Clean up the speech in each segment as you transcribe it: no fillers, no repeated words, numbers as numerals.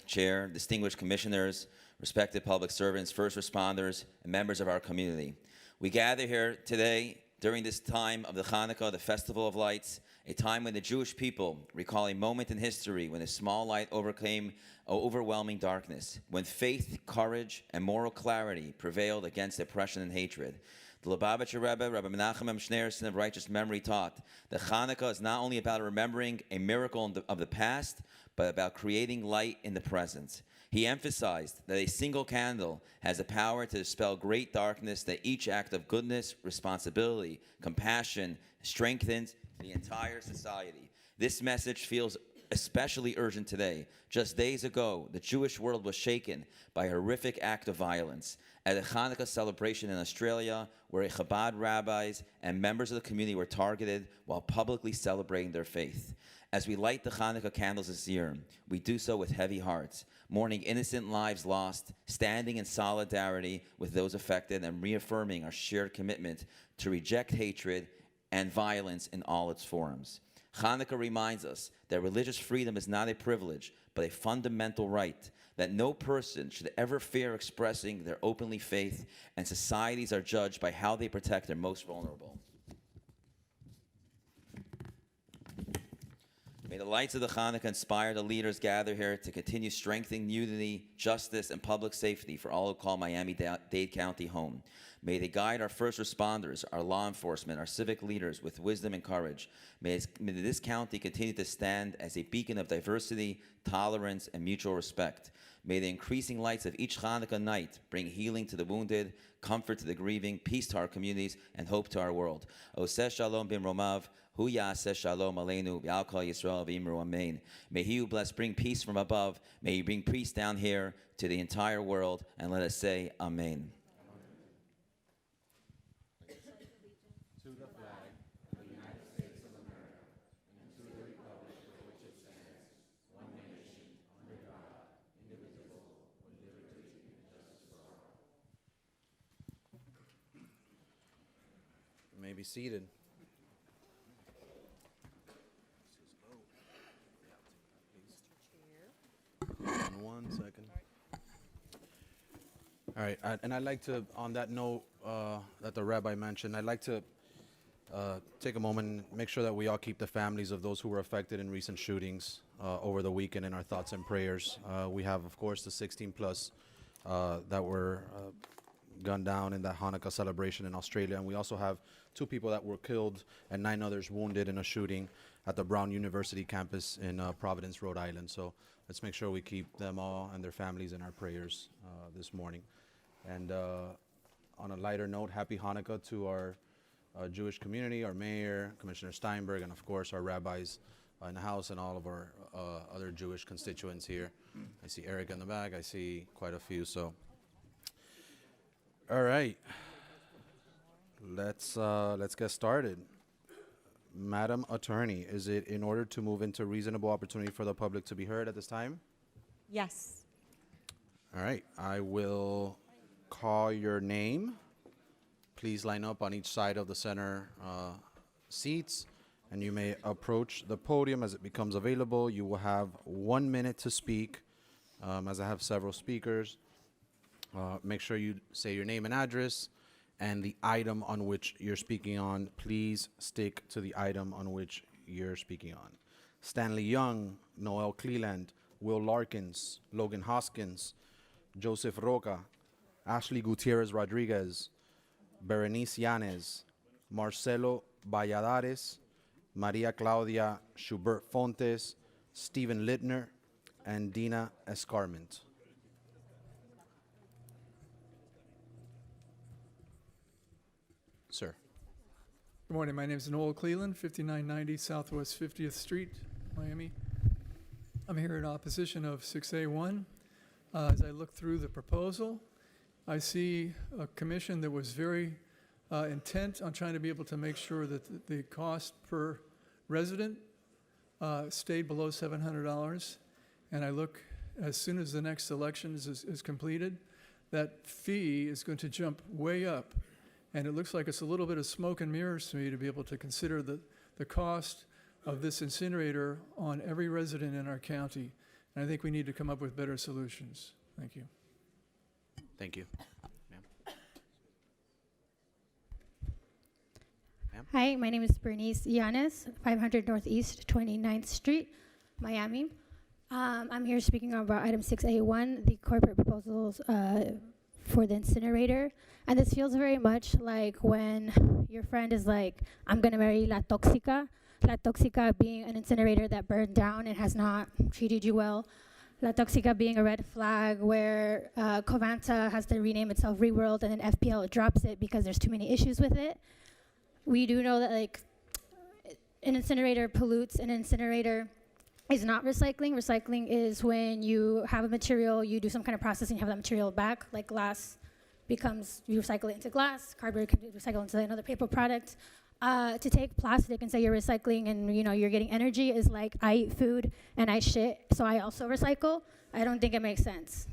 Chair, distinguished commissioners, respected public servants, first responders, and members of our community. We gather here today during this time of the Hanukkah, the Festival of Lights, a time when the Jewish people recall a moment in history when a small light overcame overwhelming darkness, when faith, courage, and moral clarity prevailed against oppression and hatred. The Lubavitcher Rebbe, Rabbi Menachem M. Schneerson of righteous memory, taught that Hanukkah is not only about remembering a miracle of the past, but about creating light in the present. He emphasized that a single candle has the power to dispel great darkness, that each act of goodness, responsibility, compassion strengthens the entire society. This message feels especially urgent today. Just days ago, the Jewish world was shaken by a horrific act of violence at a Hanukkah celebration in Australia, where Chabad rabbis and members of the community were targeted while publicly celebrating their faith. As we light the Hanukkah candles this year, we do so with heavy hearts, mourning innocent lives lost, standing in solidarity with those affected, and reaffirming our shared commitment to reject hatred and violence in all its forms. Hanukkah reminds us that religious freedom is not a privilege, but a fundamental right, that no person should ever fear expressing their openly faith, and societies are judged by how they protect their most vulnerable. May the lights of the Hanukkah inspire the leaders gathered here to continue strengthening unity, justice, and public safety for all who call Miami-Dade County home. May they guide our first responders, our law enforcement, our civic leaders with wisdom and courage. May this county continue to stand as a beacon of diversity, tolerance, and mutual respect. May the increasing lights of each Hanukkah night bring healing to the wounded, comfort to the grieving, peace to our communities, and hope to our world. Oseh shalom b'mromav, hu ya'aseh shalom aleinu, v'al kol Yisrael v'imru amen. May he who bless bring peace from above. May he bring peace down here to the entire world, and let us say amen. You may be seated. One second. All right, and I'd like to, on that note that the rabbi mentioned, I'd like to take a moment and make sure that we all keep the families of those who were affected in recent shootings over the weekend in our thoughts and prayers. We have, of course, the 16 plus that were gunned down in that Hanukkah celebration in Australia, and we also have 2 people that were killed and 9 others wounded in a shooting at the Brown University campus in Providence, Rhode Island. So let's make sure we keep them all and their families in our prayers this morning. And on a lighter note, happy Hanukkah to our Jewish community, our mayor, Commissioner Steinberg, and of course our rabbis in the house and all of our other Jewish constituents here. I see Eric in the back. I see quite a few. So, all right, let's get started. Madam Attorney, is it in order to move into reasonable opportunity for the public to be heard at this time? Yes. All right, I will call your name. Please line up on each side of the center seats, and you may approach the podium as it becomes available. You will have 1 minute to speak, as I have several speakers. Make sure you say your name and address and the item on which you're speaking on. Please stick to the item on which you're speaking on. Stanley Young, Noel Cleland, Will Larkins, Logan Hoskins, Joseph Roca, Ashley Gutierrez Rodriguez, Berenice Yanez, Marcelo Valladares, Maria Claudia Schubert Fontes, Stephen Littner, and Dina Escarment. Sir. Good morning. My name is Noel Cleland, 5990 Southwest 50th Street, Miami. I'm here in opposition of 6A1. As I look through the proposal, I see a commission that was very intent on trying to be able to make sure that the cost per resident stayed below $700. And I look, as soon as the next election is completed, that fee is going to jump way up. And it looks like it's a little bit of smoke and mirrors to me to be able to consider the cost of this incinerator on every resident in our county. And I think we need to come up with better solutions. Thank you. Thank you. Hi, my name is Bernice Yanes, 500 Northeast 29th Street, Miami. I'm here speaking about item 6A1, the corporate proposals for the incinerator. And this feels very much like when your friend is like, I'm going to marry La Toxica. La Toxica being an incinerator that burned down and has not treated you well. La Toxica being a red flag where Covanta has to rename itself Reworld, and then FPL drops it because there's too many issues with it. We do know that like an incinerator pollutes. An incinerator is not recycling. Recycling is when you have a material, you do some kind of processing, you have that material back, like glass becomes, you recycle it into glass, cardboard can be recycled into another paper product. To take plastic and say you're recycling and you're getting energy is like I eat food and I shit, so I also recycle. I don't think it makes sense.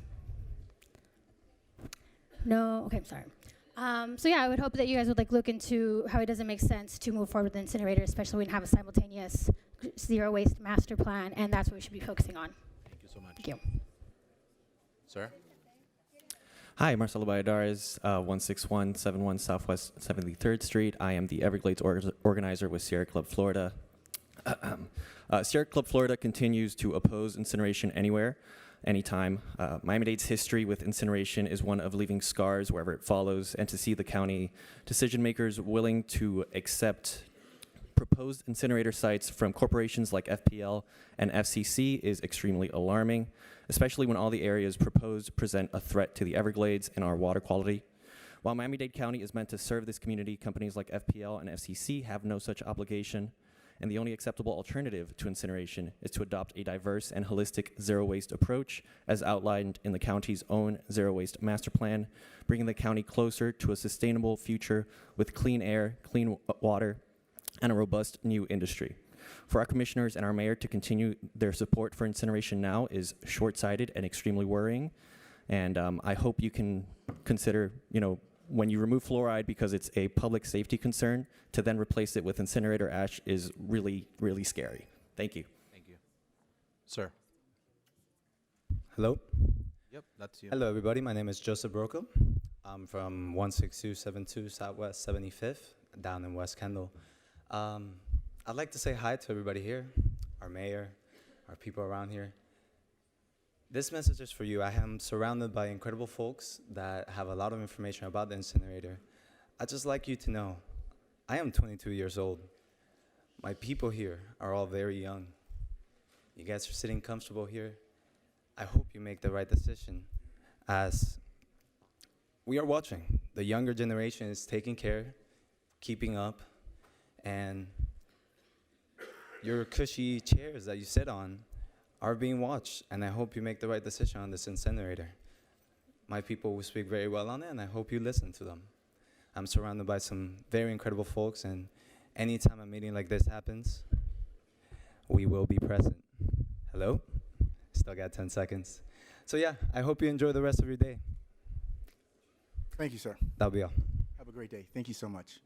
No, okay, I'm sorry. So yeah, I would hope that you guys would look into how it doesn't make sense to move forward with the incinerator, especially when we have a simultaneous zero waste master plan, and that's what we should be focusing on. Thank you so much. Thank you. Sir? Hi, Marcelo Valladares, 16171 Southwest 73rd Street. I am the Everglades organizer with Sierra Club Florida. Sierra Club Florida continues to oppose incineration anywhere, anytime. Miami-Dade's history with incineration is one of leaving scars wherever it follows, and to see the county decision makers willing to accept proposed incinerator sites from corporations like FPL and FCC is extremely alarming, especially when all the areas proposed present a threat to the Everglades and our water quality. While Miami-Dade County is meant to serve this community, companies like FPL and FCC have no such obligation, and the only acceptable alternative to incineration is to adopt a diverse and holistic zero-waste approach as outlined in the county's own zero-waste master plan, bringing the county closer to a sustainable future with clean air, clean water, and a robust new industry. For our commissioners and our mayor to continue their support for incineration now is short-sighted and extremely worrying. And I hope you can consider, when you remove fluoride because it's a public safety concern, to then replace it with incinerator ash is really, really scary. Thank you. Thank you. Sir? Hello. Yep, that's you. Hello, everybody. My name is Joseph Broco. I'm from 16272 Southwest 75th, down in West Kendall. I'd like to say hi to everybody here, our mayor, our people around here. This message is for you. I am surrounded by incredible folks that have a lot of information about the incinerator. I'd just like you to know, I am 22 years old. My people here are all very young. You guys are sitting comfortable here. I hope you make the right decision, as we are watching. The younger generation is taking care, keeping up, and your cushy chairs that you sit on are being watched, and I hope you make the right decision on this incinerator. My people will speak very well on it, and I hope you listen to them. I'm surrounded by some very incredible folks, and anytime a meeting like this happens, we will be present. Hello? Still got 10 seconds. So yeah, I hope you enjoy the rest of your day. Thank you, sir. That'll be all. Have a great day. Thank you so much.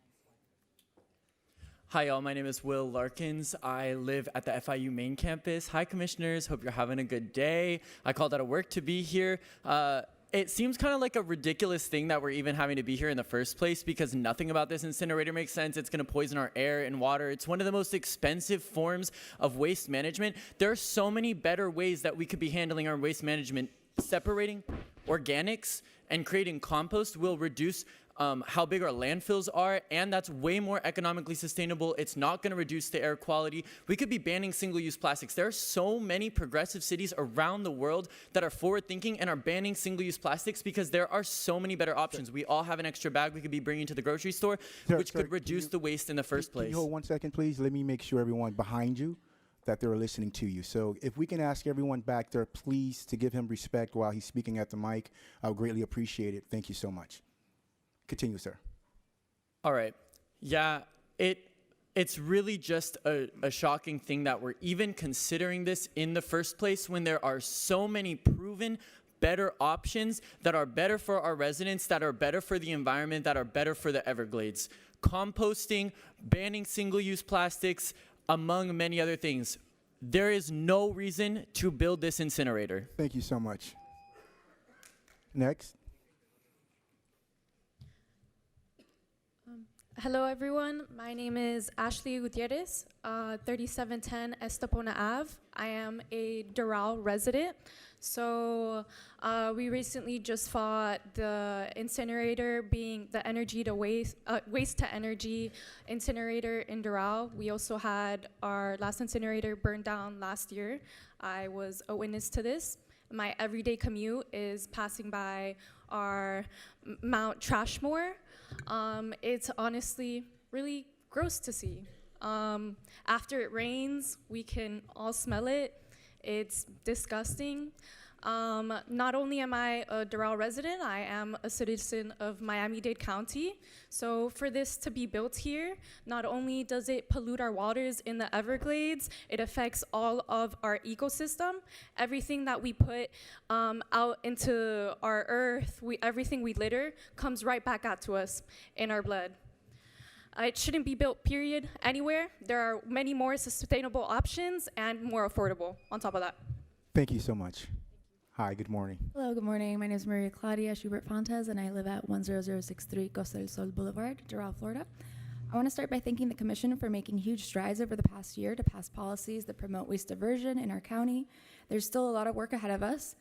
Hi, y'all. My name is Will Larkins. I live at the FIU main campus. Hi, commissioners. Hope you're having a good day. I called out of work to be here. It seems kind of like a ridiculous thing that we're even having to be here in the first place, because nothing about this incinerator makes sense. It's going to poison our air and water. It's one of the most expensive forms of waste management. There are so many better ways that we could be handling our waste management. Separating organics and creating compost will reduce how big our landfills are, and that's way more economically sustainable. It's not going to reduce the air quality. We could be banning single-use plastics. There are so many progressive cities around the world that are forward-thinking and are banning single-use plastics because there are so many better options. We all have an extra bag we could be bringing to the grocery store, which could reduce the waste in the first place. Can you hold 1 second, please? Let me make sure everyone behind you that they're listening to you. So if we can ask everyone back there, please, to give him respect while he's speaking at the mic, I would greatly appreciate it. Thank you so much. Continue, sir. All right. Yeah, it's really just a shocking thing that we're even considering this in the first place when there are so many proven better options that are better for our residents, that are better for the environment, that are better for the Everglades. Composting, banning single-use plastics, among many other things. there is no reason to build this incinerator. Thank you so much. Next. Hello, everyone. My name is Ashley Gutierrez, 3710 Estepona Ave. I am a Doral resident. So we recently just fought the incinerator being the energy to waste to energy incinerator in Doral. We also had our last incinerator burned down last year. I was a witness to this. My everyday commute is passing by our Mount Trashmore. It's honestly really gross to see. After it rains, we can all smell it. It's disgusting. Not only am I a Doral resident, I am a citizen of Miami-Dade County. So for this to be built here, not only does it pollute our waters in the Everglades, it affects all of our ecosystem. Everything that we put out into our earth, everything we litter, comes right back out to us in our blood. It shouldn't be built, period, anywhere. There are many more sustainable options and more affordable on top of that. Thank you so much. Hi, good morning. Hello, good morning. My name is Maria Claudia Schubert Fontes, and I live at 10063 Costa del Sol Boulevard, Doral, Florida. I want to start by thanking the Commission for making huge strides over the past year to pass policies that promote waste diversion in our county. There's still a lot of work ahead of us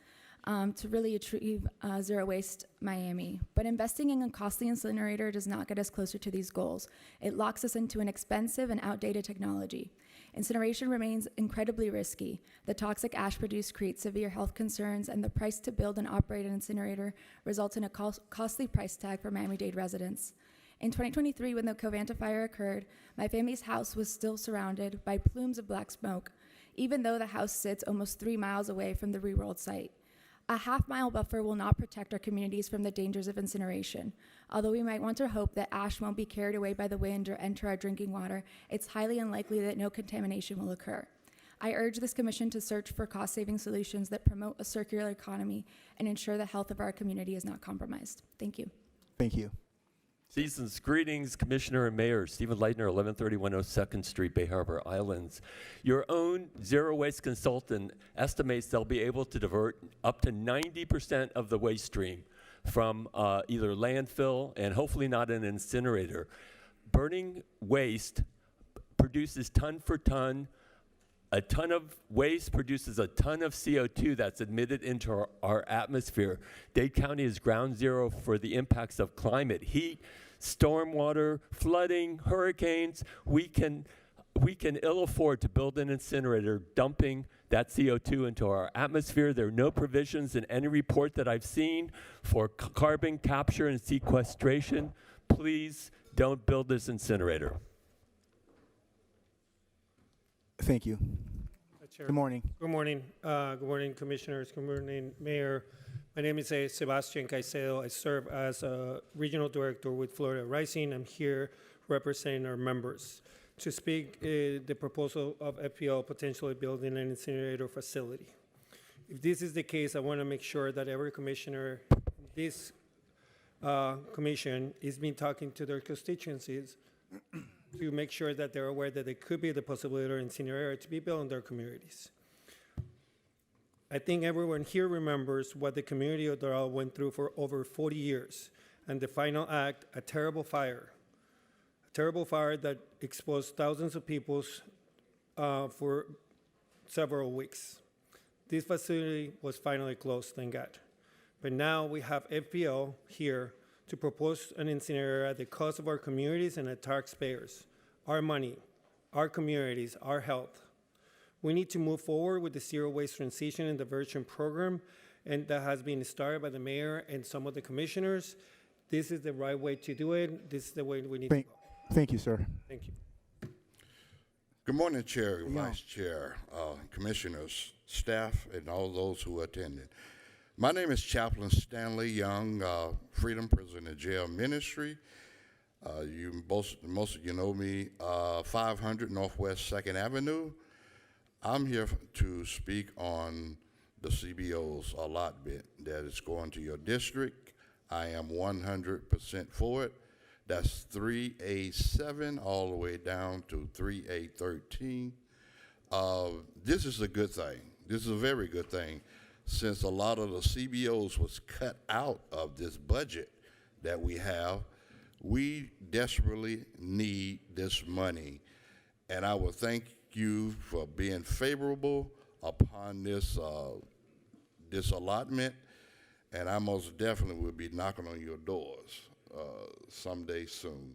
to really achieve zero waste Miami. But investing in a costly incinerator does not get us closer to these goals. It locks us into an expensive and outdated technology. Incineration remains incredibly risky. The toxic ash produced creates severe health concerns, and the price to build and operate an incinerator results in a costly price tag for Miami-Dade residents. In 2023, when the Covanta fire occurred, my family's house was still surrounded by plumes of black smoke, even though the house sits almost 3 miles away from the rerolled site. A half-mile buffer will not protect our communities from the dangers of incineration. Although we might want to hope that ash won't be carried away by the wind or enter our drinking water, it's highly unlikely that no contamination will occur. I urge this commission to search for cost-saving solutions that promote a circular economy and ensure the health of our community is not compromised. Thank you. Thank you. Season's greetings, Commissioner and Mayor. Stephen Leitner, 1131 02nd Street, Bay Harbor Islands. Your own zero waste consultant estimates they'll be able to divert up to 90% of the waste stream from either landfill and hopefully not an incinerator. Burning waste produces ton for ton. A ton of waste produces a ton of CO2 that's emitted into our atmosphere. Dade County is ground zero for the impacts of climate, heat, stormwater, flooding, hurricanes. We can ill afford to build an incinerator dumping that CO2 into our atmosphere. There are no provisions in any report that I've seen for carbon capture and sequestration. Please don't build this incinerator. Thank you. Chair. Good morning. Good morning. Good morning, Commissioners. Good morning, Mayor. My name is Sebastian Caicedo. I serve as a Regional Director with Florida Rising. I'm here representing our members to speak the proposal of FPL potentially building an incinerator facility. If this is the case, I want to make sure that every commissioner in this commission is been talking to their constituencies to make sure that they're aware that there could be the possibility of an incinerator to be built in their communities. I think everyone here remembers what the community of Doral went through for over 40 years, and the final act, a terrible fire that exposed thousands of people for several weeks. This facility was finally closed, thank God. But now we have FPL here to propose an incinerator at the cost of our communities and the taxpayers, our money, our communities, our health. We need to move forward with the zero waste transition and diversion program, and that has been started by the mayor and some of the commissioners. This is the right way to do it. This is the way we need to go. Thank you, sir. Thank you. Good morning, Chair, Vice Chair, Commissioners, staff, and all those who attended. My name is Chaplain Stanley Young, Freedom Prison and Jail Ministry. Most of you know me, 500 Northwest 2nd Avenue. I'm here to speak on the CBO's allotment that is going to your district. I am 100% for it. That's 3A7 all the way down to 3A13. This is a good thing. This is a very good thing, since a lot of the CBOs was cut out of this budget that we have. We desperately need this money, and I will thank you for being favorable upon this this allotment, and I most definitely will be knocking on your doors someday soon.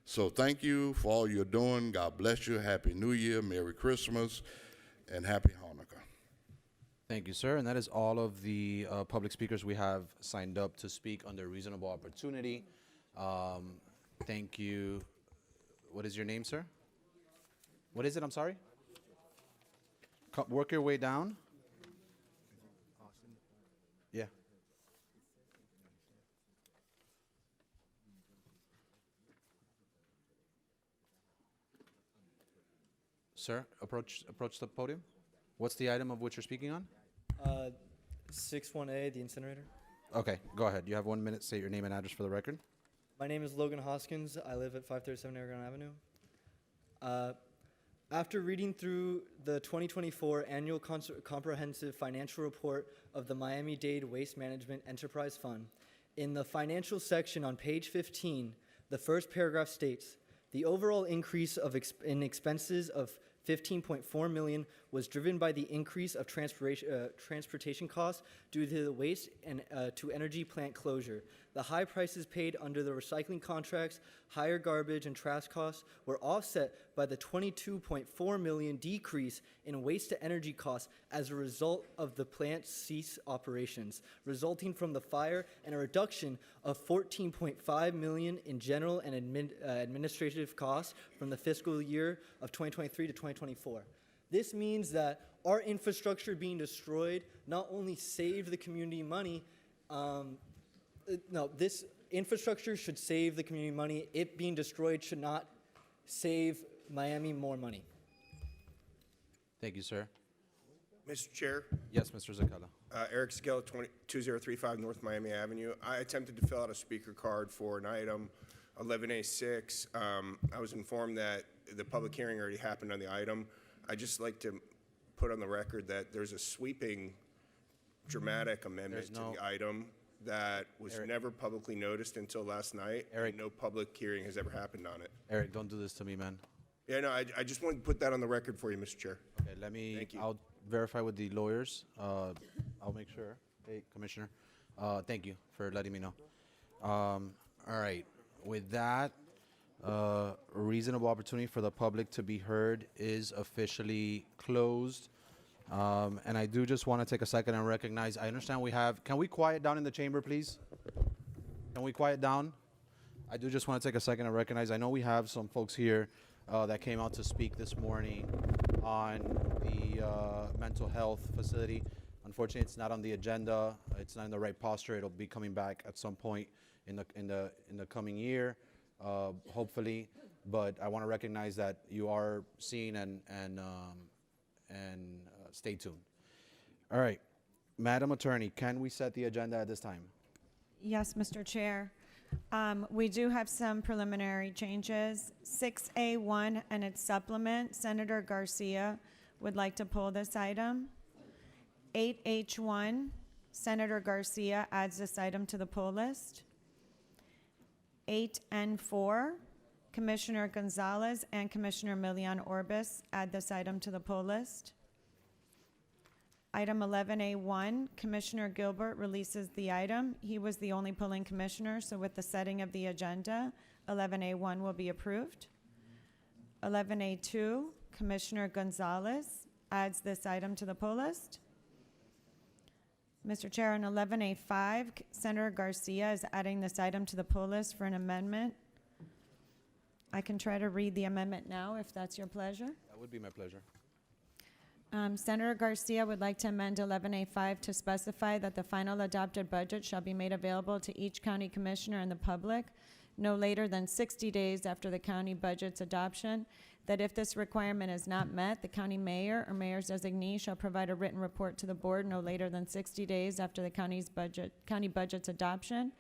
So thank you for all you're doing. God bless you. Happy New Year, Merry Christmas, and Happy Hanukkah. Thank you, sir. And that is all of the public speakers we have signed up to speak under reasonable opportunity. Thank you. What is your name, sir? What is it? I'm sorry? Work your way down. Yeah. Sir, approach the podium. What's the item of which you're speaking on? 61A, the incinerator. Okay, go ahead. You have 1 minute. State your name and address for the record. My name is Logan Hoskins. I live at 537 Aragon Avenue. After reading through the 2024 Annual Comprehensive Financial Report of the Miami-Dade Waste Management Enterprise Fund, in the financial section on page 15, the first paragraph states, the overall increase in expenses of $15.4 million was driven by the increase of transportation costs due to the waste and to energy plant closure. The high prices paid under the recycling contracts, higher garbage and trash costs were offset by the $22.4 million decrease in waste to energy costs as a result of the plant's cease operations, resulting from the fire, and a reduction of $14.5 million in general and administrative costs from the fiscal year of 2023 to 2024. This means that our infrastructure being destroyed not only saved the community money, this infrastructure should save the community money. It being destroyed should not save Miami more money. Thank you, sir. Mr. Chair, Yes, Mr. Zakala. Eric Scala, 2035 North Miami Avenue. I attempted to fill out a speaker card for an item 11A6. I was informed that the public hearing already happened on the item. I'd just like to put on the record that there's a sweeping, dramatic amendment to the item that was never publicly noticed until last night. Eric. And no public hearing has ever happened on it. Eric, don't do this to me, man. Yeah, no, I just wanted to put that on the record for you, Mr. Chair. Okay, Thank you. I'll verify with the lawyers. I'll make sure. Hey, Commissioner. Thank you for letting me know. All right. With that, a reasonable opportunity for the public to be heard is officially closed. And I do just want to take a second and recognize, I understand we have, can we quiet down in the chamber, please? Can we quiet down? I do just want to take a second and recognize, I know we have some folks here that came out to speak this morning on the mental health facility. Unfortunately, it's not on the agenda. It's not in the right posture. It'll be coming back at some point in the coming year, hopefully. But I want to recognize that you are seen and stay tuned. All right, Madam Attorney, can we set the agenda at this time? Yes, Mr. Chair. We do have some preliminary changes. 6A1 and its supplement, Senator Garcia would like to pull this item. 8H1, Senator Garcia adds this item to the pull list. 8N4, Commissioner Gonzalez and Commissioner Milian Orbis add this item to the pull list. Item 11A1, Commissioner Gilbert releases the item. He was the only polling commissioner, so with the setting of the agenda, 11A1 will be approved. 11A2, Commissioner Gonzalez adds this item to the pull list. Mr. Chair, on 11A5, Senator Garcia is adding this item to the pull list for an amendment. I can try to read the amendment now, if that's your pleasure. That would be my pleasure. Senator Garcia would like to amend 11A5 to specify that the final adopted budget shall be made available to each county commissioner and the public no later than 60 days after the county budget's adoption, that if this requirement is not met, the county mayor or mayor's designee shall provide a written report to the board no later than 60 days after the county budget's adoption,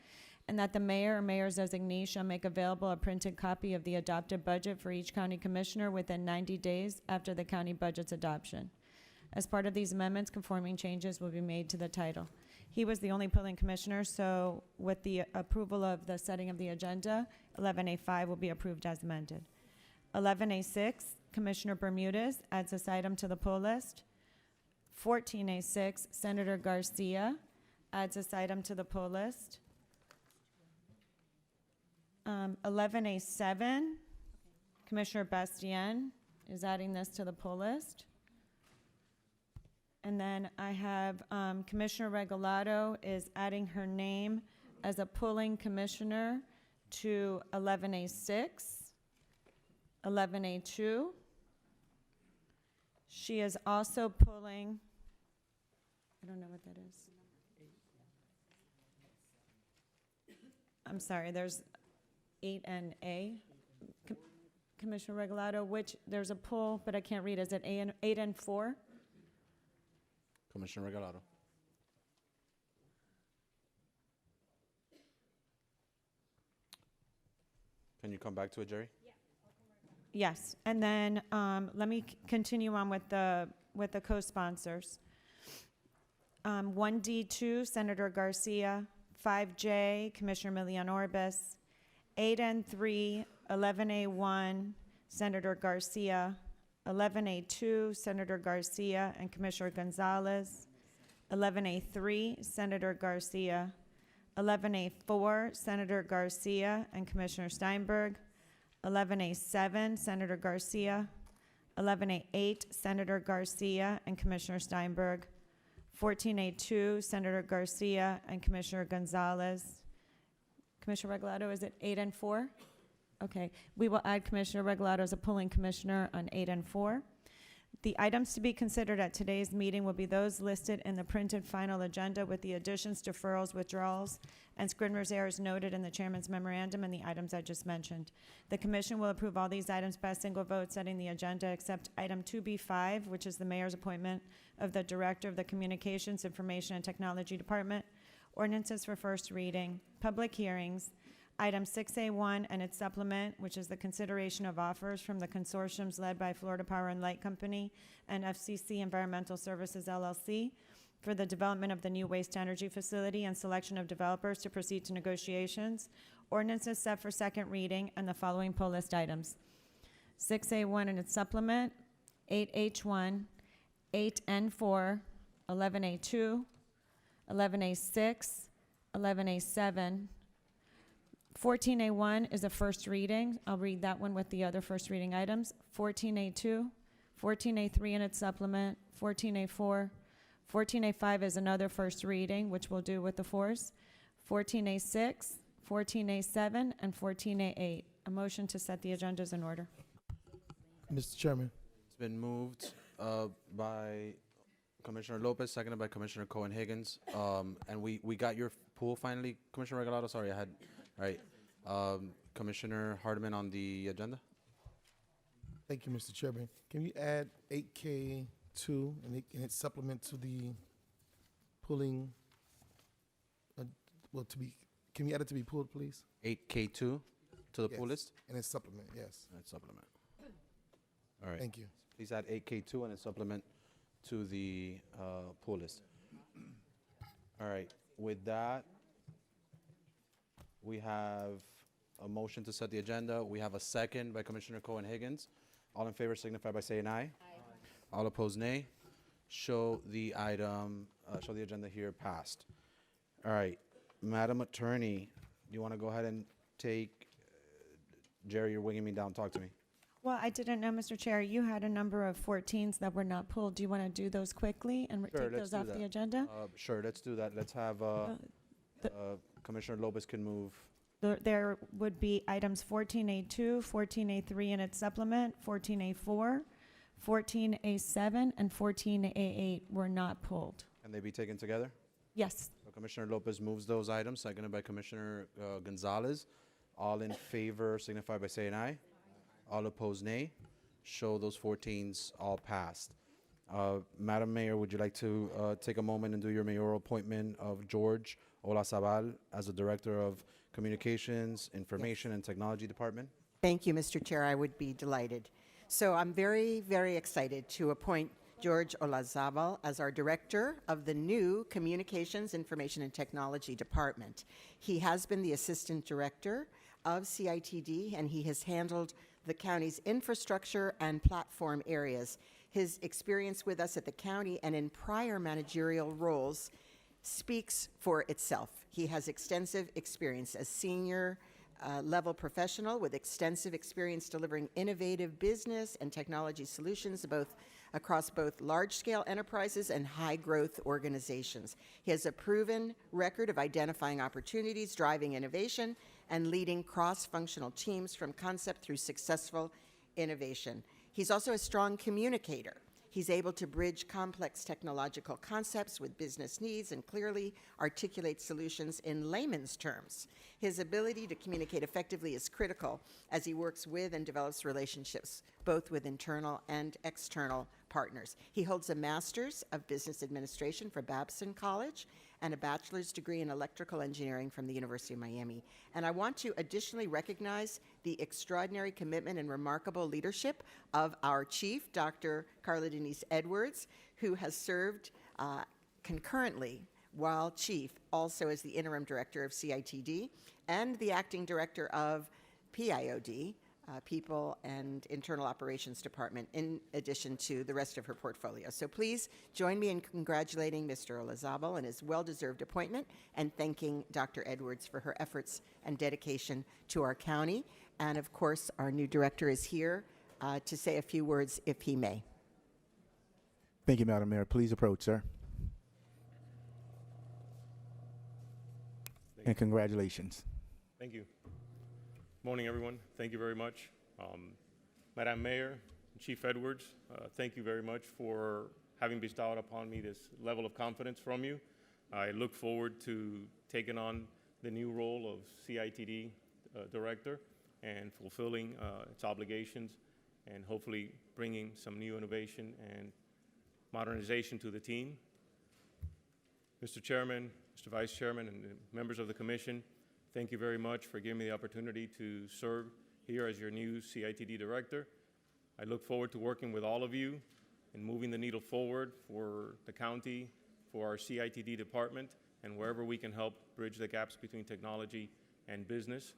and that the mayor or mayor's designee shall make available a printed copy of the adopted budget for each county commissioner within 90 days after the county budget's adoption. As part of these amendments, conforming changes will be made to the title. He was the only polling commissioner, so with the approval of the setting of the agenda, 11A5 will be approved as amended. 11A6, Commissioner Bermudez adds this item to the poll list. 14A6, Senator Garcia adds this item to the poll list. 11A7, Commissioner Bastien is adding this to the poll list. And then I have Commissioner Regalado is adding her name as a polling commissioner to 11A6, 11A2. She is also pulling, I don't know what that is. I'm sorry, there's 8 and A. Commissioner Regalado, which, there's a pull, but I can't read. Is it 8 and 4? Commissioner Regalado. Can you come back to it, Jerry? Yes, and then let me continue on with the co-sponsors. 1D2, Senator Garcia. 5J, Commissioner Milian Orbis. 8N3, 11A1, Senator Garcia. 11A2, Senator Garcia and Commissioner Gonzalez. 11A3, Senator Garcia. 11A4, Senator Garcia and Commissioner Steinberg. 11A7, Senator Garcia. 11A8, Senator Garcia and Commissioner Steinberg. 14A2, Senator Garcia and Commissioner Gonzalez. Commissioner Regalado, is it 8 and 4? Okay, we will add Commissioner Regalado as a polling commissioner on 8 and 4. The items to be considered at today's meeting will be those listed in the printed final agenda with the additions, deferrals, withdrawals, and Scrivener's errors noted in the chairman's memorandum and the items I just mentioned. The commission will approve all these items by a single vote setting the agenda except item 2B5, which is the mayor's appointment of the director of the Communications, Information, and Technology Department, ordinances for first reading, public hearings, item 6A1 and its supplement, which is the consideration of offers from the consortiums led by Florida Power and Light Company and FCC Environmental Services LLC for the development of the new waste energy facility and selection of developers to proceed to negotiations. Ordinances set for second reading and the following poll list items. 6A1 and its supplement, 8H1, 8N4, 11A2, 11A6, 11A7, 14A1 is a first reading. I'll read that one with the other first reading items. 14A2, 14A3 in its supplement, 14A4, 14A5 is another first reading, which we'll do with the fours, 14A6, 14A7, and 14A8. A motion to set the agendas in order. Mr. Chairman. It's been moved by Commissioner Lopez, seconded by Commissioner Cohen-Higgins. And we got your pool finally, Commissioner Regalado. Sorry, I had, all right. Commissioner Hardiman on the agenda. Thank you, Mr. Chairman. Can you add 8K2 and its supplement to the pulling? Can you add it to be pulled, please? 8K2 to the Yes, pool list? and its supplement, yes. And its supplement. All right. Thank you. Please add 8K2 and its supplement to the pool list. All right. With that, we have a motion to set the agenda. We have a second by Commissioner Cohen-Higgins. All in favor signify by saying aye. Aye. All opposed, nay. Show the item, show the agenda here passed. All right, Madam Attorney, do you want to go ahead and take, Jerry, you're winging me down, talk to me. Well, I didn't know, Mr. Chair, you had a number of 14s that were not pulled. Do you want to do those quickly and Sure, take let's those do off the that. agenda? Sure, let's do that. Let's have, Commissioner Lopez can move. There would be items 14A2, 14A3 in its supplement, 14A4, 14A7, and 14A8 were not pulled. Can they be taken together? Yes. So Commissioner Lopez moves those items, seconded by Commissioner Gonzalez. All in favor signify by saying aye. All opposed, nay. Show those 14s all passed. Madam Mayor, would you like to take a moment and do your mayoral appointment of George Olazabal as the Director of Communications, Information, and Technology Department? Thank you, Mr. Chair. I would be delighted. So I'm very, very excited to appoint George Olazabal as our Director of the new Communications, Information, and Technology Department. He has been the Assistant Director of CITD, and he has handled the county's infrastructure and platform areas. His experience with us at the county and in prior managerial roles speaks for itself. He has extensive experience as senior level professional with extensive experience delivering innovative business and technology solutions across both large-scale enterprises and high-growth organizations. He has a proven record of identifying opportunities, driving innovation, and leading cross-functional teams from concept through successful innovation. He's also a strong communicator. He's able to bridge complex technological concepts with business needs and clearly articulate solutions in layman's terms. His ability to communicate effectively is critical as he works with and develops relationships, both with internal and external partners. He holds a Master's of Business Administration from Babson College and a bachelor's degree in electrical engineering from the University of Miami. And I want to additionally recognize the extraordinary commitment and remarkable leadership of our chief, Dr. Carla Denise Edwards, who has served concurrently while chief, also as the interim director of CITD and the acting director of PIOD, People and Internal Operations Department, in addition to the rest of her portfolio. So please join me in congratulating Mr. Olazabal on his well-deserved appointment and thanking Dr. Edwards for her efforts and dedication to our county. And of course, our new director is here to say a few words, if he may. Thank you, Madam Mayor. Please approach, sir. And congratulations. Thank you. Morning, everyone. Thank you very much. Madam Mayor, Chief Edwards, thank you very much for having bestowed upon me this level of confidence from you. I look forward to taking on the new role of CITD Director and fulfilling its obligations and hopefully bringing some new innovation and modernization to the team. Mr. Chairman, Mr. Vice Chairman, and members of the Commission, thank you very much for giving me the opportunity to serve here as your new CITD Director. I look forward to working with all of you and moving the needle forward for the county, for our CITD department, and wherever we can help bridge the gaps between technology and business,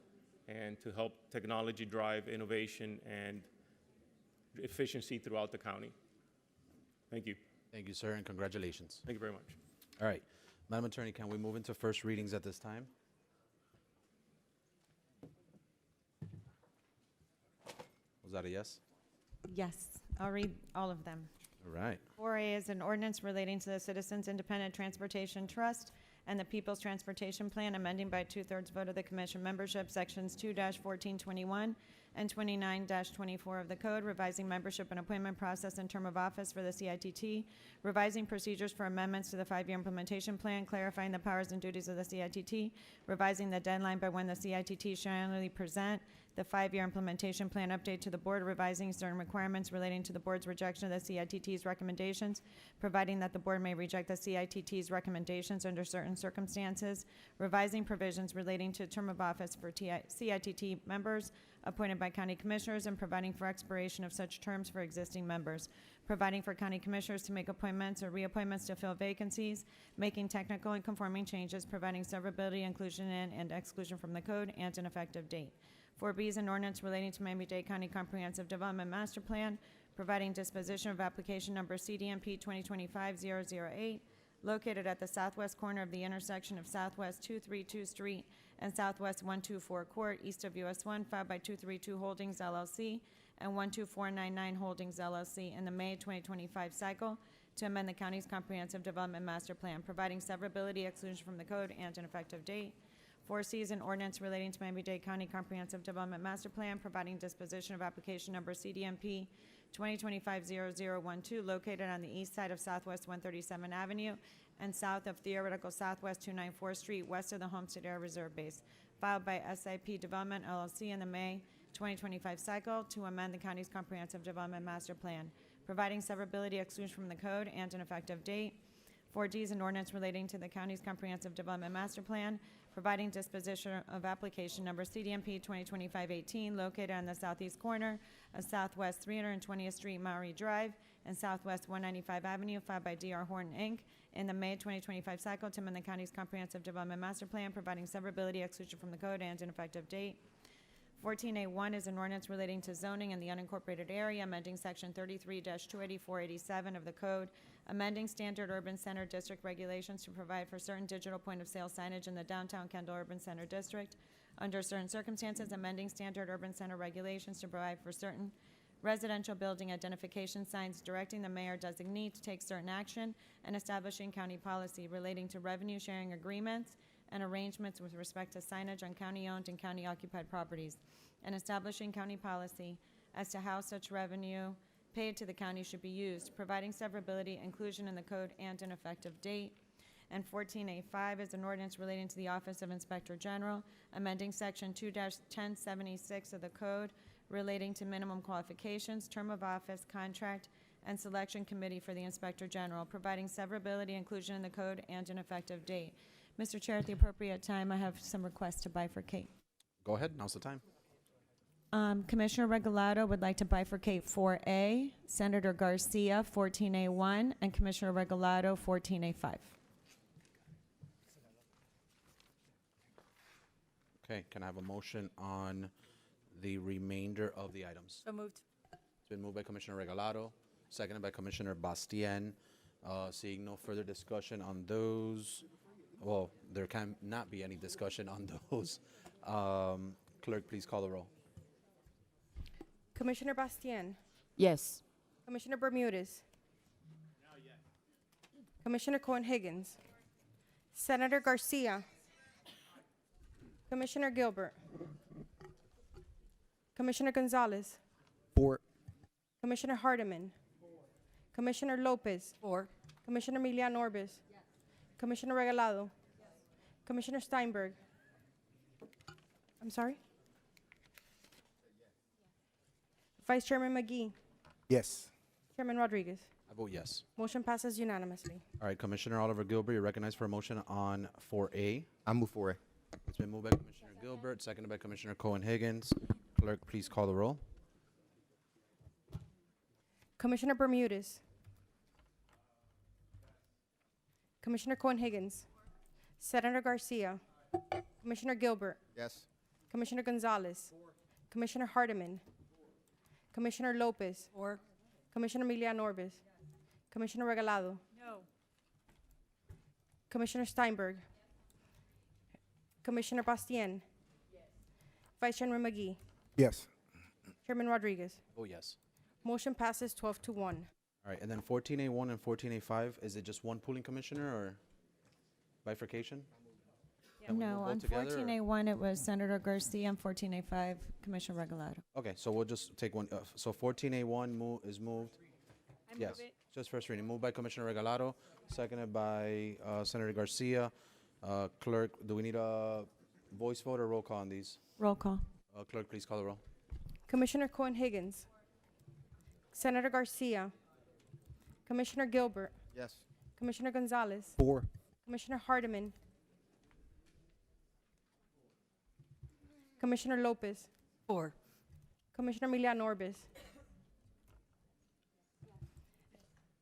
and to help technology drive innovation and efficiency throughout the county. Thank you. Thank you, sir, and congratulations. Thank you very much. All right. Madam Attorney, can we move into first readings at this time? Was that a yes? Yes, I'll read all of them. All right. 4A is an ordinance relating to the Citizens Independent Transportation Trust and the People's Transportation Plan, amending by 2/3 vote of the Commission membership Sections 2-1421 and 29-24 of the Code, revising membership and appointment process and term of office for the CITT, revising procedures for amendments to the 5-year implementation plan, clarifying the powers and duties of the CITT, revising the deadline by when the CITT shall annually present the 5-year implementation plan update to the board, revising certain requirements relating to the board's rejection of the CITT's recommendations, providing that the board may reject the CITT's recommendations under certain circumstances, revising provisions relating to term of office for CITT members appointed by county commissioners, and providing for expiration of such terms for existing members, providing for county commissioners to make appointments or reappointments to fill vacancies, making technical and conforming changes, providing severability, inclusion in, and exclusion from the code, and an effective date. 4B is an ordinance relating to Miami-Dade County Comprehensive Development Master Plan, providing disposition of application number CDMP 2025-008, located at the southwest corner of the intersection of Southwest 232 Street and Southwest 124 Court, east of US 1, filed by 232 Holdings LLC and 12499 Holdings LLC in the May 2025 cycle to amend the county's Comprehensive Development Master Plan, providing severability, exclusion from the code, and an effective date. 4C is an ordinance relating to Miami-Dade County Comprehensive Development Master Plan, providing disposition of application number CDMP 2025-0012, located on the east side of Southwest 137 Avenue and south of Theoretical Southwest 294 Street, west of the Homestead Air Reserve Base, filed by SIP Development LLC in the May 2025 cycle to amend the county's Comprehensive Development Master Plan, providing severability exclusion from the code and an effective date. 4D is an ordinance relating to the county's comprehensive development master plan, providing disposition of application number CDMP 2025-18 located on the southeast corner of Southwest 320th Street, Maury Drive, and Southwest 195 Avenue, filed by D.R. Horton, Inc. in the May 2025 cycle to amend the county's comprehensive development master plan, providing severability exclusion from the code and an effective date. 14A1 is an ordinance relating to zoning in the unincorporated area, amending section 33-28487 of the code, amending standard urban center district regulations to provide for certain digital point-of-sale signage in the downtown Kendall Urban Center District. Under certain circumstances, amending standard urban center regulations to provide for certain residential building identification signs, directing the mayor designee to take certain action, and establishing county policy relating to revenue sharing agreements and arrangements with respect to signage on county-owned and county-occupied properties, and establishing county policy as to how such revenue paid to the county should be used, providing severability, inclusion in the code, and an effective date. And 14A5 is an ordinance relating to the Office of Inspector General, amending Section 2-1076 of the code relating to minimum qualifications, term of office, contract, and selection committee for the Inspector General, providing severability, inclusion in the code, and an effective date. Mr. Chair, at the appropriate time, I have some requests to bifurcate. Go ahead, now's the time. Commissioner Regalado would like to bifurcate 4A, Senator Garcia, 14A1, and Commissioner Regalado, 14A5. Okay, can I have a motion on the remainder of the items? So moved. It's been moved by Commissioner Regalado, seconded by Commissioner Bastien. Seeing no further discussion on those, well, there can not be any discussion on those. Clerk, please call the roll. Commissioner Bastien. Yes. Commissioner Bermudez. Commissioner Cohen-Higgins. Senator Garcia. Commissioner Gilbert. Commissioner Gonzalez. 4. Commissioner Hardiman. Commissioner Lopez. 4. Commissioner Milian Orbis. Commissioner Regalado. Commissioner Steinberg. I'm sorry? Vice Chairman McGee. Yes. Chairman Rodriguez. I vote yes. Motion passes unanimously. All right, Commissioner Oliver Gilbert, you're recognized for a motion on 4A. I move 4A. It's been moved by Commissioner Gilbert, seconded by Commissioner Cohen-Higgins. Clerk, please call the roll. Commissioner Bermudez. Commissioner Cohen-Higgins. Senator Garcia. Commissioner Gilbert. Yes. Commissioner Gonzalez. Commissioner Hardiman. Commissioner Lopez. 4. Commissioner Milian Orbis. Commissioner Regalado. No. Commissioner Steinberg. Commissioner Bastien. Vice Chairman McGee. Yes. Chairman Rodriguez. Oh, yes. Motion passes 12-1. All right, and then 14A1 and 14A5, is it just one pooling commissioner or bifurcation? Can we move No, both on together, or- 14A1, it was Senator Garcia, and 14A5, Commissioner Regalado. Okay, so we'll just take one. So 14A1 is moved. Yes, just first reading. Moved by Commissioner Regalado, seconded by Senator Garcia. Clerk, do we need a voice vote or roll call on these? Roll call. Clerk, please call the roll. Commissioner Cohen-Higgins. Senator Garcia. Commissioner Gilbert. Yes. Commissioner Gonzalez. 4. Commissioner Hardiman. Commissioner Lopez. 4. Commissioner Milian Orbis.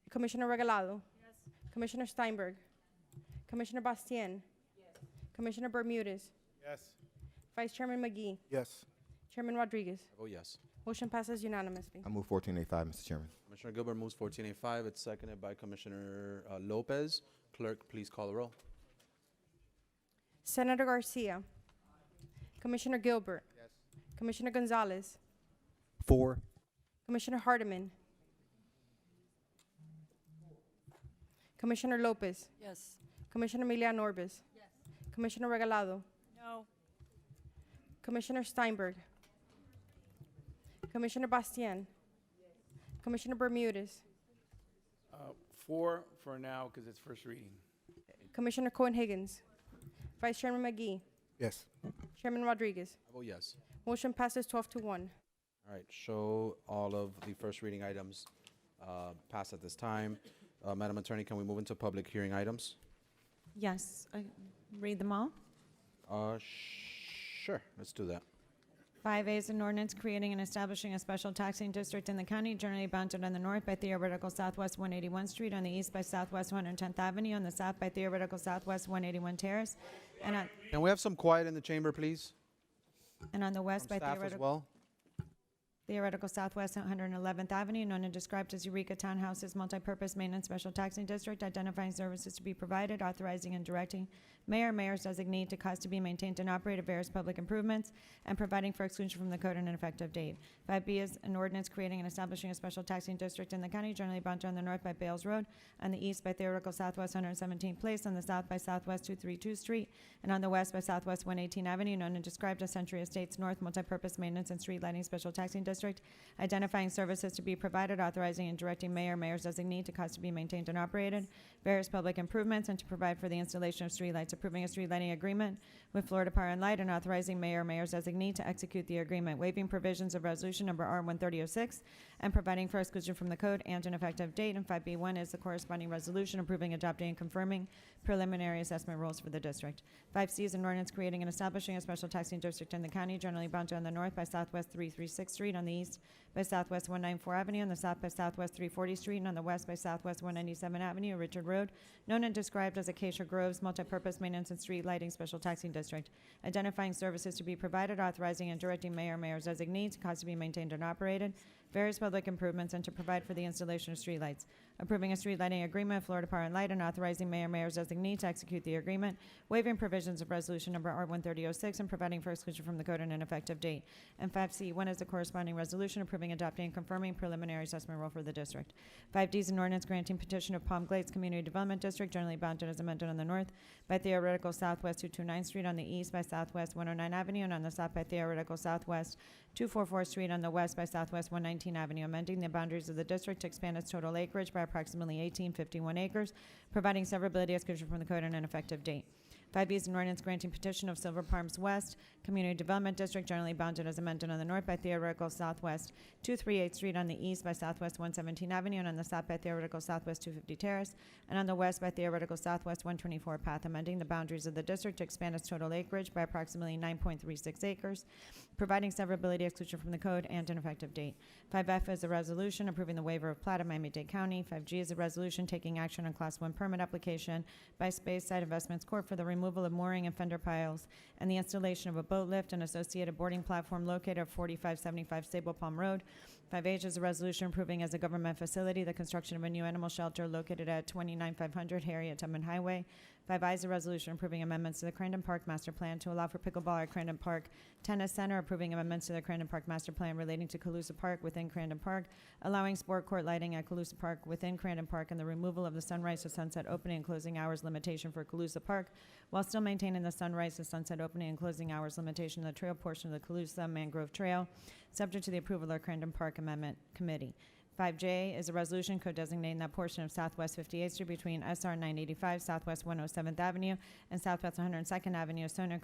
Commissioner Regalado. Commissioner Steinberg. Commissioner Bastien. Commissioner Bermudez. Yes. Vice Chairman McGee. Yes. Chairman Rodriguez. I vote yes. Motion passes unanimously. I move 14A5, Mr. Chairman. Commissioner Gilbert moves 14A5. It's seconded by Commissioner Lopez. Clerk, please call the roll. Senator Garcia. Commissioner Gilbert. Yes. Commissioner Gonzalez. 4. Commissioner Hardiman. Commissioner Lopez. Yes. Commissioner Milian Orbis. Commissioner Regalado. No. Commissioner Steinberg. Commissioner Bastien. Commissioner Bermudez. 4 for now because it's first reading. Commissioner Cohen-Higgins. Vice Chairman McGee. Yes. Chairman Rodriguez. I vote yes. Motion passes 12-1. All right, show all of the first reading items pass at this time. Madam Attorney, can we move into public hearing items? Yes, read them all. Sure, let's do that. 5A is an ordinance creating and establishing a special taxing district in the county, generally bounded on the north by theoretical southwest 181 Street, on the east by southwest 110th Avenue, on the south by theoretical southwest 181 Terrace, and Can we have some quiet in the chamber, please? on the west by Staff as theoretical well? Theoretical Southwest 111th Avenue, known and described as Eureka Townhouses Multipurpose Maintenance Special Taxing District, identifying services to be provided, authorizing and directing mayor's designee to cause to be maintained and operated various public improvements, and providing for exclusion from the code and an effective date. 5B is an ordinance creating and establishing a special taxing district in the county, generally bounded on the north by Bales Road, on the east by Theoretical Southwest 117th Place, on the south by Southwest 232 Street, and on the west by Southwest 118 Avenue, known and described as Century Estates North Multipurpose Maintenance and Street Lighting Special Taxing District, identifying services to be provided, authorizing and directing mayor's designee to cause to be maintained and operated, various public improvements, and to provide for the installation of streetlights, approving a street lighting agreement with Florida Power and Light, and authorizing mayor's designee to execute the agreement, waiving provisions of resolution number R-13006, and providing for exclusion from the code and an effective date. And 5B1 is the corresponding resolution approving, adopting, and confirming preliminary assessment rules for the district. 5C is an ordinance creating and establishing a special taxing district in the county, generally bounded on the north by Southwest 336 Street, on the east by Southwest 194 Avenue, on the south by Southwest 340 Street, and on the west by Southwest 197 Avenue, Richard Road, known and described as Acacia Groves Multipurpose Maintenance and Street Lighting Special Taxing District, identifying services to be provided, authorizing and directing mayor's designee to cause to be maintained and operated, various public improvements, and to provide for the installation of streetlights, approving a street lighting agreement with Florida Power and Light, and authorizing mayor's designee to execute the agreement, waiving provisions of resolution number R-13006, and providing for exclusion from the code and an effective date. And 5C1 is the corresponding resolution approving, adopting, and confirming preliminary assessment rule for the district. 5D is an ordinance granting petition of Palm Glades Community Development District, generally bounded as amended on the north by Theoretical Southwest 229 Street, on the east by Southwest 109 Avenue, and on the south by Theoretical Southwest 244 Street, on the west by Southwest 119 Avenue, amending the boundaries of the district to expand its total acreage by approximately 1851 acres, providing severability exclusion from the code and an effective date. 5B is an ordinance granting petition of Silver Palms West Community Development District, generally bounded as amended on the north by Theoretical Southwest 238 Street, on the east by Southwest 117 Avenue, and on the south by Theoretical Southwest 250 Terrace, and on the west by Theoretical Southwest 124 Path, amending the boundaries of the district to expand its total acreage by approximately 9.36 acres, providing severability exclusion from the code and an effective date. 5F is a resolution approving the waiver of plat of Miami-Dade County. 5G is a resolution taking action on Class 1 permit application by Space Side Investments Corp. for the removal of mooring and fender piles and the installation of a boat lift and associated boarding platform located at 4575 Sable Palm Road. 5H is a resolution approving as a government facility the construction of a new animal shelter located at 29500 Harriet Tubman Highway. 5I is a resolution approving amendments to the Crandon Park Master Plan to allow for pickleball at Crandon Park Tennis Center, approving amendments to the Crandon Park Master Plan relating to Calusa Park within Crandon Park, allowing sport court lighting at Calusa Park within Crandon Park, and the removal of the sunrise to sunset opening and closing hours limitation for Calusa Park, while still maintaining the sunrise to sunset opening and closing hours limitation in the trail portion of the Calusa Mangrove Trail, subject to the approval of the Crandon Park Amendment Committee. 5J is a resolution co-designating that portion of Southwest 58th Street between SR 985, Southwest 107th Avenue, and Southwest 102nd Avenue, Sonia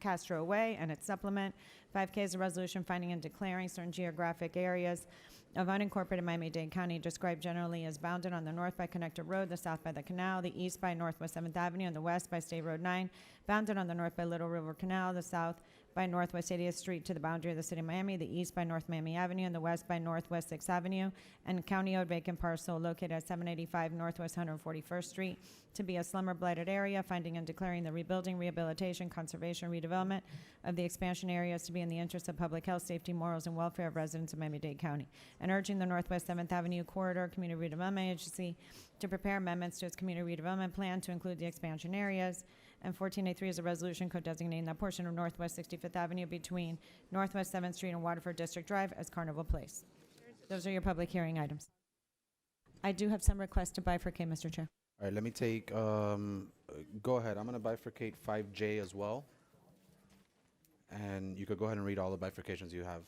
Castro Way, and its supplement. 5K is a resolution finding and declaring certain geographic areas of unincorporated Miami-Dade County described generally as bounded on the north by Connector Road, the south by the Canal, the east by Northwest 7th Avenue, and the west by State Road 9, bounded on the north by Little River Canal, the south by Northwest 80th Street to the boundary of the city of Miami, the east by North Miami Avenue, and the west by Northwest 6th Avenue, and county-owned vacant parcel located at 785 Northwest 141st Street to be a slumber-blighted area, finding and declaring the rebuilding, rehabilitation, conservation, redevelopment of the expansion areas to be in the interest of public health, safety, morals, and welfare of residents of Miami-Dade County, and urging the Northwest 7th Avenue Corridor Community Redevelopment Agency to prepare amendments to its community redevelopment plan to include the expansion areas. And 14A3 is a resolution co-designating that portion of Northwest 65th Avenue between Northwest 7th Street and Waterford District Drive as Carnival Place. Those are your public hearing items. I do have some requests to bifurcate, Mr. Chair. All right, let me take, go ahead. I'm going to bifurcate 5J as well. And you could go ahead and read all the bifurcations you have.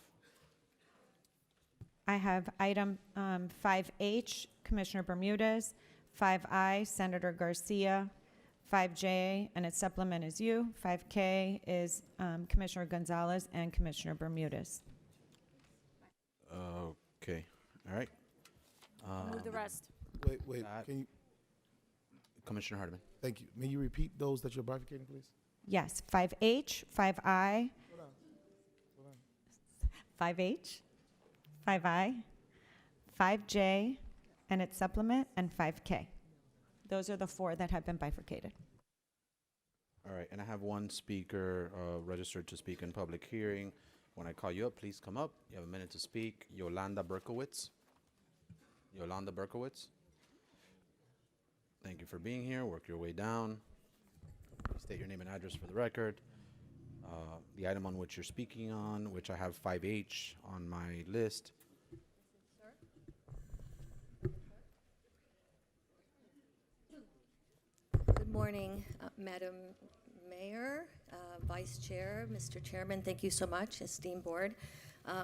I have item 5H, Commissioner Bermudez, 5I, Senator Garcia, 5J, and its supplement is you. 5K is Commissioner Gonzalez and Commissioner Bermudez. Okay, all right. Move the rest. Wait, that- can you, Commissioner Hardiman. thank you. May you repeat those that you're bifurcating, please? Yes, 5H, 5I, 5H, 5I, 5J, and its supplement, and 5K. Those are the four that have been bifurcated. All right, and I have one speaker registered to speak in public hearing. When I call you up, please come up. You have a minute to speak. Yolanda Berkowitz. Yolanda Berkowitz. Thank you for being here. Work your way down. State your name and address for the record. The item on which you're speaking on, which I have 5H on my list. Good morning, Madam Mayor, Vice Chair, Mr. Chairman, thank you so much, esteemed board.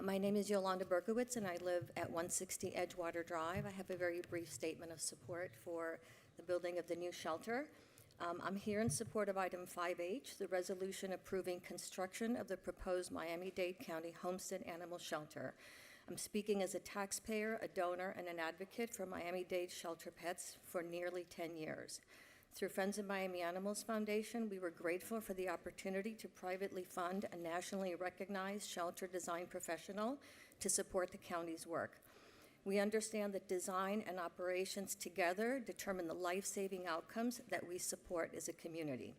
My name is Yolanda Berkowitz, and I live at 160 Edgewater Drive. I have a very brief statement of support for the building of the new shelter. I'm here in support of item 5H, the resolution approving construction of the proposed Miami-Dade County Homestead Animal Shelter. I'm speaking as a taxpayer, a donor, and an advocate for Miami-Dade Shelter Pets for nearly 10 years. Through Friends of Miami Animals Foundation, we were grateful for the opportunity to privately fund a nationally recognized shelter design professional to support the county's work. We understand that design and operations together determine the life-saving outcomes that we support as a community.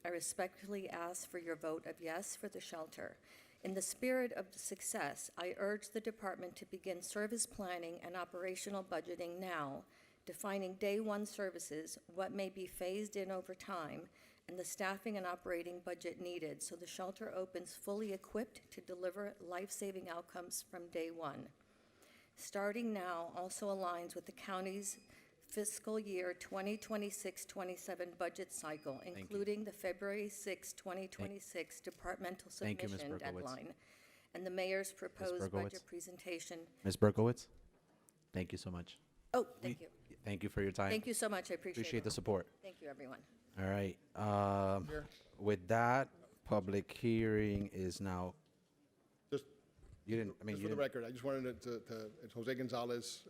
I respectfully ask for your vote of yes for the shelter. In the spirit of success, I urge the department to begin service planning and operational budgeting now, defining day one services, what may be phased in over time, and the staffing and operating budget needed so the shelter opens fully equipped to deliver life-saving outcomes from day one. Starting now also aligns with the county's fiscal year 2026-27 budget cycle, including the February 6, 2026 departmental Thank you, Ms. submission Berkowitz. deadline, and the mayor's proposed budget Berkowitz. presentation. Ms. Berkowitz, thank you so much. Oh, thank you. Thank you for your time. Thank you so much. I appreciate it. the support. Thank you, everyone. All right. With that, public hearing is now. Just- You didn't. I mean, Just you for the didn't. record, I just wanted it's Jose Gonzalez,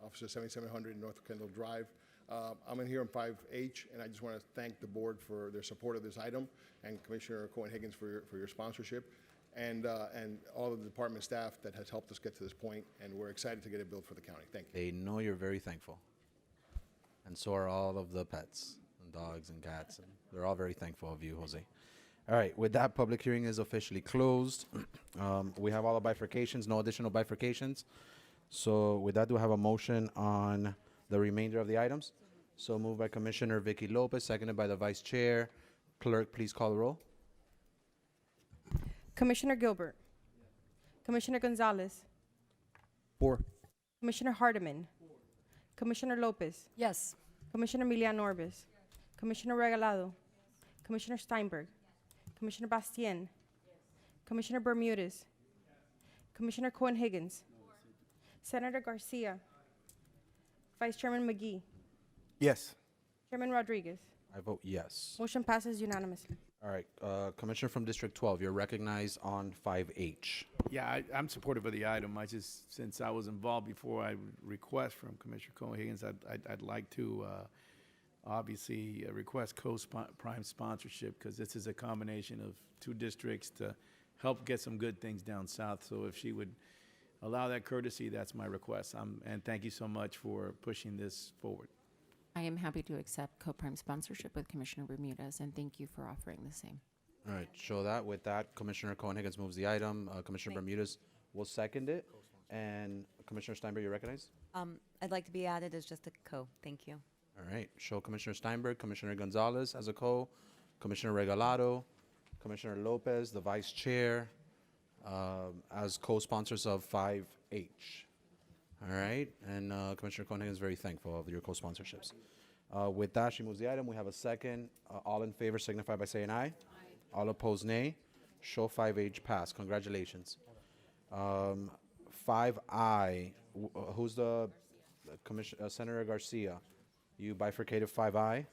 Officer 7700 North Kendall Drive. I'm in here on 5H, and I just want to thank the board for their support of this item, and Commissioner Cohen-Higgins for your sponsorship, and all of the department staff that has helped us get to this point, and we're excited to get it built for the county. Thank you. They know you're very thankful, and so are all of the pets and dogs and cats, and they're all very thankful of you, Jose. All right. With that, public hearing is officially closed. We have all the bifurcations. No additional bifurcations. So with that, do I have a motion on the remainder of the items? So moved by Commissioner Vicky Lopez, seconded by the Vice Chair. Clerk, please call the roll. Commissioner Gilbert. Commissioner Gonzalez. 4. Commissioner Hardiman. Commissioner Lopez. Yes. Commissioner Emiliano Orbis. Commissioner Regalado. Commissioner Steinberg. Commissioner Bastien. Commissioner Bermudez. Commissioner Cohen-Higgins. Senator Garcia. Vice Chairman McGee. Yes. Chairman Rodriguez. I vote yes. Motion passes unanimously. All right. Commissioner from District 12, you're recognized on 5H. Yeah, I'm supportive of the item. Since I was involved before, I would request from Commissioner Cohen-Higgins, I'd like to obviously request co-prime sponsorship, because this is a combination of two districts to help get some good things down south. So if she would allow that courtesy, that's my request. And thank you so much for pushing this forward. I am happy to accept co-prime sponsorship with Commissioner Bermudez, and thank you for offering the same. All right. Show that. With that, Commissioner Cohen-Higgins moves the item. Commissioner Bermudez will second it. And Commissioner Steinberg, you recognize? I'd like to be added as just a co. Thank you. All right. Show Commissioner Steinberg, Commissioner Gonzalez as a co, Commissioner Regalado, Commissioner Lopez, the Vice Chair, as co-sponsors of 5H. All right. And Commissioner Cohen-Higgins is very thankful of your co-sponsorships. With that, she moves the item. We have a second. All in favor signify by saying aye. All opposed, nay. Show 5H pass. Congratulations. 5I. Who's the Commissioner? Senator Garcia. You bifurcated 5I.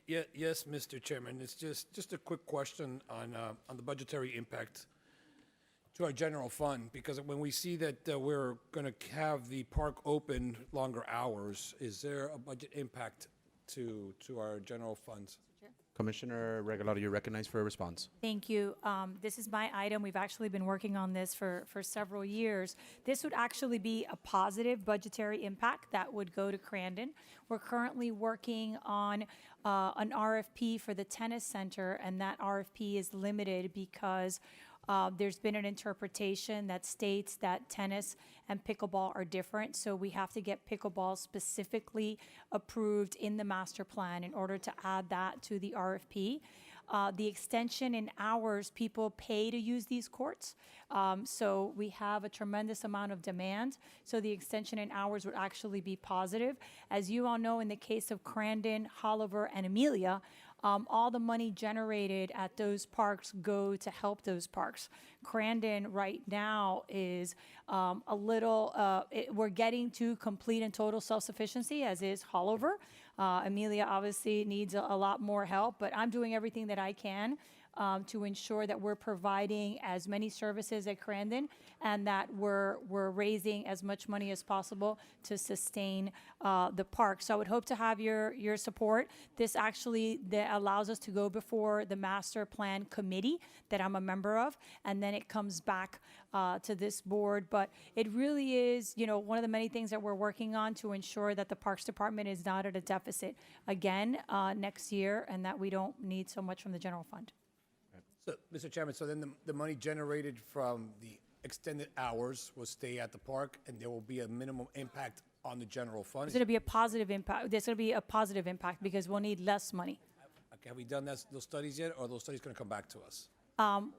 Yes, Mr. Chairman. It's just a quick question on the budgetary impact. to our general fund, because when we see that we're going to have the park open longer hours, is there a budget impact to our general funds? Commissioner Regalado, you're recognized for a response. Thank you. This is my item. We've actually been working on this for several years. This would actually be a positive budgetary impact that would go to Crandon. We're currently working on an RFP for the tennis center, and that RFP is limited because there's been an interpretation that states that tennis and pickleball are different, so we have to get pickleball specifically approved in the master plan in order to add that to the RFP. The extension in hours, people pay to use these courts, so we have a tremendous amount of demand, so the extension in hours would actually be positive. As you all know, in the case of Crandon, Holliver, and Amelia, all the money generated at those parks go to help those parks. Crandon right now is we're getting to complete and total self-sufficiency, as is Holliver. Amelia obviously needs a lot more help, but I'm doing everything that I can to ensure that we're providing as many services at Crandon and that we're raising as much money as possible to sustain the park. So I would hope to have your support. This actually allows us to go before the master plan committee that I'm a member of, and then it comes back to this board. But it really is, one of the many things that we're working on to ensure that the Parks Department is not at a deficit again next year, and that we don't need so much from the general fund. So, Mr. Chairman, so then the money generated from the extended hours will stay at the park, and there will be a minimum impact on the general fund? There's going to be a positive impact. There's going to be a positive impact because we'll need less money. Okay, have we done those studies yet, or are those studies going to come back to us?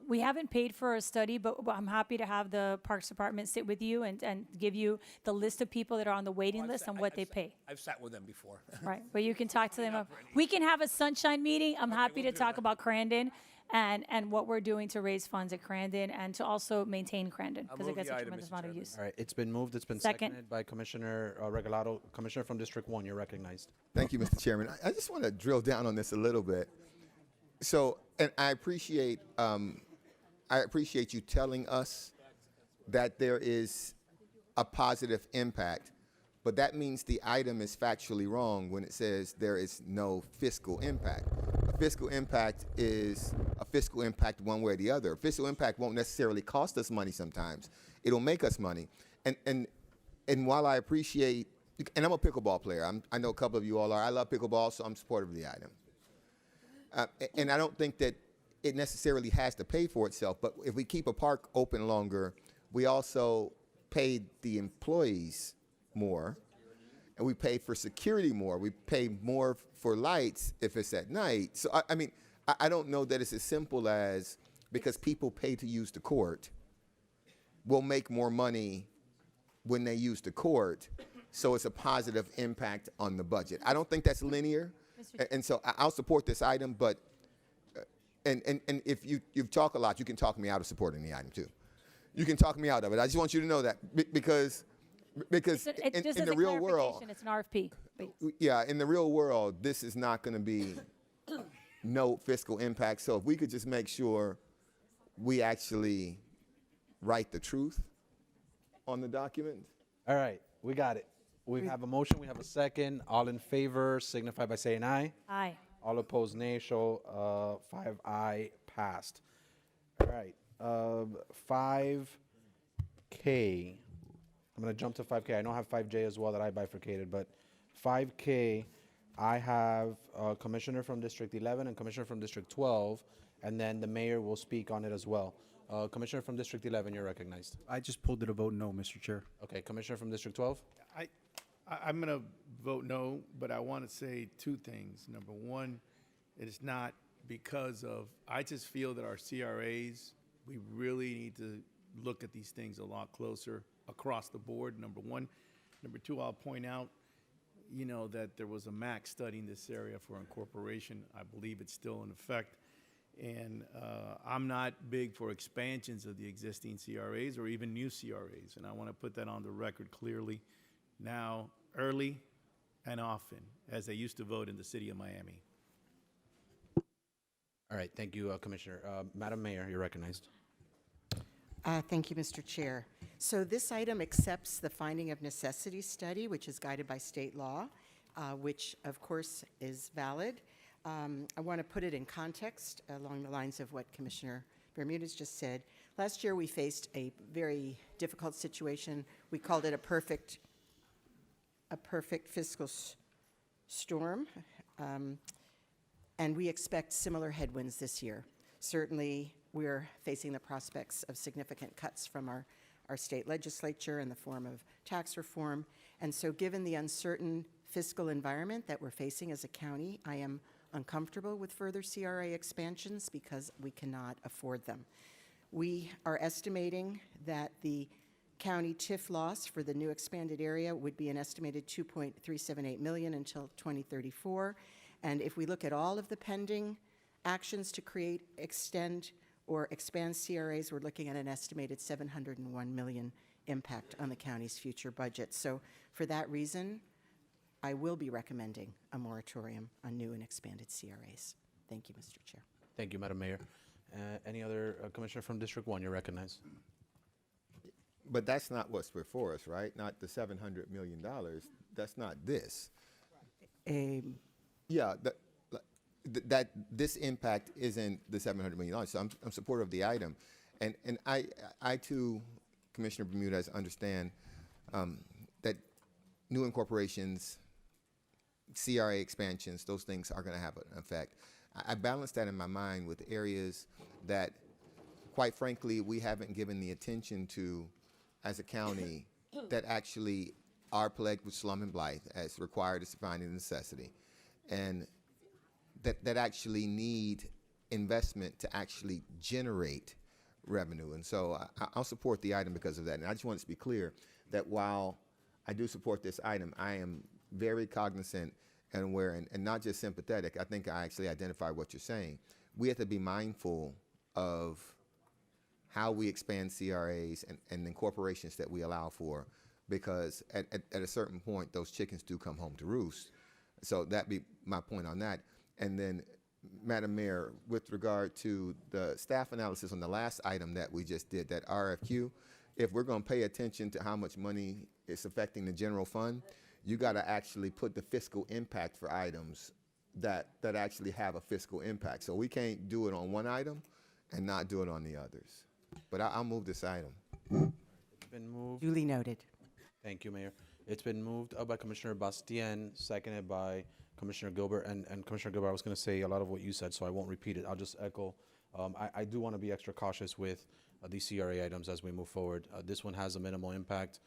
We haven't paid for a study, but I'm happy to have the Parks Department sit with you and give you the list of people that are on the waiting list and what they pay. I've sat with them before. Right, but you can talk to them. We can have a sunshine meeting. I'm happy to talk about Crandon and what we're doing to raise funds at Crandon and to also maintain Crandon because it gets a tremendous amount of use. All right, it's been moved. It's been seconded by Commissioner Regalado. Commissioner from District 1, you're recognized. Thank you, Mr. Chairman. I just want to drill down on this a little bit. So, and I appreciate you telling us that there is a positive impact, but that means the item is factually wrong when it says there is no fiscal impact. A fiscal impact is a fiscal impact one way or the other. A fiscal impact won't necessarily cost us money sometimes. It'll make us money. And while I appreciate, and I'm a pickleball player. I know a couple of you all are. I love pickleball, so I'm supportive of the item. And I don't think that it necessarily has to pay for itself, but if we keep a park open longer, we also pay the employees more, and we pay for security more. We pay more for lights if it's at night. So, I mean, I don't know that it's as simple as because people pay to use the court, we'll make more money when they use the court, so it's a positive impact on the budget. I don't think that's linear, and so I'll support this item, but and if you talk a lot, you can talk me out of supporting the item too. You can talk me out of it. I just want you to know that because in the real world, it's an RFP. Yeah, in the real world, this is not going to be no fiscal impact. So if we could just make sure we actually write the truth on the document. All right, we got it. We have a motion. We have a second. All in favor signify by saying aye. Aye. All opposed, nay. Show 5-aye passed. All right, 5K. I'm going to jump to 5K. I know I have 5J as well that I bifurcated, but 5K, I have a commissioner from District 11 and commissioner from District 12, and then the mayor will speak on it as well. Commissioner from District 11, you're recognized. I just pulled it a vote no, Mr. Chair. Okay, commissioner from District 12? I'm going to vote no, but I want to say two things. Number one, it is not because of, I just feel that our CRAs, we really need to look at these things a lot closer across the board, number one. Number two, I'll point out, that there was a MAC study in this area for incorporation. I believe it's still in effect. And I'm not big for expansions of the existing CRAs or even new CRAs. And I want to put that on the record clearly now, early and often, as they used to vote in the city of Miami. All right, thank you, Commissioner. Madam Mayor, you're recognized. Thank you, Mr. Chair. So this item accepts the finding of necessity study, which is guided by state law, which of course is valid. I want to put it in context along the lines of what Commissioner Bermudez just said. Last year we faced a very difficult situation. We called it a perfect fiscal storm, and we expect similar headwinds this year. Certainly, we're facing the prospects of significant cuts from our state legislature in the form of tax reform. And so given the uncertain fiscal environment that we're facing as a county, I am uncomfortable with further CRA expansions because we cannot afford them. We are estimating that the county TIF loss for the new expanded area would be an estimated $2.378 million until 2034. And if we look at all of the pending actions to create, extend, or expand CRAs, we're looking at an estimated $701 million impact on the county's future budget. So for that reason, I will be recommending a moratorium on new and expanded CRAs. Thank you, Mr. Chair. Thank you, Madam Mayor. Any other commissioner from District 1, you're recognized. But that's not what's before us, right? Not the $700 million. That's not this. Yeah, that this impact isn't the $700 million. So I'm supportive of the item. And I too, Commissioner Bermudez, understand that new incorporations, CRA expansions, those things are going to have an effect. I balance that in my mind with areas that, quite frankly, we haven't given the attention to as a county that actually are plagued with slum and blight as required as finding necessity, and that actually need investment to actually generate revenue. And so I'll support the item because of that. And I just want it to be clear that while I do support this item, I am very cognizant and aware and not just sympathetic. I think I actually identify what you're saying. We have to be mindful of how we expand CRAs and incorporations that we allow for, because at a certain point, those chickens do come home to roost. So that'd be my point on that. And then, Madam Mayor, with regard to the staff analysis on the last item that we just did, that RFQ, if we're going to pay attention to how much money is affecting the general fund, you got to actually put the fiscal impact for items that actually have a fiscal impact. So we can't do it on one item and not do it on the others. But I'll move this item. It's been moved. Duly noted. Thank you, Mayor. It's been moved by Commissioner Bastien, seconded by Commissioner Gilbert. And Commissioner Gilbert, I was going to say a lot of what you said, so I won't repeat it. I'll just echo. I do want to be extra cautious with these CRA items as we move forward. This one has a minimal impact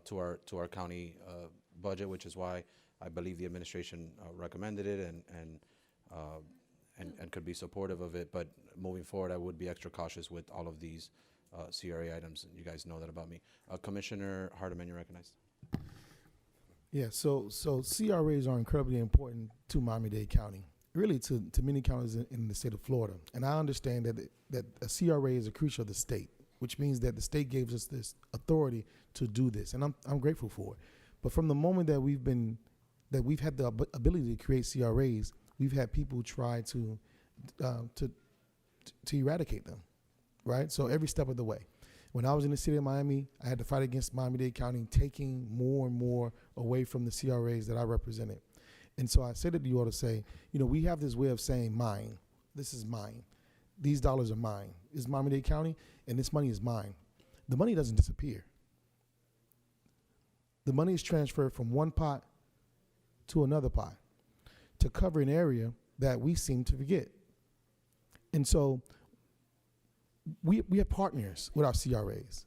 to our county budget, which is why I believe the administration recommended it and could be supportive of it. But moving forward, I would be extra cautious with all of these CRA items. You guys know that about me. Commissioner Hardeman, you're recognized. Yeah, so CRAs are incredibly important to Miami-Dade County, really to many counties in the state of Florida. And I understand that a CRA is a creature of the state, which means that the state gives us this authority to do this, and I'm grateful for it. But from the moment that we've had the ability to create CRAs, we've had people try to eradicate them, right? So every step of the way. When I was in the city of Miami, I had to fight against Miami-Dade County taking more and more away from the CRAs that I represented. And so I said it to you all to say, we have this way of saying mine. This is mine. These dollars are mine. It's Miami-Dade County, and this money is mine. The money doesn't disappear. The money is transferred from one pot to another pot to cover an area that we seem to forget. And so we have partners with our CRAs.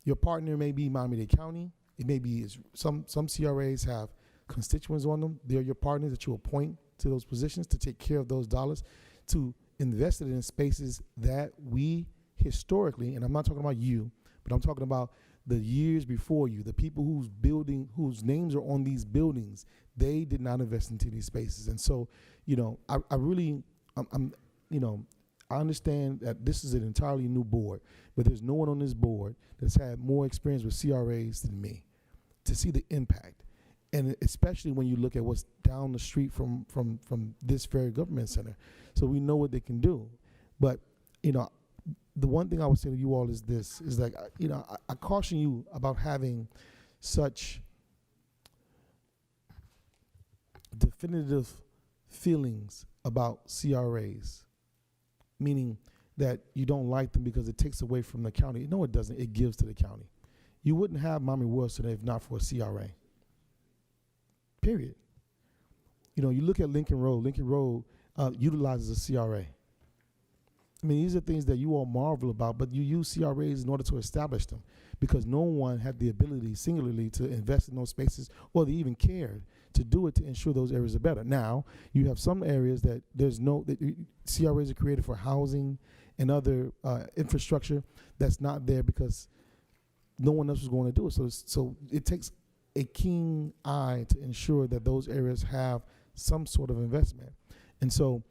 Your partner may be Miami-Dade County. It may be some CRAs have constituents on them. They're your partners that you appoint to those positions to take care of those dollars, to invest it in spaces that we historically, and I'm not talking about you, but I'm talking about the years before you, the people whose names are on these buildings, they did not invest into these spaces. And so, I understand that this is an entirely new board, but there's no one on this board that's had more experience with CRAs than me to see the impact. And especially when you look at what's down the street from this very government center. So we know what they can do. But, the one thing I would say to you all is this: is like I caution you about having such definitive feelings about CRAs, meaning that you don't like them because it takes away from the county. No, it doesn't. It gives to the county. You wouldn't have Miami-Wilson if not for a CRA. Period. You look at Lincoln Road. Lincoln Road utilizes a CRA. I mean, these are things that you all marvel about, but you use CRAs in order to establish them because no one had the ability singularly to invest in those spaces, or they even cared to do it to ensure those areas are better. Now, you have some areas that CRAs are created for housing and other infrastructure that's not there because no one else was going to do it. So it takes a keen eye to ensure that those areas have some sort of investment. And so,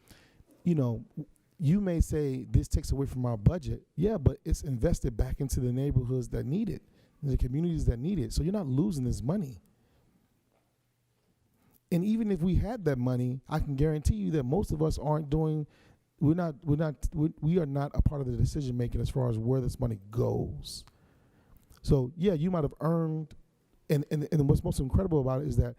you may say this takes away from our budget. Yeah, but it's invested back into the neighborhoods that need it, the communities that need it. So you're not losing this money. And even if we had that money, I can guarantee you that most of us we are not a part of the decision making as far as where this money goes. So yeah, you might have earned, and what's most incredible about it is that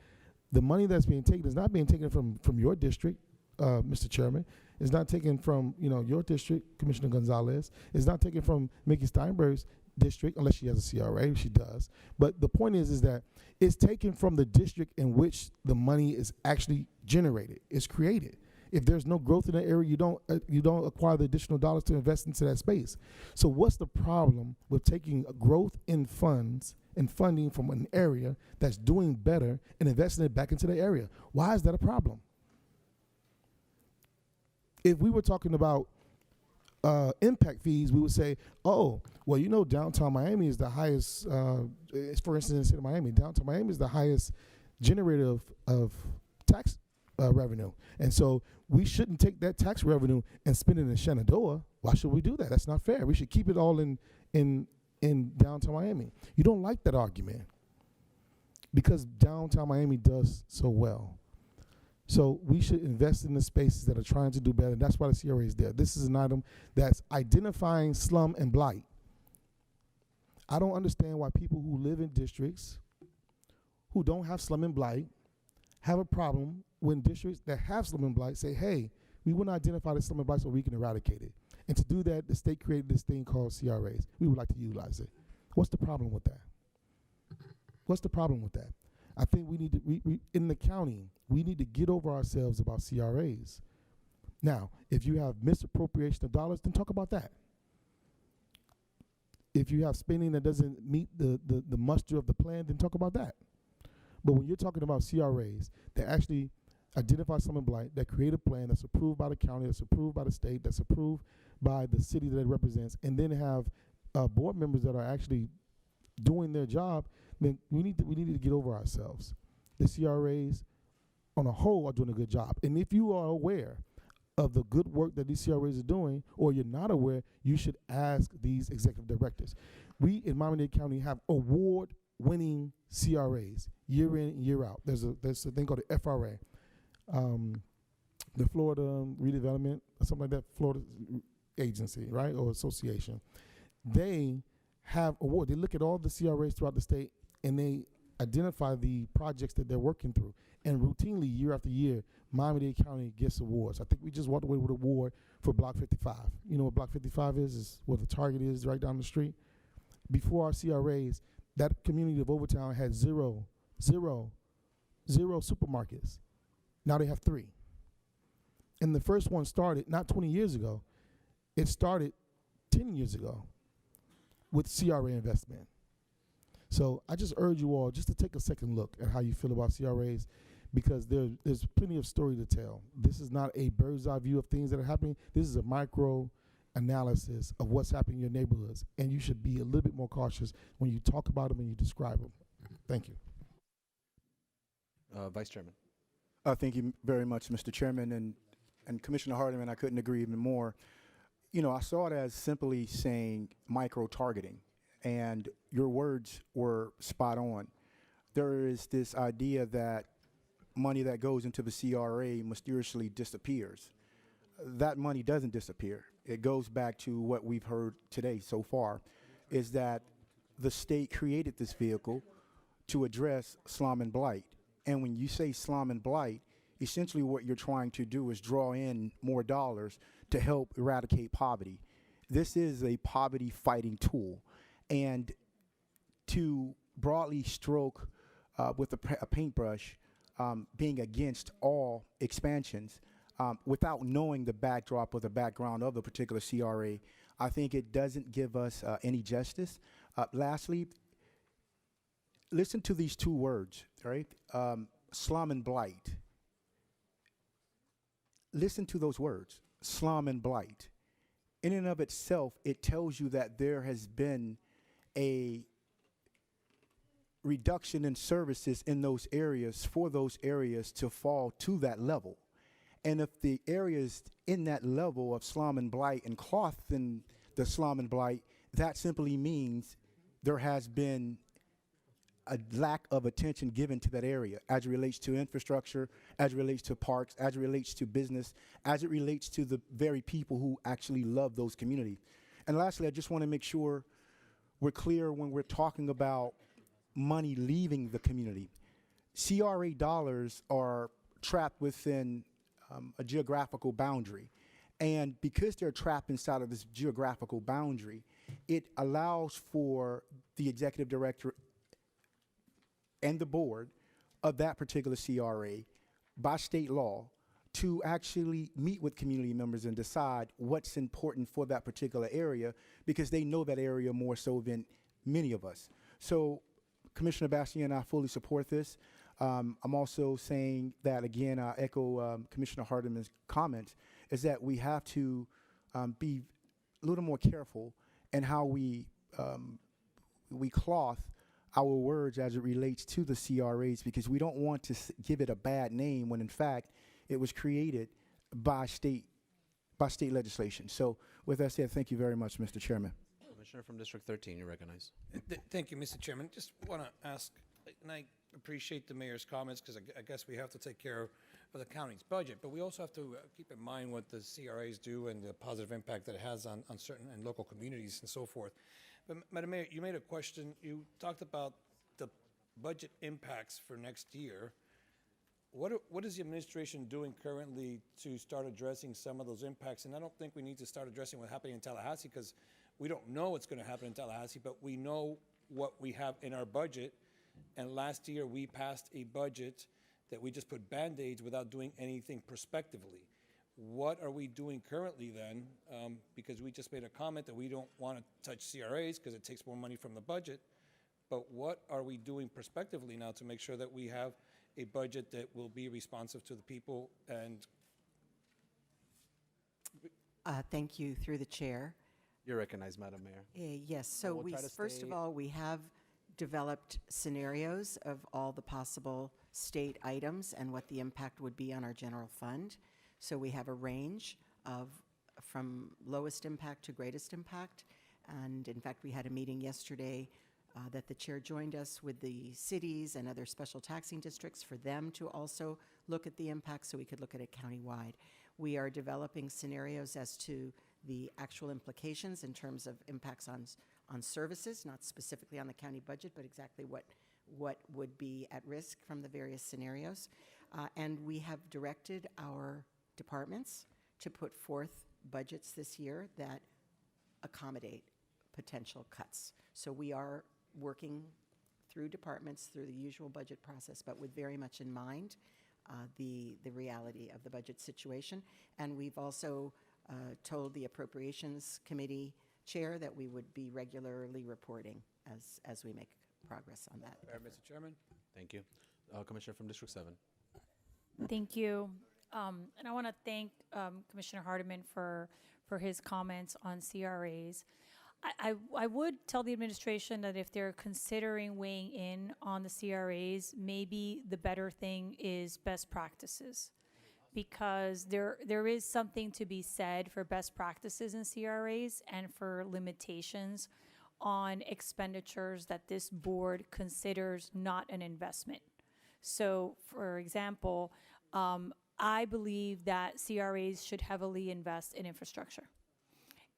the money that's being taken is not being taken from your district, Mr. Chairman. It's not taken from your district, Commissioner Gonzalez. It's not taken from Mickey Steinberg's district, unless she has a CRA. She does. But the point is that it's taken from the district in which the money is actually generated. It's created. If there's no growth in that area, you don't acquire the additional dollars to invest into that space. So what's the problem with taking growth in funds and funding from an area that's doing better and investing it back into the area? Why is that a problem? If we were talking about impact fees, we would say, oh, well, downtown Miami is the highest, for instance, in the city of Miami, downtown Miami is the highest generator of tax revenue. And so we shouldn't take that tax revenue and spend it in Shenandoah. Why should we do that? That's not fair. We should keep it all in downtown Miami. You don't like that argument because downtown Miami does so well. So we should invest in the spaces that are trying to do better. That's why the CRA is there. This is an item that's identifying slum and blight. I don't understand why people who live in districts who don't have slum and blight have a problem when districts that have slum and blight say, hey, we want to identify the slum and blight so we can eradicate it. And to do that, the state created this thing called CRAs. We would like to utilize it. What's the problem with that? What's the problem with that? I think we need to, in the county, we need to get over ourselves about CRAs. Now, if you have misappropriation of dollars, then talk about that. If you have spending that doesn't meet the muster of the plan, then talk about that. But when you're talking about CRAs that actually identify slum and blight, that create a plan that's approved by the county, that's approved by the state, that's approved by the city that it represents, and then have board members that are actually doing their job, then we need to get over ourselves. The CRAs on a whole are doing a good job. And if you are aware of the good work that these CRAs are doing, or you're not aware, you should ask these executive directors. We in Miami-Dade County have award-winning CRAs year in and year out. There's a thing called the FRA, the Florida Redevelopment, or something like that, Florida Agency, right, or association. They have awards. They look at all the CRAs throughout the state, and they identify the projects that they're working through. And routinely, year after year, Miami-Dade County gets awards. I think we just walked away with an award for Block 55. You know what Block 55 is? Is where the Target is right down the street. Before our CRAs, that community of Overtown had zero supermarkets. Now they have 3. And the first one started not 20 years ago. It started 10 years ago with CRA investment. So I just urge you all just to take a second look at how you feel about CRAs, because there's plenty of story to tell. This is not a bird's eye view of things that are happening. This is a micro analysis of what's happening in your neighborhoods, and you should be a little bit more cautious when you talk about them and you describe them. Thank you. Vice Chairman. Thank you very much, Mr. Chairman, and Commissioner Hardiman. I couldn't agree even more. I saw it as simply saying micro-targeting, and your words were spot on. There is this idea that money that goes into the CRA mysteriously disappears. that money doesn't disappear. It goes back to what we've heard today so far, is that the state created this vehicle to address slum and blight. And when you say slum and blight, essentially what you're trying to do is draw in more dollars to help eradicate poverty. This is a poverty fighting tool. And to broadly stroke with a paintbrush, being against all expansions, without knowing the backdrop or the background of the particular CRA, I think it doesn't give us any justice. Lastly, listen to these two words, right? Slum and blight. Listen to those words, slum and blight. In and of itself, it tells you that there has been a reduction in services in those areas for those areas to fall to that level. And if the areas in that level of slum and blight and cloth in the slum and blight, that simply means there has been a lack of attention given to that area as it relates to infrastructure, as it relates to parks, as it relates to business, as it relates to the very people who actually love those communities. And lastly, I just want to make sure we're clear when we're talking about money leaving the community. CRA dollars are trapped within a geographical boundary. And because they're trapped inside of this geographical boundary, it allows for the executive director and the board of that particular CRA by state law to actually meet with community members and decide what's important for that particular area, because they know that area more so than many of us. So Commissioner Bastien, I fully support this. I'm also saying that, again, I echo Commissioner Hardiman's comments, is that we have to be a little more careful in how we cloth our words as it relates to the CRAs, because we don't want to give it a bad name when, in fact, it was created by state legislation. So with that said, thank you very much, Mr. Chairman. Commissioner from District 13, you recognize. Thank you, Mr. Chairman. Just want to ask, and I appreciate the mayor's comments, because I guess we have to take care of the county's budget, but we also have to keep in mind what the CRAs do and the positive impact that it has on certain and local communities and so forth. But Madam Mayor, you made a question. You talked about the budget impacts for next year. What is the administration doing currently to start addressing some of those impacts? And I don't think we need to start addressing what's happening in Tallahassee, because we don't know what's going to happen in Tallahassee, but we know what we have in our budget. And last year we passed a budget that we just put Band-Aids without doing anything prospectively. What are we doing currently then? Because we just made a comment that we don't want to touch CRAs because it takes more money from the budget. But what are we doing prospectively now to make sure that we have a budget that will be responsive to the people? And thank you, through the chair. You're recognized, Madam Mayor. Yes, so will we, try to first of stay- all, we have developed scenarios of all the possible state items and what the impact would be on our general fund. So we have a range of from lowest impact to greatest impact. And in fact, we had a meeting yesterday that the chair joined us with the cities and other special taxing districts for them to also look at the impact so we could look at it countywide. We are developing scenarios as to the actual implications in terms of impacts on services, not specifically on the county budget, but exactly what would be at risk from the various scenarios. And we have directed our departments to put forth budgets this year that accommodate potential cuts. So we are working through departments through the usual budget process, but with very much in mind the reality of the budget situation. And we've also told the Appropriations Committee chair that we would be regularly reporting as we make progress on that. Mr. Chairman. Thank you. Commissioner from District 7. Thank you. And I want to thank Commissioner Hardiman for his comments on CRAs. I would tell the administration that if they're considering weighing in on the CRAs, maybe the better thing is best practices, because there is something to be said for best practices in CRAs and for limitations on expenditures that this board considers not an investment. So, for example, I believe that CRAs should heavily invest in infrastructure.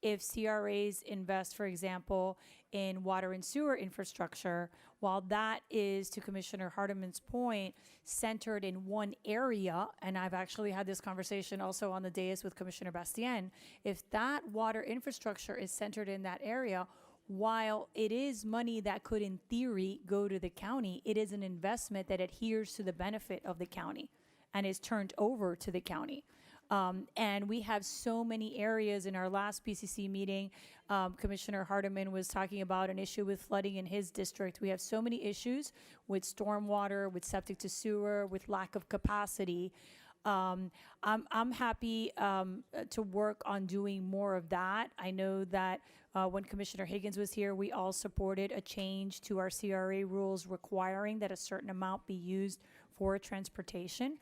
If CRAs invest, for example, in water and sewer infrastructure, while that is, to Commissioner Hardiman's point, centered in one area, and I've actually had this conversation also on the dais with Commissioner Bastien, if that water infrastructure is centered in that area, while it is money that could in theory go to the county, it is an investment that adheres to the benefit of the county and is turned over to the county. And we have so many areas. In our last PCC meeting, Commissioner Hardiman was talking about an issue with flooding in his district. We have so many issues with stormwater, with septic to sewer, with lack of capacity. I'm happy to work on doing more of that. I know that when Commissioner Higgins was here, we all supported a change to our CRA rules requiring that a certain amount be used for transportation.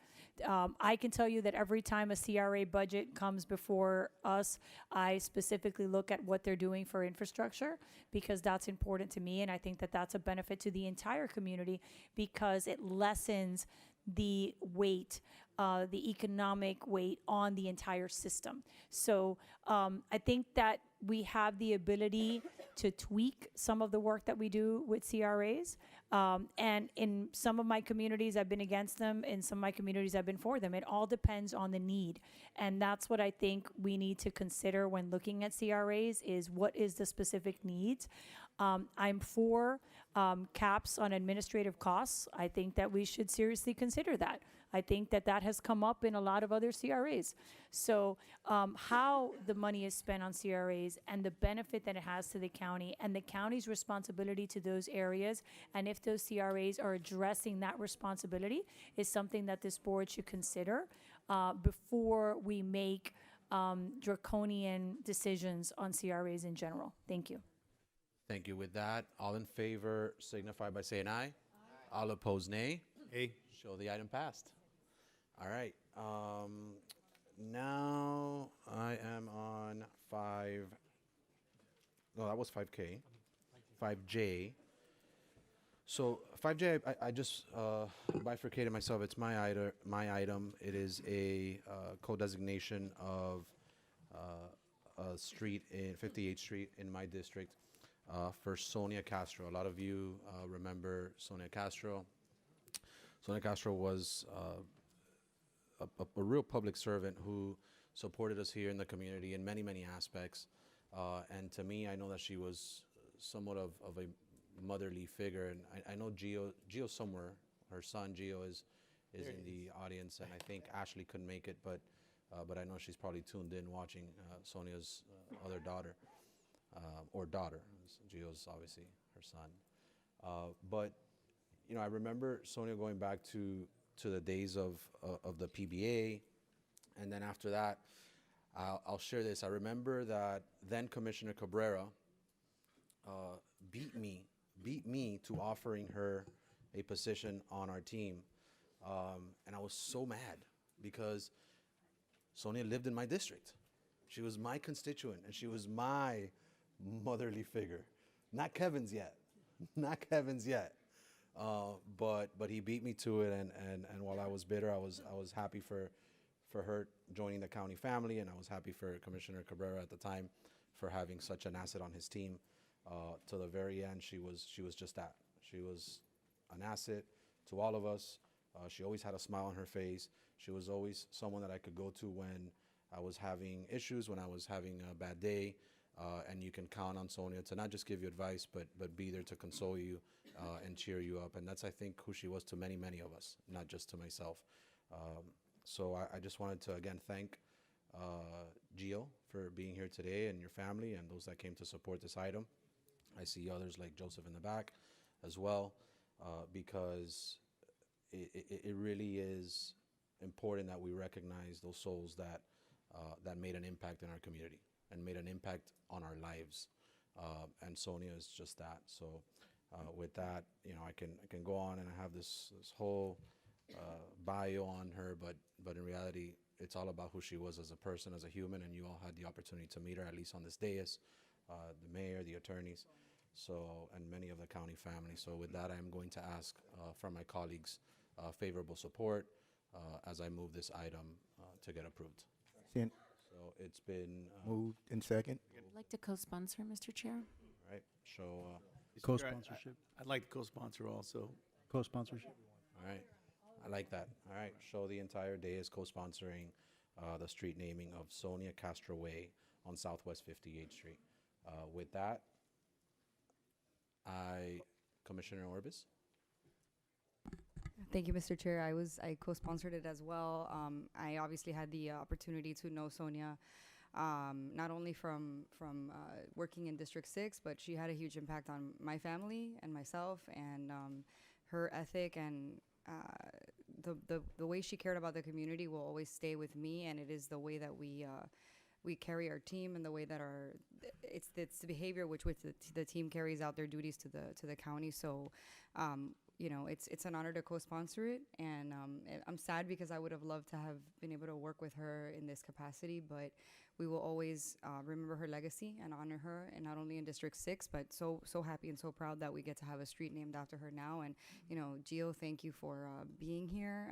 I can tell you that every time a CRA budget comes before us, I specifically look at what they're doing for infrastructure because that's important to me, and I think that that's a benefit to the entire community because it lessens the weight, the economic weight on the entire system. So I think that we have the ability to tweak some of the work that we do with CRAs. And in some of my communities, I've been against them. In some of my communities, I've been for them. It all depends on the need. And that's what I think we need to consider when looking at CRAs is what is the specific needs. I'm for caps on administrative costs. I think that we should seriously consider that. I think that that has come up in a lot of other CRAs. So how the money is spent on CRAs and the benefit that it has to the county and the county's responsibility to those areas, and if those CRAs are addressing that responsibility, is something that this board should consider before we make draconian decisions on CRAs in general. Thank you. Thank you. With that, all in favor signify by saying aye. All opposed, nay. Aye. Show the item passed. All right. Now I am on 5. No, that was 5K. 5J. So 5J, I just bifurcated myself. It's my item. It is a co-designation of a street in 58th Street in my district for Sonia Castro. A lot of you remember Sonia Castro. Sonia Castro was a real public servant who supported us here in the community in many, many aspects. And to me, I know that she was somewhat of a motherly figure. And I know Gio somewhere, her son Gio is in the audience, and I think Ashley couldn't make it, but I know she's probably tuned in watching Sonia's other daughter, or daughter. Gio's obviously her son. But you know, I remember Sonia going back to the days of the PBA, and then after that, I'll share this. I remember that then Commissioner Cabrera beat me to offering her a position on our team, and I was so mad because Sonia lived in my district. She was my constituent, and she was my motherly figure. Not Kevin's yet. Not Kevin's yet. But he beat me to it, and while I was bitter, I was happy for her joining the county family, and I was happy for Commissioner Cabrera at the time for having such an asset on his team. To the very end, she was just that. She was an asset to all of us. She always had a smile on her face. She was always someone that I could go to when I was having issues, when I was having a bad day. And you can count on Sonia to not just give you advice, but be there to console you and cheer you up. And that's, I think, who she was to many, many of us, not just to myself. So I just wanted to, again, thank Gio for being here today, and your family, and those that came to support this item. I see others like Joseph in the back as well, because it really is important that we recognize those souls that made an impact in our community and made an impact on our lives. And Sonia is just that. So with that, you know, I can go on, and I have this whole bio on her, but in reality, it's all about who she was as a person, as a human, and you all had the opportunity to meet her, at least on this dais, the mayor, the attorneys, and many of the county family. So with that, I am going to ask from my colleagues favorable support as I move this item to get approved. Sin- So it's been, Moved in second. I'd like to co-sponsor, Mr. Chair. right, show, Co-sponsorship. I'd like to co-sponsor also. Co-sponsorship. all right, I like that. All right, show the entire day is co-sponsoring the street naming of Sonia Castro Way on Southwest 58th Street. With that, Commissioner Orbis? Thank you, Mr. Chair. I co-sponsored it as well. I obviously had the opportunity to know Sonia, not only from working in District 6, but she had a huge impact on my family and myself, and her ethic and the way she cared about the community will always stay with me, and it is the way that we carry our team and the way that it's the behavior which the team carries out their duties to the county. So it's an honor to co-sponsor it, and I'm sad because I would have loved to have been able to work with her in this capacity, but we will always remember her legacy and honor her, and not only in District 6, but so happy and so proud that we get to have a street named after her now. And Gio, thank you for being here,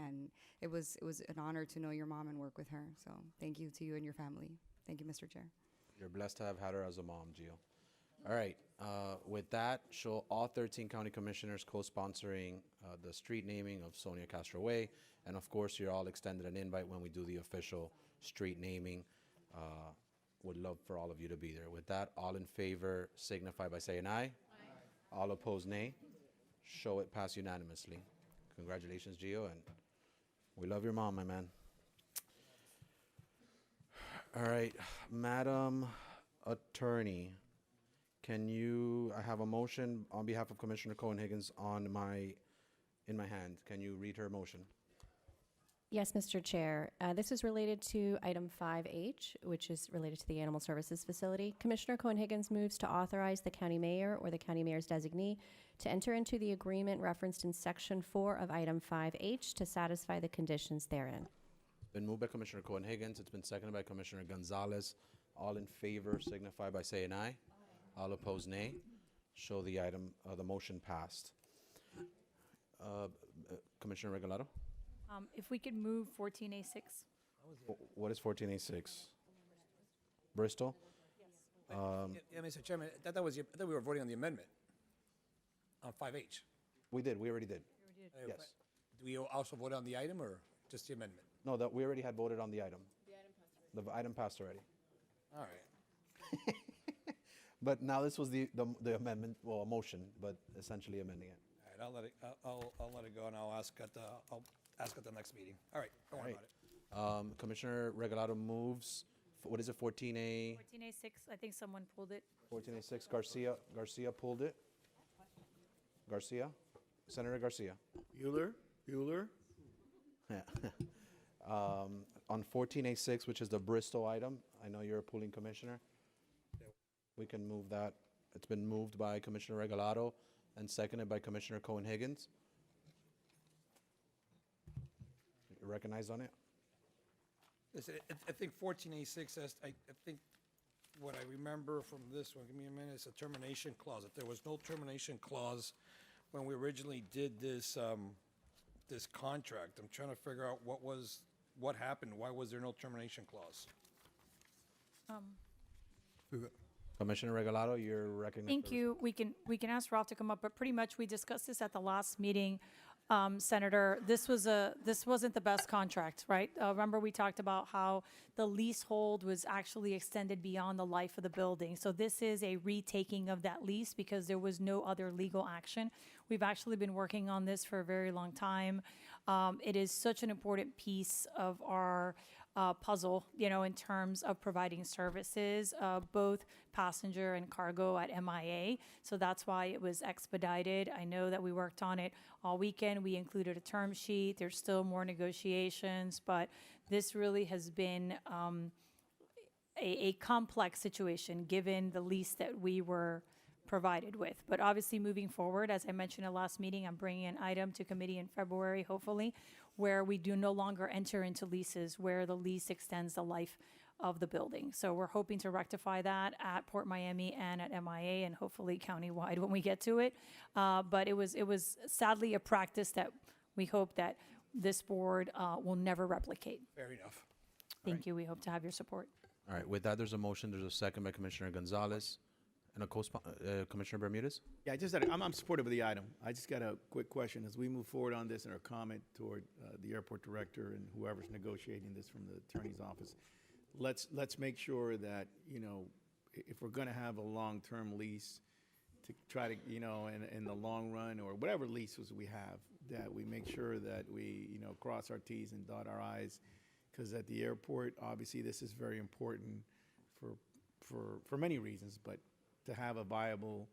and it was an honor to know your mom and work with her. So thank you to you and your family. Thank you, Mr. Chair. You're blessed to have had her as a mom, Gio. All right, with that, show all 13 county commissioners co-sponsoring the street naming of Sonia Castro Way. And of course, you're all extended an invite when we do the official street naming. Would love for all of you to be there. With that, all in favor signify by saying aye. Aye. All opposed, nay. Show it pass unanimously. Congratulations, Gio, and we love your mom, my man. All right, Madam Attorney, I have a motion on behalf of Commissioner Cohen-Higgins in my hand. Can you read her motion? Yes, Mr. Chair. This is related to item 5H, which is related to the Animal Services Facility. Commissioner Cohen-Higgins moves to authorize the county mayor or the county mayor's designee to enter into the agreement referenced in Section 4 of item 5H to satisfy the conditions therein. Been moved by Commissioner Cohen-Higgins. It's been seconded by Commissioner Gonzalez. All in favor signify by saying aye. All opposed, nay. Show the motion passed. Commissioner Regalado? If we could move 14A6. What is 14A6? Bristol? Yeah, Mr. Chairman, I thought we were voting on the amendment on 5H. We already did. Yes. Do we also vote on the item or just the amendment? No, we already had voted on the item. The item passed already. All right. But now this was the amendment, well, a motion, but essentially amending it. All right, I'll let it go, and I'll ask at the next meeting. All right, don't worry about it. Commissioner Regalado moves, what is it, 14A? 14A6, I think someone pulled it. 14A6, Garcia pulled it. Garcia? Senator Garcia? Bueller? Yeah. On 14A6, which is the Bristol item, I know you're a pooling commissioner. We can move that. It's been moved by Commissioner Regalado and seconded by Commissioner Cohen-Higgins. You recognize on it? Listen, I think 14A6, I think what I remember from this one, give me a minute, it's a termination clause. If there was no termination clause when we originally did this contract, I'm trying to figure out what happened. Why was there no termination clause? Commissioner Regalado, you're recognized. Thank you. We can ask Ralph to come up, but pretty much we discussed this at the last meeting, Senator. This wasn't the best contract, right? Remember we talked about how the leasehold was actually extended beyond the life of the building. So this is a retaking of that lease because there was no other legal action. We've actually been working on this for a very long time. It is such an important piece of our puzzle, in terms of providing services, both passenger and cargo at MIA. So that's why it was expedited. I know that we worked on it all weekend. We included a term sheet. There's still more negotiations, but this really has been a complex situation given the lease that we were provided with. But obviously moving forward, as I mentioned in the last meeting, I'm bringing an item to committee in February, hopefully, where we do no longer enter into leases where the lease extends the life of the building. So we're hoping to rectify that at Port Miami and at MIA and hopefully countywide when we get to it. But it was sadly a practice that we hope that this board will never replicate. Fair enough. Thank you. We hope to have your support. All right, with that, there's a motion, there's a second by Commissioner Gonzalez, and a Commissioner Bermudez? Yeah, I'm supportive of the item. I just got a quick question. As we move forward on this and our comment toward the airport director and whoever's negotiating this from the attorney's office, let's make sure that, if we're going to have a long-term lease, to try to, in the long run, or whatever leases we have, that we make sure that we, cross our T's and dot our I's. Because at the airport, obviously, this is very important for many reasons, but to have a viable,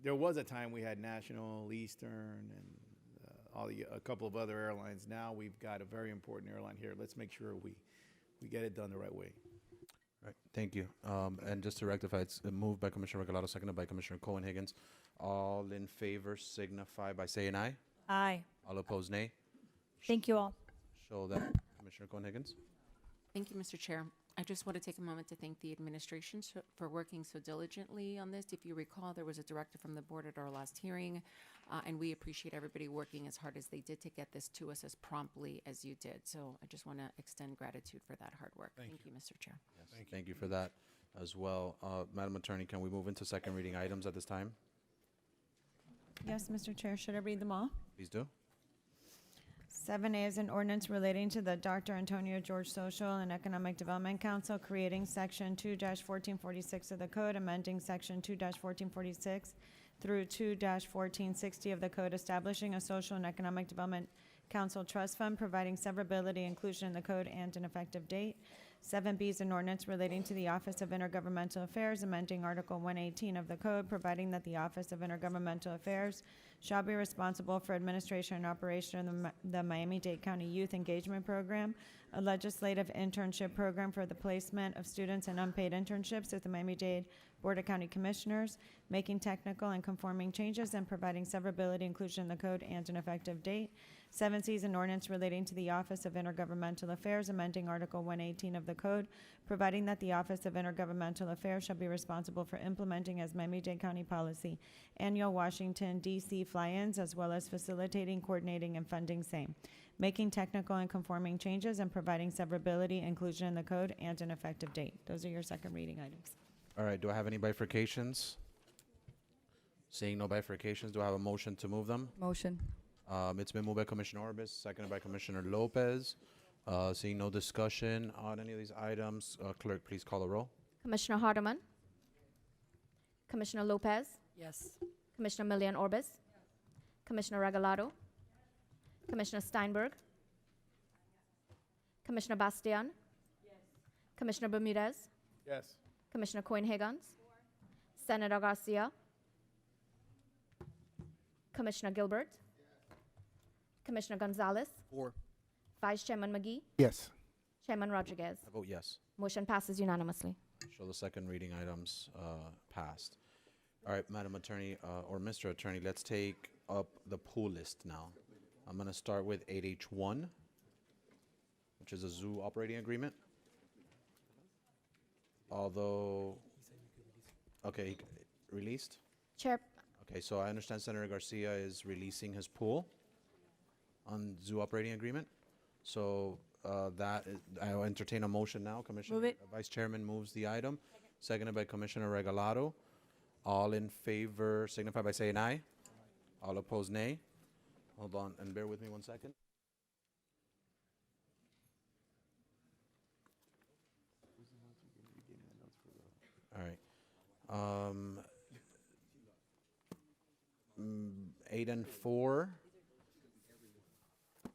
there was a time we had National, Eastern, and a couple of other airlines. Now we've got a very important airline here. Let's make sure we get it done the right way. All right, thank you. And just to rectify, it's moved by Commissioner Regalado, seconded by Commissioner Cohen-Higgins. All in favor signify by saying aye. Aye. All opposed, nay. Thank you all. Show that. Commissioner Cohen-Higgins. Thank you, Mr. Chair. I just want to take a moment to thank the administration for working so diligently on this. If you recall, there was a directive from the board at our last hearing, and we appreciate everybody working as hard as they did to get this to us as promptly as you did. So I just want to extend gratitude for that hard work. Thank you, Mr. Chair. Yes, thank you for that as well. Madam Attorney, can we move into second reading items at this time? Yes, Mr. Chair, should I read them all? Please do. 7A is an ordinance relating to the Dr. Antonio George Social and Economic Development Council, creating Section 2-1446 of the Code, amending Section 2-1446 through 2-1460 of the Code, establishing a Social and Economic Development Council Trust Fund, providing severability, inclusion in the Code, and an effective date. 7B is an ordinance relating to the Office of Intergovernmental Affairs, amending Article 118 of the Code, providing that the Office of Intergovernmental Affairs shall be responsible for administration and operation of the Miami-Dade County Youth Engagement Program, a legislative internship program for the placement of students in unpaid internships at the Miami-Dade Board of County Commissioners, making technical and conforming changes and providing severability, inclusion in the Code, and an effective date. 7C is an ordinance relating to the Office of Intergovernmental Affairs, amending Article 118 of the Code, providing that the Office of Intergovernmental Affairs shall be responsible for implementing as Miami-Dade County policy annual Washington, D.C. fly-ins, as well as facilitating, coordinating, and funding same, making technical and conforming changes and providing severability, inclusion in the Code, and an effective date. Those are your second reading items. All right, do I have any bifurcations? Seeing no bifurcations, do I have a motion to move them? Motion. It's been moved by Commissioner Orbis, seconded by Commissioner Lopez. Seeing no discussion on any of these items, clerk, please call the roll. Commissioner Hardeman? Commissioner Lopez? Yes. Commissioner Milian Orbis? Commissioner Regalado? Commissioner Steinberg? Commissioner Bastian? Commissioner Bermudez? Yes. Commissioner Cohen-Higgins? Senator Garcia? Commissioner Gilbert? Commissioner Gonzalez? Four. Vice Chairman McGee? Yes. Chairman Rodriguez? I vote yes. Motion passes unanimously. Show the second reading items passed. All right, Madam Attorney, or Mr. Attorney, let's take up the pool list now. I'm going to start with 8H1, which is a zoo operating agreement. Although, okay, released? Chair. Okay, so I understand Senator Garcia is releasing his pool on zoo operating agreement. So I'll entertain a motion now. Commissioner, Move it. Vice Chairman moves the item, seconded by Commissioner Regalado. All in favor signify by saying aye. All opposed, nay. Hold on, and bear with me 1 second. All right. 8 and 4.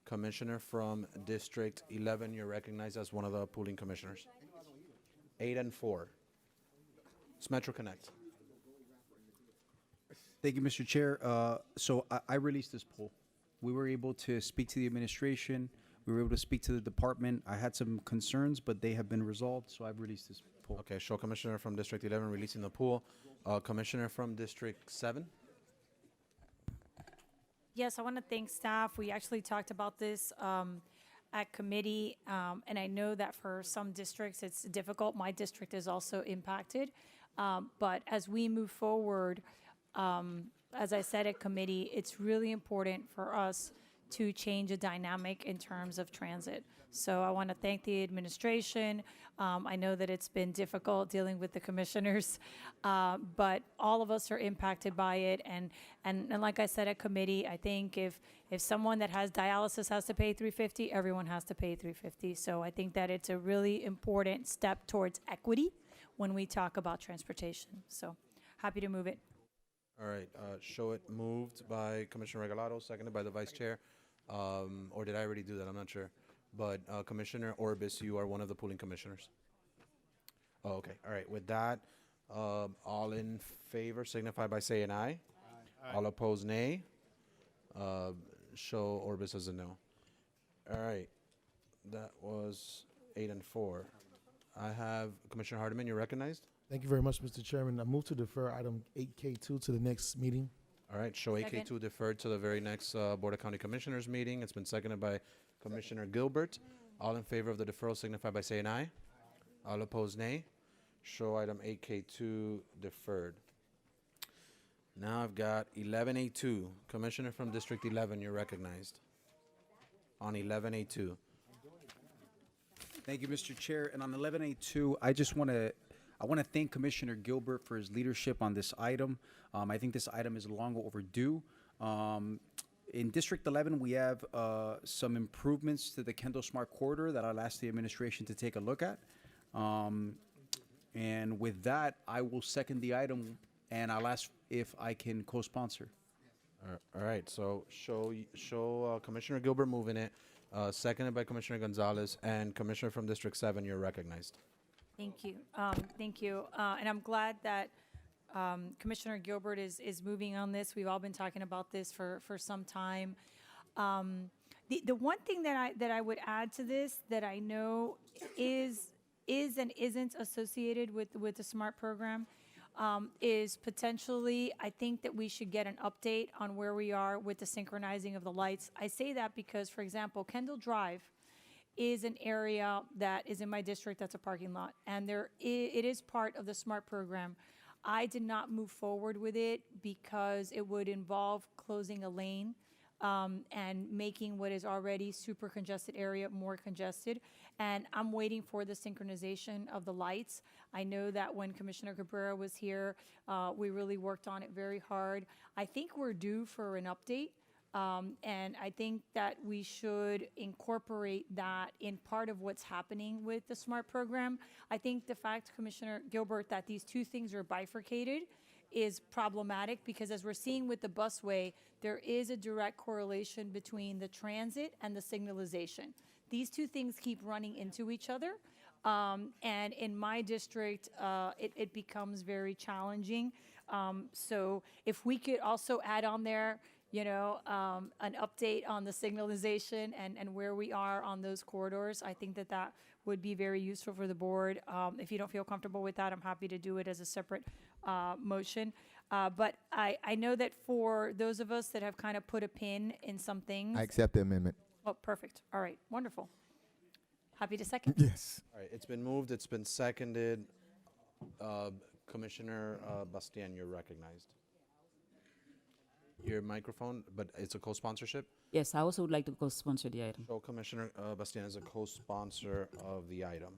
Commissioner from District 11, you're recognized as one of the pooling commissioners. 8 and 4. It's Metro Connect. Thank you, Mr. Chair. So I released this poll. We were able to speak to the administration. We were able to speak to the department. I had some concerns, but they have been resolved, so I've released this poll. Okay, show Commissioner from District 11 releasing the pool. Commissioner from District 7. Yes, I want to thank staff. We actually talked about this at committee, and I know that for some districts it's difficult. My district is also impacted. But as we move forward, as I said at committee, it's really important for us to change a dynamic in terms of transit. So I want to thank the administration. I know that it's been difficult dealing with the commissioners, but all of us are impacted by it. And like I said at committee, I think if someone that has dialysis has to pay $350, everyone has to pay $350. So I think that it's a really important step towards equity when we talk about transportation. So happy to move it. All right, show it moved by Commissioner Regalado, seconded by the Vice Chair. Or did I already do that? I'm not sure. But Commissioner Orbis, you are one of the pooling commissioners. Oh, okay. All right. With that, all in favor signify by saying aye. Aye. All opposed, nay. Show Orbis as a no. All right. That was 8 and 4. I have Commissioner Hardiman. You're recognized. Thank you very much, Mr. Chairman. I move to defer item 8K2 to the next meeting. All right. Show Second. AK2 deferred to the very next Board of County Commissioners meeting. It's been seconded by Commissioner Gilbert. All in favor of the deferral signify by saying aye. All opposed, nay. Show item 8K2 deferred. Now I've got 11A2. Commissioner from District 11, you're recognized. On 11A2. Thank you, Mr. Chair. And on 11A2, I want to thank Commissioner Gilbert for his leadership on this item. I think this item is long overdue. In District 11, we have some improvements to the Kendall Smart Corridor that I'll ask the administration to take a look at. And with that, I will second the item, and I'll ask if I can co-sponsor. All right, so show Commissioner Gilbert moving it, seconded by Commissioner Gonzalez, and Commissioner from District 7, you're recognized. Thank you. Thank you. And I'm glad that Commissioner Gilbert is moving on this. We've all been talking about this for some time. The one thing that I would add to this that I know is and isn't associated with the SMART program is potentially, I think that we should get an update on where we are with the synchronizing of the lights. I say that because, for example, Kendall Drive is an area that is in my district that's a parking lot, and it is part of the SMART program. I did not move forward with it because it would involve closing a lane and making what is already super congested area more congested. And I'm waiting for the synchronization of the lights. I know that when Commissioner Cabrera was here, we really worked on it very hard. I think we're due for an update. And I think that we should incorporate that in part of what's happening with the SMART program. I think the fact, Commissioner Gilbert, that these two things are bifurcated is problematic because as we're seeing with the busway, there is a direct correlation between the transit and the signalization. These two things keep running into each other. And in my district, it becomes very challenging. So if we could also add on there, an update on the signalization and where we are on those corridors, I think that would be very useful for the board. If you don't feel comfortable with that, I'm happy to do it as a separate motion. But I know that for those of us that have kind of put a pin in some things. I accept the amendment. Oh, perfect. All right. Wonderful. Happy to second. Yes. All right, it's been moved, it's been seconded. Commissioner Bastien, you're recognized. Your microphone, but it's a co-sponsorship? Yes, I also would like to co-sponsor the item. So Commissioner Bastien is a co-sponsor of the item.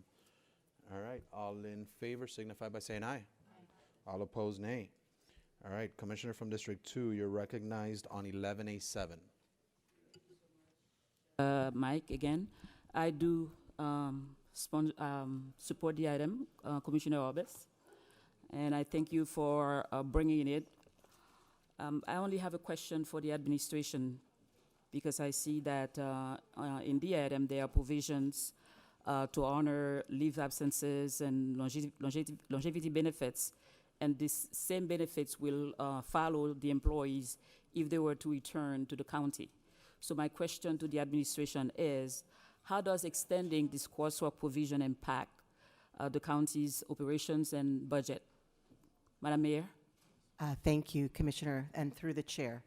All right, all in favor signify by saying aye. All opposed, nay. All right, Commissioner from District 2, you're recognized on 11A7. Mike, again, I do support the item, Commissioner Orbis, and I thank you for bringing it. I only have a question for the administration because I see that in the item there are provisions to honor leave absences and longevity benefits, and these same benefits will follow the employees if they were to return to the county. So my question to the administration is, how does extending this coursework provision impact the county's operations and budget? Madam Mayor? Thank you, Commissioner, and through the chair.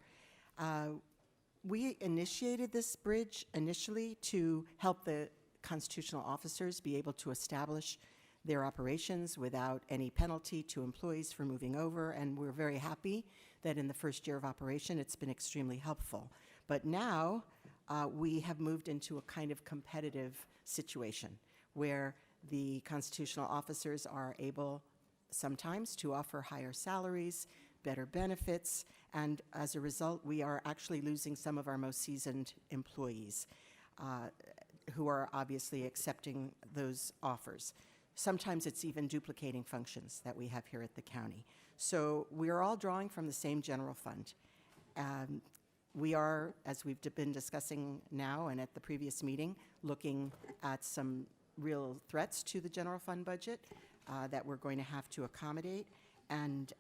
We initiated this bridge initially to help the constitutional officers be able to establish their operations without any penalty to employees for moving over, and we're very happy that in the first year of operation, it's been extremely helpful. But now we have moved into a kind of competitive situation where the constitutional officers are able sometimes to offer higher salaries, better benefits, and as a result, we are actually losing some of our most seasoned employees who are obviously accepting those offers. Sometimes it's even duplicating functions that we have here at the county. So we are all drawing from the same general fund. We are, as we've been discussing now and at the previous meeting, looking at some real threats to the general fund budget that we're going to have to accommodate. And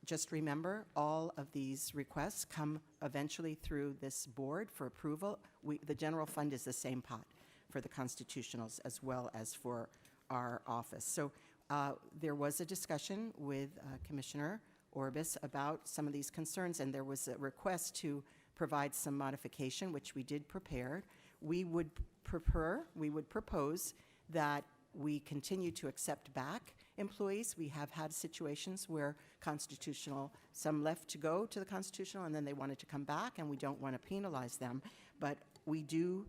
just remember, all of these requests come eventually through this board for approval. The general fund is the same pot for the constitutionals as well as for our office. So there was a discussion with Commissioner Orbis about some of these concerns, and there was a request to provide some modification, which we did prepare. We would propose that we continue to accept back employees. We have had situations where some left to go to the constitutional and then they wanted to come back, and we don't want to penalize them. But we do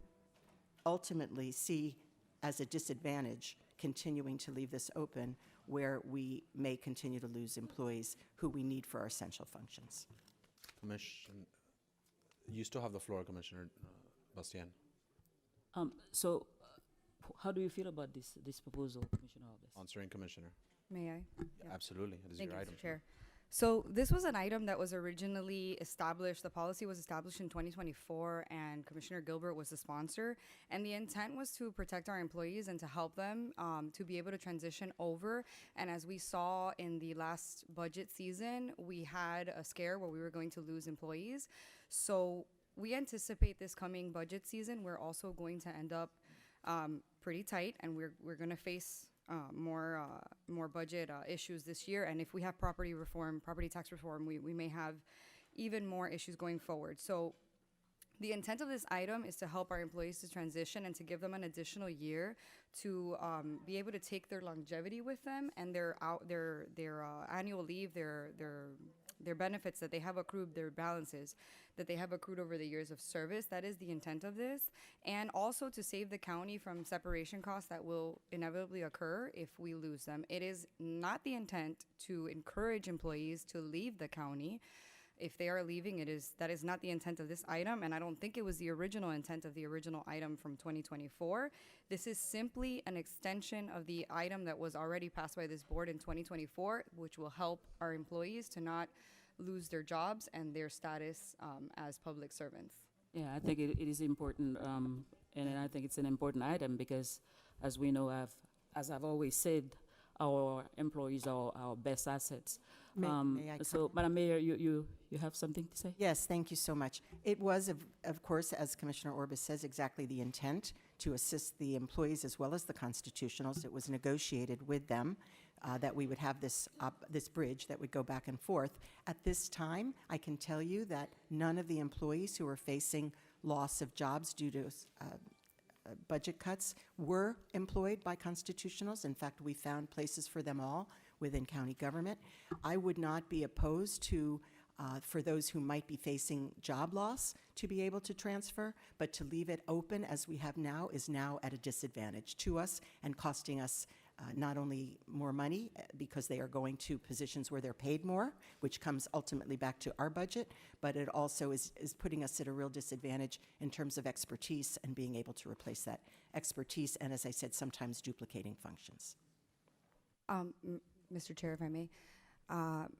ultimately see as a disadvantage continuing to leave this open where we may continue to lose employees who we need for our essential functions. You still have the floor, Commissioner Bastien. So, how do you feel about this proposal, Commissioner Orbis? Answering Commissioner. May I? Yeah. Absolutely. It is Thank your you, item. Mr. Chair. So this was an item that was originally established, the policy was established in 2024, and Commissioner Gilbert was the sponsor. And the intent was to protect our employees and to help them to be able to transition over. And as we saw in the last budget season, we had a scare where we were going to lose employees. So we anticipate this coming budget season, we're also going to end up pretty tight, and we're going to face more budget issues this year. And if we have property tax reform, we may have even more issues going forward. So the intent of this item is to help our employees to transition and to give them an additional year to be able to take their longevity with them and their annual leave, their benefits that they have accrued, their balances that they have accrued over the years of service. That is the intent of this. And also to save the county from separation costs that will inevitably occur if we lose them. It is not the intent to encourage employees to leave the county. If they are leaving, that is not the intent of this item, and I don't think it was the original intent of the original item from 2024. This is simply an extension of the item that was already passed by this board in 2024, which will help our employees to not lose their jobs and their status as public servants. Yeah, I think it is important, and I think it's an important item because, as we know, as I've always said, our employees are our best assets. May I so, Madam Mayor, you have something to say? Yes, thank you so much. It was, of course, as Commissioner Orbis says, exactly the intent to assist the employees as well as the constitutionals. It was negotiated with them that we would have this bridge that would go back and forth. At this time, I can tell you that none of the employees who are facing loss of jobs due to budget cuts were employed by constitutionals. In fact, we found places for them all within county government. I would not be opposed to, for those who might be facing job loss, to be able to transfer, but to leave it open as we have now is now at a disadvantage to us and costing us not only more money because they are going to positions where they're paid more, which comes ultimately back to our budget, but it also is putting us at a real disadvantage in terms of expertise and being able to replace that expertise and, as I said, sometimes duplicating functions. Mr. Chair, if I may,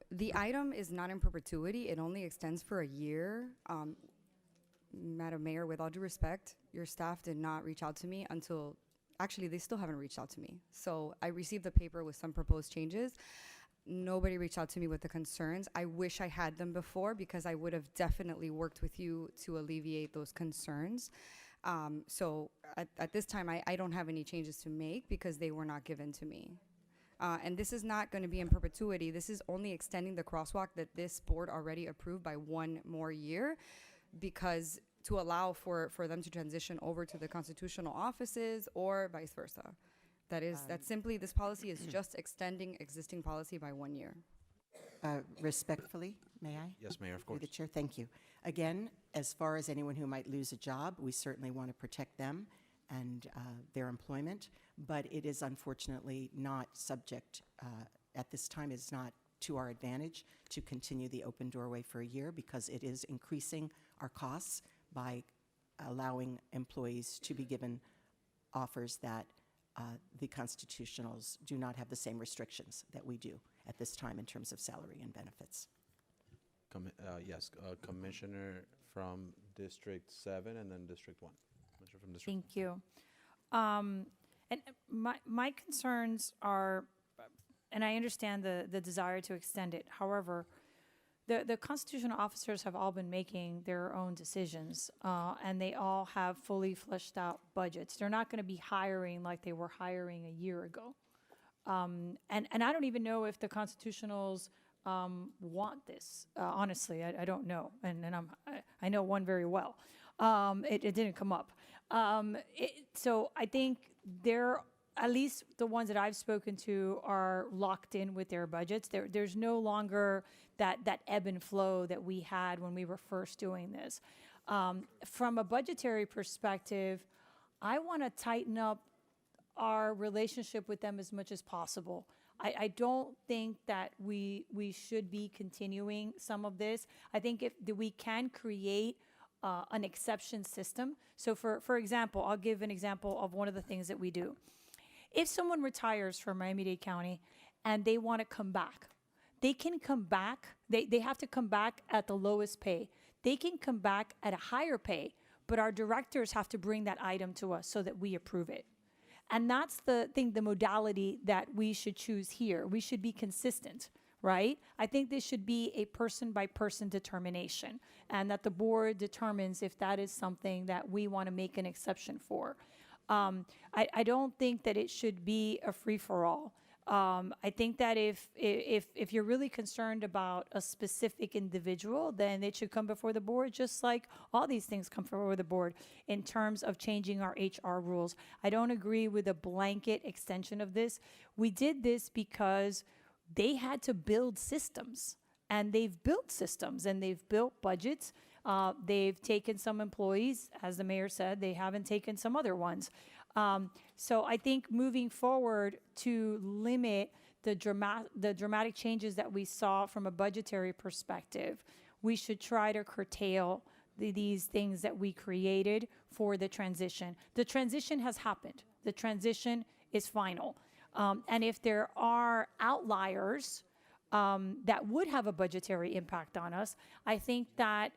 the item is not in perpetuity. It only extends for a year. Madam Mayor, with all due respect, your staff did not reach out to me until actually, they still haven't reached out to me. So I received the paper with some proposed changes. Nobody reached out to me with the concerns. I wish I had them before because I would have definitely worked with you to alleviate those concerns. So at this time, I don't have any changes to make because they were not given to me. And this is not going to be in perpetuity. This is only extending the crosswalk that this board already approved by one more year because to allow for them to transition over to the constitutional offices or vice versa. That's simply, this policy is just extending existing policy by 1 year. Respectfully, may I? Yes, Mayor, of Through course. the chair, thank you. Again, as far as anyone who might lose a job, we certainly want to protect them and their employment, but it is unfortunately not subject, at this time, it's not to our advantage to continue the open doorway for a year because it is increasing our costs by allowing employees to be given offers that the constitutionals do not have the same restrictions that we do at this time in terms of salary and benefits. Yes, Commissioner from District 7 and then District 1. Commissioner from District Thank you. And my concerns are, and I understand the desire to extend it. However, the constitutional officers have all been making their own decisions, and they all have fully fleshed out budgets. They're not going to be hiring like they were hiring a year ago. And I don't even know if the constitutionals want this. Honestly, I don't know, and I know one very well. It didn't come up. So I think they're, at least the ones that I've spoken to, are locked in with their budgets. There's no longer that ebb and flow that we had when we were first doing this. From a budgetary perspective, I want to tighten up our relationship with them as much as possible. I don't think that we should be continuing some of this. I think that we can create an exception system. So for example, I'll give an example of one of the things that we do. If someone retires from Miami-Dade County and they want to come back, they can come back. They have to come back at the lowest pay. They can come back at a higher pay, but our directors have to bring that item to us so that we approve it. And that's the thing, the modality that we should choose here. We should be consistent, right? I think this should be a person-by-person determination, and that the board determines if that is something that we want to make an exception for. I don't think that it should be a free-for-all. I think that if you're really concerned about a specific individual, then it should come before the board, just like all these things come before the board in terms of changing our HR rules. I don't agree with a blanket extension of this. We did this because they had to build systems, and they've built systems, and they've built budgets. They've taken some employees, as the mayor said, they haven't taken some other ones. So I think moving forward to limit the dramatic changes that we saw from a budgetary perspective, we should try to curtail these things that we created for the transition. The transition has happened. The transition is final. And if there are outliers that would have a budgetary impact on us, I think that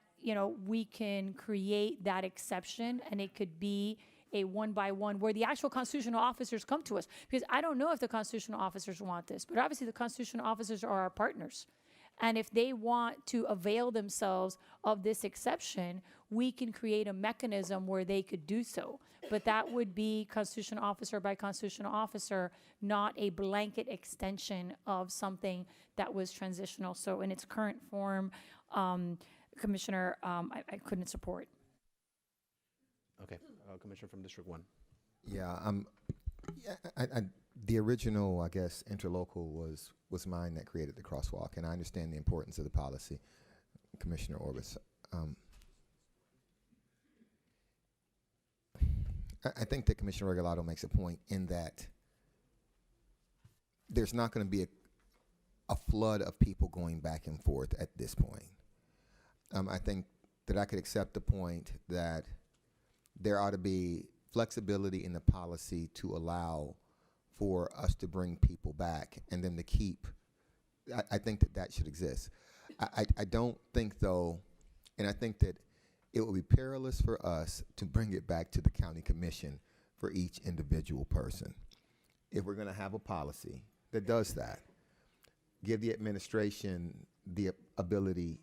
we can create that exception, and it could be a one-by-one where the actual constitutional officers come to us. Because I don't know if the constitutional officers want this, but obviously the constitutional officers are our partners. And if they want to avail themselves of this exception, we can create a mechanism where they could do so. But that would be constitutional officer by constitutional officer, not a blanket extension of something that was transitional. So in its current form, Commissioner, I couldn't support. Okay, Commissioner from District 1. Yeah, the original, I guess, interlocal was mine that created the crosswalk, and I understand the importance of the policy, Commissioner Orbis. I think that Commissioner Regalado makes a point in that there's not going to be a flood of people going back and forth at this point. I think that I could accept the point that there ought to be flexibility in the policy to allow for us to bring people back and then to keep. I think that should exist. I don't think, though, and I think that it would be perilous for us to bring it back to the county commission for each individual person. If we're going to have a policy that does that, give the administration the ability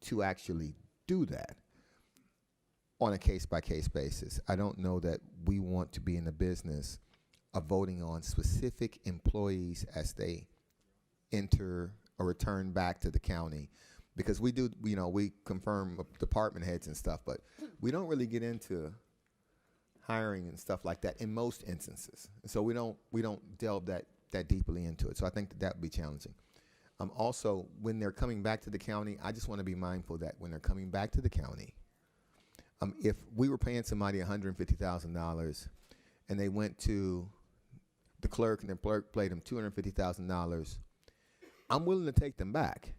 to actually do that on a case-by-case basis. I don't know that we want to be in the business of voting on specific employees as they enter or return back to the county, because we do, we confirm department heads and stuff, but we don't really get into hiring and stuff like that in most instances. So we don't delve that deeply into it. So I think that would be challenging. Also, when they're coming back to the county, I just want to be mindful that when they're coming back to the county, if we were paying somebody $150,000 and they went to the clerk and the clerk paid them $250,000, I'm willing to take them back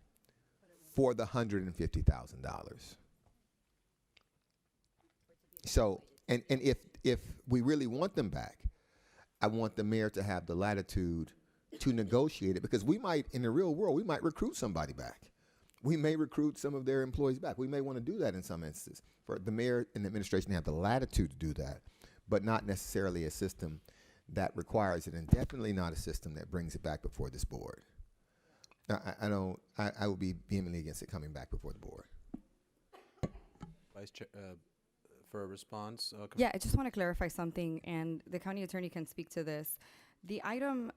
for the $150,000. So, and if we really want them back, I want the mayor to have the latitude to negotiate it, because we might, in the real world, we might recruit somebody back. We may recruit some of their employees back. We may want to do that in some instances. For the mayor and the administration to have the latitude to do that, but not necessarily a system that requires it, and definitely not a system that brings it back before this board. I would be vehemently against it coming back before the board. Vice Chair, for a response. Yeah, I just want to clarify something, and the county attorney can speak to this. The item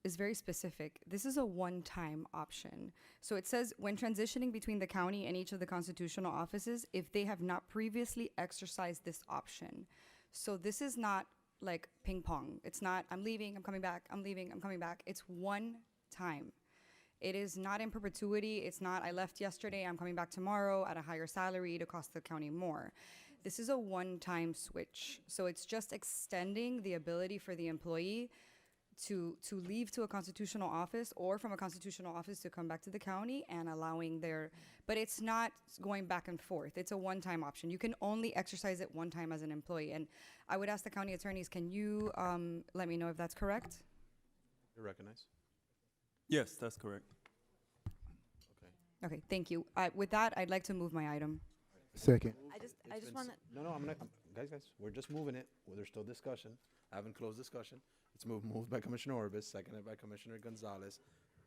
is very specific. This is a one-time option. So it says, when transitioning between the county and each of the constitutional offices, if they have not previously exercised this option. So this is not like ping pong. It's not, I'm leaving, I'm coming back, I'm leaving, I'm coming back. It's one time. It is not in perpetuity. It's not, I left yesterday, I'm coming back tomorrow at a higher salary to cost the county more. This is a one-time switch. So it's just extending the ability for the employee to leave to a constitutional office, or from a constitutional office to come back to the county, and allowing their, but it's not going back and forth. It's a one-time option. You can only exercise it one time as an employee. And I would ask the county attorneys, can you let me know if that's correct? You recognize? Yes, that's correct. Okay, thank you. With that, I'd like to move my item. Second. I just want to. No, guys, we're just moving it. Well, there's still discussion. I haven't closed discussion. It's moved by Commissioner Orbis, seconded by Commissioner Gonzalez.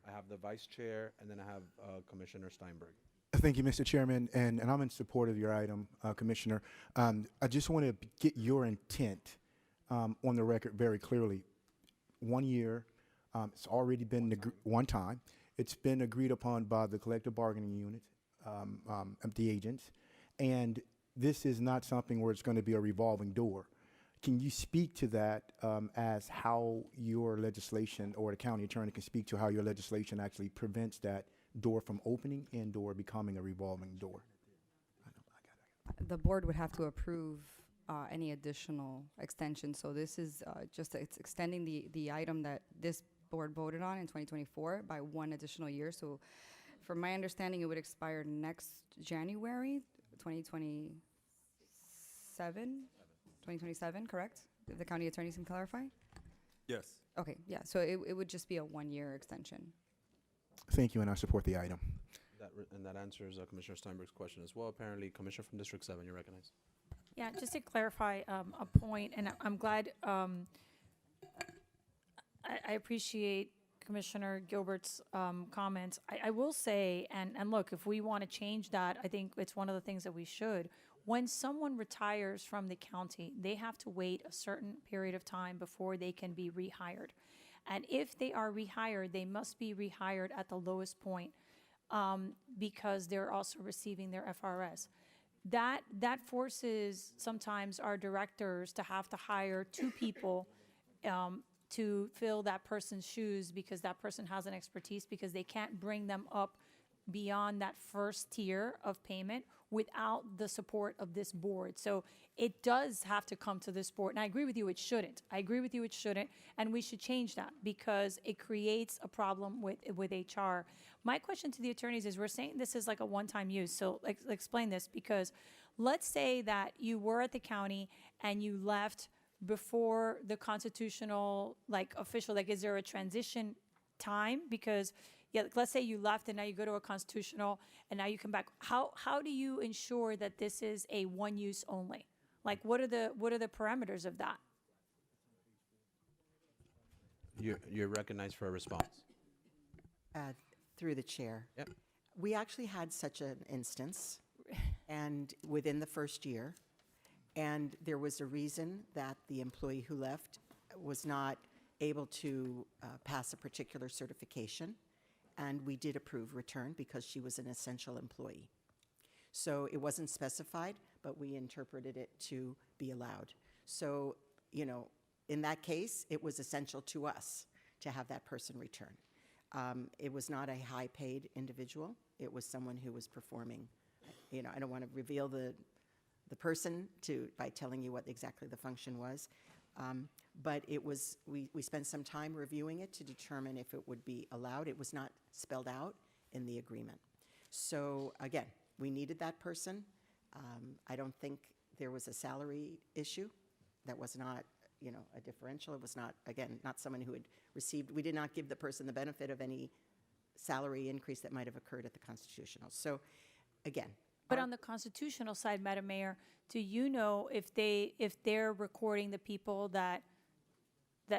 I have the vice chair, and then I have Commissioner Steinberg. Thank you, Mr. Chairman, and I'm in support of your item, Commissioner. I just want to get your intent on the record very clearly. 1 year, it's already been one time. It's been agreed upon by the collective bargaining unit, the agents, and this is not something where it's going to be a revolving door. Can you speak to that as how your legislation, or the county attorney can speak to how your legislation actually prevents that door from opening and or becoming a revolving door? The board would have to approve any additional extension. So this is it's extending the item that this board voted on in 2024 by one additional year. So from my understanding, it would expire next January 2027, correct? If the county attorneys can clarify? Yes. Okay, yeah, so it would just be a 1 year extension. Thank you, and I support the item. And that answers Commissioner Steinberg's question as well. Apparently, Commissioner from District 7, you recognize. Yeah, just to clarify a point, and I'm glad, I appreciate Commissioner Gilbert's comments. I will say, and look, if we want to change that, I think it's one of the things that we should. When someone retires from the county, they have to wait a certain period of time before they can be rehired. And if they are rehired, they must be rehired at the lowest point because they're also receiving their FRS. That forces sometimes our directors to have to hire two people to fill that person's shoes because that person has an expertise, because they can't bring them up beyond that first tier of payment without the support of this board. So it does have to come to this board. And I agree with you, it shouldn't. And we should change that because it creates a problem with HR. My question to the attorneys is, we're saying this is like a one-time use. So explain this, because let's say that you were at the county and you left before the constitutional, official, is there a transition time? Because let's say you left and now you go to a constitutional and now you come back. How do you ensure that this is a one use only? What are the parameters of that? You're recognized for a response. Through the chair. Yep. We actually had such an instance, and within the first year, and there was a reason that the employee who left was not able to pass a particular certification, and we did approve return because she was an essential employee. So it wasn't specified, but we interpreted it to be allowed. So, in that case, it was essential to us to have that person return. It was not a high-paid individual. It was someone who was performing. You know, I don't want to reveal the person by telling you what exactly the function was. But it was, we spent some time reviewing it to determine if it would be allowed. It was not spelled out in the agreement. So again, we needed that person. I don't think there was a salary issue. That was not, you know, a differential. It was not, again, not someone who had received, we did not give the person the benefit of any salary increase that might have occurred at the constitutional. So again. But on the constitutional side, Madam Mayor, do you know if they're recording the people that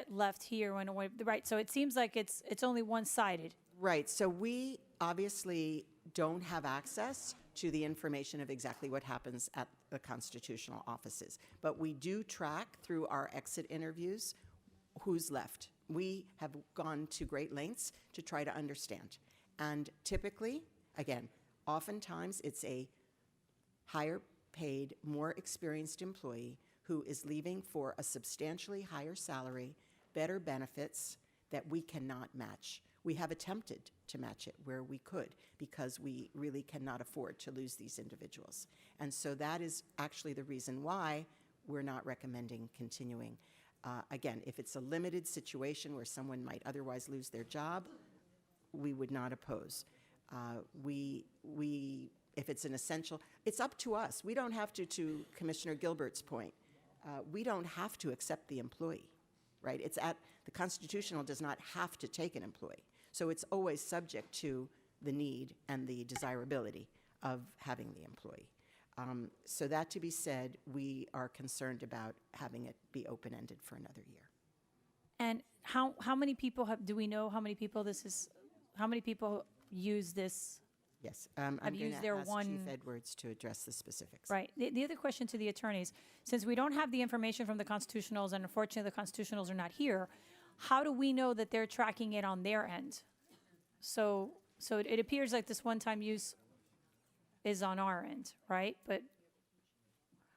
left here when right? So it seems like it's only one-sided. Right. So we obviously don't have access to the information of exactly what happens at the constitutional offices, but we do track through our exit interviews who's left. We have gone to great lengths to try to understand. And typically, again, oftentimes it's a higher paid, more experienced employee who is leaving for a substantially higher salary, better benefits that we cannot match. We have attempted to match it where we could because we really cannot afford to lose these individuals. And so that is actually the reason why we're not recommending continuing. Again, if it's a limited situation where someone might otherwise lose their job, we would not oppose. If it's an essential, it's up to us. We don't have to Commissioner Gilbert's point, we don't have to accept the employee, right? The constitutional does not have to take an employee. So it's always subject to the need and the desirability of having the employee. So that to be said, we are concerned about having it be open-ended for another year. And how many people do we know how many people how many people use this? Yes, I'm going used to their ask Chief Edwards to address the specifics. Right. The other question to the attorneys, since we don't have the information from the constitutionals, and unfortunately the constitutionals are not here, how do we know that they're tracking it on their end? So it appears like this one-time use is on our end, right? But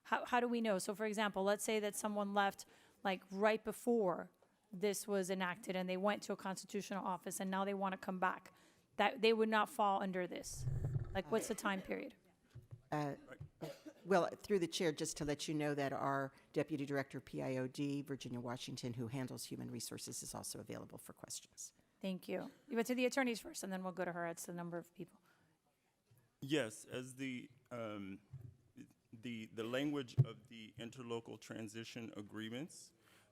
how do we know? So for example, let's say that someone left like right before this was enacted and they went to a constitutional office and now they want to come back. That they would not fall under this. Like, what's the time period? Well, through the chair, just to let you know that our Deputy Director, PIOD, Virginia Washington, who handles human resources, is also available for questions. Thank you. But to the attorneys first, and then we'll go to her. It's the number of people. Yes, as the language of the interlocal transition agreements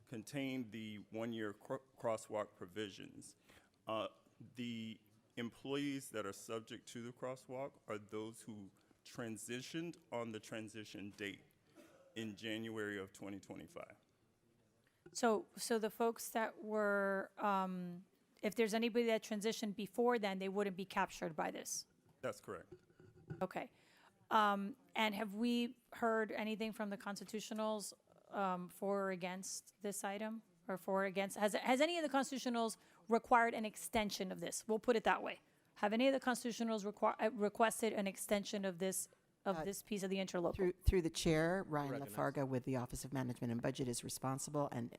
contain the one-year crosswalk provisions. The employees that are subject to the crosswalk are those who transitioned on the transition date in January of 2025. So the folks that were, if there's anybody that transitioned before then, they wouldn't be captured by this. That's correct. Okay. And have we heard anything from the constitutionals for or against this item? Or for or against? Has any of the constitutionals required an extension of this? We'll put it that way. Have any of the constitutionals requested an extension of this piece of the interlocal? Through the chair, Ryan Lafarga with the Office of Management and Budget is responsible and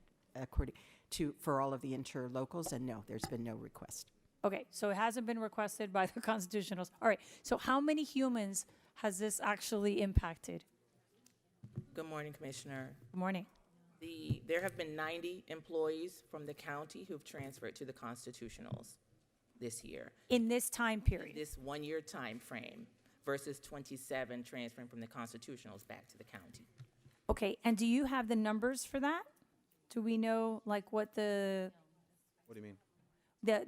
for all of the interlocals, and no, there's been no request. Okay, so it hasn't been requested by the constitutionals. All right, so how many humans has this actually impacted? Good morning, Commissioner. Good morning. There have been 90 employees from the county who've transferred to the constitutionals this year. In this time period? This one-year time frame versus 27 transferring from the constitutionals back to the county. Okay, and do you have the numbers for that? Do we know like what the... What do you mean?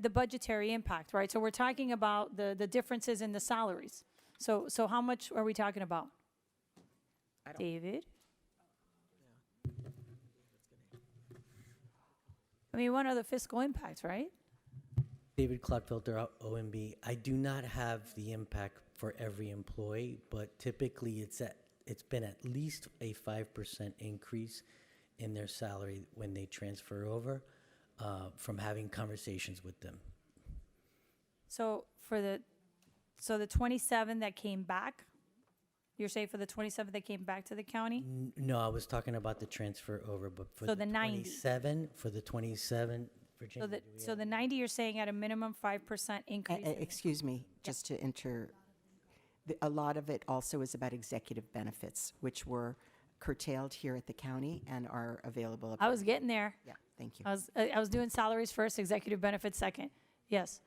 The budgetary impact, right? So we're talking about the differences in the salaries. So how much are we talking about? David? I mean, what are the fiscal impacts, right? David Clotfilter, OMB. I do not have the impact for every employee, but typically it's been at least a 5% increase in their salary when they transfer over from having conversations with them. So the 27 that came back, you're saying for the 27 that came back to the county? No, I was talking about the transfer over, but for So the the 90. 27, for the 27 Virginia, So the 90, you're saying at a minimum 5% increase? in- Excuse me, just to a lot of it also is about executive benefits, which were curtailed here at the county and are available. I was getting there. Yeah, thank you. I was doing salaries first, executive benefits second. Yes.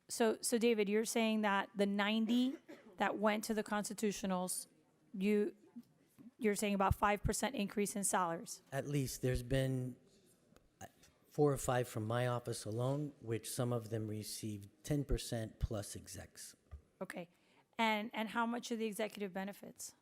So David, you're saying that the 90 that went to the constitutionals, you're saying about 5% increase in salaries? At least there's been 4 or 5 from my office alone, which some of them received 10% plus execs. Okay. And how much are the executive benefits?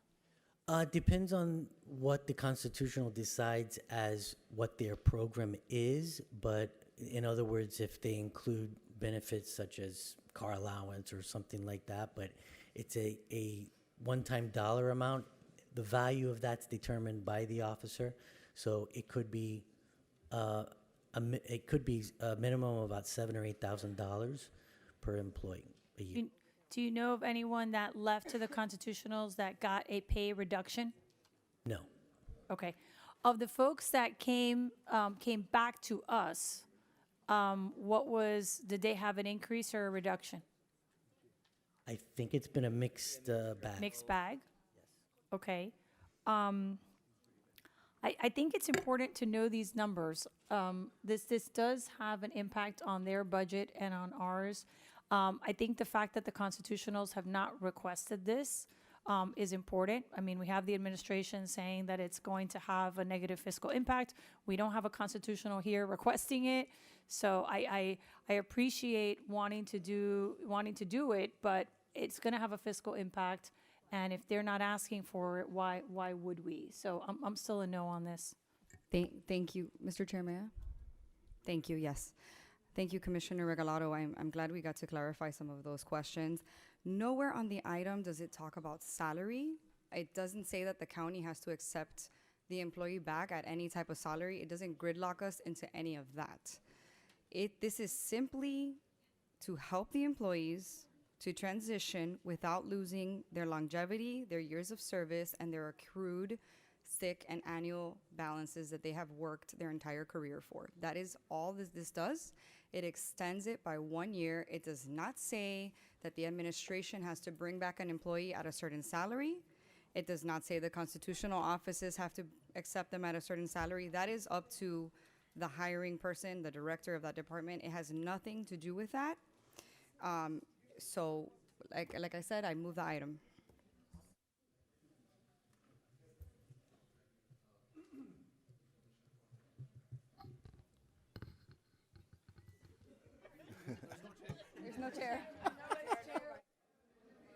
Depends on what the constitutional decides as what their program is, but in other words, if they include benefits such as car allowance or something like that, but it's a one-time dollar amount. The value of that's determined by the officer, so it could be a minimum of about $7,000 or $8,000 per employee a year. Do you know of anyone that left to the constitutionals that got a pay reduction? No. Okay. Of the folks that came back to us, did they have an increase or a reduction? I think it's been a mixed bag. Mixed bag? Yes. Okay. I think it's important to know these numbers. This does have an impact on their budget and on ours. I think the fact that the constitutionals have not requested this is important. I mean, we have the administration saying that it's going to have a negative fiscal impact. We don't have a constitutional here requesting it. So I appreciate wanting to do it, but it's going to have a fiscal impact. And if they're not asking for it, why would we? So I'm still a no on this. Thank you, Mr. Chair, may I? Thank you, yes. Thank you, Commissioner Regalado. I'm glad we got to clarify some of those questions. Nowhere on the item does it talk about salary. It doesn't say that the county has to accept the employee back at any type of salary. It doesn't gridlock us into any of that. This is simply to help the employees to transition without losing their longevity, their years of service, and their accrued sick and annual balances that they have worked their entire career for. That is all this does. It extends it by 1 year. It does not say that the administration has to bring back an employee at a certain salary. It does not say the constitutional offices have to accept them at a certain salary. That is up to the hiring person, the director of that department. It has nothing to do with that. So, like I said, I move the item. There's no chair.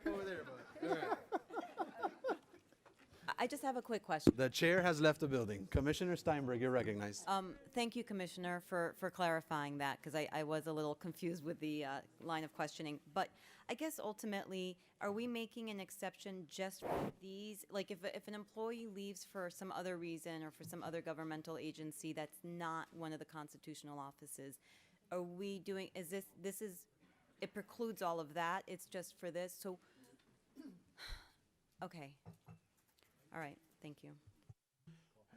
Over there, bud. All right. I just have a quick question. The chair has left the building. Commissioner Steinberg, you're recognized. Thank you, Commissioner, for clarifying that, because I was a little confused with the line of questioning. But I guess ultimately, are we making an exception just for these? Like if an employee leaves for some other reason or for some other governmental agency that's not one of the constitutional offices, are we doing, it precludes all of that? It's just for this? So, okay. All right, thank you.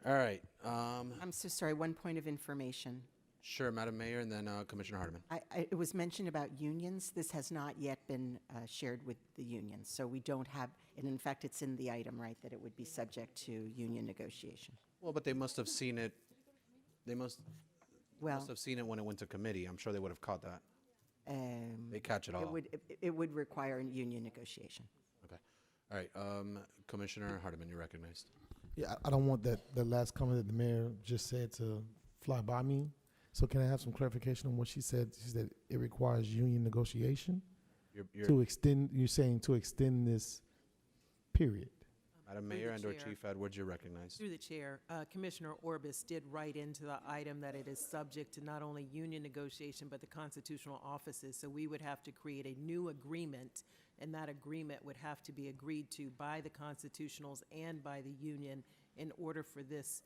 All right. I'm so sorry, one point of information. Sure, Madam Mayor, and then Commissioner Hardeman. It was mentioned about unions. This has not yet been shared with the unions, so we don't have, and in fact, it's in the item, right, that it would be subject to union negotiation. Well, but they must have seen it. They must have seen it when it went to committee. I'm sure they would have caught that. They catch it all. It would require a union negotiation. Okay. All right. Commissioner Hardeman, you're recognized. Yeah, I don't want the last comment that the mayor just said to fly by me. So can I have some clarification on what she said? She said it requires union negotiation to extend. You're saying to extend this period. Madam Mayor and/or Chief Edwards, you're recognized. Through the chair, Commissioner Orbis did write into the item that it is subject to not only union negotiation but the constitutional offices. So we would have to create a new agreement, and that agreement would have to be agreed to by the constitutionals and by the union in order for this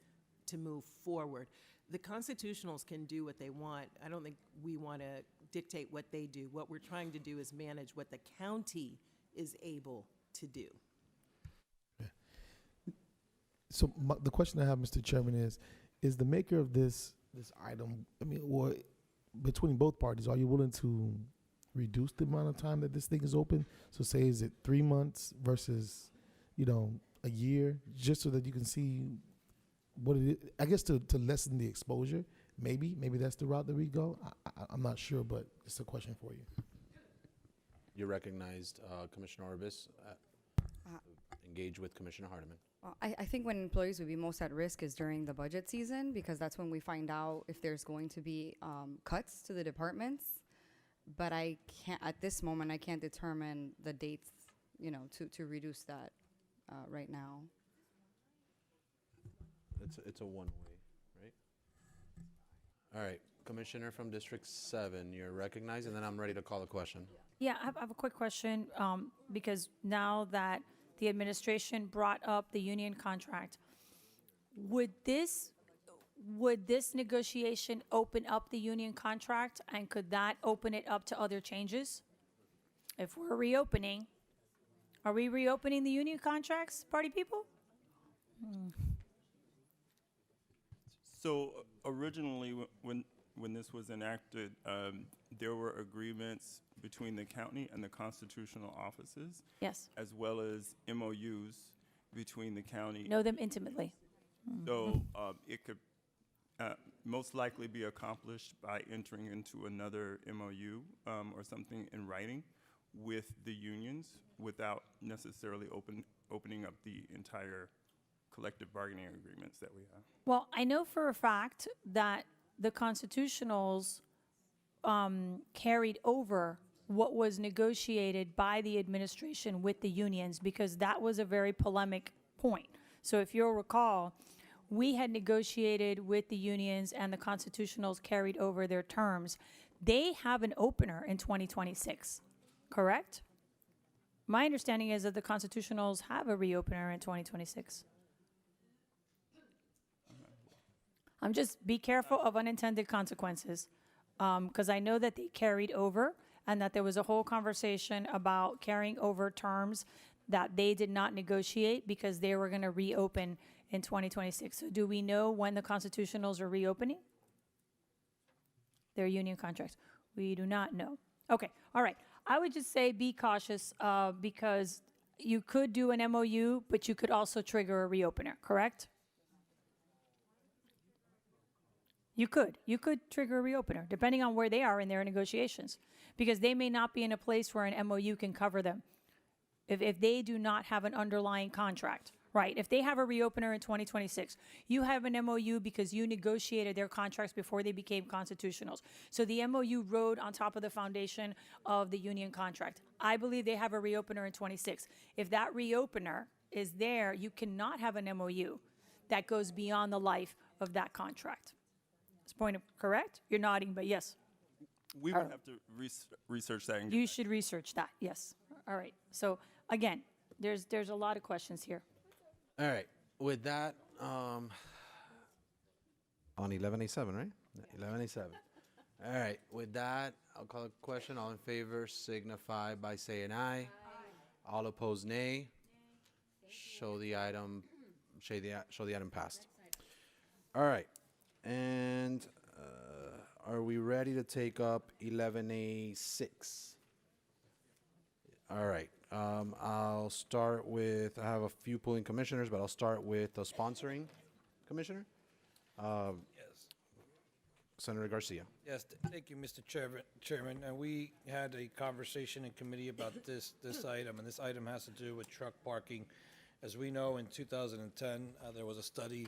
to move forward. The constitutionals can do what they want. I don't think we want to dictate what they do. What we're trying to do is manage what the county is able to do. So the question I have, Mr. Chairman, is the maker of this this item, I mean, or between both parties, are you willing to reduce the amount of time that this thing is open? So say, is it 3 months versus, a year, just so that you can see what it is? I guess to lessen the exposure, maybe that's the route that we go. I'm not sure, but it's a question for you. You recognized Commissioner Orbis. Engage with Commissioner Hardiman. Well, I think when employees would be most at risk is during the budget season, because that's when we find out if there's going to be cuts to the departments. But I can't, at this moment, I can't determine the dates, to reduce that right now. It's a one-way, right? All right, Commissioner from District 7, you're recognized, and then I'm ready to call the question. Yeah, I have a quick question, because now that the administration brought up the union contract, would this negotiation open up the union contract, and could that open it up to other changes? If we're reopening, are we reopening the union contracts, party people? So originally, when this was enacted, there were agreements between the county and the constitutional offices. Yes. As well as MOUs between the county. Know them intimately. So it could most likely be accomplished by entering into another MOU or something in writing with the unions without necessarily opening up the entire collective bargaining agreements that we have. Well, I know for a fact that the constitutionals carried over what was negotiated by the administration with the unions, because that was a very polemic point. So if you'll recall, we had negotiated with the unions and the constitutionals carried over their terms. They have an opener in 2026, correct? My understanding is that the constitutionals have a reopener in 2026. I'm just, be careful of unintended consequences, because I know that they carried over and that there was a whole conversation about carrying over terms that they did not negotiate because they were going to reopen in 2026. So do we know when the constitutionals are reopening their union contracts? We do not know. Okay, all right. I would just say be cautious, because you could do an MOU, but you could also trigger a reopener, correct? You could trigger a reopener, depending on where they are in their negotiations, because they may not be in a place where an MOU can cover them if they do not have an underlying contract, right? If they have a reopener in 2026, you have an MOU because you negotiated their contracts before they became constitutionals. So the MOU rode on top of the foundation of the union contract. I believe they have a reopener in 26. If that reopener is there, you cannot have an MOU that goes beyond the life of that contract. Point of correct? You're nodding, but yes. We would have to research that. You should research that, yes. All right. So again, there's a lot of questions here. All right. With that, on 11A7, right? 11A7. All right. With that, I'll call a question. All in favor signify by saying aye. All opposed, nay. Show the item passed. All right. And are we ready to take up 11A6? All right. I'll start with, I have a few pulling commissioners, but I'll start with the sponsoring commissioner. Yes. Senator Garcia. Yes, thank you, Mr. Chairman. And we had a conversation in committee about this item, and this item has to do with truck parking. As we know, in 2010, there was a study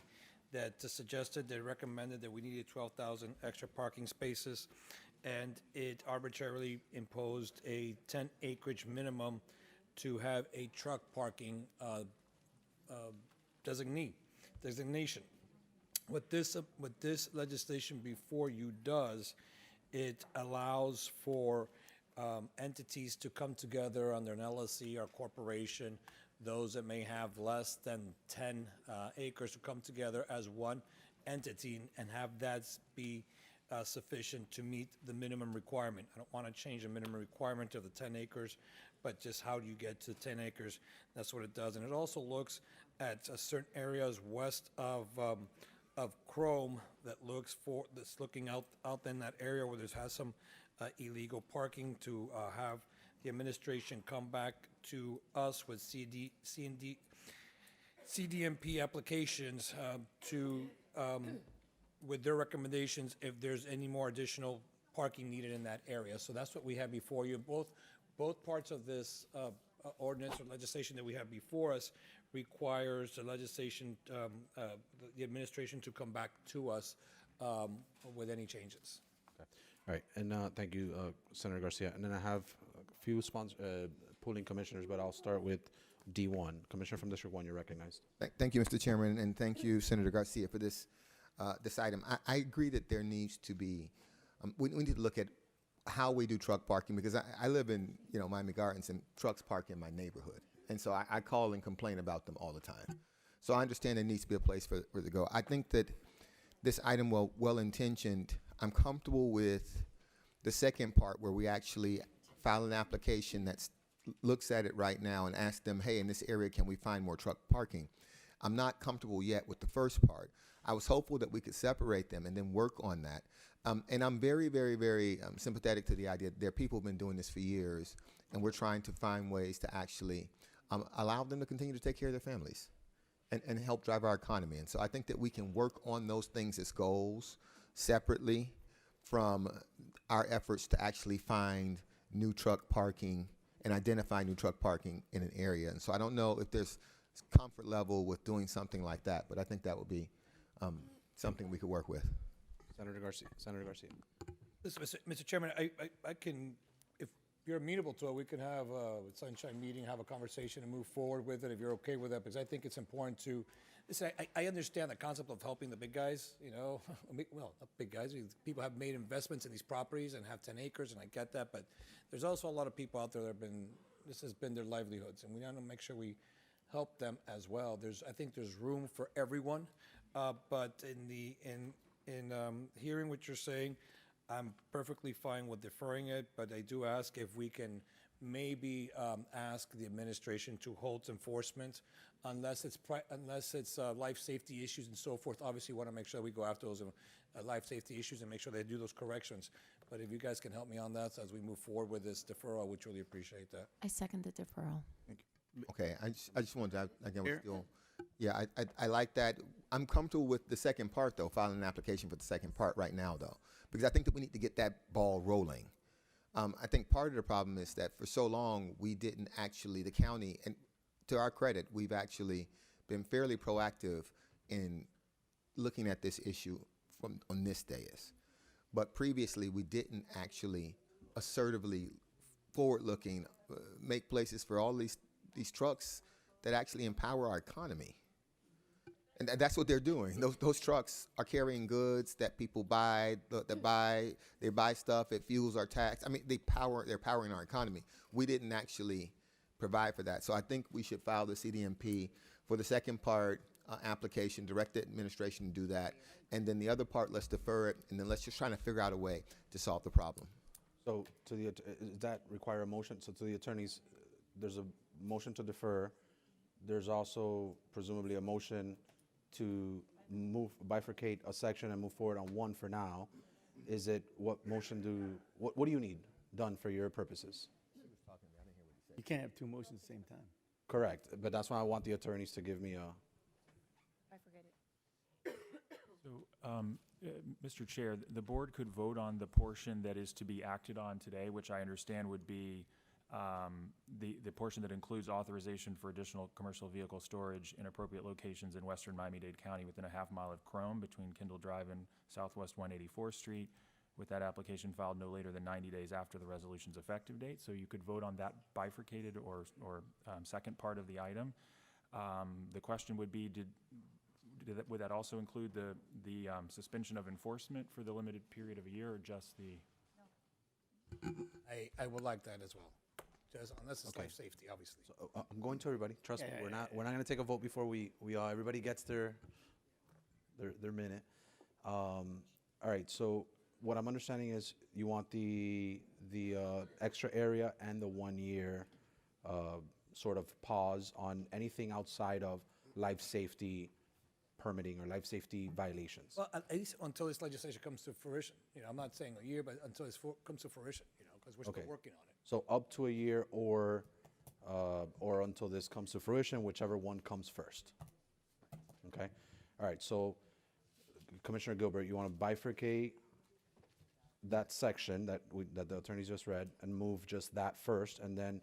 that suggested, they recommended that we needed 12,000 extra parking spaces, and it arbitrarily imposed a 10 acreage minimum to have a truck parking designation. What this legislation before you does, it allows for entities to come together under an LLC or corporation. Those that may have less than 10 acres to come together as one entity and have that be sufficient to meet the minimum requirement. I don't want to change the minimum requirement of the 10 acres, but just how do you get to 10 acres? That's what it does. And it also looks at certain areas west of of Chrome that's looking out in that area where has some illegal parking to have the administration come back to us with CDMP applications with their recommendations if there's any more additional parking needed in that area. So that's what we have before you. Both parts of this ordinance or legislation that we have before us requires the legislation, the administration to come back to us with any changes. Okay. All right, and thank you, Senator Garcia. And then I have a few pooling commissioners, but I'll start with D1. Commissioner from District 1, you're recognized. Thank you, Mr. Chairman, and thank you, Senator Garcia, for this item. I agree that there needs to be, we need to look at how we do truck parking, because I live in Miami Gardens, and trucks park in my neighborhood. And so I call and complain about them all the time. So I understand there needs to be a place for it to go. I think that this item, well-intentioned, I'm comfortable with the second part where we actually file an application that looks at it right now and asks them, hey, in this area, can we find more truck parking? I'm not comfortable yet with the first part. I was hopeful that we could separate them and then work on that. And I'm very, very, very sympathetic to the idea that there are people who've been doing this for years, and we're trying to find ways to actually allow them to continue to take care of their families and help drive our economy. And so I think that we can work on those things as goals separately from our efforts to actually find new truck parking and identify new truck parking in an area. And so I don't know if there's comfort level with doing something like that, but I think that would be something we could work with. Senator Garcia. Listen, Mr. Chairman, I can, if you're amenable to it, we can have a sunshine meeting, have a conversation and move forward with it if you're okay with that, because I think it's important to, listen, I understand the concept of helping the big guys, well, not big guys, people have made investments in these properties and have 10 acres, and I get that, but there's also a lot of people out there that this has been their livelihoods, and we want to make sure we help them as well. I think there's room for everyone, but in hearing what you're saying, I'm perfectly fine with deferring it, but I do ask if we can maybe ask the administration to hold enforcement unless it's life safety issues and so forth. Obviously, we want to make sure we go after those life safety issues and make sure they do those corrections. But if you guys can help me on that as we move forward with this deferral, I would really appreciate that. I second the deferral. Okay, I just wanted to, again, we're still, yeah, I like that. I'm comfortable with the second part, though, filing an application for the second part right now, though, because I think that we need to get that ball rolling. I think part of the problem is that for so long, we didn't actually, the county, and to our credit, we've actually been fairly proactive in looking at this issue on this dais. But previously, we didn't actually assertively, forward-looking, make places for all these trucks that actually empower our economy. And that's what they're doing. Those trucks are carrying goods that people buy, they buy stuff, it fuels our tax. I mean, they're powering our economy. We didn't actually provide for that. So I think we should file the CDMP for the second part application, direct the administration to do that. And then the other part, let's defer it, and then let's just try to figure out a way to solve the problem. So does that require a motion? So to the attorneys, there's a motion to defer. There's also presumably a motion to bifurcate a section and move forward on one for now. Is it, what do you need done for your purposes? You can't have two motions at the same time. Correct, but that's why I want the attorneys to give me a. So, Mr. Chair, the board could vote on the portion that is to be acted on today, which I understand would be the portion that includes authorization for additional commercial vehicle storage in appropriate locations in western Miami-Dade County within a half mile of Chrome between Kendall Drive and Southwest 184th Street, with that application filed no later than 90 days after the resolution's effective date. So you could vote on that bifurcated or second part of the item. The question would be, would that also include the suspension of enforcement for the limited period of a year, or just the? I would like that as well. Unless it's life safety, obviously. So, I'm going to everybody. Trust me, we're not going to take a vote before everybody gets their minute. All right. So what I'm understanding is you want the extra area and the 1 year sort of pause on anything outside of life safety permitting or life safety violations. Well, at least until this legislation comes to fruition. I'm not saying a year, but until it comes to fruition, because we're still working on it. So up to a year or until this comes to fruition, whichever one comes first. Okay? All right, so Commissioner Gilbert, you want to bifurcate that section that the attorneys just read and move just that first, and then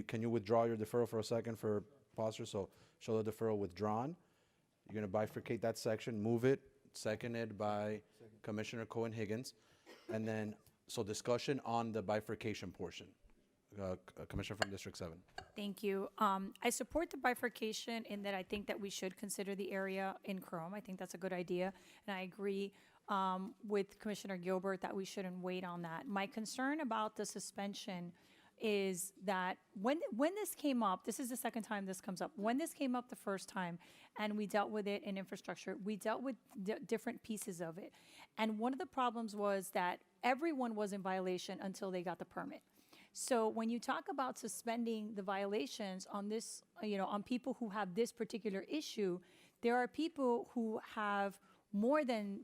can you withdraw your deferral for a second for posture? So show the deferral withdrawn. You're going to bifurcate that section, move it, seconded by Commissioner Cohen-Higgins, and then so discussion on the bifurcation portion. Commissioner from District 7. Thank you. I support the bifurcation in that I think that we should consider the area in Chrome. I think that's a good idea. And I agree with Commissioner Gilbert that we shouldn't wait on that. My concern about the suspension is that when this came up, this is the second time this comes up. When this came up the first time and we dealt with it in infrastructure, we dealt with different pieces of it. And one of the problems was that everyone was in violation until they got the permit. So when you talk about suspending the violations on this, on people who have this particular issue, there are people who have more than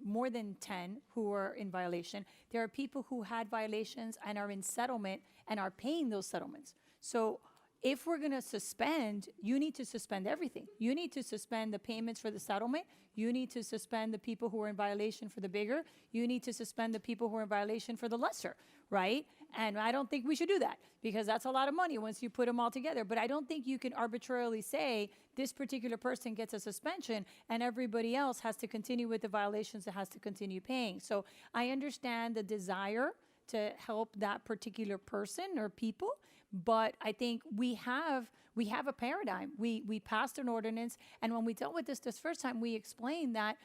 10 who are in violation. There are people who had violations and are in settlement and are paying those settlements. So if we're going to suspend, you need to suspend everything. You need to suspend the payments for the settlement. You need to suspend the people who are in violation for the bigger. You need to suspend the people who are in violation for the lesser, right? And I don't think we should do that because that's a lot of money once you put them all together. But I don't think you can arbitrarily say this particular person gets a suspension and everybody else has to continue with the violations and has to continue paying. So I understand the desire to help that particular person or people, but I think we have a paradigm. We passed an ordinance, and when we dealt with this first time, we explained that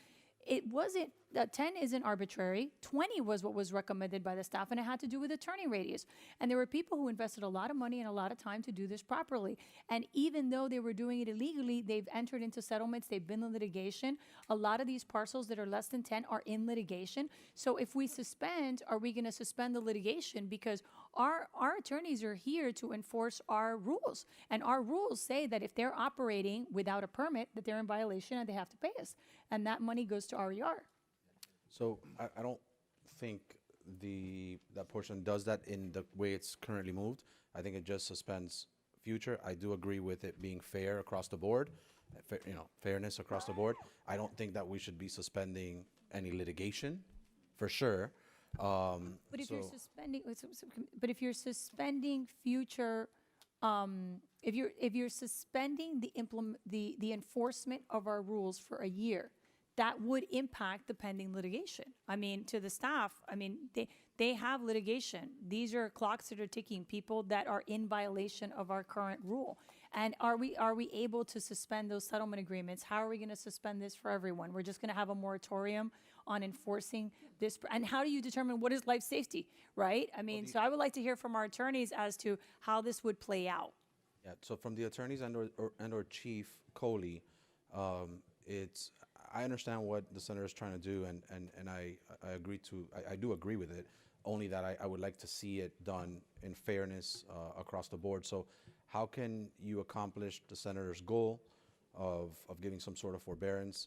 it wasn't, 10 isn't arbitrary. 20 was what was recommended by the staff, and it had to do with the turning radius. And there were people who invested a lot of money and a lot of time to do this properly. And even though they were doing it illegally, they've entered into settlements, they've been in litigation. A lot of these parcels that are less than 10 are in litigation. So if we suspend, are we gonna suspend the litigation? Because our attorneys are here to enforce our rules. And our rules say that if they're operating without a permit, that they're in violation and they have to pay us. And that money goes to RER. So I don't think that portion does that in the way it's currently moved. I think it just suspends future. I do agree with it being fair across the board, fairness across the board. I don't think that we should be suspending any litigation, for sure. But if you're suspending, but if you're suspending future, if you're suspending the enforcement of our rules for a year, that would impact the pending litigation. I mean, to the staff, I mean, they have litigation. These are clocks that are ticking, people that are in violation of our current rule. And are we able to suspend those settlement agreements? How are we going to suspend this for everyone? We're just going to have a moratorium on enforcing this. And how do you determine what is life safety, right? I mean, so I would like to hear from our attorneys as to how this would play out. Yeah, so from the attorneys and/or Chief Coley, I understand what the senator is trying to do, and I do agree with it, only that I would like to see it done in fairness across the board. So how can you accomplish the senator's goal of giving some sort of forbearance,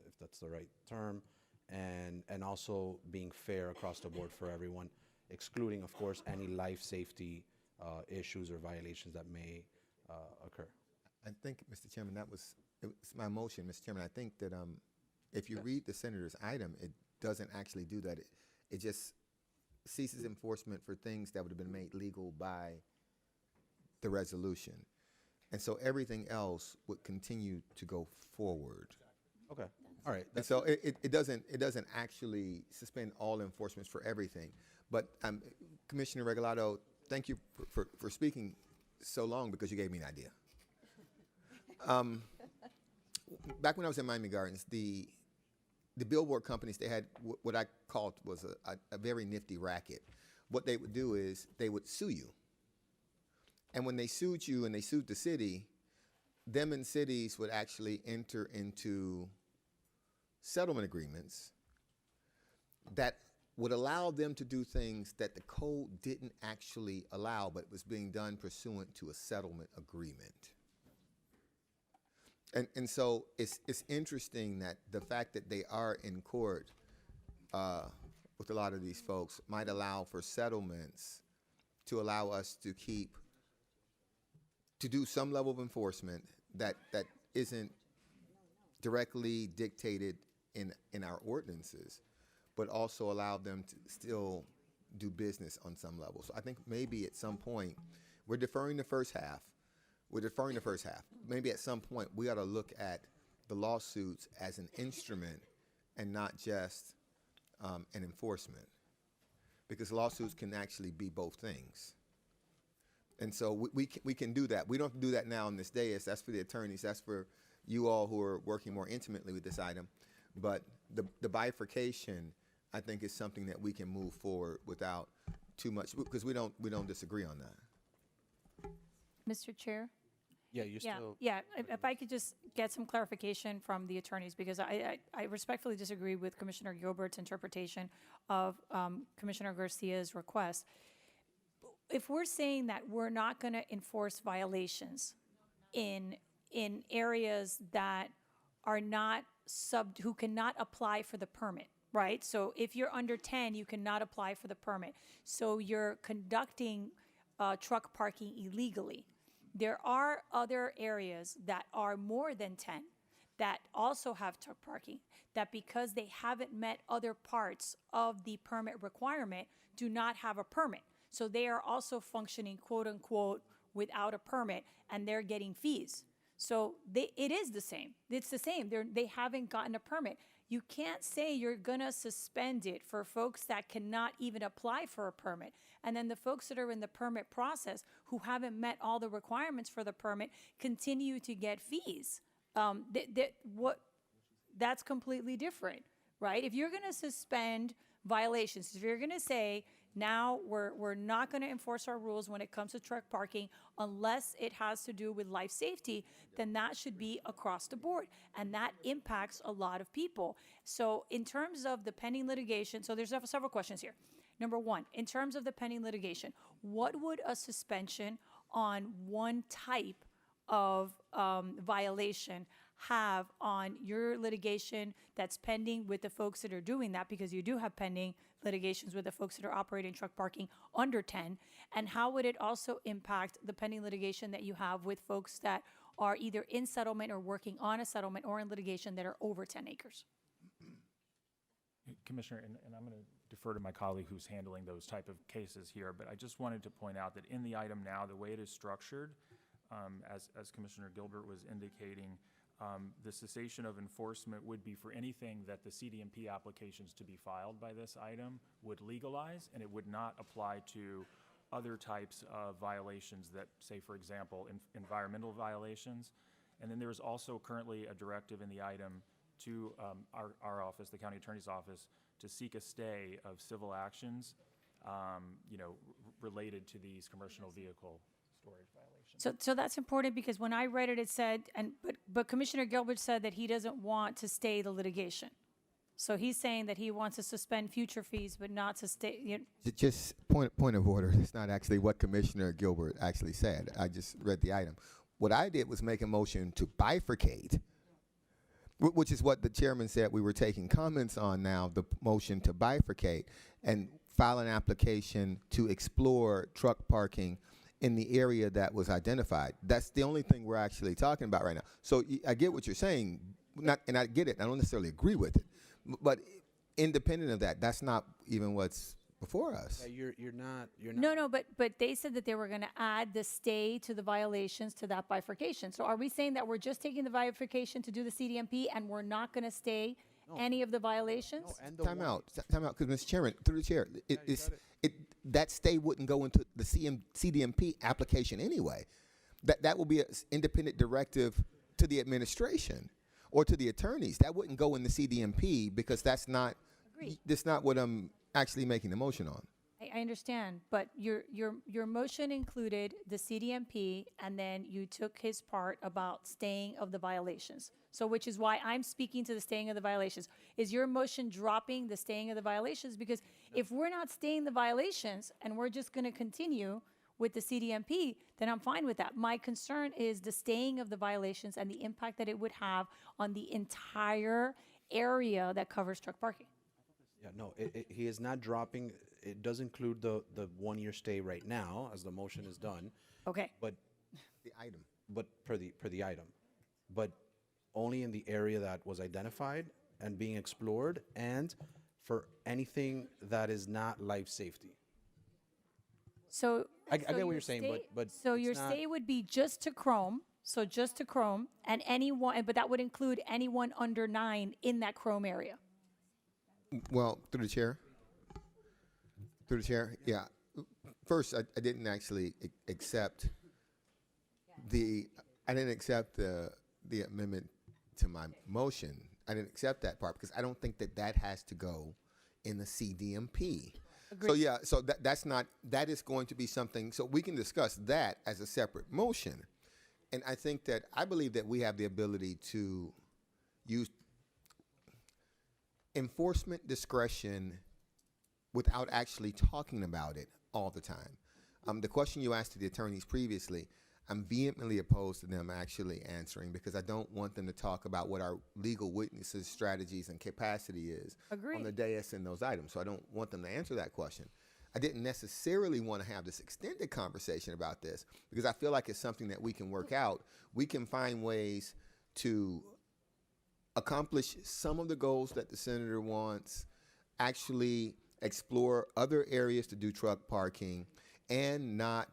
if that's the right term, and also being fair across the board for everyone, excluding, of course, any life safety issues or violations that may occur? I think, Mr. Chairman, it's my motion, Mr. Chairman. I think that if you read the senator's item, it doesn't actually do that. It just ceases enforcement for things that would have been made legal by the resolution. And so everything else would continue to go forward. Okay. All right. And so it doesn't actually suspend all enforcements for everything. But Commissioner Regalado, thank you for speaking so long, because you gave me an idea. Back when I was in Miami Gardens, the billboard companies, they had what I called was a very nifty racket. What they would do is they would sue you. And when they sued you and they sued the city, them and cities would actually enter into settlement agreements that would allow them to do things that the code didn't actually allow, but was being done pursuant to a settlement agreement. And so it's interesting that the fact that they are in court with a lot of these folks might allow for settlements to allow us to do some level of enforcement that isn't directly dictated in our ordinances, but also allow them to still do business on some level. So I think maybe at some point, we're deferring the first half. Maybe at some point, we ought to look at the lawsuits as an instrument and not just an enforcement, because lawsuits can actually be both things. And so we can do that. We don't have to do that now on this dais. That's for the attorneys. That's for you all who are working more intimately with this item. But the bifurcation, I think, is something that we can move forward without too much, because we don't disagree on that. Mr. Chair? Yeah, you still. Yeah, if I could just get some clarification from the attorneys, because I respectfully disagree with Commissioner Gilbert's interpretation of Commissioner Garcia's request. If we're saying that we're not going to enforce violations in areas that are not who cannot apply for the permit, right? So if you're under 10, you cannot apply for the permit. So you're conducting truck parking illegally. There are other areas that are more than 10 that also have truck parking, that because they haven't met other parts of the permit requirement, do not have a permit. So they are also functioning, quote unquote, without a permit, and they're getting fees. So it is the same. It's the same. They haven't gotten a permit. You can't say you're gonna suspend it for folks that cannot even apply for a permit. And then the folks that are in the permit process who haven't met all the requirements for the permit continue to get fees. That's completely different, right? If you're gonna suspend violations, if you're gonna say, now we're not going to enforce our rules when it comes to truck parking unless it has to do with life safety, then that should be across the board. And that impacts a lot of people. So in terms of the pending litigation, so there's several questions here. Number one, in terms of the pending litigation, what would a suspension on one type of violation have on your litigation that's pending with the folks that are doing that, because you do have pending litigations with the folks that are operating truck parking under 10, and how would it also impact the pending litigation that you have with folks that are either in settlement or working on a settlement or in litigation that are over 10 acres? Commissioner, and I'm going to defer to my colleague who's handling those type of cases here, but I just wanted to point out that in the item now, the way it is structured, as Commissioner Gilbert was indicating, the cessation of enforcement would be for anything that the CDMP applications to be filed by this item would legalize, and it would not apply to other types of violations that, say, for example, environmental violations. And then there is also currently a directive in the item to our office, the county attorney's office, to seek a stay of civil actions, related to these commercial vehicle storage violations. So that's important, because when I read it, it said, but Commissioner Gilbert said that he doesn't want to stay the litigation. So he's saying that he wants to suspend future fees, but not to stay. Just point of order. It's not actually what Commissioner Gilbert actually said. I just read the item. What I did was make a motion to bifurcate, which is what the chairman said we were taking comments on now, the motion to bifurcate and file an application to explore truck parking in the area that was identified. That's the only thing we're actually talking about right now. So I get what you're saying, and I get it. I don't necessarily agree with it. But independent of that, that's not even what's before us. You're not. No, but they said that they were going to add the stay to the violations to that bifurcation. So are we saying that we're just taking the bifurcation to do the CDMP and we're not going to stay any of the violations? Time out, because Mr. Chairman, through the chair, that stay wouldn't go into the CDMP application anyway. That will be an independent directive to the administration or to the attorneys. That wouldn't go in the CDMP, because that's not what I'm actually making the motion on. I understand, but your motion included the CDMP, and then you took his part about staying of the violations. So which is why I'm speaking to the staying of the violations. Is your motion dropping the staying of the violations? Because if we're not staying the violations and we're just going to continue, with the CDMP, then I'm fine with that. My concern is the staying of the violations and the impact that it would have on the entire area that covers truck parking. Yeah, no, he is not dropping, it does include the 1 year stay right now, as the motion is done. Okay. But, The item. but per the item. But only in the area that was identified and being explored, and for anything that is not life safety. So I get what your you're saying, but so it's your not- stay would be just to Chrome. So just to Chrome, and anyone, but that would include anyone under 9 in that Chrome area. Well, through the chair. Through the chair, yeah. First, I didn't actually accept the amendment to my motion. I didn't accept that part because I don't think that has to go in the CDMP. So yeah, so that is going to be something, so we can discuss that as a separate motion. And I believe that we have the ability to use enforcement discretion without actually talking about it all the time. The question you asked to the attorneys previously, I'm vehemently opposed to them actually answering because I don't want them to talk about what our legal witnesses' strategies and capacity is on the dais in those items. So I don't want them to answer that question. I didn't necessarily want to have this extended conversation about this because I feel like it's something that we can work out. We can find ways to accomplish some of the goals that the senator wants, actually explore other areas to do truck parking, and not,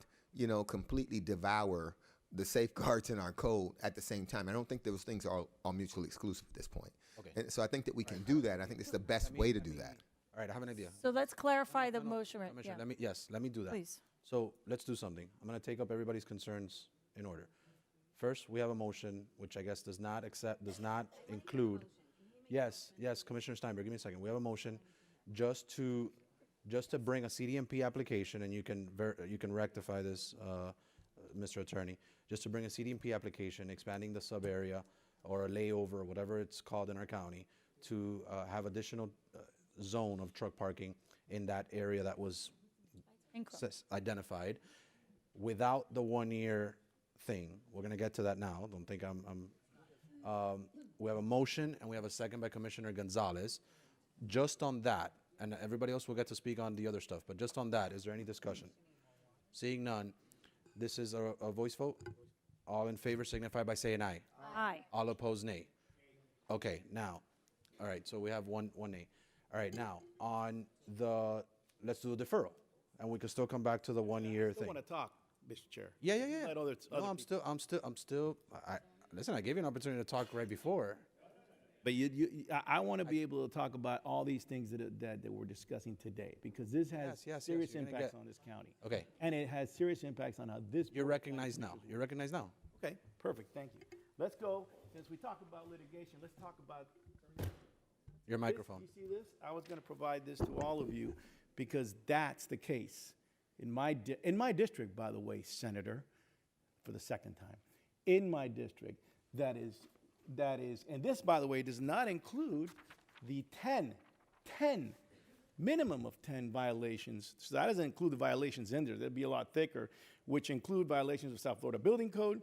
completely devour the safeguards in our code at the same time. I don't think those things are all mutually exclusive at this point. Okay. And so I think that we can do that. I think it's the best way to do that. All right, I have an idea. So let's clarify the motion. Right? Commissioner, Yeah. let me do that. Please. So let's do something. I'm going to take up everybody's concerns in order. First, we have a motion which I guess does not include. Yes, Commissioner Steinberg, give me a second. We have a motion just to bring a CDMP application, and you can rectify this, Mr. Attorney, just to bring a CDMP application expanding the sub area or a layover, whatever it's called in our county, to have additional zone of truck parking in that area that was identified without the 1 year thing. We're going to get to that now. Don't think we have a motion and we have a second by Commissioner Gonzalez. Just on that, and everybody else will get to speak on the other stuff, but just on that, is there any discussion? Seeing none, this is a voice vote. All in favor signify by saying aye. Aye. All opposed, nay. Okay, now, all right, so we have one nay. All right, now, let's do a deferral, and we can still come back to the 1 year I thing. want to talk, Mr. Chair. Yeah. Let other No, I'm still, listen, I gave you an opportunity to talk right before. But I want to be able to talk about all these things that we're discussing today, because this has Yes, serious you're gonna impacts get- on this county. Okay. And it has serious impacts on how this. You're recognized now. You're recognized now. Okay, perfect, thank you. Let's go, since we talk about litigation, let's talk about. Your microphone. You see this? I was going to provide this to all of you because that's the case. In my district, by the way, Senator, for the second time, in my district, that is, and this, by the way, does not include the 10 minimum of 10 violations. So that doesn't include the violations in there. That'd be a lot thicker, which include violations of South Florida Building Code,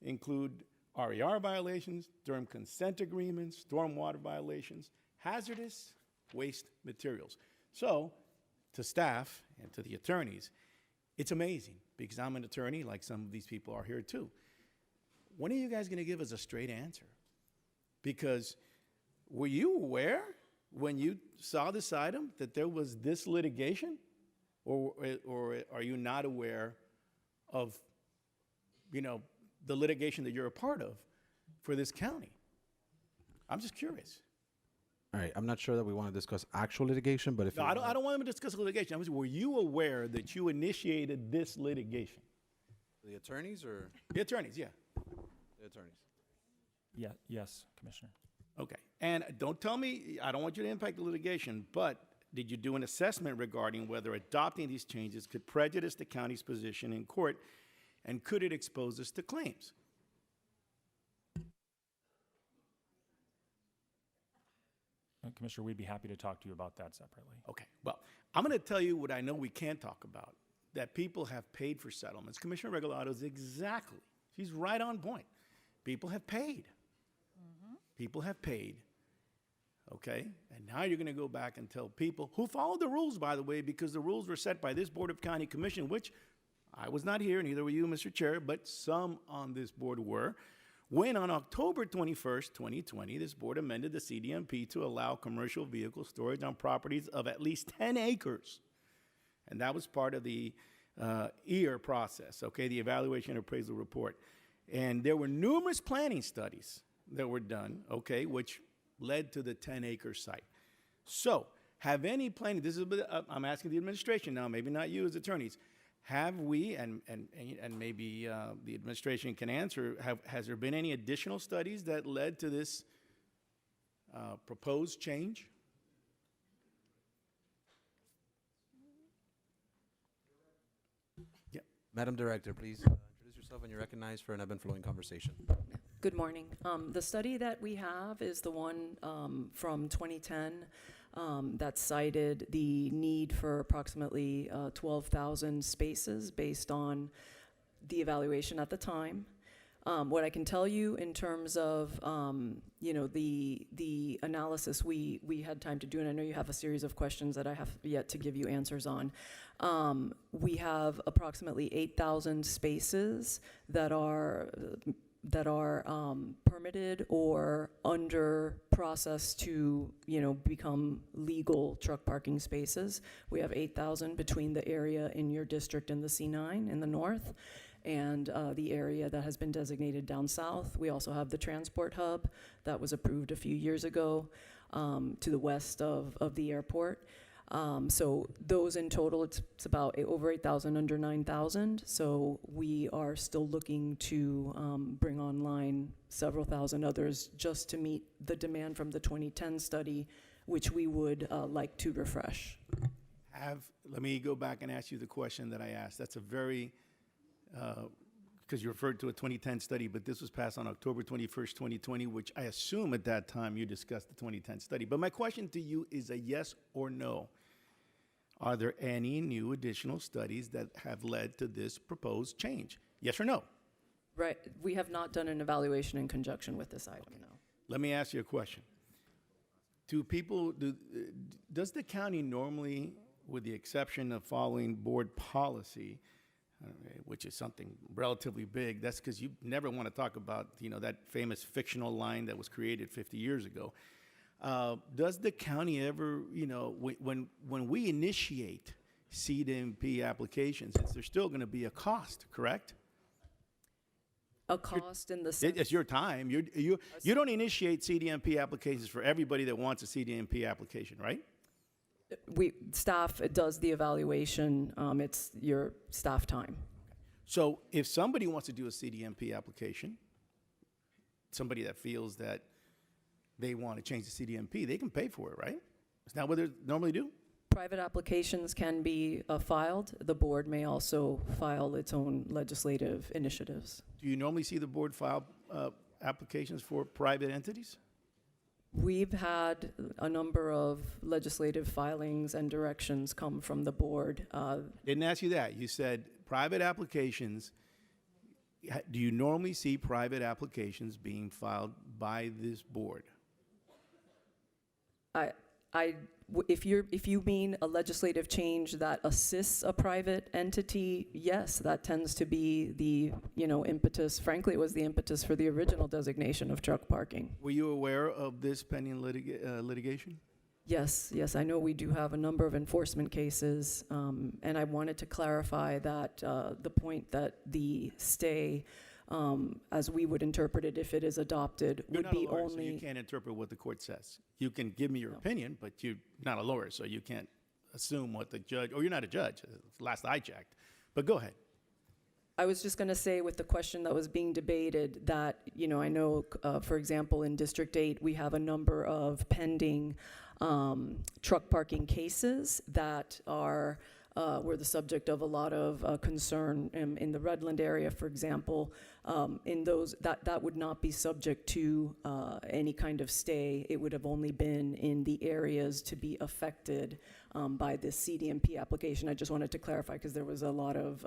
include RER violations, Durham consent agreements, stormwater violations, hazardous waste materials. So, to staff and to the attorneys, it's amazing because I'm an attorney, like some of these people are here too. When are you guys going to give us a straight answer? Because were you aware when you saw this item that there was this litigation? Or are you not aware of, the litigation that you're a part of for this county? I'm just curious. All right, I'm not sure that we want to discuss actual litigation, but if No, I don't want them to discuss litigation. Were you aware that you initiated this litigation? The attorneys or? The attorneys, yeah. The attorneys. Yeah, yes, Commissioner. Okay. And don't tell me, I don't want you to impact the litigation, but did you do an assessment regarding whether adopting these changes could prejudice the county's position in court, and could it expose us to claims? Commissioner, we'd be happy to talk to you about that separately. Okay. Well, I'm going to tell you what I know we can't talk about. that people have paid for settlements. Commissioner Regalado is exactly, she's right on point. People have paid. People have paid, okay? And now you're going to go back and tell people who followed the rules, by the way, because the rules were set by this Board of County Commission, which I was not here, neither were you, Mr. Chair, but some on this board were, when on October 21st, 2020, this board amended the CDMP to allow commercial vehicle storage on properties of at least 10 acres. And that was part of the EAR process, okay, the Evaluation and Appraisal Report. And there were numerous planning studies that were done, okay, which led to the 10-acre site. So, have any planning, this is, I'm asking the administration now, maybe not you as attorneys, have we, and maybe the administration can answer, has there been any additional studies that led to this proposed change? Yeah. Madam Director, please introduce yourself and you're recognized for an ebb and flowing conversation. Good morning. The study that we have is the one from 2010 that cited the need for approximately 12,000 spaces based on the evaluation at the time. What I can tell you in terms of the analysis we had time to do, and I know you have a series of questions that I have yet to give you answers on. We have approximately 8,000 spaces that are permitted or under process to, become legal truck parking spaces. We have 8,000 between the area in your district and the C9 in the north, and the area that has been designated down south. We also have the transport hub that was approved a few years ago to the west of the airport. So those in total, it's about over 8,000, under 9,000. So we are still looking to bring online several thousand others just to meet the demand from the 2010 study, which we would like to refresh. Let me go back and ask you the question that I asked. That's a very, because you referred to a 2010 study, but this was passed on October 21st, 2020, which I assume at that time you discussed the 2010 study. But my question to you is a yes or no. Are there any new additional studies that have led to this proposed change? Yes or no? Right. We have not done an evaluation in conjunction with this item, no. Let me ask you a question. Does the county normally, with the exception of following board policy, which is something relatively big, that's because you never want to talk about, that famous fictional line that was created 50 years ago. Does the county ever, when we initiate CDMP applications, there's still going to be a cost, correct? A cost in the sense? It's your time. You don't initiate CDMP applications for everybody that wants a CDMP application, right? Staff does the evaluation. It's your staff time. So if somebody wants to do a CDMP application, somebody that feels that they want to change the CDMP, they can pay for it, right? Isn't that what they normally do? Private applications can be filed. The board may also file its own legislative initiatives. Do you normally see the board file applications for private entities? We've had a number of legislative filings and directions come from the board. Didn't ask you that. You said private applications. Do you normally see private applications being filed by this board? If you mean a legislative change that assists a private entity, yes, that tends to be the impetus. Frankly, it was the impetus for the original designation of truck parking. Were you aware of this pending litigation? Yes, I know we do have a number of enforcement cases, and I wanted to clarify that the point that the stay, as we would interpret it if it is adopted, would be You're not a lawyer, only. so you can't interpret what the court says. You can give me your opinion, but you're not a lawyer, so you can't assume what the judge, or you're not a judge, last I checked. But go ahead. I was just going to say with the question that was being debated that, I know, for example, in District 8, we have a number of pending truck parking cases that are were the subject of a lot of concern in the Redland area, for example. In those, that would not be subject to any kind of stay. It would have only been in the areas to be affected by this CDMP application. I just wanted to clarify because there was a lot of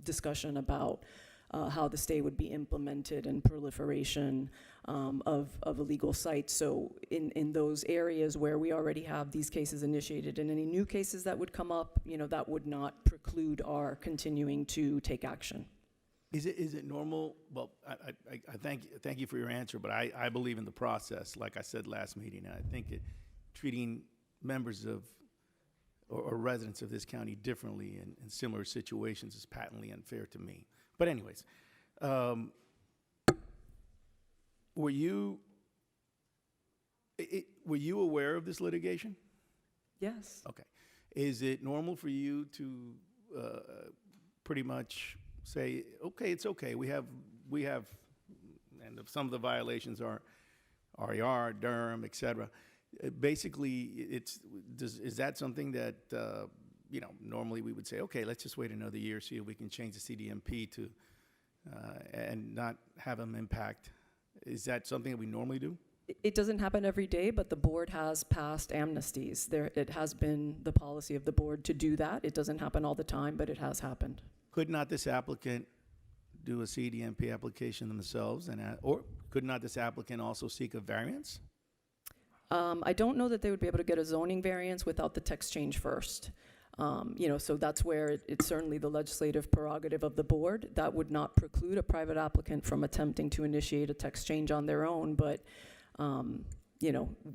discussion about how the stay would be implemented and proliferation of illegal sites. So in those areas where we already have these cases initiated and any new cases that would come up, that would not preclude our continuing to take action. Is it normal? Well, I thank you for your answer, but I believe in the process. Like I said last meeting, I think treating members of or residents of this county differently in similar situations is patently unfair to me. But anyways, were you aware of this litigation? Yes. Okay. Is it normal for you to pretty much say, okay, it's okay. We have, and some of the violations are RER, Durham, et cetera. Basically, is that something that normally we would say, okay, let's just wait another year, see if we can change the CDMP to and not have them impact. Is that something that we normally do? It doesn't happen every day, but the board has passed amnesties. It has been the policy of the board to do that. It doesn't happen all the time, but it has happened. Could not this applicant do a CDMP application themselves, or could not this applicant also seek a variance? I don't know that they would be able to get a zoning variance without the text change first. So that's where it's certainly the legislative prerogative of the board. That would not preclude a private applicant from attempting to initiate a text change on their own, but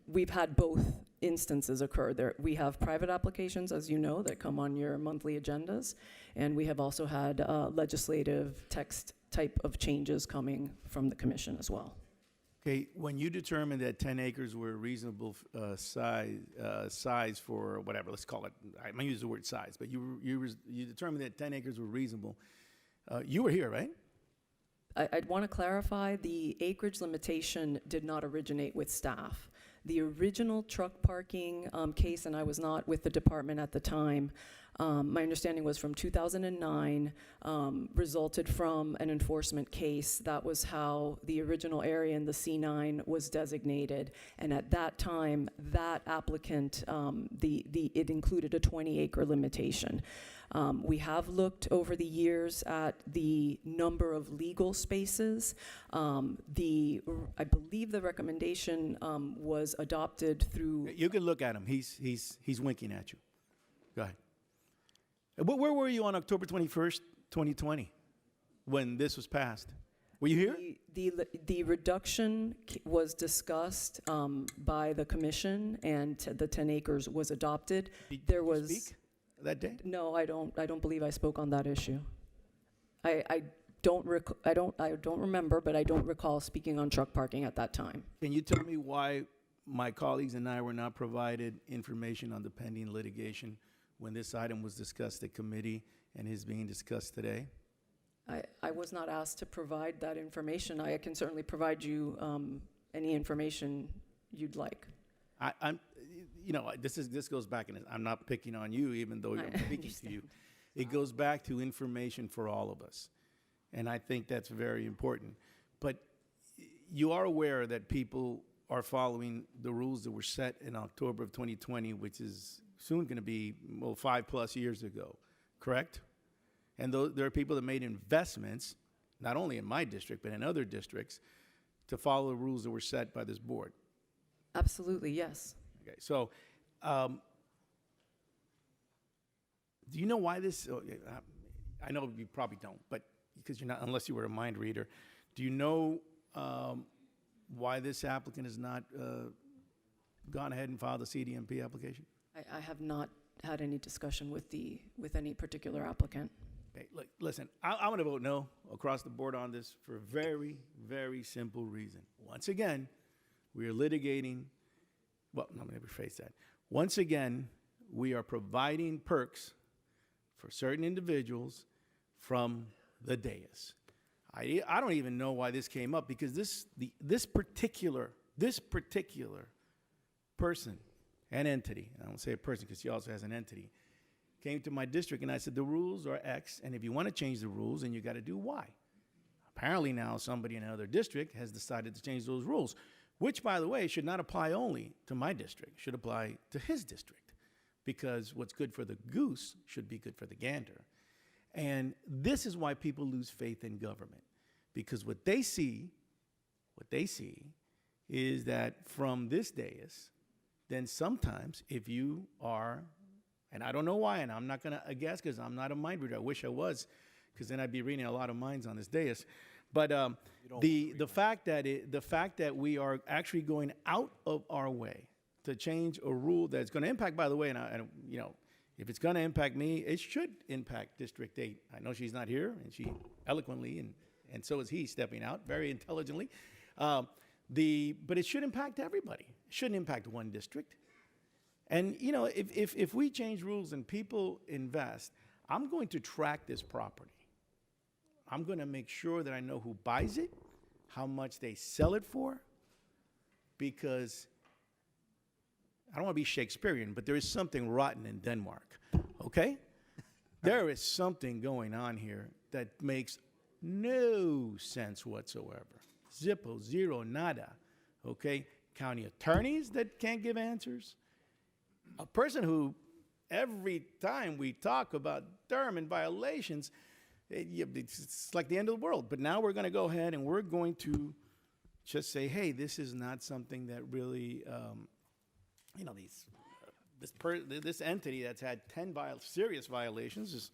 we've had both instances occur. We have private applications, as you know, that come on your monthly agendas, and we have also had legislative text type of changes coming from the commission as well. Okay, when you determined that 10 acres were a reasonable size for whatever, let's call it, I might use the word size, but you determined that 10 acres were reasonable. You were here, right? I'd want to clarify, the acreage limitation did not originate with staff. The original truck parking case, and I was not with the department at the time, my understanding was from 2009, resulted from an enforcement case. That was how the original area in the C9 was designated. And at that time, that applicant, it included a 20-acre limitation. We have looked over the years at the number of legal spaces. I believe the recommendation was adopted through. You can look at him. He's winking at you. Go ahead. Where were you on October 21st, 2020, when this was passed? Were you here? The reduction was discussed by the commission, and the 10 acres was adopted. Did you speak that day? No, I don't believe I spoke on that issue. I don't remember, but I don't recall speaking on truck parking at that time. Can you tell me why my colleagues and I were not provided information on the pending litigation when this item was discussed at committee and is being discussed today? I was not asked to provide that information. I can certainly provide you any information you'd like. This goes back, and I'm not picking on you, even though I'm speaking to you. It goes back to information for all of us, and I think that's very important. But you are aware that people are following the rules that were set in October of 2020, which is soon going to be 5+ years ago, correct? And there are people that made investments, not only in my district, but in other districts, to follow the rules that were set by this board. Absolutely, yes. Okay, so do you know why this, I know you probably don't, but because you're not, unless you were a mind reader, do you know why this applicant has not gone ahead and filed a CDMP application? I have not had any discussion with any particular applicant. Okay, look, listen, I'm going to vote no across the board on this for a very, very simple reason. Once again, we are litigating, well, no, let me rephrase that. Once again, we are providing perks for certain individuals from the dais. I don't even know why this came up, because this particular person and entity, I don't say a person because she also has an entity, came to my district, and I said, the rules are X, and if you want to change the rules, then you got to do Y. Apparently now somebody in another district has decided to change those rules, which, by the way, should not apply only to my district, should apply to his district, because what's good for the goose should be good for the gander. And this is why people lose faith in government, because what they see is that from this dais, then sometimes if you are, and I don't know why, and I'm not going to guess because I'm not a mind reader. I wish I was, because then I'd be reading a lot of minds on this dais. But the fact that we are actually going out of our way to change a rule that's going to impact, by the way, and you know, if it's going to impact me, it should impact District 8. I know she's not here, and she eloquently, and so is he stepping out very intelligently. But it should impact everybody. It shouldn't impact one district. And, you know, if we change rules and people invest, I'm going to track this property. I'm going to make sure that I know who buys it, how much they sell it for, because I don't want to be Shakespearean, but there is something rotten in Denmark, okay? There is something going on here that makes no sense whatsoever. Zippo, zero, nada, okay? County attorneys that can't give answers. A person who, every time we talk about Durham and violations, it's like the end of the world. But now we're going to go ahead and we're going to just say, hey, this is not something that really, you know, this entity that's had 10 serious violations is,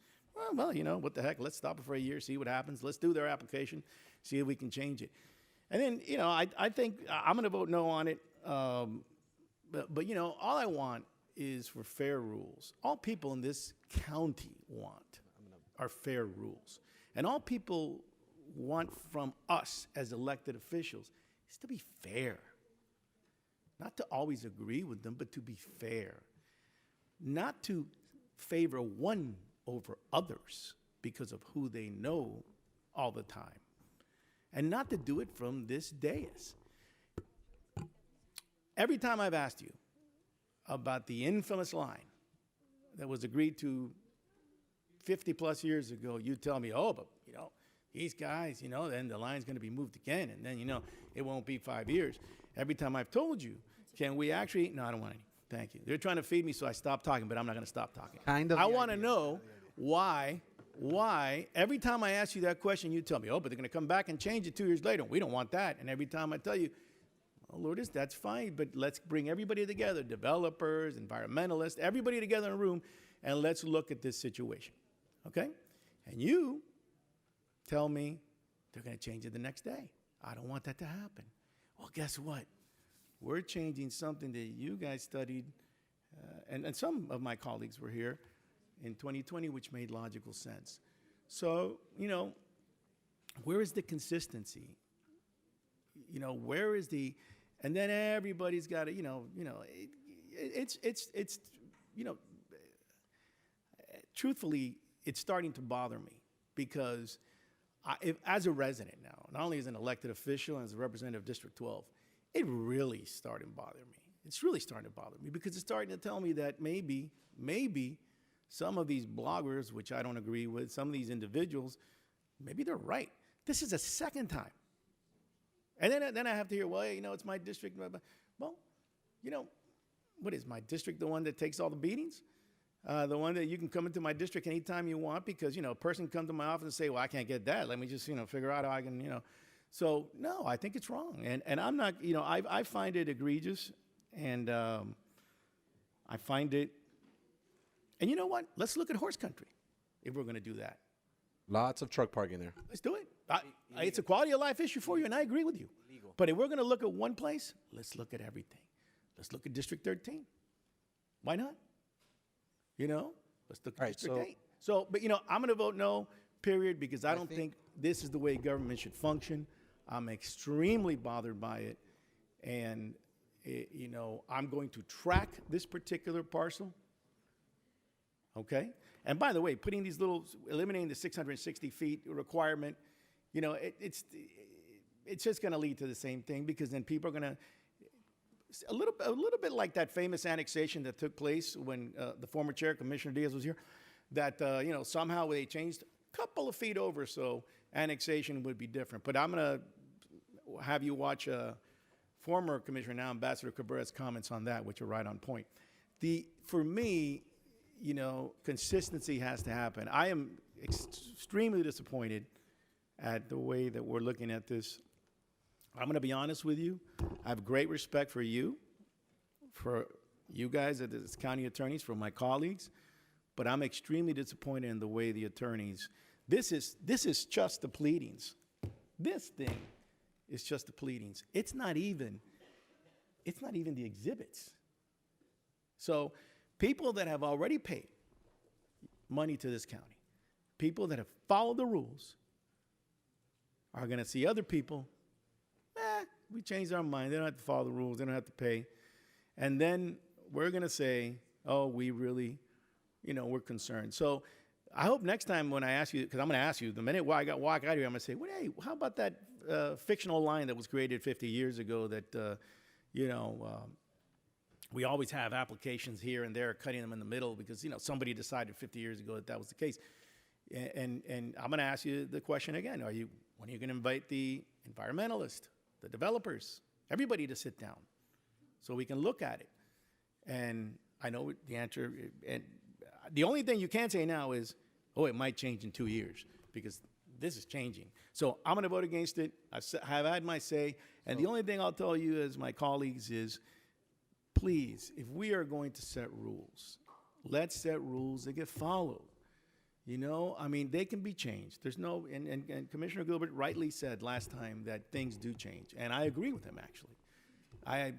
well, you know, what the heck, let's stop it for a year, see what happens. Let's do their application, see if we can change it. And then, you know, I think I'm going to vote no on it. But, you know, all I want is for fair rules. All people in this county want are fair rules. And all people want from us as elected officials is to be fair. Not to always agree with them, but to be fair. Not to favor one over others because of who they know all the time. And not to do it from this dais. Every time I've asked you about the infamous line that was agreed to 50 plus years ago, you tell me, oh, but, you know, these guys, you know, then the line's going to be moved again, and then, you know, it won't be 5 years. Every time I've told you, can we actually, no, I don't want any. Thank you. They're trying to feed me, so I stopped talking, but I'm not going to stop talking. I want to know why every time I ask you that question, you tell me, oh, but they're going to come back and change it 2 years later. We don't want that. And every time I tell you, oh, Lourdes, that's fine, but let's bring everybody together, developers, environmentalists, everybody together in a room, and let's look at this situation, okay? And you tell me they're going to change it the next day. I don't want that to happen. Well, guess what? We're changing something that you guys studied, and some of my colleagues were here in 2020, which made logical sense. So, you know, where is the consistency? You know, where is the, and then everybody's got to, you know, it's, you know, truthfully, it's starting to bother me because as a resident now, not only as an elected official and as a representative of District 12, it really started to bother me. It's really starting to bother me because it's starting to tell me that maybe some of these bloggers, which I don't agree with, some of these individuals, maybe they're right. This is a second time. And then I have to hear, well, you know, it's my district. Well, you know, what is my district, the one that takes all the beatings? The one that you can come into my district anytime you want because, you know, a person can come to my office and say, well, I can't get that. Let me just, you know, figure out how I can, you know. So, no, I think it's wrong. And I'm not, you know, I find it egregious. And I find it, and you know what? Let's look at horse country if we're going to do that. Lots of truck parking there. Let's do it. It's a quality of life issue for you, and I agree with you. Illegal. But if we're going to look at one place, let's look at everything. Let's look at District 13. Why not? You know, let's look at District 8. So, but, you know, I'm going to vote no, period, because I don't think this is the way government should function. I'm extremely bothered by it. And, you know, I'm going to track this particular parcel. Okay? And by the way, putting these little, eliminating the 660 feet requirement, you know, it's just going to lead to the same thing because then people are going to, a little bit like that famous annexation that took place when the former chair, Commissioner Diaz, was here. that, somehow they changed a couple of feet over, so annexation would be different. But I'm going to have you watch former Commissioner, now Ambassador Cabrera's comments on that, which are right on point. For me, consistency has to happen. I am extremely disappointed at the way that we're looking at this. I'm going to be honest with you. I have great respect for you guys as county attorneys, for my colleagues, but I'm extremely disappointed in the way the attorneys. This is just the pleadings. This thing is just the pleadings. It's not even the exhibits. So people that have already paid money to this county, people that have followed the rules, are going to see other people, we changed our mind. They don't have to follow the rules. They don't have to pay. And then we're going to say, oh, we really, we're concerned. So I hope next time when I ask you, because I'm going to ask you, the minute I walk out of here, I'm going to say, well, hey, how about that fictional line that was created 50 years ago that, we always have applications here and there, cutting them in the middle because, somebody decided 50 years ago that was the case. And I'm going to ask you the question again. When are you going to invite the environmentalists, the developers, everybody to sit down so we can look at it? And I know the answer, and the only thing you can say now is, oh, it might change in 2 years because this is changing. So I'm going to vote against it. I have had my say. And the only thing I'll tell you as my colleagues is, please, if we are going to set rules, let's set rules that get followed. They can be changed. There's no, and Commissioner Gilbert rightly said last time that things do change. And I agree with him, actually. I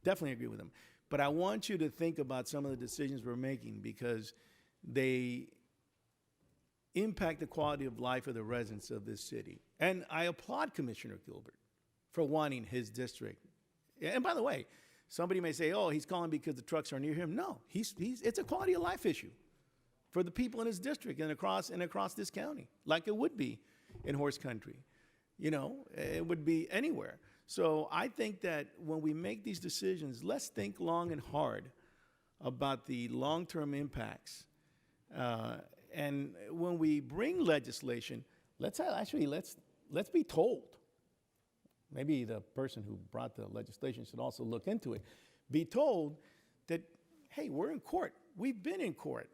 definitely agree with him. But I want you to think about some of the decisions we're making because they impact the quality of life of the residents of this city. And I applaud Commissioner Gilbert for wanting his district. And by the way, somebody may say, oh, he's calling because the trucks are near him. No, it's a quality of life issue for the people in his district and across this county, like it would be in horse country. It would be anywhere. So I think that when we make these decisions, let's think long and hard about the long-term impacts. And when we bring legislation, let's be told. Maybe the person who brought the legislation should also look into it. Be told that, hey, we're in court. We've been in court.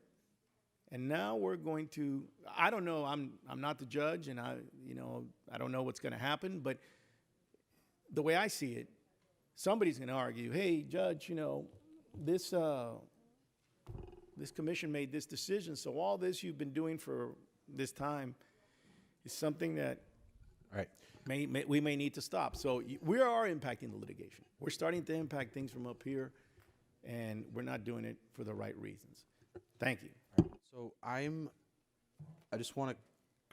And now we're going to, I don't know, I'm not the judge, and I don't know what's going to happen, but the way I see it, somebody's going to argue, hey, judge, this commission made this decision, so all this you've been doing for this time is something that we may need to stop. So we are impacting the litigation. We're starting to impact things from up here, and we're not doing it for the right reasons. Thank you. So I just want to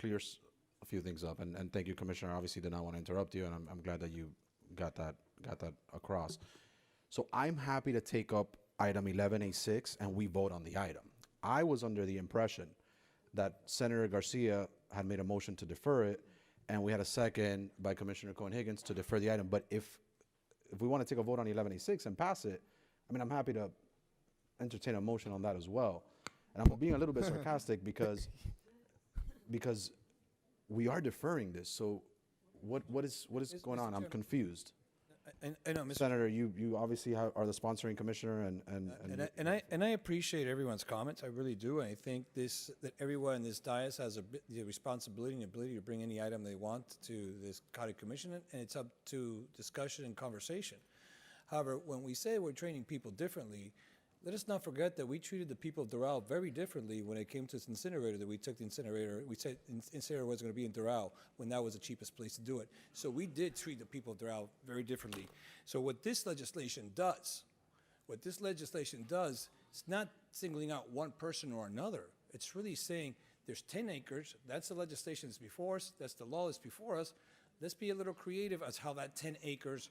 clear a few things up, and thank you, Commissioner. Obviously, did not want to interrupt you, and I'm glad that you got that across. So I'm happy to take up item 11A6, and we vote on the item. I was under the impression that Senator Garcia had made a motion to defer it, and we had a second by Commissioner Cohen-Higgins to defer the item. But if we want to take a vote on 11A6 and pass it, I'm happy to entertain a motion on that as well. And I'm being a little bit sarcastic because we are deferring this. So what is going on? I'm confused. I know, Mr. Senator, you obviously are the sponsoring commissioner, and I appreciate everyone's comments. I really do. And I think that everyone in this dais has the responsibility and ability to bring any item they want to this county commission, and it's up to discussion and conversation. However, when we say we're training people differently, let us not forget that we treated the people of Doral very differently when it came to this incinerator, that we took the incinerator. We said incinerator was going to be in Doral when that was the cheapest place to do it. So we did treat the people of Doral very differently. So what this legislation does, it's not singling out one person or another. It's really saying there's 10 acres. That's the legislation that's before us. That's the law that's before us. Let's be a little creative as how that 10 acres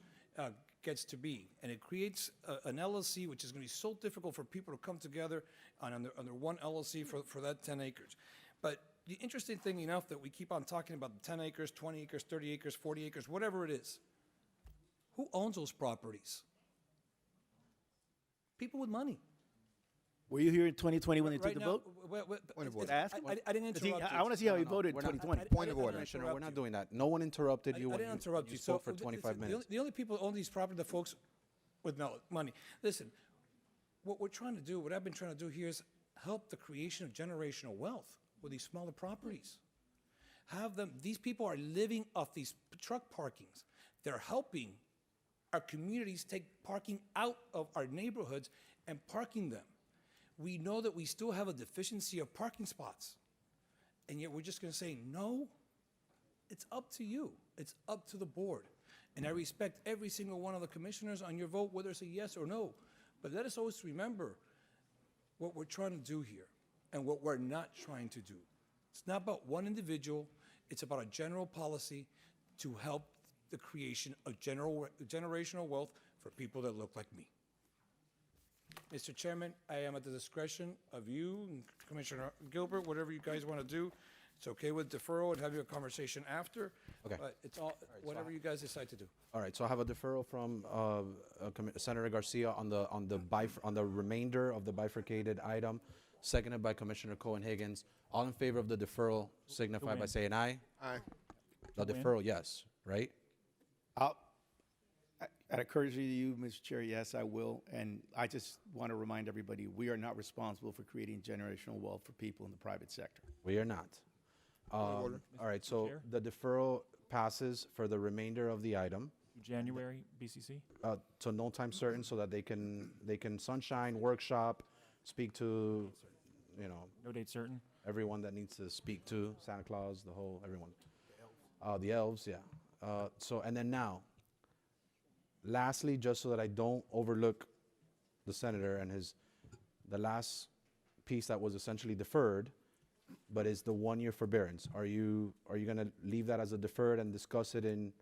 gets to be. And it creates an LLC, which is going to be so difficult for people to come together under one LLC for that 10 acres. But the interesting thing enough that we keep on talking about the 10 acres, 20 acres, 30 acres, 40 acres, whatever it is. Who owns those properties? People with money. Were you here in 2020 when they took Right the now, vote? Point of order. Ask. I didn't interrupt you. I want to see how he voted in we're not- 2020. Point of order. Commissioner, we're not doing that. No one interrupted you I when didn't interrupt you. spoke for listen, 25 minutes. The only people who own these properties, the folks with no money. Listen, what we're trying to do, what I've been trying to do here is help the creation of generational wealth with these smaller properties. Have them, these people are living off these truck parkings. They're helping our communities take parking out of our neighborhoods and parking them. We know that we still have a deficiency of parking spots, and yet we're just going to say, no, it's up to you. It's up to the board. And I respect every single one of the commissioners on your vote, whether it's a yes or no. But let us always remember what we're trying to do here and what we're not trying to do. It's not about one individual. It's about a general policy to help the creation of generational wealth for people that look like me. Mr. Chairman, I am at the discretion of you and Commissioner Gilbert, whatever you guys want to do. It's okay with deferral and having a conversation after. Okay. But it's all, whatever you guys decide to do. All right, so I have a deferral from Senator Garcia on the remainder of the bifurcated item, seconded by Commissioner Cohen-Higgins. All in favor of the deferral signify by saying aye. Aye. The deferral, yes, right? Out of courtesy to you, Mr. Chair, yes, I will. And I just want to remind everybody, we are not responsible for creating generational wealth for people in the private sector. We are not. All right, so Chair? the deferral passes for the remainder of the item. January, BCC? To no time certain, so that they can sunshine, workshop, speak to, No date certain? everyone that needs to speak to, Santa Claus, the whole, everyone. The elves, yeah. So, and then now, lastly, just so that I don't overlook the senator and the last piece that was essentially deferred, but is the 1-year forbearance. Are you going to leave that as a deferred and discuss it in?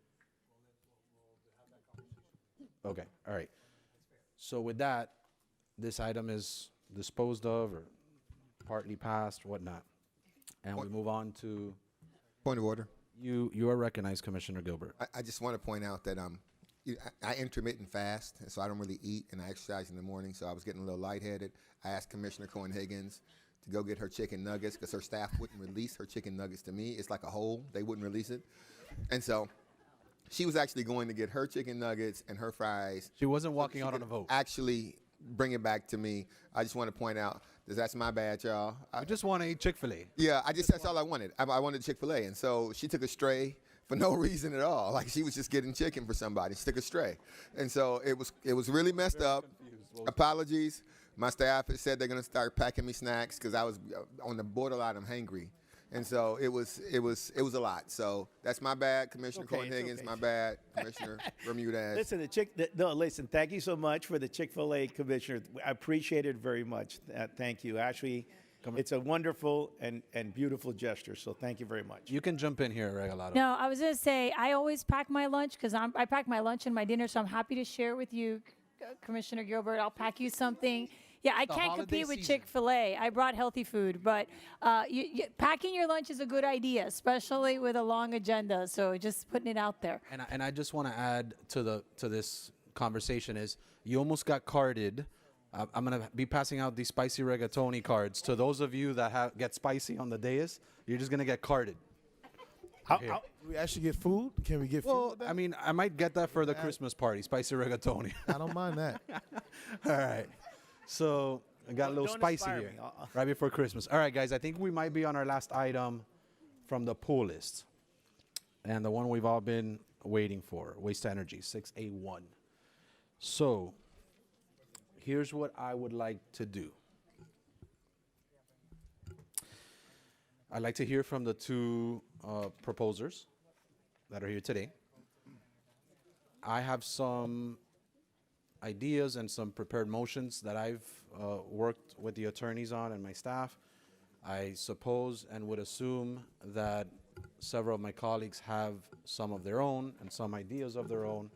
Okay, all right. So with that, this item is disposed of or partly passed, whatnot. And we move on to. Point of order. You are recognized, Commissioner Gilbert. I just want to point out that I intermittent fast, and so I don't really eat, and I exercise in the morning, so I was getting a little lightheaded. I asked Commissioner Cohen-Higgins to go get her chicken nuggets because her staff wouldn't release her chicken nuggets to me. It's like a hole. They wouldn't release it. And so she was actually going to get her chicken nuggets and her fries. She wasn't walking out on a vote. Actually bring it back to me. I just want to point out that that's my bad, y'all. I just want to eat Chick-fil-A. Yeah, that's all I wanted. I wanted Chick-fil-A. And so she took a stray for no reason at all. Like she was just getting chicken for somebody. She took a stray. And so it was really messed up. Apologies. My staff has said they're going to start packing me snacks because I was on the borderline of hangry. And so it was a lot. So that's my bad, Commissioner Cohen-Higgins. My bad, Commissioner Bermudez. Listen, thank you so much for the Chick-fil-A, Commissioner. I appreciate it very much. Thank you. Actually, it's a wonderful and beautiful gesture, so thank you very much. You can jump in here, Regalado. No, I was going to say, I always pack my lunch because I pack my lunch and my dinner, so I'm happy to share with you, Commissioner Gilbert. I'll pack you something. Yeah, I can't compete with Chick-fil-A. I brought healthy food, but packing your lunch is a good idea, especially with a long agenda. So just putting it out there. And I just want to add to this conversation is you almost got carded. I'm going to be passing out these spicy rigatoni cards to those of you that get spicy on the dais. You're just going to get carded. Do we actually get food? Can we get food? Well, I mean, I might get that for the Christmas party, spicy rigatoni. I don't mind that. All right. So I got a little spicy here right before Christmas. All right, guys, I think we might be on our last item from the pull list. And the one we've all been waiting for, waste energy, 6A1. So here's what I would like to do. I'd like to hear from the two proposers that are here today. I have some ideas and some prepared motions that I've worked with the attorneys on and my staff. I suppose and would assume that several of my colleagues have some of their own and some ideas of their own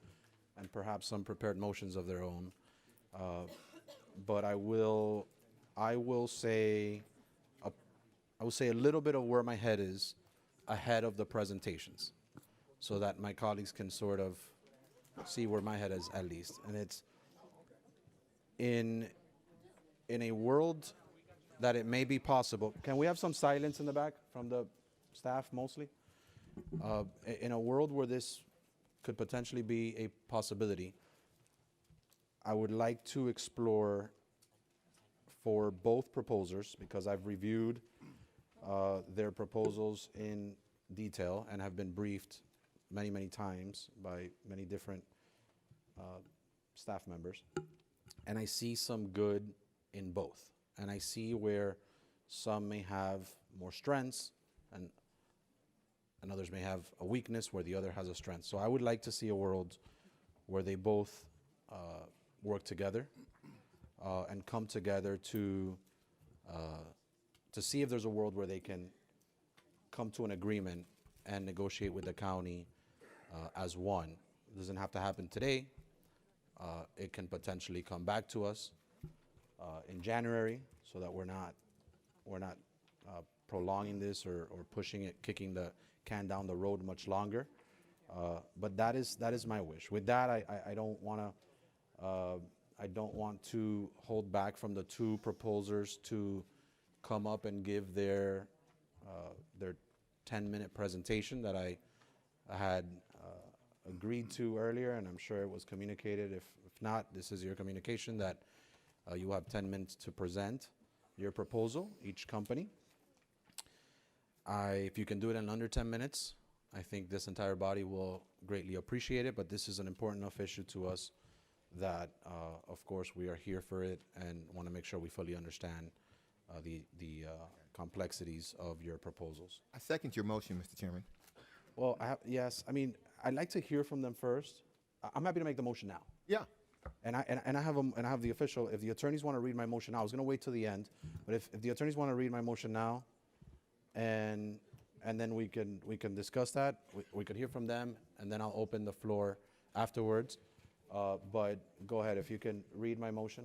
and perhaps some prepared motions of their own. But I will say a little bit of where my head is ahead of the presentations so that my colleagues can sort of see where my head is at least. And it's in in a world that it may be possible, can we have some silence in the back from the staff mostly? In a world where this could potentially be a possibility, I would like to explore for both proposers, because I've reviewed their proposals in detail and have been briefed many, many times by many different staff members. And I see some good in both. And I see where some may have more strengths and others may have a weakness where the other has a strength. So I would like to see a world where they both work together and come together to see if there's a world where they can come to an agreement and negotiate with the county as one. It doesn't have to happen today. It can potentially come back to us in January, so that we're not prolonging this or pushing it, kicking the can down the road much longer. But that is my wish. With that, I don't want to hold back from the two proposers to come up and give their 10-minute presentation that I had agreed to earlier, and I'm sure it was communicated. If not, this is your communication that you have 10 minutes to present your proposal, each company. If you can do it in under 10 minutes, I think this entire body will greatly appreciate it, but this is an important enough issue to us that, of course, we are here for it and want to make sure we fully understand the complexities of your proposals. I second your motion, Mr. Chairman. Well, yes, I mean, I'd like to hear from them first. I'm happy to make the motion now. Yeah. And I have the official. If the attorneys want to read my motion now, I was going to wait till the end. But if the attorneys want to read my motion now, and then we can discuss that. We could hear from them, and then I'll open the floor afterwards. But go ahead, if you can read my motion.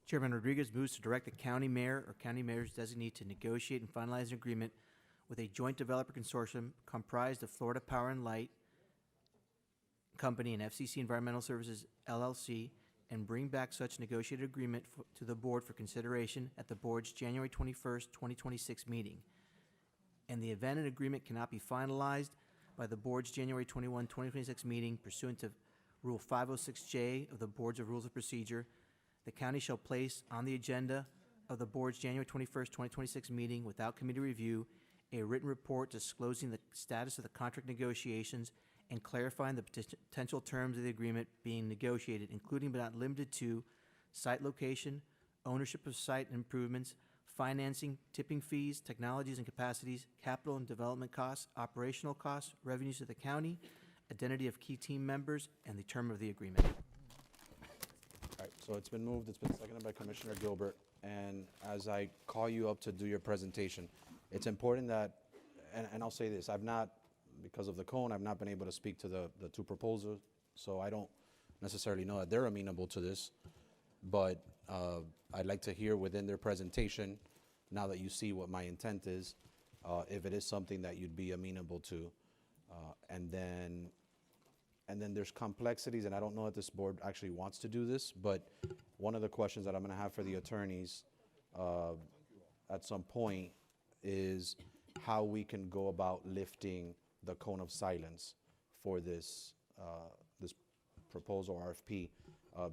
Chairman Rodriguez moves to direct the county mayor or county mayor's designee to negotiate and finalize an agreement with a joint developer consortium comprised of Florida Power and Light Company and FCC Environmental Services LLC, and bring back such negotiated agreement to the board for consideration at the board's January 21st, 2026 meeting. In the event an agreement cannot be finalized by the board's January 21, 2026 meeting pursuant to Rule 506J of the Boards of Rules of Procedure, the county shall place on the agenda of the board's January 21st, 2026 meeting without committee review a written report disclosing the status of the contract negotiations and clarifying the potential terms of the agreement being negotiated, including but not limited to site location, ownership of site improvements, financing, tipping fees, technologies and capacities, capital and development costs, operational costs, revenues to the county, identity of key team members, and the term of the agreement. All right, so it's been moved, it's been seconded by Commissioner Gilbert, and as I call you up to do your presentation, it's important that, and I'll say this, because of the cone, I've not been able to speak to the two proposals, so I don't necessarily know that they're amenable to this, but I'd like to hear within their presentation, now that you see what my intent is, if it is something that you'd be amenable to, and then there's complexities, and I don't know if this board actually wants to do this, but one of the questions that I'm going to have for the attorneys at some point is how we can go about lifting the cone of silence for this this proposal RFP,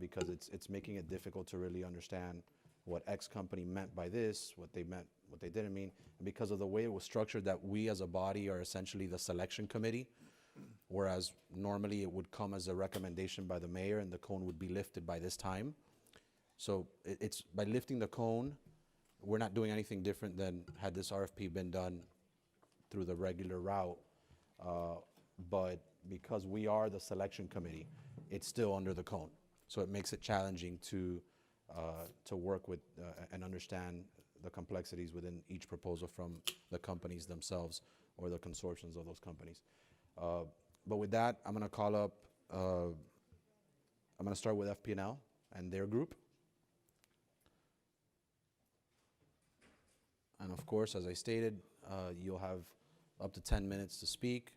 because it's making it difficult to really understand what X company meant by this, what they meant, what they didn't mean, and because of the way it was structured, that we as a body are essentially the selection committee, whereas normally it would come as a recommendation by the mayor and the cone would be lifted by this time. So it's by lifting the cone, we're not doing anything different than had this RFP been done through the regular route. But because we are the selection committee, it's still under the cone. So it makes it challenging to work with and understand the complexities within each proposal from the companies themselves or the consortiums of those companies. But with that, I'm going to call up, I'm going to start with FP&L and their group. And of course, as I stated, you'll have up to 10 minutes to speak.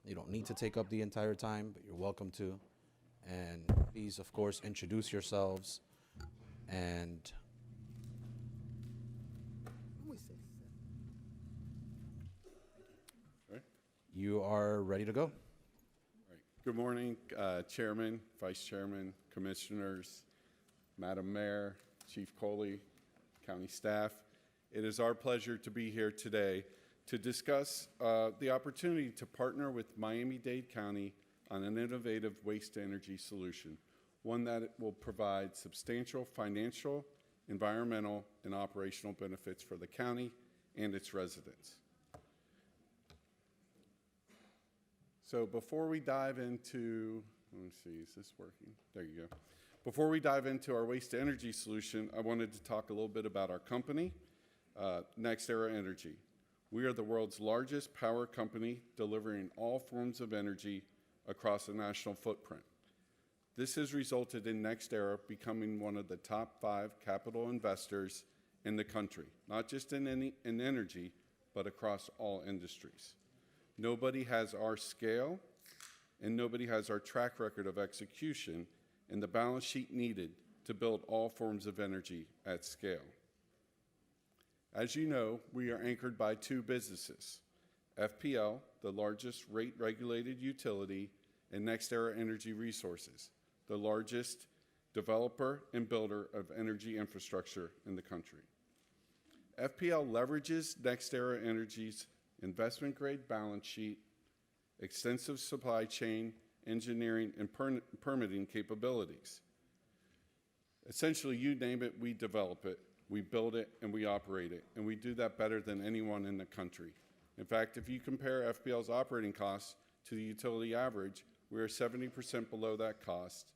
You don't need to take up the entire time, but you're welcome to. And please, of course, introduce yourselves. And you are ready to go. Good morning, Chairman, Vice Chairman, Commissioners, Madam Mayor, Chief Coley, County staff. It is our pleasure to be here today to discuss the opportunity to partner with Miami-Dade County on an innovative waste-to-energy solution, one that will provide substantial financial, environmental, and operational benefits for the county and its residents. So before we dive into, let me see, is this working? There you go. Before we dive into our waste-to-energy solution, I wanted to talk a little bit about our company, NextEra Energy. We are the world's largest power company delivering all forms of energy across a national footprint. This has resulted in NextEra becoming one of the top 5 capital investors in the country, not just in energy, but across all industries. Nobody has our scale, and nobody has our track record of execution and the balance sheet needed to build all forms of energy at scale. As you know, we are anchored by 2 businesses, FPL, the largest rate-regulated utility, and NextEra Energy Resources, the largest developer and builder of energy infrastructure in the country. FPL leverages NextEra Energy's investment-grade balance sheet, extensive supply chain, engineering, and permitting capabilities. Essentially, you name it, we develop it, we build it, and we operate it, and we do that better than anyone in the country. In fact, if you compare FPL's operating costs to the utility average, we are 70% below that cost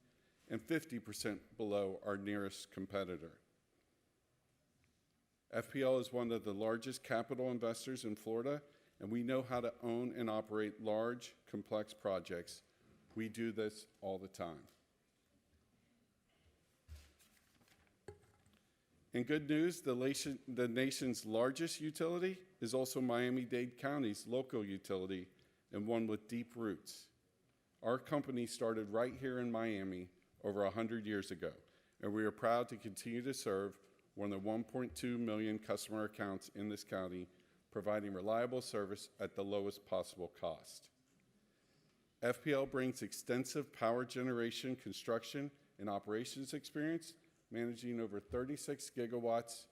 and 50% below our nearest competitor. FPL is one of the largest capital investors in Florida, and we know how to own and operate large, complex projects. We do this all the time. In good news, the nation's largest utility is also Miami-Dade County's local utility, and one with deep roots. Our company started right here in Miami over 100 years ago, and we are proud to continue to serve one of the 1.2 million customer accounts in this county, providing reliable service at the lowest possible cost. FPL brings extensive power generation, construction, and operations experience, managing over 36 gigawatts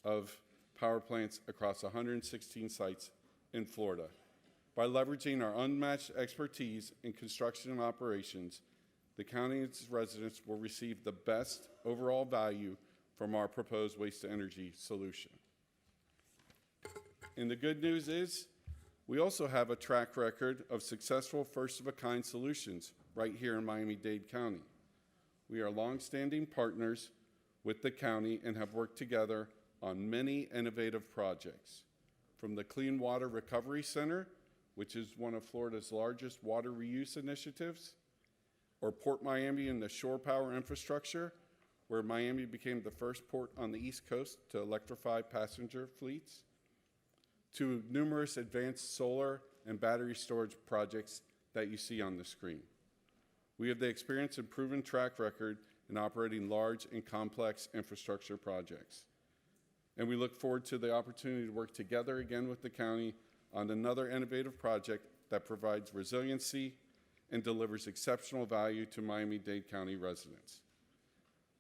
of power plants across 116 sites in Florida. By leveraging our unmatched expertise in construction and operations, the county and its residents will receive the best overall value from our proposed waste-to-energy solution. And the good news is, we also have a track record of successful first-of-a-kind solutions right here in Miami-Dade County. We are longstanding partners with the county and have worked together on many innovative projects, from the Clean Water Recovery Center, which is one of Florida's largest water reuse initiatives, or Port Miami and the shore power infrastructure, where Miami became the first port on the East Coast to electrify passenger fleets, to numerous advanced solar and battery storage projects that you see on the screen. We have the experience and proven track record in operating large and complex infrastructure projects. And we look forward to the opportunity to work together again with the county on another innovative project that provides resiliency and delivers exceptional value to Miami-Dade County residents.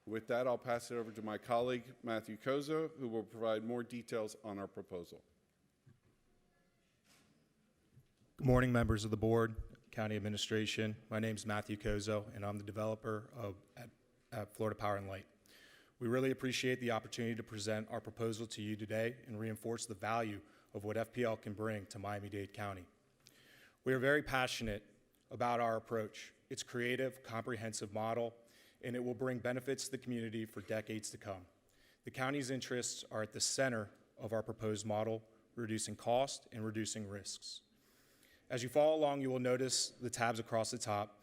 With that, I'll pass it over to my colleague, Matthew Kozo, who will provide more details on our proposal. Good morning, members of the board, county administration. My name is Matthew Kozo, and I'm the developer at Florida Power and Light. We really appreciate the opportunity to present our proposal to you today and reinforce the value of what FPL can bring to Miami-Dade County. We are very passionate about our approach. It's a creative, comprehensive model, and it will bring benefits to the community for decades to come. The county's interests are at the center of our proposed model, reducing cost and reducing risks. As you follow along, you will notice the tabs across the top.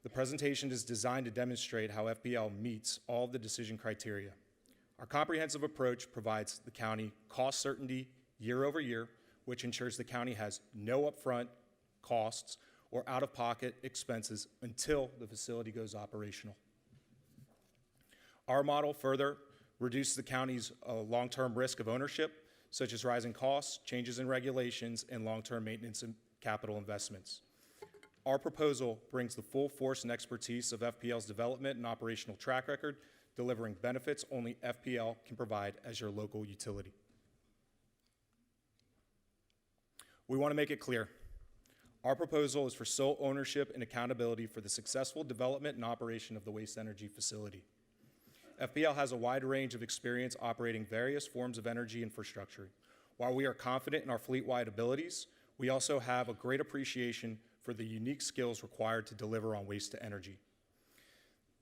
The presentation is designed to demonstrate how FPL meets all of the decision criteria. Our comprehensive approach provides the county cost certainty year over year, which ensures the county has no upfront costs or out-of-pocket expenses until the facility goes operational. Our model further reduces the county's long-term risk of ownership, such as rising costs, changes in regulations, and long-term maintenance and capital investments. Our proposal brings the full force and expertise of FPL's development and operational track record, delivering benefits only FPL can provide as your local utility. We want to make it clear. Our proposal is for sole ownership and accountability for the successful development and operation of the waste-to-energy facility. FPL has a wide range of experience operating various forms of energy infrastructure. While we are confident in our fleet-wide abilities, we also have a great appreciation for the unique skills required to deliver on waste-to-energy.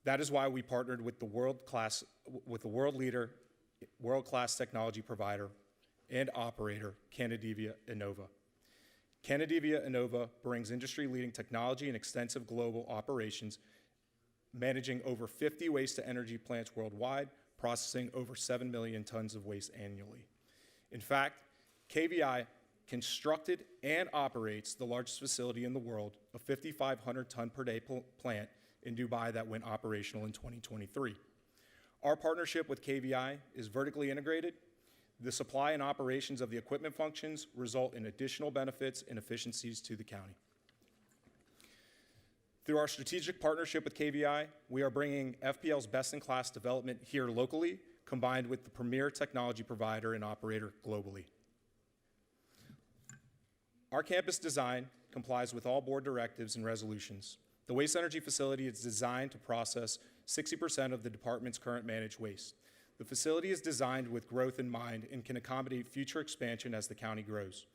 That is why we partnered with the world-class technology provider and operator, Canadivia Innova. Canadivia Innova brings industry-leading technology and extensive global operations, managing over 50 waste-to-energy plants worldwide, processing over 7 million tons of waste annually. In fact, KVI constructed and operates the largest facility in the world, a 5,500 ton per day plant in Dubai that went operational in 2023. Our partnership with KVI is vertically integrated. The supply and operations of the equipment functions result in additional benefits and efficiencies to the county. Through our strategic partnership with KVI, we are bringing FPL's best-in-class development here locally, combined with the premier technology provider and operator globally. Our campus design complies with all board directives and resolutions. The waste-to-energy facility is designed to process 60% of the department's current managed waste. The facility is designed with growth in mind and can accommodate future expansion as the county grows.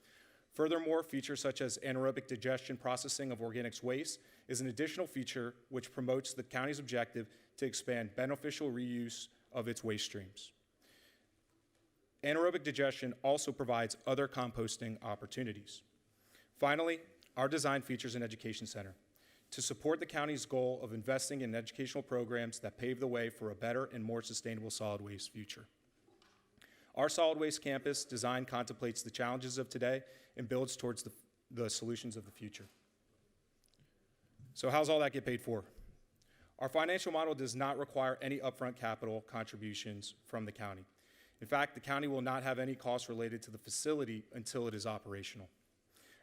Furthermore, features such as anaerobic digestion processing of organics waste is an additional feature which promotes the county's objective to expand beneficial reuse of its waste streams. Anaerobic digestion also provides other composting opportunities. Finally, our design features an education center to support the county's goal of investing in educational programs that pave the way for a better and more sustainable solid waste future. Our solid waste campus design contemplates the challenges of today and builds towards the solutions of the future. So how's all that get paid for? Our financial model does not require any upfront capital contributions from the county. In fact, the county will not have any costs related to the facility until it is operational.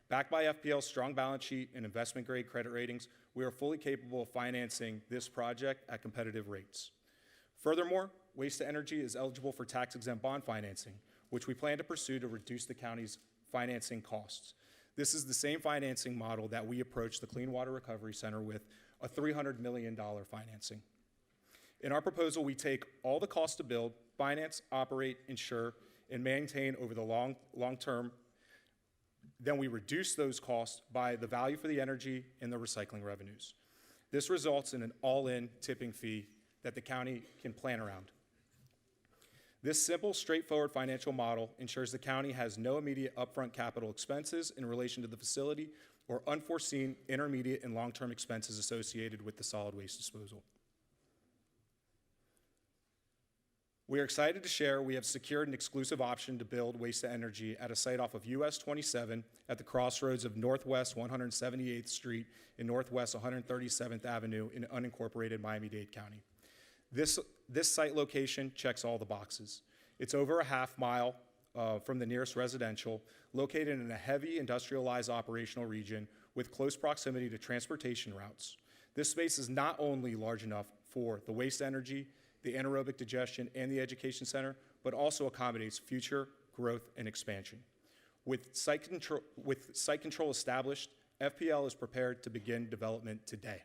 Backed by FPL's strong balance sheet and investment-grade credit ratings, we are fully capable of financing this project at competitive rates. Furthermore, waste-to-energy is eligible for tax-exempt bond financing, which we plan to pursue to reduce the county's financing costs. This is the same financing model that we approached the Clean Water Recovery Center with, a $300 million financing. In our proposal, we take all the costs to build, finance, operate, insure, and maintain over the long term. Then we reduce those costs by the value for the energy and the recycling revenues. This results in an all-in tipping fee that the county can plan around. This simple, straightforward financial model ensures the county has no immediate upfront capital expenses in relation to the facility or unforeseen intermediate and long-term expenses associated with the solid waste disposal. We are excited to share we have secured an exclusive option to build waste-to-energy at a site off of US 27 at the crossroads of Northwest 178th Street and Northwest 137th Avenue in unincorporated Miami-Dade County. This site location checks all the boxes. It's over a half mile from the nearest residential, located in a heavy industrialized operational region with close proximity to transportation routes. This space is not only large enough for the waste-to-energy, the anaerobic digestion, and the education center, but also accommodates future growth and expansion. With site control established, FPL is prepared to begin development today.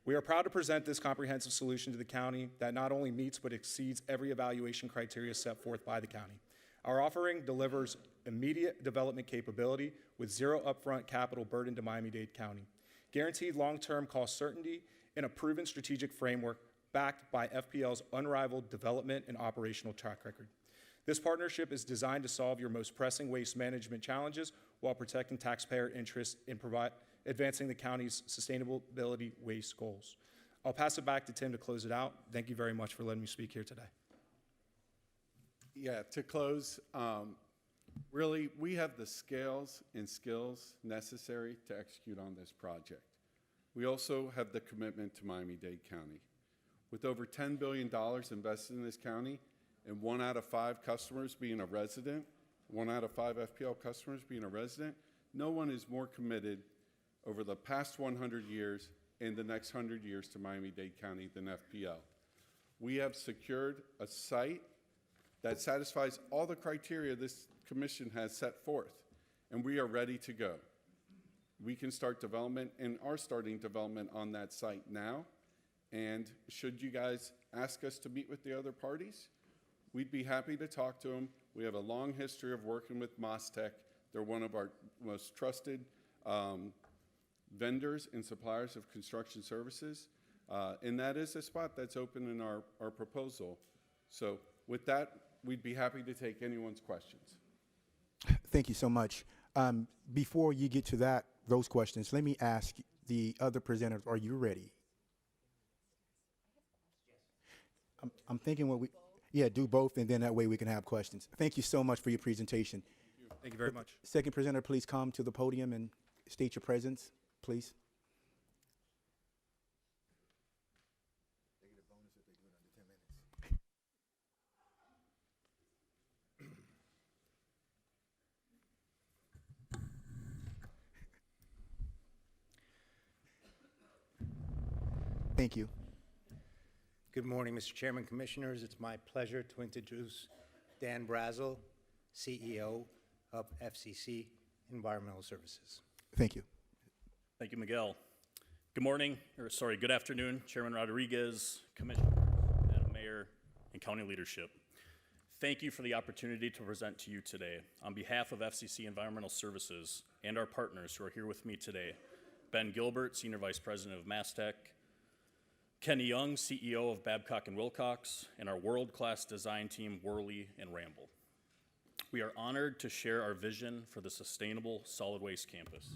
We are proud to present this comprehensive solution to the county that not only meets but exceeds every evaluation criteria set forth by the county. Our offering delivers immediate development capability with zero upfront capital burden to Miami-Dade County, guaranteed long-term cost certainty, and a proven strategic framework backed by FPL's unrivaled development and operational track record. This partnership is designed to solve your most pressing waste management challenges while protecting taxpayer interests in advancing the county's sustainability waste goals. I'll pass it back to Tim to close it out. Thank you very much for letting me speak here today. Yeah, to close, Really, we have the scales and skills necessary to execute on this project. We also have the commitment to Miami-Dade County. With over $10 billion invested in this county and 1 out of 5 customers being a resident, 1 out of 5 FPL customers being a resident, no one is more committed over the past 100 years and the next 100 years to Miami-Dade County than FPL. We have secured a site that satisfies all the criteria this commission has set forth, and we are ready to go. We can start development and are starting development on that site now. And should you guys ask us to meet with the other parties, we'd be happy to talk to them. We have a long history of working with MasTec. They're one of our most trusted vendors and suppliers of construction services. And that is a spot that's open in our proposal. So with that, we'd be happy to take anyone's questions. Thank you so much. Before you get to those questions, let me ask the other presenters, are you ready? I'm thinking do both, and then that way we can have questions. Thank you so much for your presentation. Thank you very much. Second presenter, please come to the podium and state your presence, please. Thank you. Good morning, Mr. Chairman, Commissioners. It's my pleasure to introduce Dan Brazel, CEO of FCC Environmental Services. Thank you. Thank you, Miguel. Good afternoon, Chairman Rodriguez, Commissioners, Madam Mayor, and County leadership. Thank you for the opportunity to present to you today. On behalf of FCC Environmental Services and our partners who are here with me today, Ben Gilbert, Senior Vice President of MasTec, Kenny Young, CEO of Babcock & Wilcox, and our world-class design team, Worley and Ramble. We are honored to share our vision for the sustainable solid waste campus.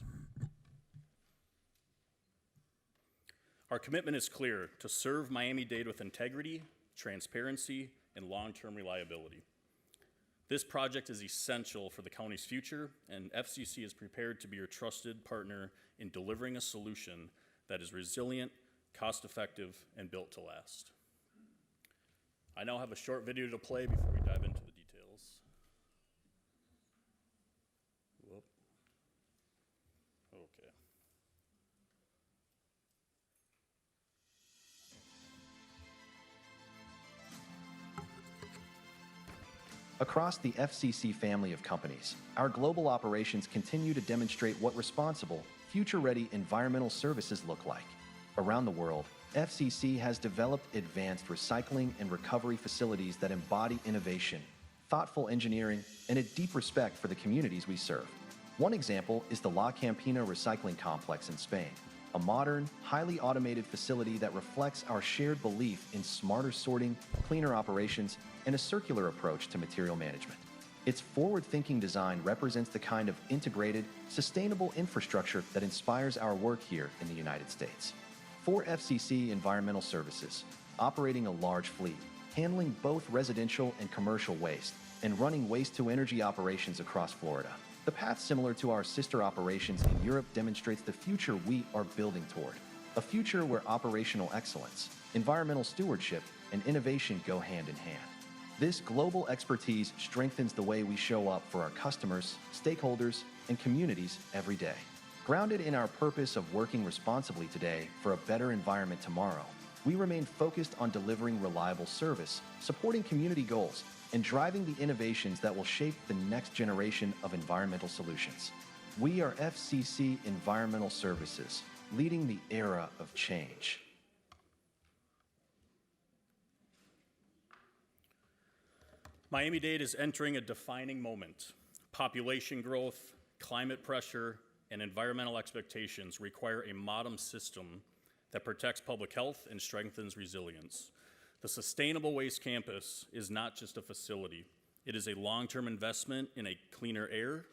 Our commitment is clear: to serve Miami-Dade with integrity, transparency, and long-term reliability. This project is essential for the county's future, and FCC is prepared to be your trusted partner in delivering a solution that is resilient, cost-effective, and built to last. I now have a short video to play before we dive into the details. Whoop. Okay. Across the FCC family of companies, our global operations continue to demonstrate what responsible, future-ready environmental services look like. Around the world, FCC has developed advanced recycling and recovery facilities that embody innovation, thoughtful engineering, and a deep respect for the communities we serve. One example is the La Campina Recycling Complex in Spain, a modern, highly automated facility that reflects our shared belief in smarter sorting, cleaner operations, and a circular approach to material management. Its forward-thinking design represents the kind of integrated, sustainable infrastructure that inspires our work here in the United States. For FCC Environmental Services, operating a large fleet, handling both residential and commercial waste, and running waste-to-energy operations across Florida, the path similar to our sister operations in Europe demonstrates the future we are building toward. A future where operational excellence, environmental stewardship, and innovation go hand in hand. This global expertise strengthens the way we show up for our customers, stakeholders, and communities every day. Grounded in our purpose of working responsibly today for a better environment tomorrow, we remain focused on delivering reliable service, supporting community goals, and driving the innovations that will shape the next generation of environmental solutions. We are FCC Environmental Services, leading the era of change. Miami-Dade is entering a defining moment. Population growth, climate pressure, and environmental expectations require a modern system that protects public health and strengthens resilience. The Sustainable Waste Campus is not just a facility. It is a long-term investment in a cleaner air,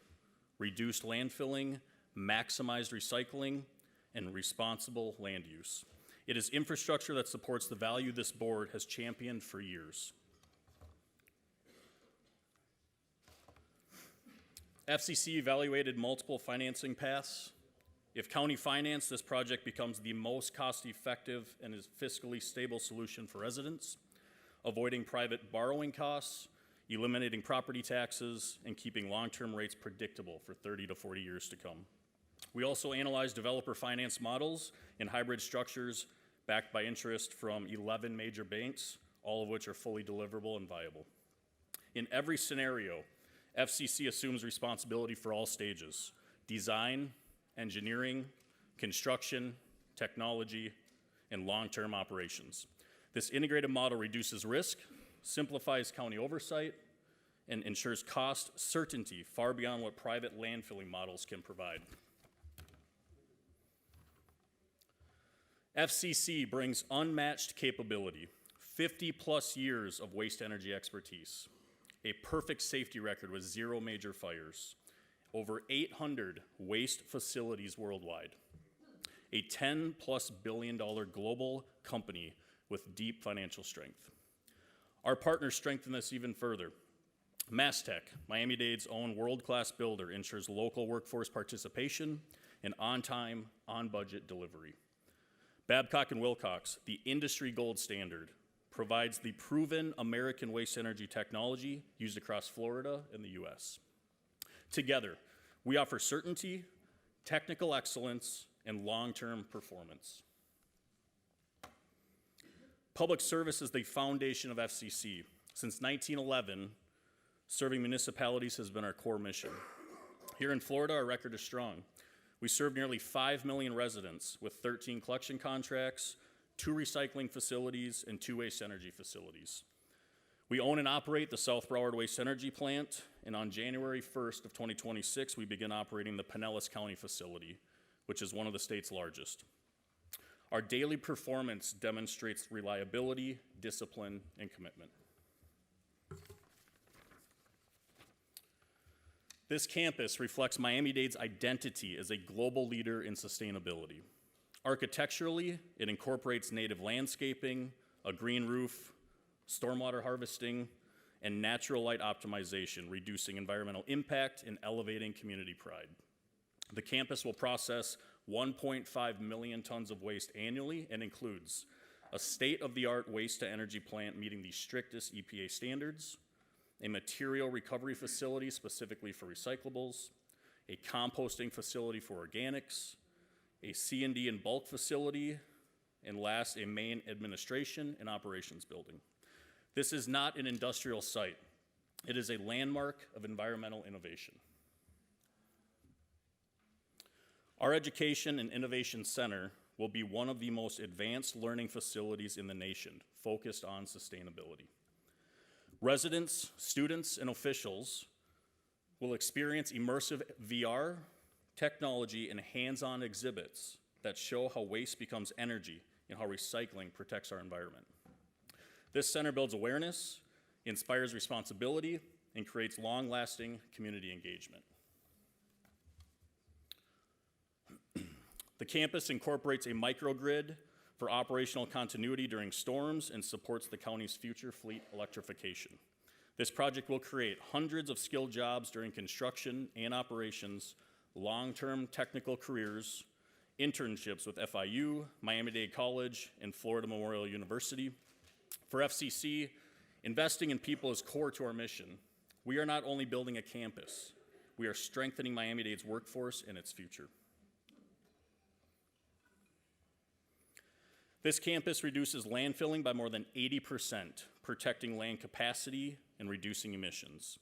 reduced landfilling, maximized recycling, and responsible land use. It is infrastructure that supports the value this board has championed for years. FCC evaluated multiple financing paths. If county financed, this project becomes the most cost-effective and is fiscally stable solution for residents, avoiding private borrowing costs, eliminating property taxes, and keeping long-term rates predictable for 30 to 40 years to come. We also analyzed developer finance models and hybrid structures backed by interest from 11 major banks, all of which are fully deliverable and viable. In every scenario, FCC assumes responsibility for all stages: design, engineering, construction, technology, and long-term operations. This integrated model reduces risk, simplifies county oversight, and ensures cost certainty far beyond what private landfilling models can provide. FCC brings unmatched capability, 50+ years of waste energy expertise, a perfect safety record with 0 major fires, over 800 waste facilities worldwide, a $10+ billion global company with deep financial strength. Our partners strengthen this even further. MasTech, Miami-Dade's own world-class builder, ensures local workforce participation and on-time, on-budget delivery. Babcock & Wilcox, the industry gold standard, provides the proven American waste energy technology used across Florida and the US. Together, we offer certainty, technical excellence, and long-term performance. Public service is the foundation of FCC. Since 1911, serving municipalities has been our core mission. Here in Florida, our record is strong. We serve nearly 5 million residents with 13 collection contracts, 2 recycling facilities, and 2 waste energy facilities. We own and operate the South Broward Waste Energy Plant, and on January 1st of 2026, we begin operating the Pinellas County facility, which is one of the state's largest. Our daily performance demonstrates reliability, discipline, and commitment. This campus reflects Miami-Dade's identity as a global leader in sustainability. Architecturally, it incorporates native landscaping, a green roof, stormwater harvesting, and natural light optimization, reducing environmental impact and elevating community pride. The campus will process 1.5 million tons of waste annually and includes a state-of-the-art waste-to-energy plant meeting the strictest EPA standards, a material recovery facility specifically for recyclables, a composting facility for organics, a C&D and bulk facility, and last, a main administration and operations building. This is not an industrial site. It is a landmark of environmental innovation. Our Education and Innovation Center will be one of the most advanced learning facilities in the nation, focused on sustainability. Residents, students, and officials will experience immersive VR, technology, and hands-on exhibits that show how waste becomes energy and how recycling protects our environment. This center builds awareness, inspires responsibility, and creates long-lasting community engagement. The campus incorporates a microgrid for operational continuity during storms and supports the county's future fleet electrification. This project will create hundreds of skilled jobs during construction and operations, long-term technical careers, internships with FIU, Miami-Dade College, and Florida Memorial University. For FCC, investing in people is core to our mission. We are not only building a campus, we are strengthening Miami-Dade's workforce and its future. This campus reduces landfilling by more than 80%, protecting land capacity and reducing emissions.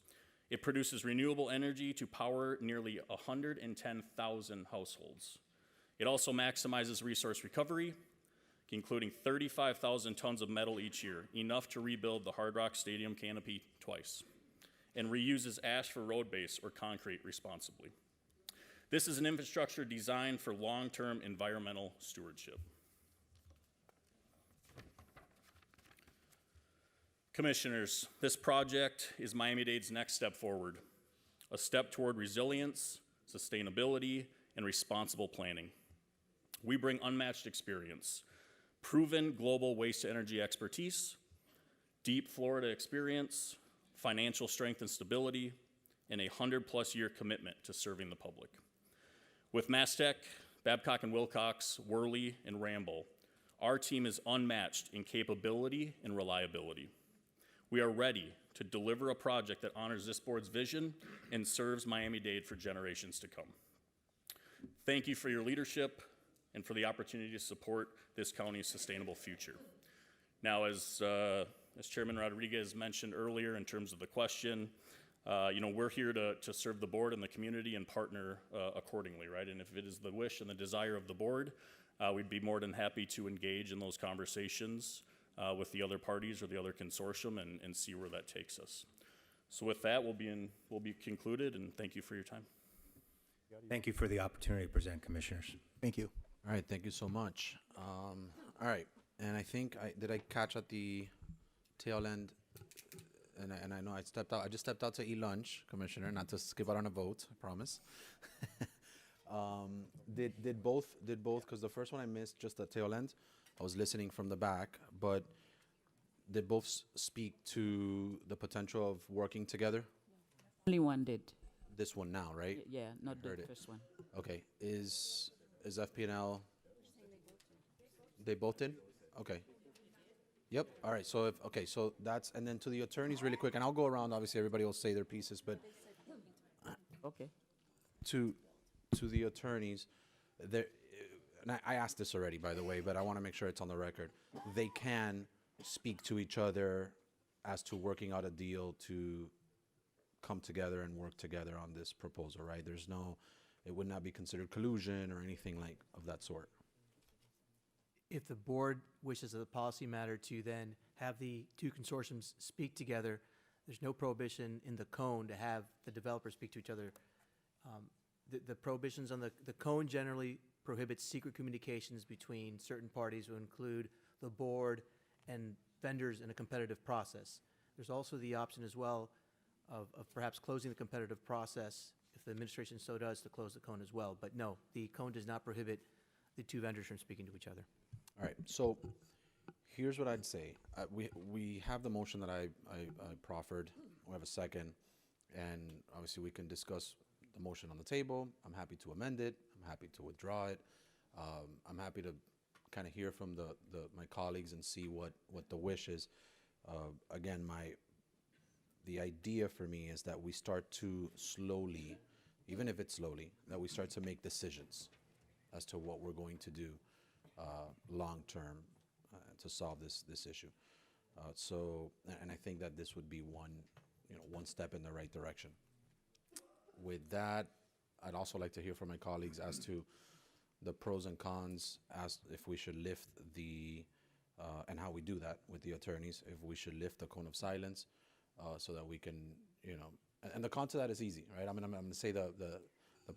It produces renewable energy to power nearly 110,000 households. It also maximizes resource recovery, including 35,000 tons of metal each year, enough to rebuild the Hard Rock Stadium canopy twice, and reuses ash for road base or concrete responsibly. This is an infrastructure designed for long-term environmental stewardship. Commissioners, this project is Miami-Dade's next step forward, a step toward resilience, sustainability, and responsible planning. We bring unmatched experience, proven global waste-to-energy expertise, deep Florida experience, financial strength and stability, and a 100-plus year commitment to serving the public. With Mastech, Babcock and Wilcox, Worley, and Ramble, our team is unmatched in capability and reliability. We are ready to deliver a project that honors this board's vision and serves Miami-Dade for generations to come. Thank you for your leadership and for the opportunity to support this county's sustainable future. Now, as Chairman Rodriguez mentioned earlier in terms of the question, we're here to serve the board and the community and partner accordingly, right? And if it is the wish and the desire of the board, we'd be more than happy to engage in those conversations with the other parties or the other consortium and see where that takes us. So with that, we'll be concluded, and thank you for your time. Thank you for the opportunity to present, Commissioners. Thank you. All right, thank you so much. All right, and I think did I catch at the tail end? And I know I stepped out. I just stepped out to eat lunch, Commissioner, not to skip out on a vote. I promise. Did both? Because the first one I missed just the tail end. I was listening from the back, but did both speak to the potential of working together? Only one did. This one now, right? Yeah, not the Heard it. first one. Okay. Is FP&L? They both did? Okay. Yep. All right. So so that's, and then to the attorneys really quick, and I'll go around. Obviously, everybody will say their pieces, but Okay. to the attorneys, there. And I asked this already, by the way, but I want to make sure it's on the record. They can speak to each other as to working out a deal to come together and work together on this proposal, right? It would not be considered collusion or anything like of that sort. If the board wishes as a policy matter to then have the two consortiums speak together, there's no prohibition in the cone to have the developers speak to each other. The prohibitions on the cone generally prohibits secret communications between certain parties, who include the board and vendors in a competitive process. There's also the option as well of perhaps closing the competitive process if the administration so does, to close the cone as well. But no, the cone does not prohibit the two vendors from speaking to each other. All right, so here's what I'd say. We have the motion that I proffered. We have a second, and obviously we can discuss the motion on the table. I'm happy to amend it. I'm happy to withdraw it. I'm happy to kind of hear from my colleagues and see what the wish is. Again, the idea for me is that we start to slowly, even if it's slowly, that we start to make decisions as to what we're going to do long term to solve this issue. And I think that this would be one step in the right direction. With that, I'd also like to hear from my colleagues as to the pros and cons, as if we should lift and how we do that with the attorneys, if we should lift the cone of silence so that we can, and the con to that is easy, right? I'm going to say the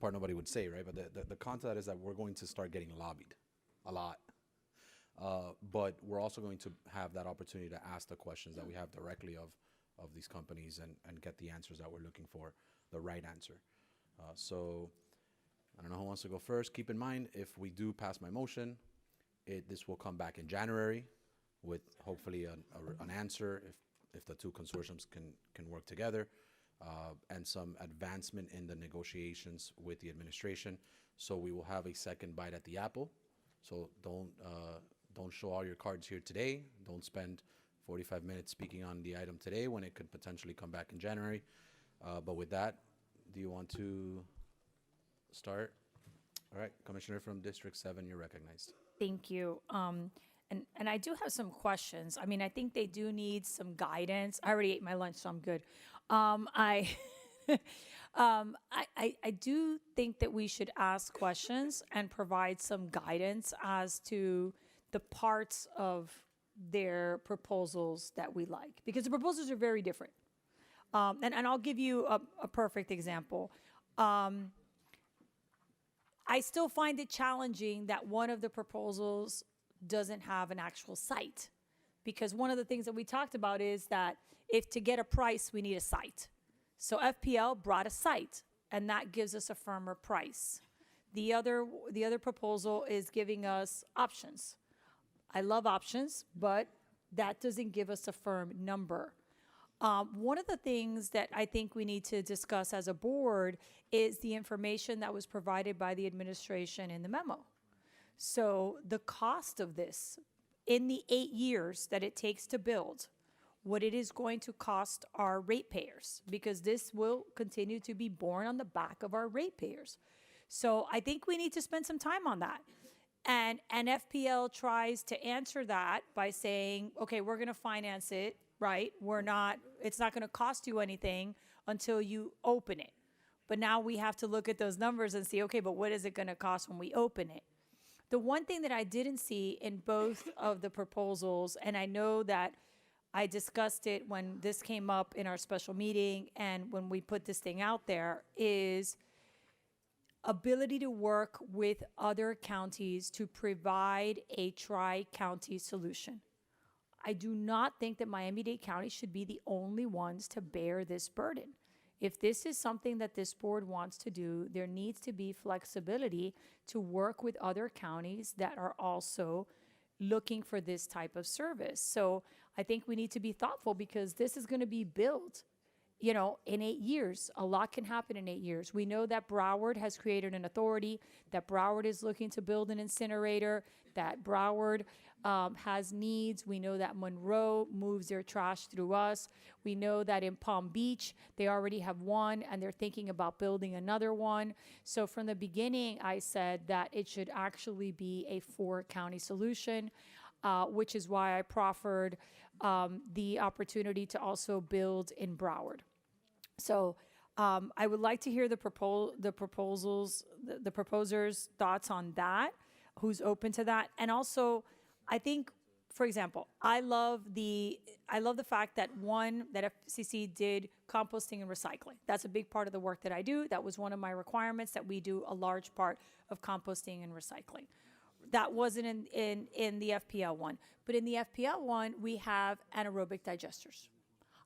part nobody would say, right? But the con to that is that we're going to start getting lobbied a lot. But we're also going to have that opportunity to ask the questions that we have directly of these companies and get the answers that we're looking for, the right answer. So I don't know who wants to go first. Keep in mind, if we do pass my motion, this will come back in January with hopefully an answer if the two consortiums can work together, and some advancement in the negotiations with the administration. So we will have a second bite at the apple. So don't show all your cards here today. Don't spend 45 minutes speaking on the item today when it could potentially come back in January. But with that, do you want to start? All right, Commissioner from District 7, you're recognized. Thank you. And I do have some questions. I mean, I think they do need some guidance. I already ate my lunch, so I'm good. I do think that we should ask questions and provide some guidance as to the parts of their proposals that we like, because the proposals are very different. And I'll give you a perfect example. I still find it challenging that one of the proposals doesn't have an actual site, because one of the things that we talked about is that if to get a price, we need a site. So FPL brought a site, and that gives us a firmer price. The other proposal is giving us options. I love options, but that doesn't give us a firm number. One of the things that I think we need to discuss as a board is the information that was provided by the administration in the memo. So the cost of this in the 8 years that it takes to build, what it is going to cost our ratepayers, because this will continue to be borne on the back of our ratepayers. So I think we need to spend some time on that. And FPL tries to answer that by saying, okay, we're going to finance it, right? It's not going to cost you anything until you open it. But now we have to look at those numbers and see, okay, but what is it going to cost when we open it? The one thing that I didn't see in both of the proposals, and I know that I discussed it when this came up in our special meeting and when we put this thing out there, is ability to work with other counties to provide a tri-county solution. I do not think that Miami-Dade County should be the only ones to bear this burden. If this is something that this board wants to do, there needs to be flexibility to work with other counties that are also looking for this type of service. So I think we need to be thoughtful because this is going to be built, in 8 years. A lot can happen in 8 years. We know that Broward has created an authority, that Broward is looking to build an incinerator, that Broward has needs. We know that Monroe moves their trash through us. We know that in Palm Beach, they already have one and they're thinking about building another one. So from the beginning, I said that it should actually be a 4-county solution, which is why I proffered the opportunity to also build in Broward. So I would like to hear the proposers' thoughts on that, who's open to that. And also, I think, for example, I love the fact that FCC did composting and recycling. That's a big part of the work that I do. That was one of my requirements, that we do a large part of composting and recycling. That wasn't in the FPL one. But in the FPL one, we have anaerobic digesters.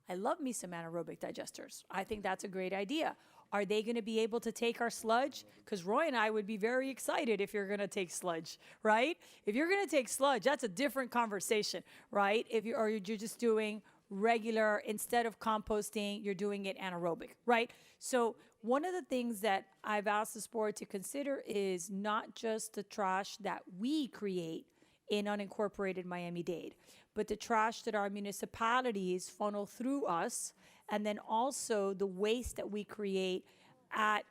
I love me some anaerobic digesters. I think that's a great idea. Are they going to be able to take our sludge? Because Roy and I would be very excited if you're going to take sludge, right? If you're going to take sludge, that's a different conversation, right? Or you're just doing regular, instead of composting, you're doing it anaerobic, right? So one of the things that I've asked this board to consider is not just the trash that we create in unincorporated Miami-Dade, but the trash that our municipalities funnel through us, and then also the waste that we create at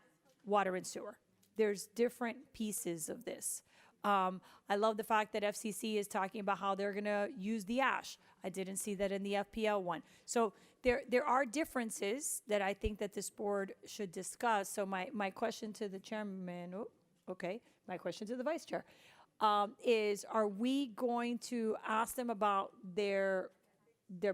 water and sewer. There's different pieces of this. I love the fact that FCC is talking about how they're going to use the ash. I didn't see that in the FPL one. So there are differences that I think that this board should discuss. So my question to the chairman, my question to the vice chair, is, are we going to ask them about their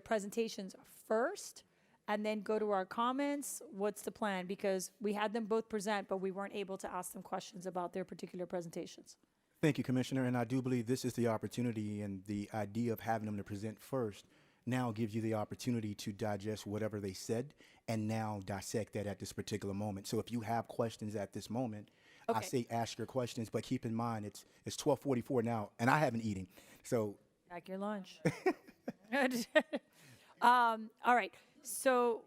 presentations first and then go to our comments? What's the plan? Because we had them both present, but we weren't able to ask them questions about their particular presentations. Thank you, Commissioner. And I do believe this is the opportunity, and the idea of having them to present first now gives you the opportunity to digest whatever they said and now dissect that at this particular moment. So if you have questions at this moment, I say ask your questions, but keep in mind it's 12:44 now, and I haven't eaten. So pack your lunch. All right. So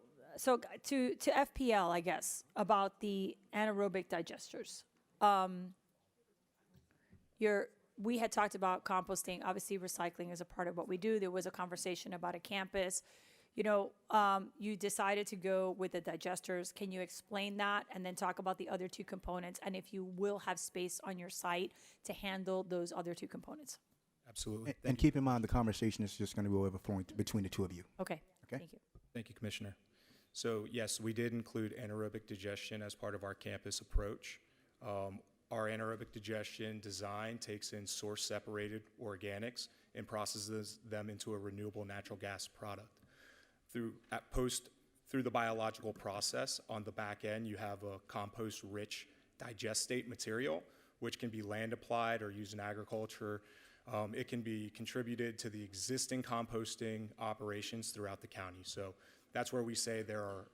to FPL, I guess, about the anaerobic digesters. We had talked about composting. Obviously, recycling is a part of what we do. There was a conversation about a campus. You decided to go with the digesters. Can you explain that and then talk about the other 2 components, and if you will have space on your site to handle those other 2 components? Absolutely. And keep in mind the conversation is just going to go over between the 2 of you. Okay. Thank you. Thank you, Commissioner. So yes, we did include anaerobic digestion as part of our campus approach. Our anaerobic digestion design takes in source-separated organics and processes them into a renewable natural gas product. Through the biological process, on the back end, you have a compost-rich digestate material, which can be land applied or used in agriculture. It can be contributed to the existing composting operations throughout the county. So that's where we say there are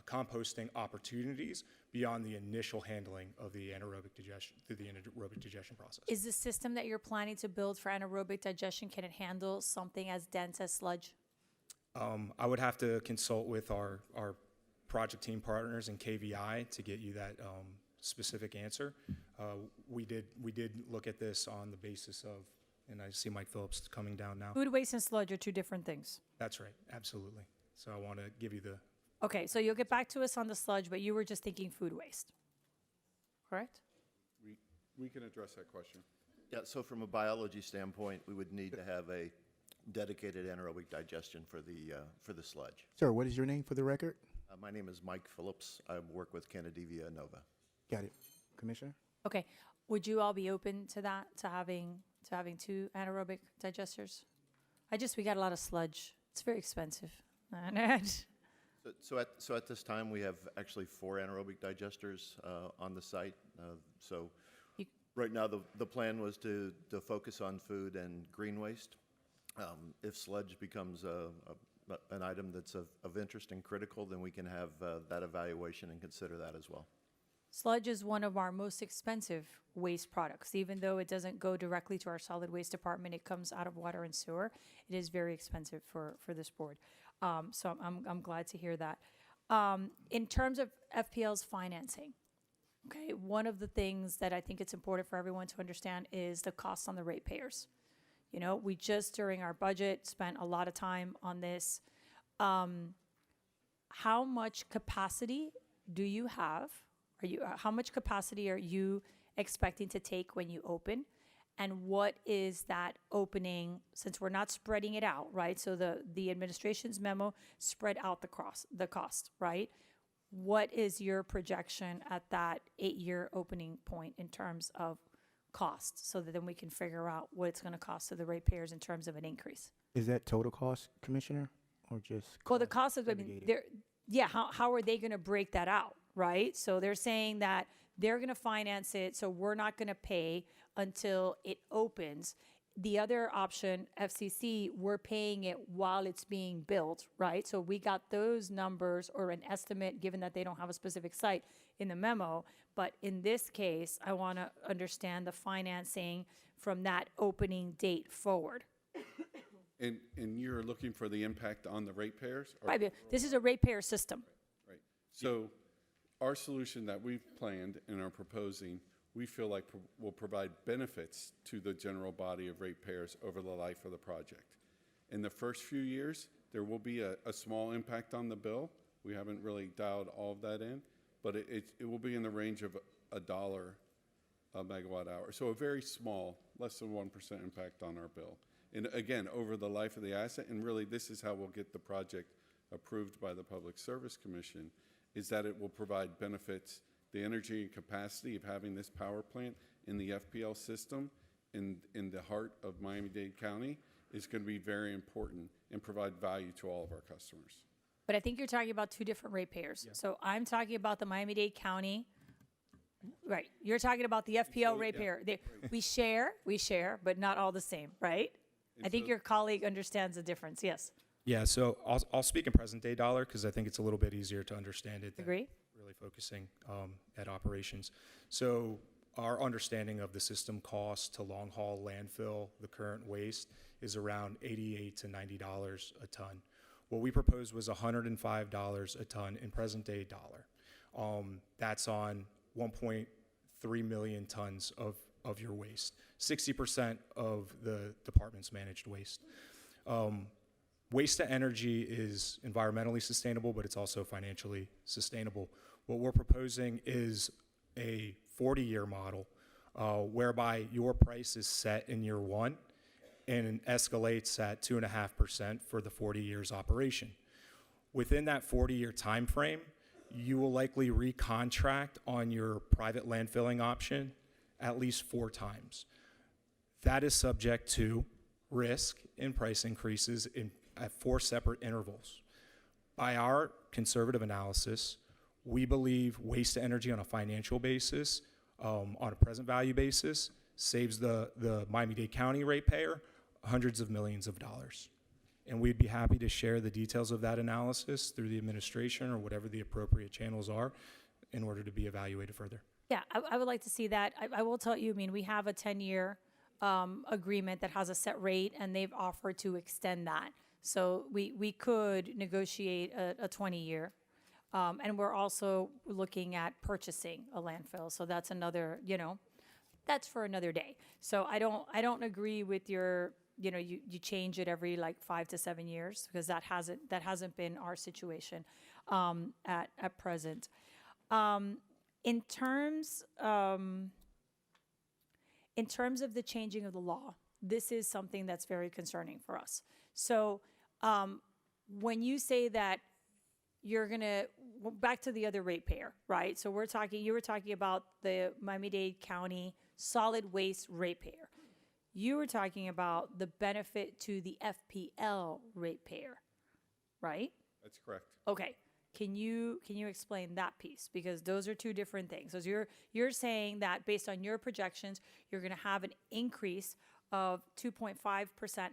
composting opportunities beyond the initial handling of the anaerobic digestion through the anaerobic digestion process. Is the system that you're planning to build for anaerobic digestion, can it handle something as dense as sludge? I would have to consult with our project team partners and KVI to get you that specific answer. We did look at this on the basis of, and I see Mike Phillips coming down now. Food waste and sludge are two different things. That's right, absolutely. So I want to give you the, Okay, so you'll get back to us on the sludge, but you were just thinking food waste, correct? we can address that question. Yeah, so from a biology standpoint, we would need to have a dedicated anaerobic digestion for the sludge. Sir, what is your name for the record? My name is Mike Phillips. I work with Canadivia Nova. Got it. Commissioner? Okay, would you all be open to that, to having two anaerobic digesters? We got a lot of sludge. It's very expensive. So at this time, we have actually 4 anaerobic digesters on the site. So right now, the plan was to focus on food and green waste. If sludge becomes an item that's of interest and critical, then we can have that evaluation and consider that as well. Sludge is one of our most expensive waste products. Even though it doesn't go directly to our solid waste department, it comes out of water and sewer. It is very expensive for this board. So I'm glad to hear that. In terms of FPL's financing, okay, one of the things that I think it's important for everyone to understand is the cost on the ratepayers. You know, we just during our budget spent a lot of time on this. How much capacity do you have? How much capacity are you expecting to take when you open? And what is that opening, since we're not spreading it out, right? So the administration's memo spread out the cost, right? What is your projection at that 8-year opening point in terms of cost, so that then we can figure out what it's going to cost to the ratepayers in terms of an increase? Is that total cost, Commissioner, or just? Well, the cost of, how are they going to break that out, right? So they're saying that they're going to finance it, so we're not going to pay until it opens. The other option, FCC, we're paying it while it's being built, right? So we got those numbers or an estimate, given that they don't have a specific site in the memo. But in this case, I want to understand the financing from that opening date forward. And you're looking for the impact on the ratepayers? Right, this is a ratepayer system. Right. So our solution that we've planned and are proposing, we feel like will provide benefits to the general body of ratepayers over the life of the project. In the first few years, there will be a small impact on the bill. We haven't really dialed all of that in, but it will be in the range of $1 a megawatt hour. So a very small, less than 1% impact on our bill. And again, over the life of the asset, and really this is how we'll get the project approved by the Public Service Commission, is that it will provide benefits. The energy and capacity of having this power plant in the FPL system in the heart of Miami-Dade County is going to be very important and provide value to all of our customers. But I think you're talking about two different ratepayers. Yeah. So I'm talking about the Miami-Dade County. Right. You're talking about the FPL ratepayer. Yeah. We share, but not all the same, right? And I think your colleague understands the difference. Yes. Yeah, so I'll speak in present day dollar because I think it's a little bit easier to understand it. Agree. Really focusing at operations. So our understanding of the system cost to long haul landfill, the current waste, is around $88 to $90 a ton. What we proposed was $105 a ton in present day dollar. That's on 1.3 million tons of your waste, 60% of the department's managed waste. Waste to energy is environmentally sustainable, but it's also financially sustainable. What we're proposing is a 40-year model whereby your price is set in year 1 and it escalates at 2.5% for the 40 years operation. Within that 40-year time frame, you will likely recontract on your private landfilling option at least 4 times. That is subject to risk and price increases at 4 separate intervals. By our conservative analysis, we believe waste to energy on a financial basis, on a present value basis, saves the Miami-Dade County ratepayer hundreds of millions of dollars. And we'd be happy to share the details of that analysis through the administration or whatever the appropriate channels are in order to be evaluated further. Yeah, I would like to see that. I will tell you, I mean, we have a 10-year agreement that has a set rate, and they've offered to extend that. So we could negotiate a 20-year. And we're also looking at purchasing a landfill. So that's another, that's for another day. So I don't agree with your, you change it every like 5 to 7 years, because that hasn't been our situation at present. In terms of the changing of the law, this is something that's very concerning for us. So when you say that you're gonna, back to the other ratepayer, right? So you were talking about the Miami-Dade County solid waste ratepayer. You were talking about the benefit to the FPL ratepayer, right? That's correct. Okay. Can you explain that piece? Because those are two different things. So you're saying that based on your projections, you're going to have an increase of 2.5%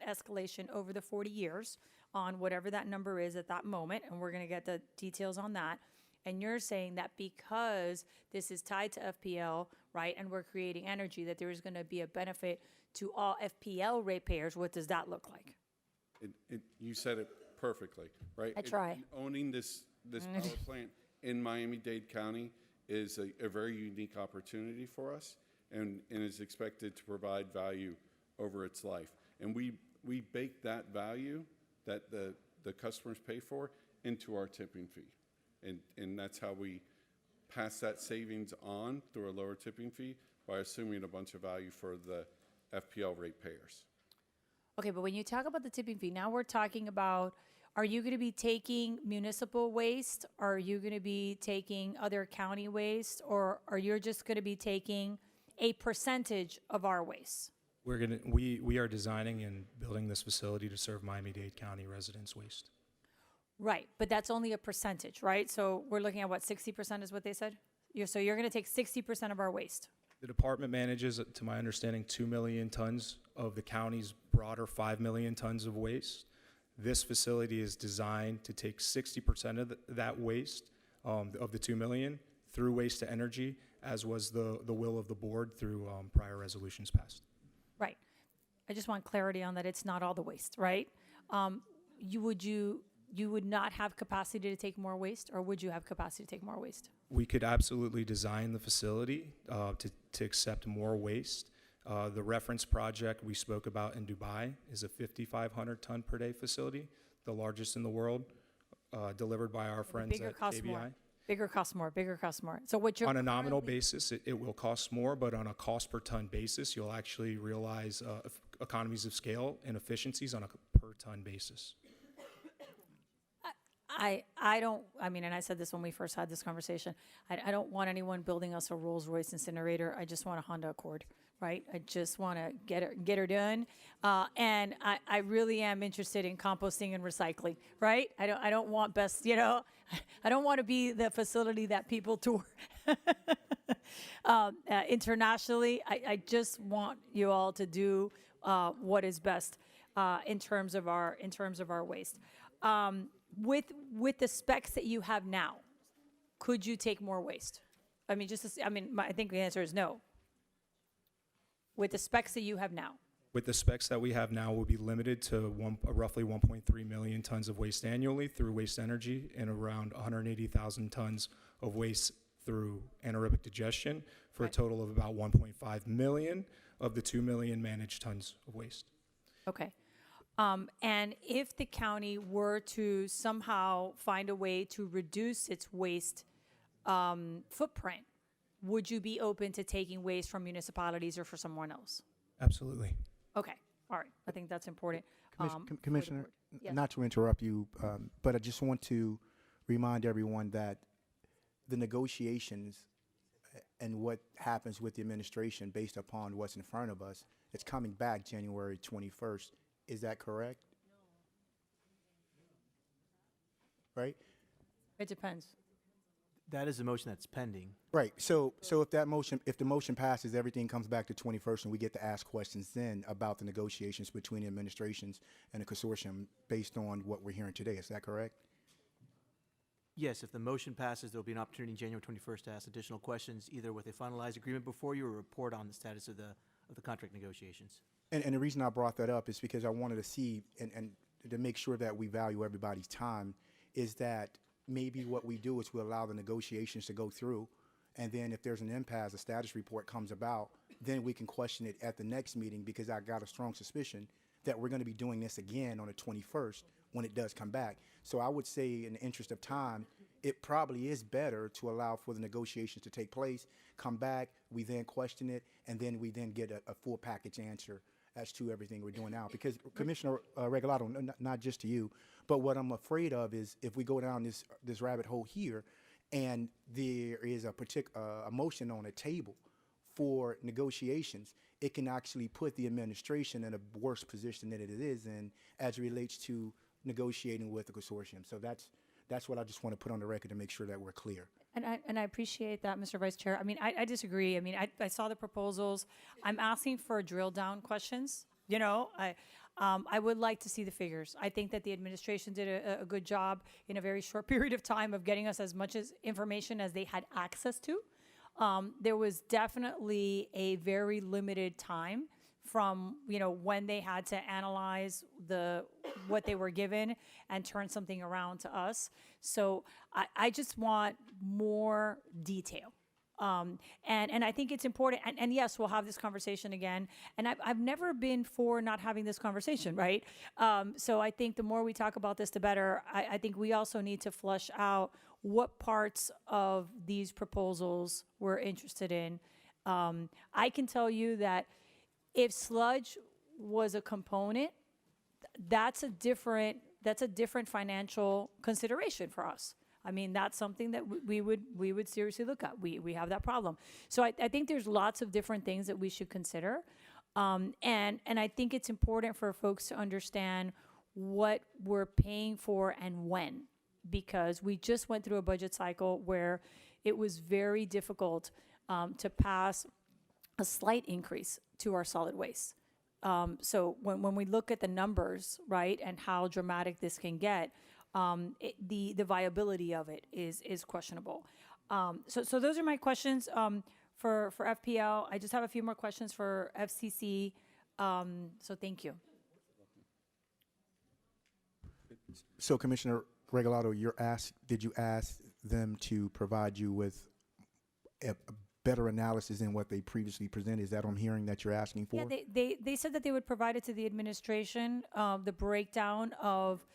escalation over the 40 years on whatever that number is at that moment, and we're going to get the details on that. And you're saying that because this is tied to FPL, right, and we're creating energy, that there is going to be a benefit to all FPL ratepayers. What does that look like? You said it perfectly, right? I try. Owning this power plant in Miami-Dade County is a very unique opportunity for us, and is expected to provide value over its life. And we bake that value that the customers pay for into our tipping fee. And that's how we pass that savings on through a lower tipping fee, by assuming a bunch of value for the FPL ratepayers. Okay, but when you talk about the tipping fee, now we're talking about, are you going to be taking municipal waste? Are you going to be taking other county waste? Or are you just going to be taking a percentage of our waste? We are designing and building this facility to serve Miami-Dade County residents' waste. Right, but that's only a percentage, right? So we're looking at what, 60% is what they said? So you're going to take 60% of our waste. The department manages, to my understanding, 2 million tons of the county's broader 5 million tons of waste. This facility is designed to take 60% of that waste, of the 2 million, through waste to energy, as was the will of the board through prior resolutions passed. Right. I just want clarity on that. It's not all the waste, right? You would not have capacity to take more waste, or would you have capacity to take more waste? We could absolutely design the facility to accept more waste. The reference project we spoke about in Dubai is a 5,500 ton per day facility, the largest in the world, delivered by our friends at KBI. Bigger costs more, bigger costs more. So what you're on a nominal basis, it will cost more, but on a cost per ton basis, you'll actually realize economies of scale and efficiencies on a per ton basis. And I said this when we first had this conversation, I don't want anyone building us a Rolls-Royce incinerator. I just want a Honda Accord, right? I just want to get her done. And I really am interested in composting and recycling, right? I don't want I don't want to be the facility that people tour internationally. I just want you all to do what is best in terms of our waste. With the specs that you have now, could you take more waste? I think the answer is no. With the specs that you have now. With the specs that we have now, we'll be limited to roughly 1.3 million tons of waste annually through waste energy, and around 180,000 tons of waste through anaerobic digestion, for a total of about 1.5 million of the 2 million managed tons of waste. Okay. And if the county were to somehow find a way to reduce its waste footprint, would you be open to taking waste from municipalities or for someone else? Absolutely. Okay. All right. I think that's important. Commissioner, Yes. not to interrupt you, but I just want to remind everyone that the negotiations and what happens with the administration based upon what's in front of us, it's coming back January 21st. Is that correct? Right? It depends. That is a motion that's pending. Right. So if the motion passes, everything comes back to 21st, and we get to ask questions then about the negotiations between the administrations and the consortium based on what we're hearing today. Is that correct? Yes, if the motion passes, there'll be an opportunity January 21st to ask additional questions, either with a finalized agreement before you or report on the status of the contract negotiations. And the reason I brought that up is because I wanted to see, and to make sure that we value everybody's time is that maybe what we do is we allow the negotiations to go through, and then if there's an impasse, a status report comes about, then we can question it at the next meeting, because I got a strong suspicion that we're going to be doing this again on the 21st when it does come back. So I would say, in the interest of time, it probably is better to allow for the negotiations to take place, come back, we then question it, and then we then get a full package answer as to everything we're doing now. Because Commissioner Regalado, not just to you, but what I'm afraid of is if we go down this rabbit hole here, and there is a motion on a table for negotiations, it can actually put the administration in a worse position than it is in as it relates to negotiating with the consortium. So that's what I just want to put on the record to make sure that we're clear. And I appreciate that, Mr. Vice Chair. I mean, I disagree. I mean, I saw the proposals. I'm asking for drill down questions. You know, I would like to see the figures. I think that the administration did a good job in a very short period of time of getting us as much information as they had access to. There was definitely a very limited time from, you know, when they had to analyze what they were given and turn something around to us. So I just want more detail. And I think it's important, and yes, we'll have this conversation again. And I've never been for not having this conversation, right? So I think the more we talk about this, the better. I think we also need to flush out what parts of these proposals we're interested in. I can tell you that if sludge was a component, that's a different financial consideration for us. I mean, that's something that we would seriously look at. We have that problem. So I think there's lots of different things that we should consider. And I think it's important for folks to understand what we're paying for and when, because we just went through a budget cycle where it was very difficult to pass a slight increase to our solid waste. So when we look at the numbers, right, and how dramatic this can get, the viability of it is questionable. So those are my questions for FPL. I just have a few more questions for FCC. So thank you. So Commissioner Regalado, did you ask them to provide you with a better analysis than what they previously presented? Is that what I'm hearing that you're asking for? Yeah, they said that they would provide it to the administration, the breakdown of,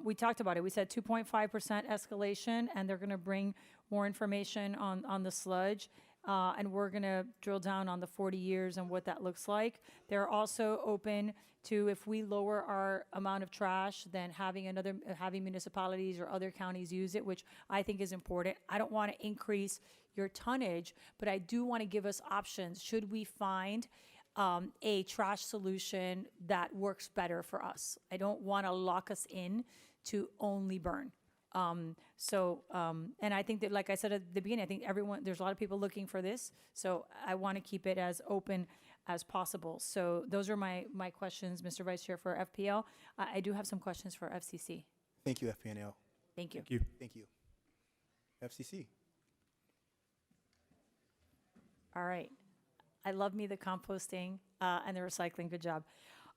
we talked about it. We said 2.5% escalation, and they're going to bring more information on the sludge. And we're going to drill down on the 40 years and what that looks like. They're also open to, if we lower our amount of trash, then having municipalities or other counties use it, which I think is important. I don't want to increase your tonnage, but I do want to give us options. Should we find a trash solution that works better for us? I don't want to lock us in to only burn. And I think that, like I said at the beginning, I think there's a lot of people looking for this. So I want to keep it as open as possible. So those are my questions, Mr. Vice Chair, for FPL. I do have some questions for FCC. Thank you, FPNL. Thank you. Thank you. Thank you. FCC. All right. I love me the composting and the recycling. Good job.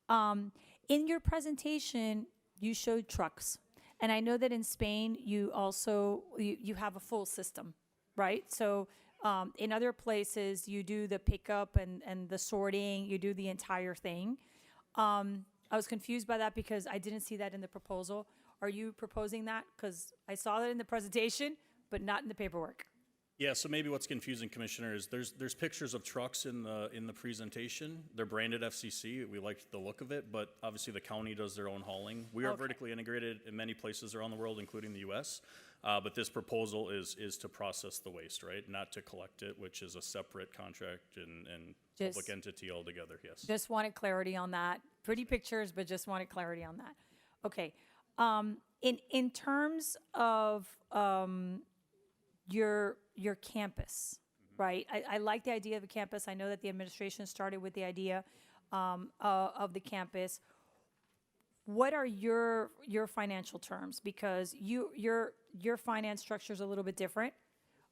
In your presentation, you showed trucks. And I know that in Spain, you also, you have a full system, right? So in other places, you do the pickup and the sorting, you do the entire thing. I was confused by that because I didn't see that in the proposal. Are you proposing that? Because I saw that in the presentation, but not in the paperwork. Yeah, so maybe what's confusing, Commissioner, is there's pictures of trucks in the presentation. They're branded FCC. We liked the look of it, but obviously the county does their own hauling. We are vertically integrated in many places around the world, including the U.S., but this proposal is to process the waste, right? Not to collect it, which is a separate contract and public entity altogether, yes. Just wanted clarity on that. Pretty pictures, but just wanted clarity on that. Okay. In terms of your campus, right? I like the idea of a campus. I know that the administration started with the idea of the campus. What are your financial terms? Because your finance structure is a little bit different.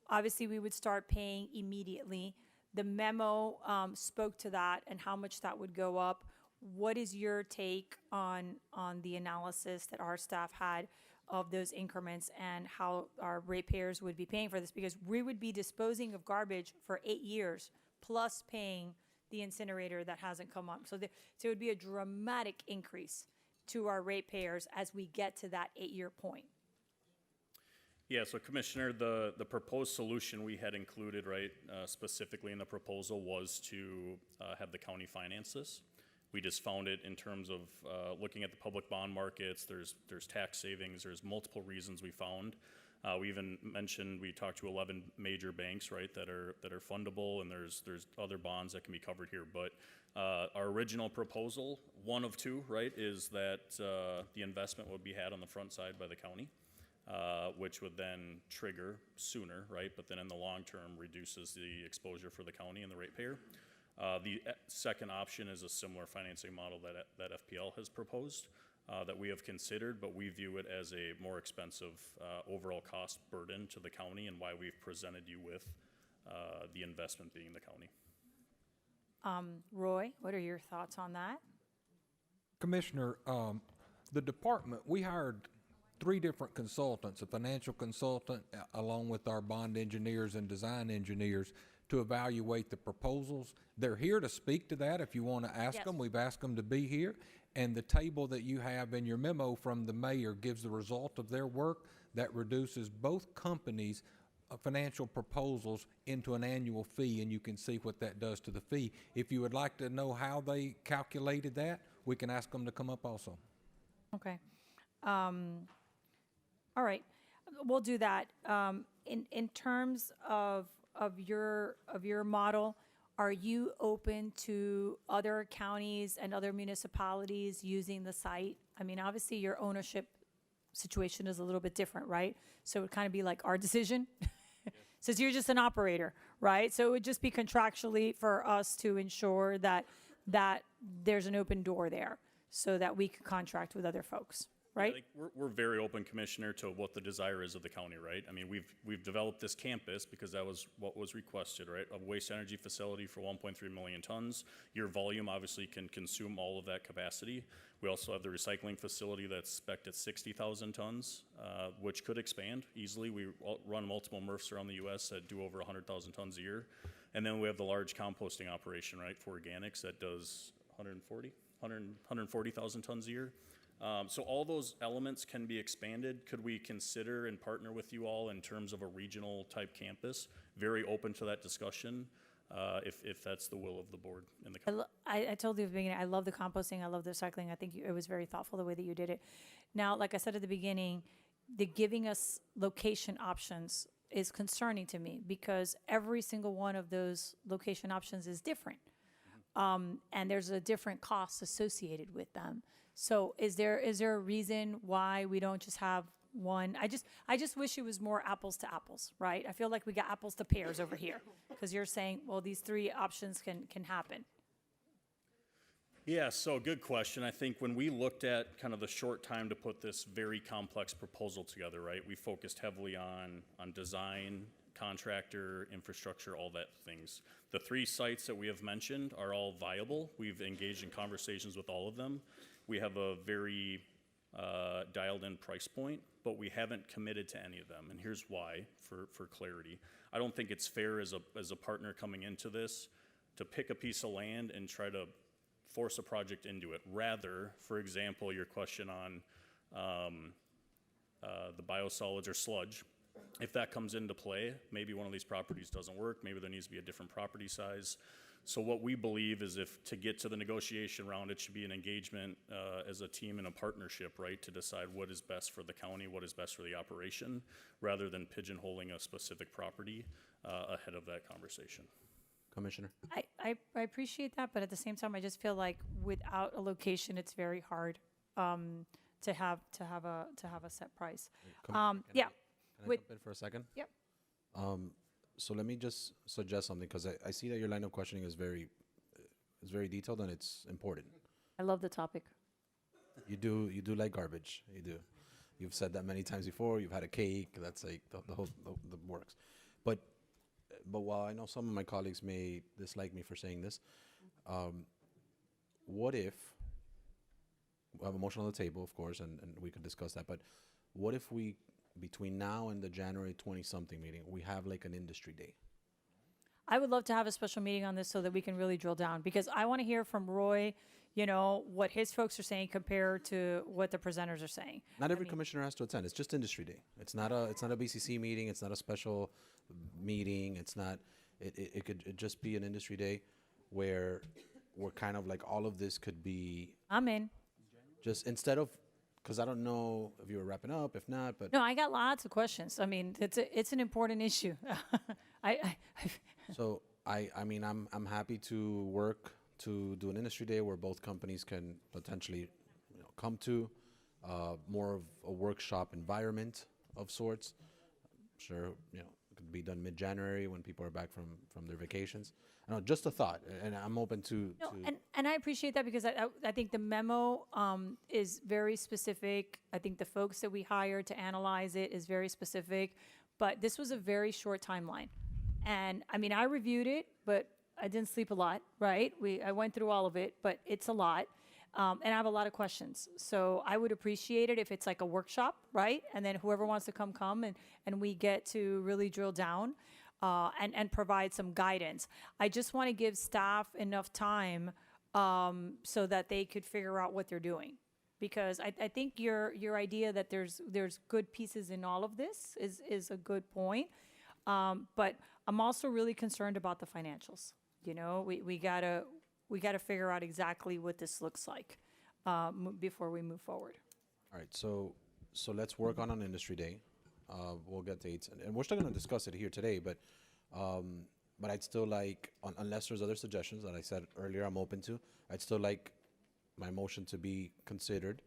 Obviously, we would start paying immediately. The memo spoke to that and how much that would go up. what is your take on the analysis that our staff had of those increments and how our ratepayers would be paying for this? Because we would be disposing of garbage for 8 years plus paying the incinerator that hasn't come up. So it would be a dramatic increase to our ratepayers as we get to that 8-year point. Yeah, so Commissioner, the proposed solution we had included, right, specifically in the proposal was to have the county finance this. We just found it in terms of looking at the public bond markets, there's tax savings, there's multiple reasons we found. We even mentioned, we talked to 11 major banks, right, that are fundable, and there's other bonds that can be covered here. But our original proposal, one of two, right, is that the investment would be had on the front side by the county, which would then trigger sooner, right, but then in the long term reduces the exposure for the county and the ratepayer. The second option is a similar financing model that FPL has proposed, that we have considered, but we view it as a more expensive overall cost burden to the county, and why we've presented you with the investment being the county. Roy, what are your thoughts on that? Commissioner, the department, we hired 3 different consultants, a financial consultant along with our bond engineers and design engineers to evaluate the proposals. They're here to speak to that if you want to ask them. We've asked them to be here. And the table that you have in your memo from the mayor gives the result of their work that reduces both companies' financial proposals into an annual fee, and you can see what that does to the fee. If you would like to know how they calculated that, we can ask them to come up also. Okay. All right. We'll do that. In terms of your model, are you open to other counties and other municipalities using the site? I mean, obviously your ownership situation is a little bit different, right? So it would kind of be like our decision, since you're just an operator, right? So it would just be contractually for us to ensure that there's an open door there so that we could contract with other folks. Right? I think we're very open, Commissioner, to what the desire is of the county, right? I mean, we've developed this campus because that was what was requested, right? A waste energy facility for 1.3 million tons. Your volume obviously can consume all of that capacity. We also have the recycling facility that's spec'd at 60,000 tons, which could expand easily. We run multiple MRFs around the U.S. that do over 100,000 tons a year. And then we have the large composting operation, right, for organics that does 140,000 tons a year. So all those elements can be expanded. Could we consider and partner with you all in terms of a regional type campus? Very open to that discussion, if that's the will of the board and the county. I told you at the beginning, I love the composting, I love the recycling. I think it was very thoughtful the way that you did it. Now, like I said at the beginning, the giving us location options is concerning to me because every single one of those location options is different. And there's a different cost associated with them. So is there a reason why we don't just have one? I just wish it was more apples to apples, right? I feel like we got apples to pears over here because you're saying, well, these 3 options can happen. Yeah, so good question. I think when we looked at kind of the short time to put this very complex proposal together, right, we focused heavily on design, contractor, infrastructure, all that things. The 3 sites that we have mentioned are all viable. We've engaged in conversations with all of them. We have a very dialed-in price point, but we haven't committed to any of them. And here's why, for clarity. I don't think it's fair as a partner coming into this to pick a piece of land and try to force a project into it. Rather, for example, your question on the biosolids or sludge, if that comes into play, maybe one of these properties doesn't work, maybe there needs to be a different property size. So what we believe is if to get to the negotiation round, it should be an engagement as a team and a partnership, right, to decide what is best for the county, what is best for the operation, rather than pigeonholing a specific property ahead of that conversation. Commissioner? I appreciate that, but at the same time, I just feel like without a location, it's very hard to have a set price. Yeah. Can I jump in for a second? Yep. So let me just suggest something, because I see that your line of questioning is very detailed and it's important. I love the topic. You do like garbage. You do. You've said that many times before. You've had a cake. That's like the works. But while I know some of my colleagues may dislike me for saying this, what if we have a motion on the table, of course, and we could discuss that. But what if we, between now and the January 20-something meeting, we have like an industry day? I would love to have a special meeting on this so that we can really drill down, because I want to hear from Roy, you know, what his folks are saying compared to what the presenters are saying. Not every commissioner has to attend. It's just industry day. It's not a BCC meeting. It's not a special meeting. It's not. It could just be an industry day, where we're kind of like all of this could be. I'm in. Just instead of, because I don't know if you were wrapping up, if not, but. No, I got lots of questions. I mean, it's an important issue. So I mean, I'm happy to work to do an industry day where both companies can potentially, you know, come to more of a workshop environment of sorts. I'm sure, you know, it could be done mid-January when people are back from their vacations. I know, just a thought, and I'm open to. No, and I appreciate that, because I think the memo is very specific. I think the folks that we hired to analyze it is very specific, but this was a very short timeline. And I mean, I reviewed it, but I didn't sleep a lot, right? I went through all of it, but it's a lot. And I have a lot of questions. So I would appreciate it if it's like a workshop, right? And then whoever wants to come, and we get to really drill down and provide some guidance. I just want to give staff enough time so that they could figure out what they're doing. Because I think your idea that there's good pieces in all of this is a good point. But I'm also really concerned about the financials. You know, we gotta figure out exactly what this looks like before we move forward. All right, so let's work on an industry day. We'll get dates, and we're still going to discuss it here today. But I'd still like, unless there's other suggestions that I said earlier, I'm open to. I'd still like my motion to be considered,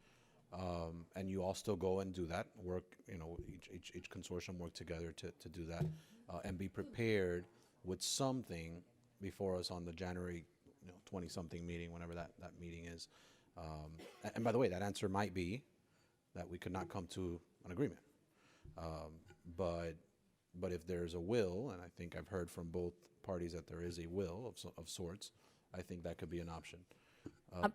and you all still go and do that work. You know, each consortium work together to do that, and be prepared with something before us on the January 20-something meeting, whenever that meeting is. And by the way, that answer might be that we could not come to an agreement. But if there's a will, and I think I've heard from both parties that there is a will of sorts, I think that could be an option.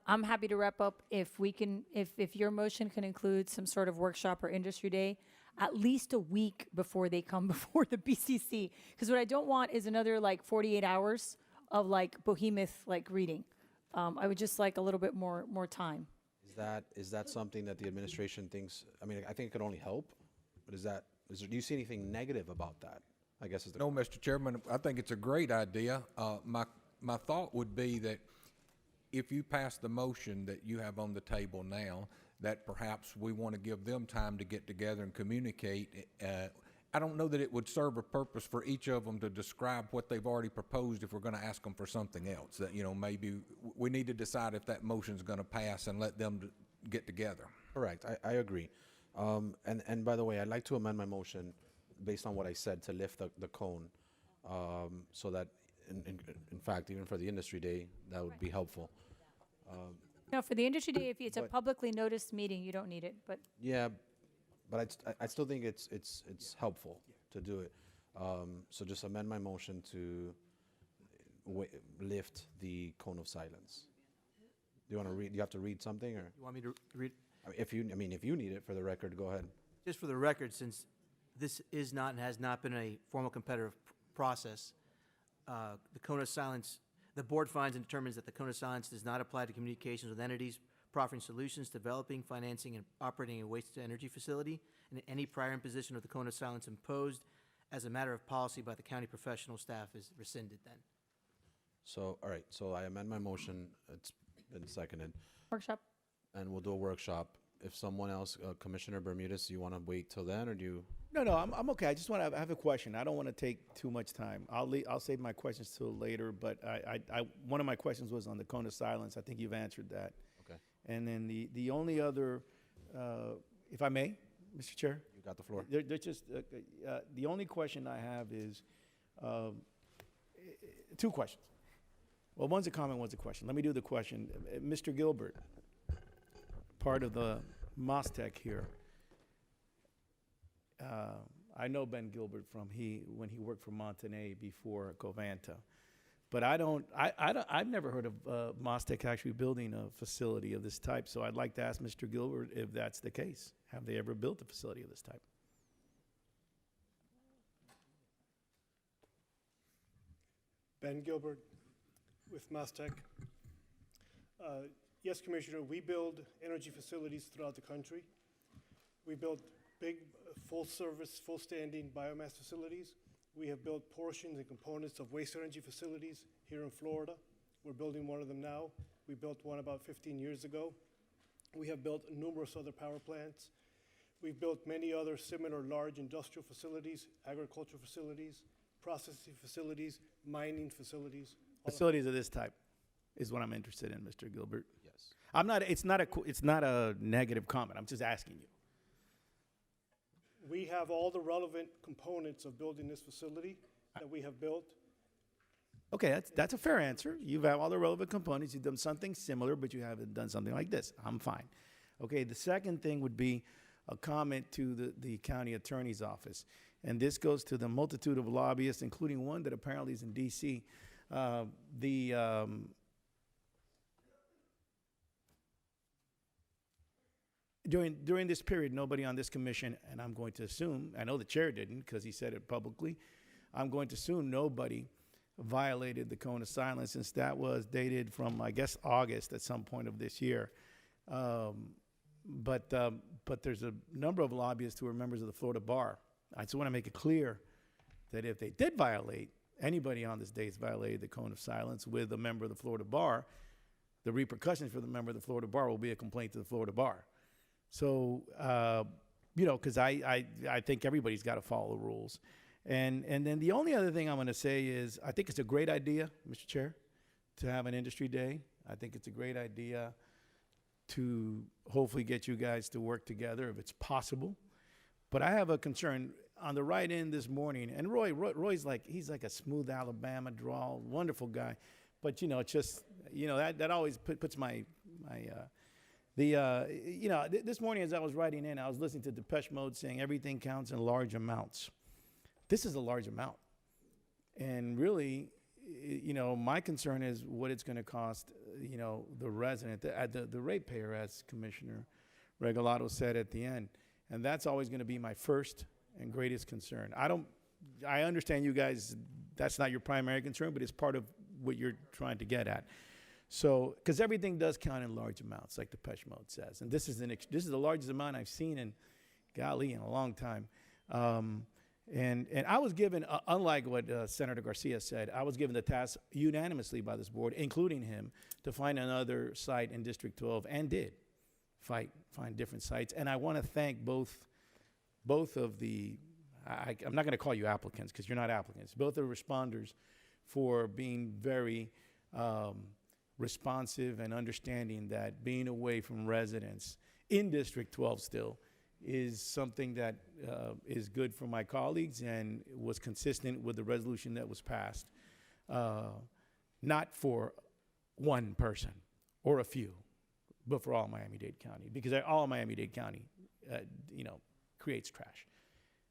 I'm happy to wrap up if we can, if your motion can include some sort of workshop or industry day, at least a week before they come before the BCC. Because what I don't want is another like 48 hours of like behemoth like reading. I would just like a little bit more time. Is that something that the administration thinks? I mean, I think it could only help. But do you see anything negative about that? I guess is the No, Mr. Chairman, I think it's a great idea. My thought would be that if you pass the motion that you have on the table now, that perhaps we want to give them time to get together and communicate. I don't know that it would serve a purpose for each of them to describe what they've already proposed if we're going to ask them for something else. That, you know, maybe we need to decide if that motion's going to pass and let them get together. Correct. I agree. And by the way, I'd like to amend my motion based on what I said to lift the cone, so that in fact, even for the industry day, that would be helpful. No, for the industry day, if it's a publicly noticed meeting, you don't need it, but. Yeah, but I still think it's helpful to do it. So just amend my motion to lift the cone of silence. Do you want to read? Do you have to read something, or? You want me to read? If you need it for the record, go ahead. Just for the record, since this is not and has not been a formal competitive process, the cone of silence, the board finds and determines that the cone of silence does not apply to communications with entities proffering solutions, developing, financing, and operating a waste-to-energy facility, and any prior imposition of the cone of silence imposed as a matter of policy by the county professional staff is rescinded then. So, all right, so I amend my motion. It's been seconded. Workshop. And we'll do a workshop. If someone else, Commissioner Bermudez, do you want to wait till then, or do you? No, I'm okay. I just want to have a question. I don't want to take too much time. I'll save my questions till later, but one of my questions was on the cone of silence. I think you've answered that. Okay. And then the only other, if I may, Mr. Chair? You got the floor. There's just, the only question I have is, two questions. Well, one's a comment, one's a question. Let me do the question. Mr. Gilbert, part of the MOSTEC here. I know Ben Gilbert when he worked for Montané before Covanta. But I've never heard of Mostec actually building a facility of this type. So I'd like to ask Mr. Gilbert if that's the case. Have they ever built a facility of this type? Ben Gilbert with Mostec. Yes, Commissioner, we build energy facilities throughout the country. We build big, full-service, full-standing biomass facilities. We have built portions and components of waste energy facilities here in Florida. We're building one of them now. We built one about 15 years ago. We have built numerous other power plants. We've built many other similar large industrial facilities, agricultural facilities, processing facilities, mining facilities. Facilities of this type is what I'm interested in, Mr. Gilbert. Yes. It's not a negative comment. I'm just asking you. We have all the relevant components of building this facility that we have built. Okay, that's a fair answer. You've had all the relevant components. You've done something similar, but you haven't done something like this. I'm fine. Okay, the second thing would be a comment to the county attorney's office. And this goes to the multitude of lobbyists, including one that apparently is in D.C. During this period, nobody on this commission, and I'm going to assume, I know the chair didn't because he said it publicly, I'm going to assume nobody violated the cone of silence since that was dated from, I guess, August at some point of this year. But there's a number of lobbyists who are members of the Florida Bar. I just want to make it clear that if they did violate, anybody on this day has violated the cone of silence with a member of the Florida Bar, the repercussions for the member of the Florida Bar will be a complaint to the Florida Bar. So, because I think everybody's got to follow the rules. And then the only other thing I'm going to say is I think it's a great idea, Mr. Chair, to have an industry day. I think it's a great idea to hopefully get you guys to work together if it's possible. But I have a concern on the right end this morning. And Roy's he's like a smooth Alabama drawl, wonderful guy. But, it's just, that always puts this morning as I was writing in, I was listening to Depeche Mode saying everything counts in large amounts. This is a large amount. And really, my concern is what it's going to cost, the resident, the ratepayer, as Commissioner Regalado said at the end. And that's always going to be my first and greatest concern. I understand you guys, that's not your primary concern, but it's part of what you're trying to get at. So, because everything does count in large amounts, like Depeche Mode says, and this is the largest amount I've seen in a long time. And I was given, unlike what Senator Garcia said, I was given the task unanimously by this board, including him, to find another site in District 12, and did find different sites. And I want to thank both of the, I'm not going to call you applicants because you're not applicants, both the responders for being very responsive and understanding that being away from residents in District 12 still is something that is good for my colleagues and was consistent with the resolution that was passed, not for one person or a few, but for all Miami-Dade County, because all Miami-Dade County, creates trash.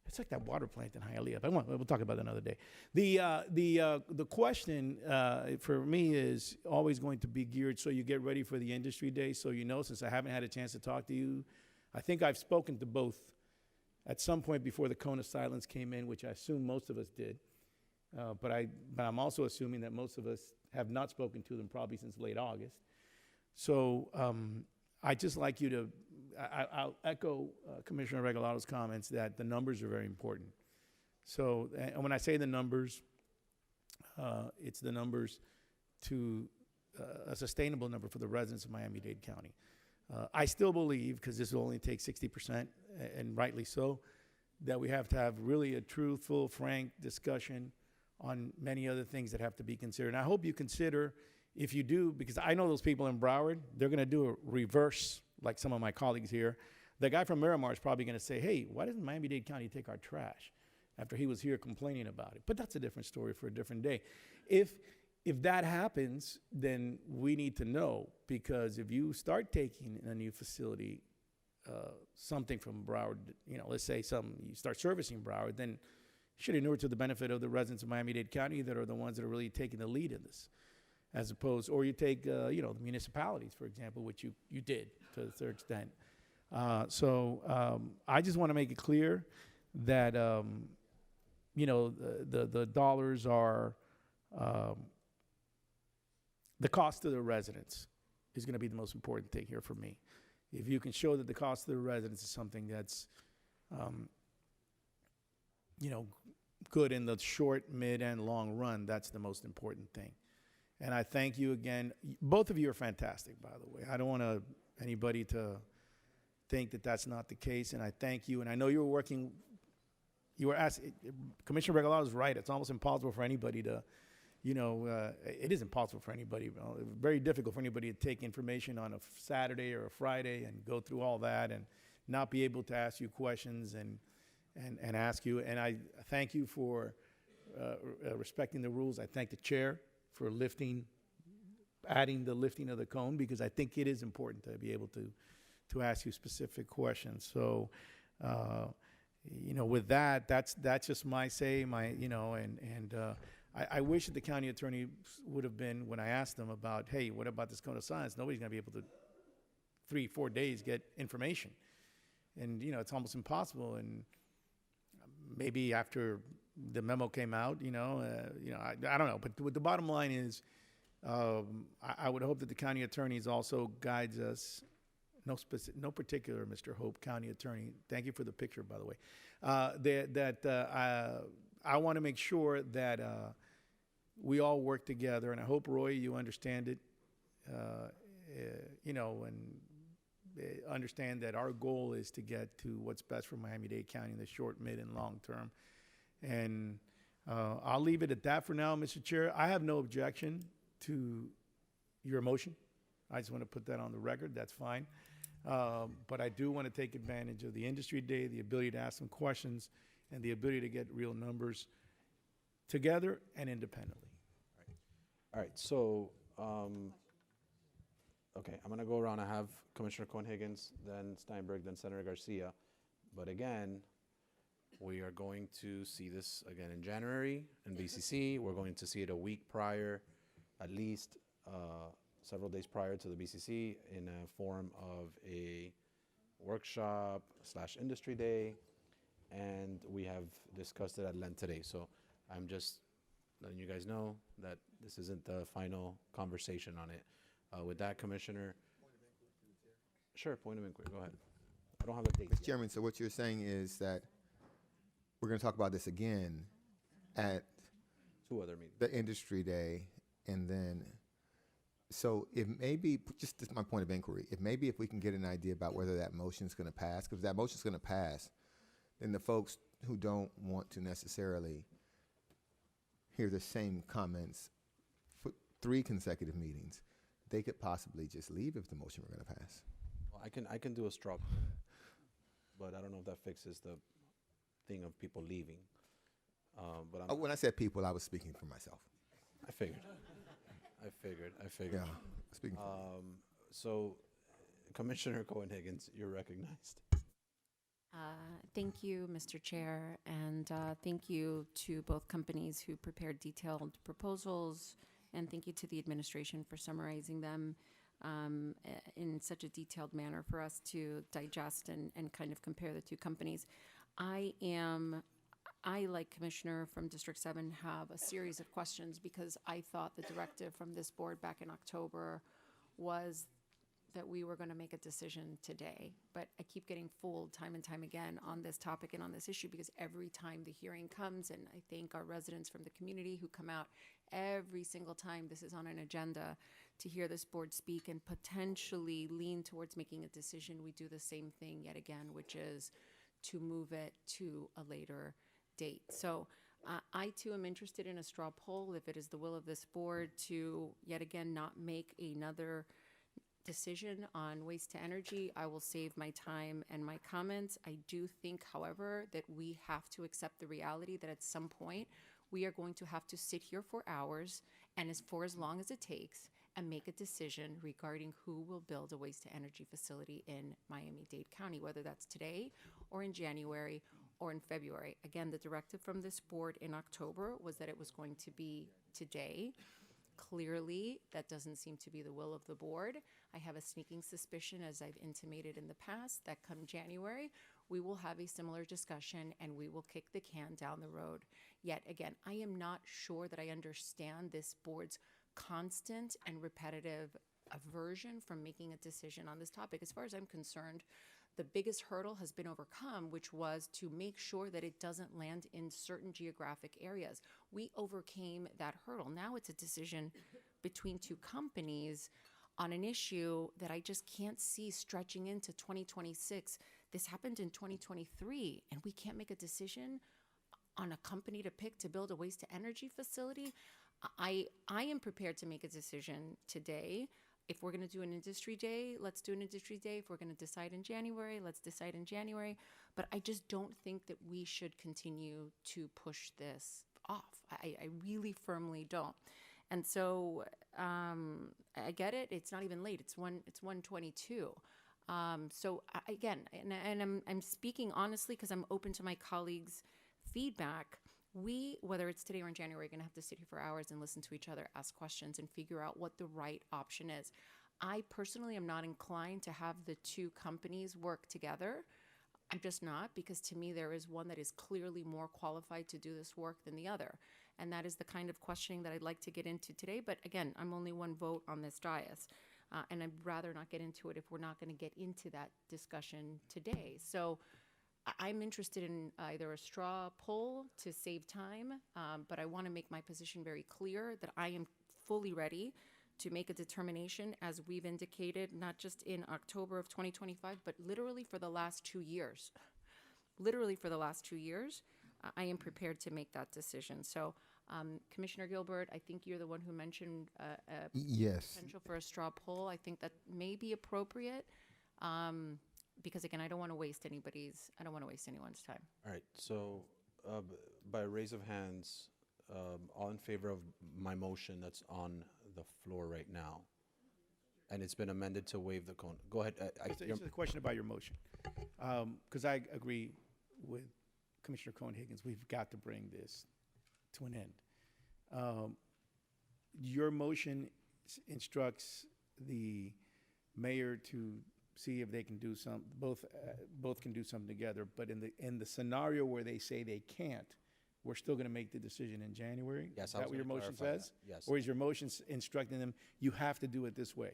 It's like that water plant in Hialeah, but we'll talk about that another day. The question for me is always going to be geared so you get ready for the industry day. So since I haven't had a chance to talk to you, I think I've spoken to both at some point before the cone of silence came in, which I assume most of us did. But I'm also assuming that most of us have not spoken to them probably since late August. So I'd just like you to, I'll echo Commissioner Regalado's comments that the numbers are very important. So and when I say the numbers, it's the numbers to a sustainable number for the residents of Miami-Dade County. I still believe, because this will only take 60%, and rightly so, that we have to have really a truthful, frank discussion on many other things that have to be considered. And I hope you consider, if you do, because I know those people in Broward, they're going to do a reverse, like some of my colleagues here. The guy from Miramar is probably going to say, hey, why doesn't Miami-Dade County take our trash? After he was here complaining about it. But that's a different story for a different day. If that happens, then we need to know, because if you start taking in a new facility something from Broward, let's say you start servicing Broward, then should inure to the benefit of the residents of Miami-Dade County that are the ones that are really taking the lead in this, as opposed, or you take, the municipalities, for example, which you did to a certain extent. I just want to make it clear that, the dollars are, the cost to the residents is going to be the most important thing here for me. If you can show that the cost to the residents is something that's, good in the short, mid, and long run, that's the most important thing. And I thank you again. Both of you are fantastic, by the way. I don't want anybody to think that that's not the case, and I thank you. And I know you were asking, Commissioner Regalado is right. It's almost impossible for anybody to, it is impossible for anybody, very difficult for anybody to take information on a Saturday or a Friday and go through all that and not be able to ask you questions and ask you. And I thank you for respecting the rules. I thank the chair for adding the lifting of the cone, because I think it is important to be able to ask you specific questions. So, with that, that's just my say, I wish that the county attorney would have been, when I asked them about, hey, what about this cone of silence? Nobody's going to be able to 3-4 days get information. And, it's almost impossible. And maybe after the memo came out, I don't know. But the bottom line is, I would hope that the county attorneys also guides us. No particular Mr. Hope, county attorney. Thank you for the picture, by the way. I want to make sure that we all work together, and I hope, Roy, you understand it. And understand that our goal is to get to what's best for Miami-Dade County in the short, mid, and long term. And I'll leave it at that for now, Mr. Chair. I have no objection to your motion. I just want to put that on the record. That's fine. But I do want to take advantage of the industry day, the ability to ask some questions, and the ability to get real numbers together and independently. All right, so, okay, I'm going to go around. I have Commissioner Cohen-Higgins, then Steinberg, then Senator Garcia. But again, we are going to see this again in January in BCC. We're going to see it a week prior, at least several days prior to the BCC, in a form of a workshop / industry day. And we have discussed it at length today. So I'm just letting you guys know that this isn't the final conversation on it. With that, Commissioner. Sure, point of inquiry. Go ahead. I don't have a date. Mr. Chairman, so what you're saying is that we're going to talk about this again at 2 other meetings. the industry day, and then, so if maybe, just this is my point of inquiry, if we can get an idea about whether that motion's going to pass, because if that motion's going to pass, then the folks who don't want to necessarily hear the same comments for 3 consecutive meetings, they could possibly just leave if the motion were going to pass. Well, I can do a straw, but I don't know if that fixes the thing of people leaving. But When I said people, I was speaking for myself. I figured. Yeah, speaking for So, Commissioner Cohen-Higgins, you're recognized. Thank you, Mr. Chair, and thank you to both companies who prepared detailed proposals, and thank you to the administration for summarizing them in such a detailed manner for us to digest and kind of compare the 2 companies. I, like Commissioner from District 7, have a series of questions because I thought the directive from this board back in October was that we were going to make a decision today. But I keep getting fooled time and time again on this topic and on this issue, because every time the hearing comes, and I thank our residents from the community who come out every single time this is on an agenda to hear this board speak and potentially lean towards making a decision, we do the same thing yet again, which is to move it to a later date. So I too am interested in a straw poll if it is the will of this board to yet again not make another decision on waste to energy. I will save my time and my comments. I do think, however, that we have to accept the reality that at some point we are going to have to sit here for hours and for as long as it takes and make a decision regarding who will build a waste to energy facility in Miami-Dade County, whether that's today or in January or in February. Again, the directive from this board in October was that it was going to be today. Clearly, that doesn't seem to be the will of the board. I have a sneaking suspicion, as I've intimated in the past, that come January, we will have a similar discussion and we will kick the can down the road. Yet again, I am not sure that I understand this board's constant and repetitive aversion from making a decision on this topic. As far as I'm concerned, the biggest hurdle has been overcome, which was to make sure that it doesn't land in certain geographic areas. We overcame that hurdle. Now it's a decision between two companies on an issue that I just can't see stretching into 2026. This happened in 2023, and we can't make a decision on a company to pick to build a waste-to-energy facility. I am prepared to make a decision today. If we're going to do an industry day, let's do an industry day. If we're going to decide in January, let's decide in January. But I just don't think that we should continue to push this off. I really firmly don't. And so I get it. It's not even late. It's 1:22. Again, and I'm speaking honestly because I'm open to my colleagues' feedback. We, whether it's today or in January, are going to have to sit here for hours and listen to each other, ask questions, and figure out what the right option is. I personally am not inclined to have the two companies work together. I'm just not, because to me there is one that is clearly more qualified to do this work than the other. And that is the kind of questioning that I'd like to get into today. But again, I'm only one vote on this dais. And I'd rather not get into it if we're not going to get into that discussion today. So I'm interested in either a straw poll to save time, but I want to make my position very clear that I am fully ready to make a determination, as we've indicated, not just in October of 2025, but literally for the last 2 years. Literally for the last 2 years, I am prepared to make that decision. So, Commissioner Gilbert, I think you're the one who mentioned Yes. potential for a straw poll. I think that may be appropriate. Because again, I don't want to waste anyone's time. All right, so by raise of hands, all in favor of my motion that's on the floor right now, and it's been amended to waive the cone. Go ahead. It's a question about your motion, because I agree with Commissioner Cohen-Higgins. We've got to bring this to an end. Your motion instructs the mayor to see if they can do some, both can do something together. But in the scenario where they say they can't, we're still going to make the decision in January? Yes, Is that what your motion says? Yes. Or is your motion instructing them, you have to do it this way?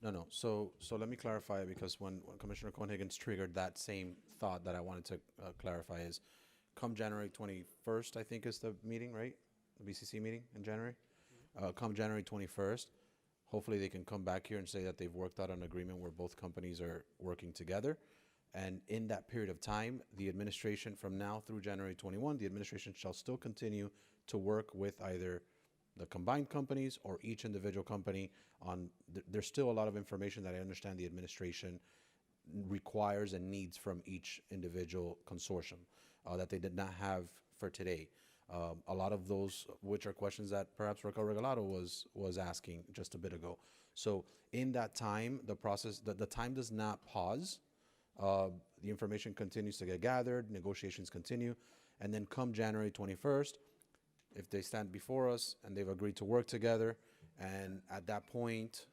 No. So let me clarify it, because when Commissioner Cohen-Higgins triggered that same thought that I wanted to clarify is, come January 21st, I think is the meeting, right? The BCC meeting in January? Come January 21st, hopefully they can come back here and say that they've worked out an agreement where both companies are working together. And in that period of time, the administration, from now through January 21, the administration shall still continue to work with either the combined companies or each individual company on, there's still a lot of information that I understand the administration requires and needs from each individual consortium that they did not have for today. A lot of those, which are questions that perhaps Raquel Regalado was asking just a bit ago. So in that time, the process, the time does not pause. The information continues to get gathered, negotiations continue, and then come January 21st, if they stand before us and they've agreed to work together, and at that point,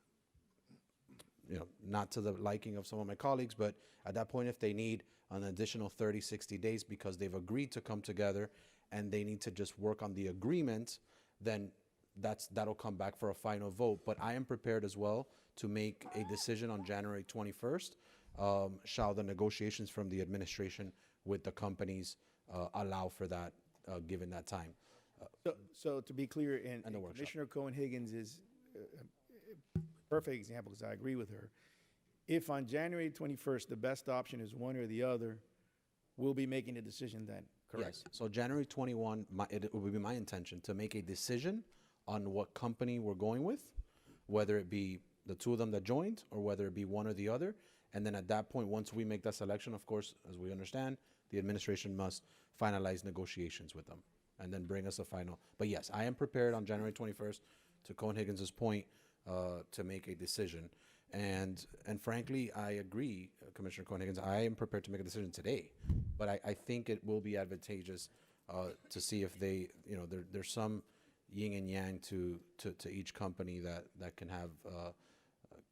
not to the liking of some of my colleagues, but at that point, if they need an additional 30, 60 days because they've agreed to come together and they need to just work on the agreement, then that'll come back for a final vote. But I am prepared as well to make a decision on January 21st, shall the negotiations from the administration with the companies allow for that, given that time. So to be clear, and Commissioner Cohen-Higgins is a perfect example, because I agree with her. If on January 21st, the best option is one or the other, we'll be making a decision then, correct? Yes. So January 21, it will be my intention to make a decision on what company we're going with, whether it be the two of them that joined or whether it be one or the other. And then at that point, once we make that selection, of course, as we understand, the administration must finalize negotiations with them and then bring us a final. But yes, I am prepared on January 21st, to Cohen-Higgins' point, to make a decision. And frankly, I agree, Commissioner Cohen-Higgins. I am prepared to make a decision today, but I think it will be advantageous to see if they, there's some yin and yang to each company that can have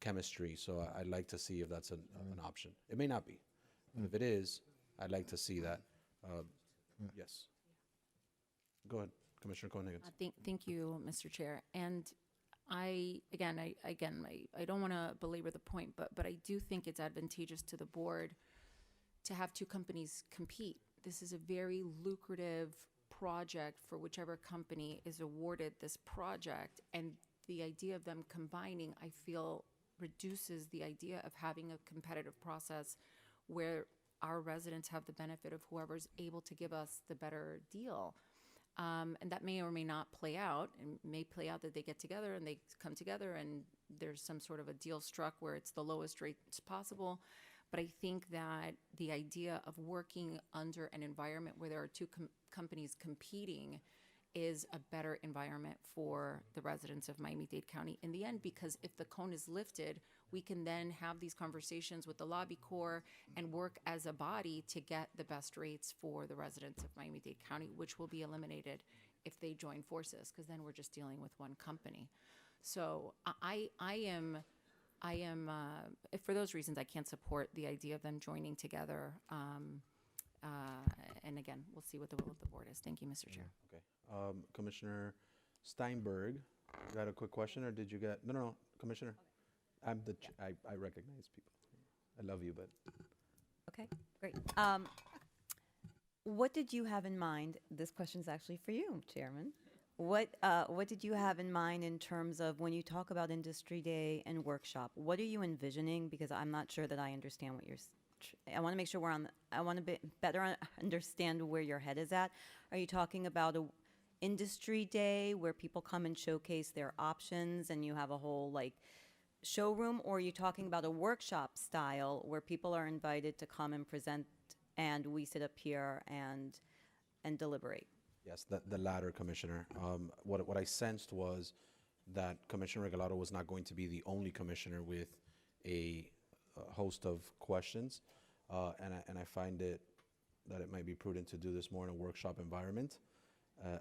chemistry. So I'd like to see if that's an option. It may not be. But if it is, I'd like to see that. Yes. Go ahead, Commissioner Cohen-Higgins. Thank you, Mr. Chair. And I don't want to belabor the point, but I do think it's advantageous to the board to have two companies compete. This is a very lucrative project for whichever company is awarded this project, and the idea of them combining, I feel, reduces the idea of having a competitive process where our residents have the benefit of whoever's able to give us the better deal. And that may or may not play out. It may play out that they get together and they come together and there's some sort of a deal struck where it's the lowest rates possible. But I think that the idea of working under an environment where there are two companies competing is a better environment for the residents of Miami-Dade County in the end, because if the cone is lifted, we can then have these conversations with the lobby corps and work as a body to get the best rates for the residents of Miami-Dade County, which will be eliminated if they join forces, because then we're just dealing with one company. So I am, for those reasons, I can't support the idea of them joining together. And again, we'll see what the will of the board is. Thank you, Mr. Chair. Okay. Commissioner Steinberg, you had a quick question, or did you get? No, Commissioner. I'm the. I recognize people. I love you, but. Okay, great. What did you have in mind? This question is actually for you, Chairman. What did you have in mind in terms of when you talk about Industry Day and workshop? What are you envisioning? Because I'm not sure that I understand what you're. I want to make sure we're on. I want to better understand where your head is at. Are you talking about a Industry Day where people come and showcase their options and you have a whole showroom, or are you talking about a workshop style where people are invited to come and present and we sit up here and deliberate? Yes, the latter, Commissioner. What I sensed was that Commissioner Regalado was not going to be the only commissioner with a host of questions, and I find that it might be prudent to do this more in a workshop environment,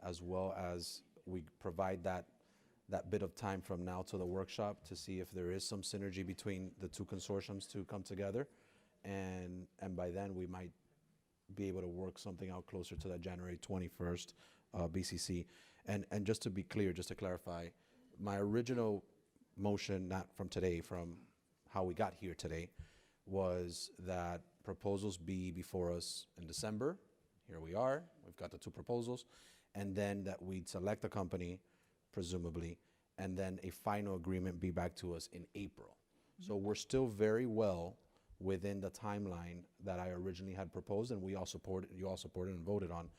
as well as we provide that bit of time from now to the workshop to see if there is some synergy between the two consortiums to come together, and by then we might be able to work something out closer to that January 21st BCC. And just to be clear, just to clarify, my original motion, not from today, from how we got here today, was that proposals be before us in December. Here we are, we've got the two proposals, and then that we'd select a company, presumably, and then a final agreement be back to us in April. So we're still very well within the timeline that I originally had proposed, and you all supported and voted on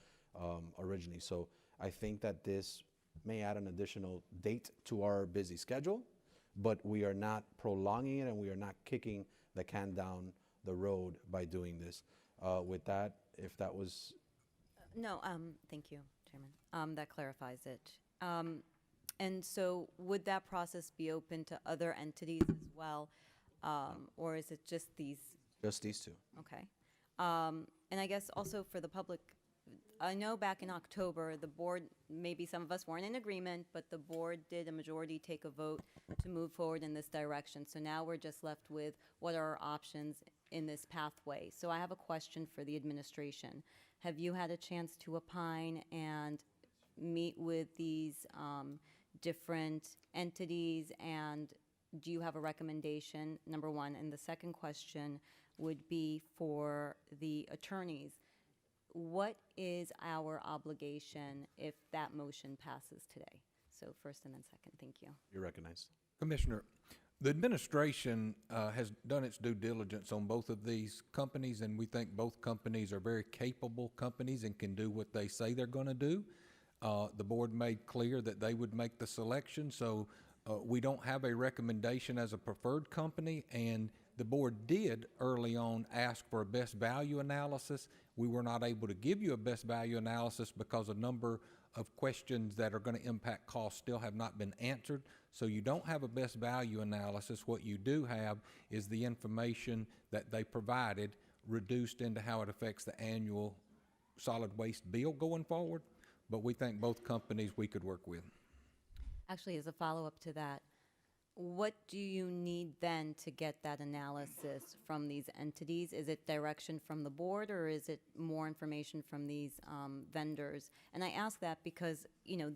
originally. So I think that this may add an additional date to our busy schedule, but we are not prolonging it and we are not kicking the can down the road by doing this. With that, if that was... No, thank you, Chairman. That clarifies it. And so would that process be open to other entities as well, or is it just these? Just these two. Okay. And I guess also for the public, I know back in October, the board, maybe some of us weren't in agreement, but the board did a majority take a vote to move forward in this direction. So now we're just left with what are our options in this pathway. So I have a question for the administration. Have you had a chance to opine and meet with these different entities, and do you have a recommendation, number one? And the second question would be for the attorneys. What is our obligation if that motion passes today? So first and then second, thank you. You're recognized. Commissioner, the administration has done its due diligence on both of these companies, and we think both companies are very capable companies and can do what they say they're going to do. The board made clear that they would make the selection, so we don't have a recommendation as a preferred company, and the board did early on ask for a best value analysis. We were not able to give you a best value analysis because a number of questions that are going to impact costs still have not been answered. So you don't have a best value analysis. What you do have is the information that they provided reduced into how it affects the annual solid waste bill going forward. But we think both companies we could work with. Actually, as a follow-up to that, what do you need then to get that analysis from these entities? Is it direction from the board, or is it more information from these vendors? And I ask that because,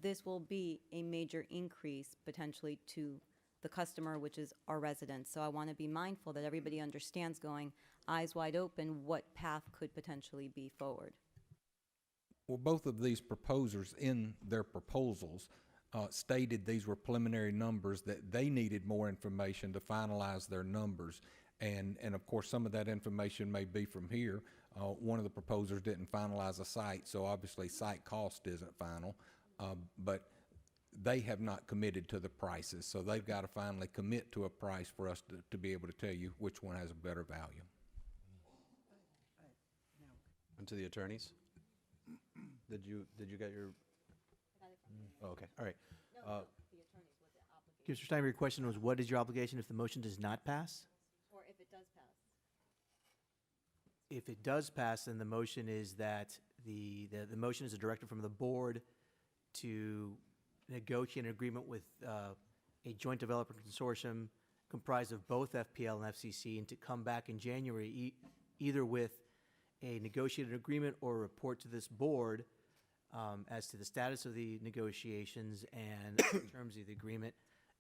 this will be a major increase potentially to the customer, which is our residents. So I want to be mindful that everybody understands, going eyes wide open, what path could potentially be forward. Well, both of these proposers in their proposals stated these were preliminary numbers, that they needed more information to finalize their numbers. And of course, some of that information may be from here. One of the proposers didn't finalize a site, so obviously site cost isn't final. But they have not committed to the prices, so they've got to finally commit to a price for us to be able to tell you which one has a better value. And to the attorneys? Did you get your? Oh, okay, all right. Mr. Steiner, your question was, what is your obligation if the motion does not pass? Or if it does pass. If it does pass, then the motion is that the motion is a directive from the board to negotiate an agreement with a joint developer consortium comprised of both FPL and FCC, and to come back in January either with a negotiated agreement or a report to this board as to the status of the negotiations and the terms of the agreement.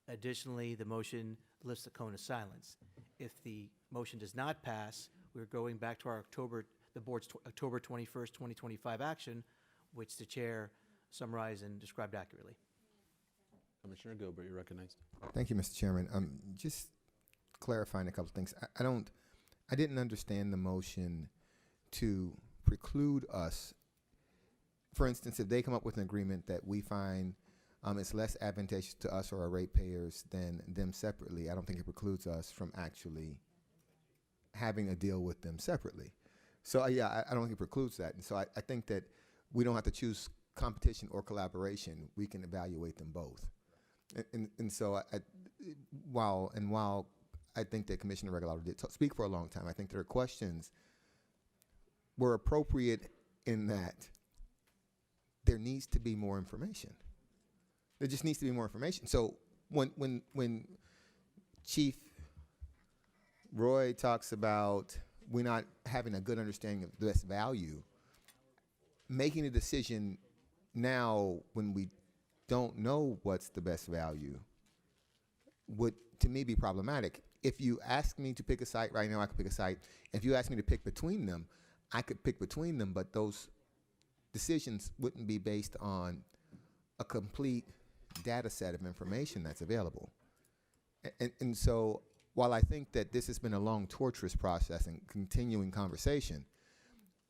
Additionally, the motion lifts the cone of silence. If the motion does not pass, we're going back to our the board's October 21st, 2025 action, which the chair summarized and described accurately. Commissioner Gilbert, you're recognized. Thank you, Mr. Chairman. Just clarifying a couple of things. I didn't understand the motion to preclude us. For instance, if they come up with an agreement that we find it's less advantageous to us or our ratepayers than them separately, I don't think it precludes us from actually having a deal with them separately. So yeah, I don't think it precludes that. And so I think that we don't have to choose competition or collaboration. We can evaluate them both. And so while I think that Commissioner Regalado did speak for a long time, I think their questions were appropriate in that there needs to be more information. There just needs to be more information. So when Chief Roy talks about we're not having a good understanding of the best value, making a decision now when we don't know what's the best value would, to me, be problematic. If you ask me to pick a site right now, I could pick a site. If you ask me to pick between them, I could pick between them, but those decisions wouldn't be based on a complete data set of information that's available. And so while I think that this has been a long, torturous process and continuing conversation,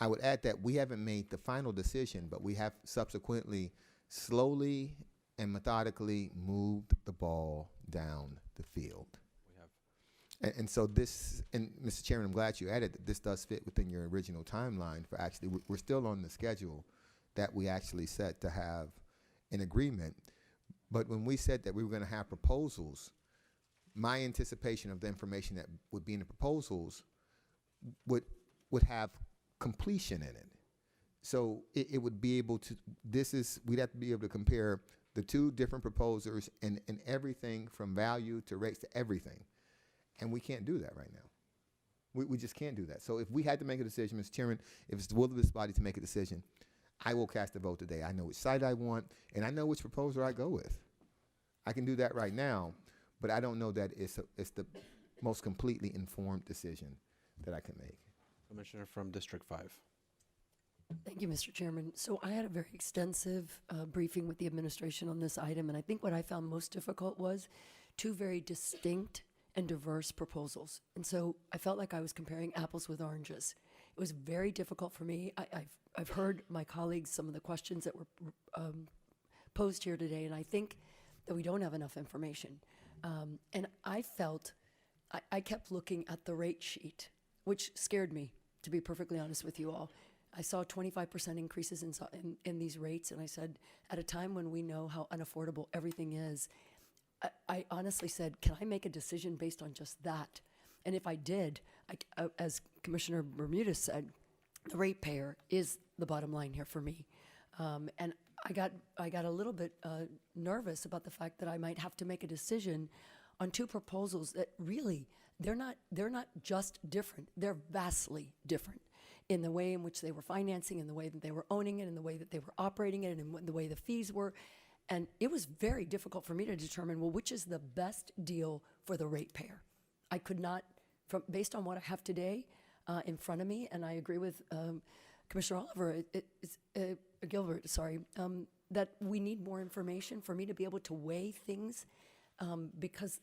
I would add that we haven't made the final decision, but we have subsequently slowly and methodically moved the ball down the field. We have. And so this, and Mr. Chairman, I'm glad you added that this does fit within your original timeline for actually, we're still on the schedule that we actually set to have an agreement. But when we said that we were going to have proposals, my anticipation of the information that would be in the proposals would have completion in it. So it would be able to, we'd have to be able to compare the two different proposers and everything from value to rates to everything. And we can't do that right now. We just can't do that. So if we had to make a decision, Mr. Chairman, if it's the will of this body to make a decision, I will cast a vote today. I know which site I want, and I know which proposer I go with. I can do that right now, but I don't know that it's the most completely informed decision that I can make. Commissioner from District 5. Thank you, Mr. Chairman. So I had a very extensive briefing with the administration on this item, and I think what I found most difficult was two very distinct and diverse proposals. And so I felt like I was comparing apples with oranges. It was very difficult for me. I've heard my colleagues, some of the questions that were posed here today, and I think that we don't have enough information. And I felt, I kept looking at the rate sheet, which scared me, to be perfectly honest with you all. I saw 25% increases in these rates, and I said, at a time when we know how unaffordable everything is, I honestly said, can I make a decision based on just that? And if I did, as Commissioner Bermudez said, the ratepayer is the bottom line here for me. And I got a little bit nervous about the fact that I might have to make a decision on two proposals that really, they're not just different, they're vastly different in the way in which they were financing, in the way that they were owning it, in the way that they were operating it, and in the way the fees were. And it was very difficult for me to determine, well, which is the best deal for the ratepayer. I could not, based on what I have today in front of me, and I agree with Commissioner Oliver, Gilbert, sorry, that we need more information for me to be able to weigh things, because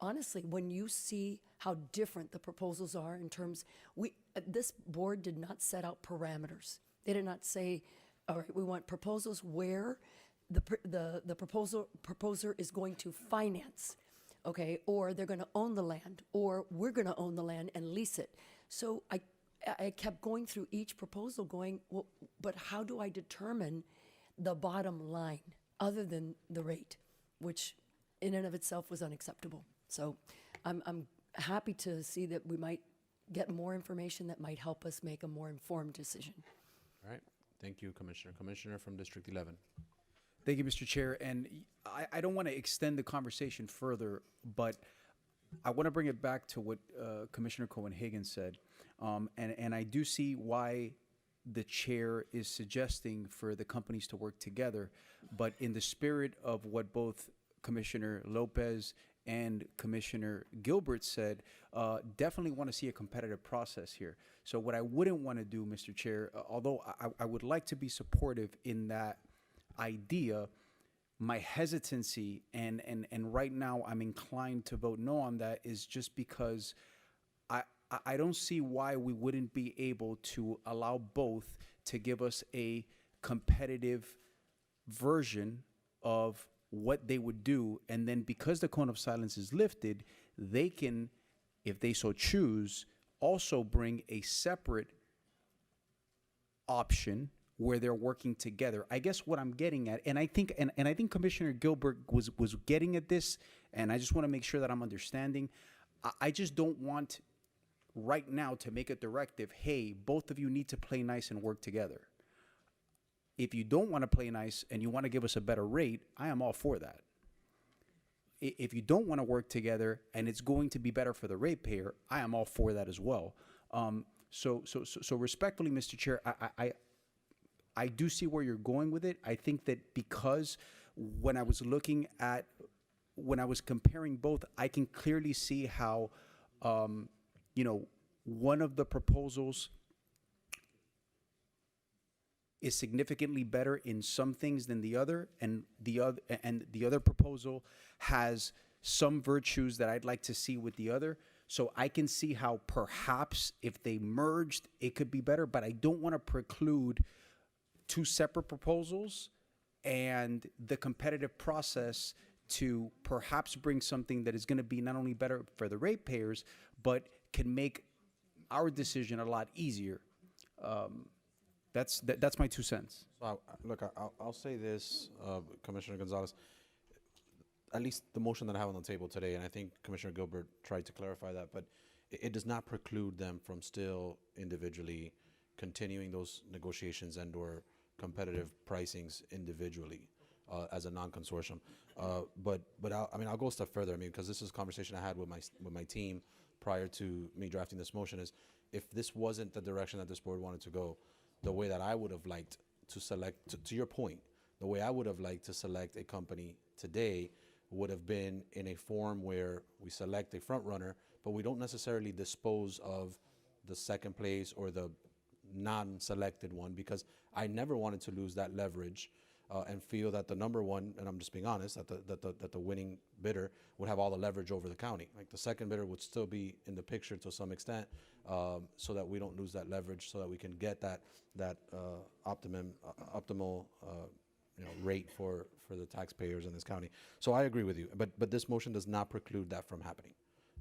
honestly, when you see how different the proposals are in terms, this board did not set out parameters. They did not say, all right, we want proposals where the proposer is going to finance, okay, or they're going to own the land, or we're going to own the land and lease it. So I kept going through each proposal going, well, but how do I determine the bottom line other than the rate, which in and of itself was unacceptable. So I'm happy to see that we might get more information that might help us make a more informed decision. All right. Thank you, Commissioner. Commissioner from District 11. Thank you, Mr. Chair. And I don't want to extend the conversation further, but I want to bring it back to what Commissioner Cohen-Higgins said. And I do see why the chair is suggesting for the companies to work together. But in the spirit of what both Commissioner Lopez and Commissioner Gilbert said, definitely want to see a competitive process here. So what I wouldn't want to do, Mr. Chair, although I would like to be supportive in that idea, my hesitancy and right now I'm inclined to vote no on that is just because I don't see why we wouldn't be able to allow both to give us a competitive version of what they would do, and then because the cone of silence is lifted, they can, if they so choose, also bring a separate option where they're working together. I guess what I'm getting at, and I think Commissioner Gilbert was getting at this, and I just want to make sure that I'm understanding. I just don't want right now to make a directive, hey, both of you need to play nice and work together. If you don't want to play nice and you want to give us a better rate, I am all for that. If you don't want to work together and it's going to be better for the ratepayer, I am all for that as well. So respectfully, Mr. Chair, I do see where you're going with it. I think that because when I was comparing both, I can clearly see how, one of the proposals is significantly better in some things than the other, and the other proposal has some virtues that I'd like to see with the other. So I can see how perhaps if they merged, it could be better, but I don't want to preclude two separate proposals and the competitive process to perhaps bring something that is going to be not only better for the ratepayers, but can make our decision a lot easier. That's my 2 cents. So look, I'll say this, Commissioner Gonzalez. At least the motion that I have on the table today, and I think Commissioner Gilbert tried to clarify that, but it does not preclude them from still individually continuing those negotiations and/or competitive pricings individually as a non-consortium. But I'll go a step further. Because this is a conversation I had with my team prior to me drafting this motion. Is if this wasn't the direction that this board wanted to go, the way that I would have liked to select, to your point, the way I would have liked to select a company today would have been in a form where we select a front runner, but we don't necessarily dispose of the second place or the non-selected one, because I never wanted to lose that leverage and feel that the number one, and I'm just being honest, that the winning bidder would have all the leverage over the county. Like the second bidder would still be in the picture to some extent, so that we don't lose that leverage, so that we can get that optimal rate for the taxpayers in this county. So I agree with you, but this motion does not preclude that from happening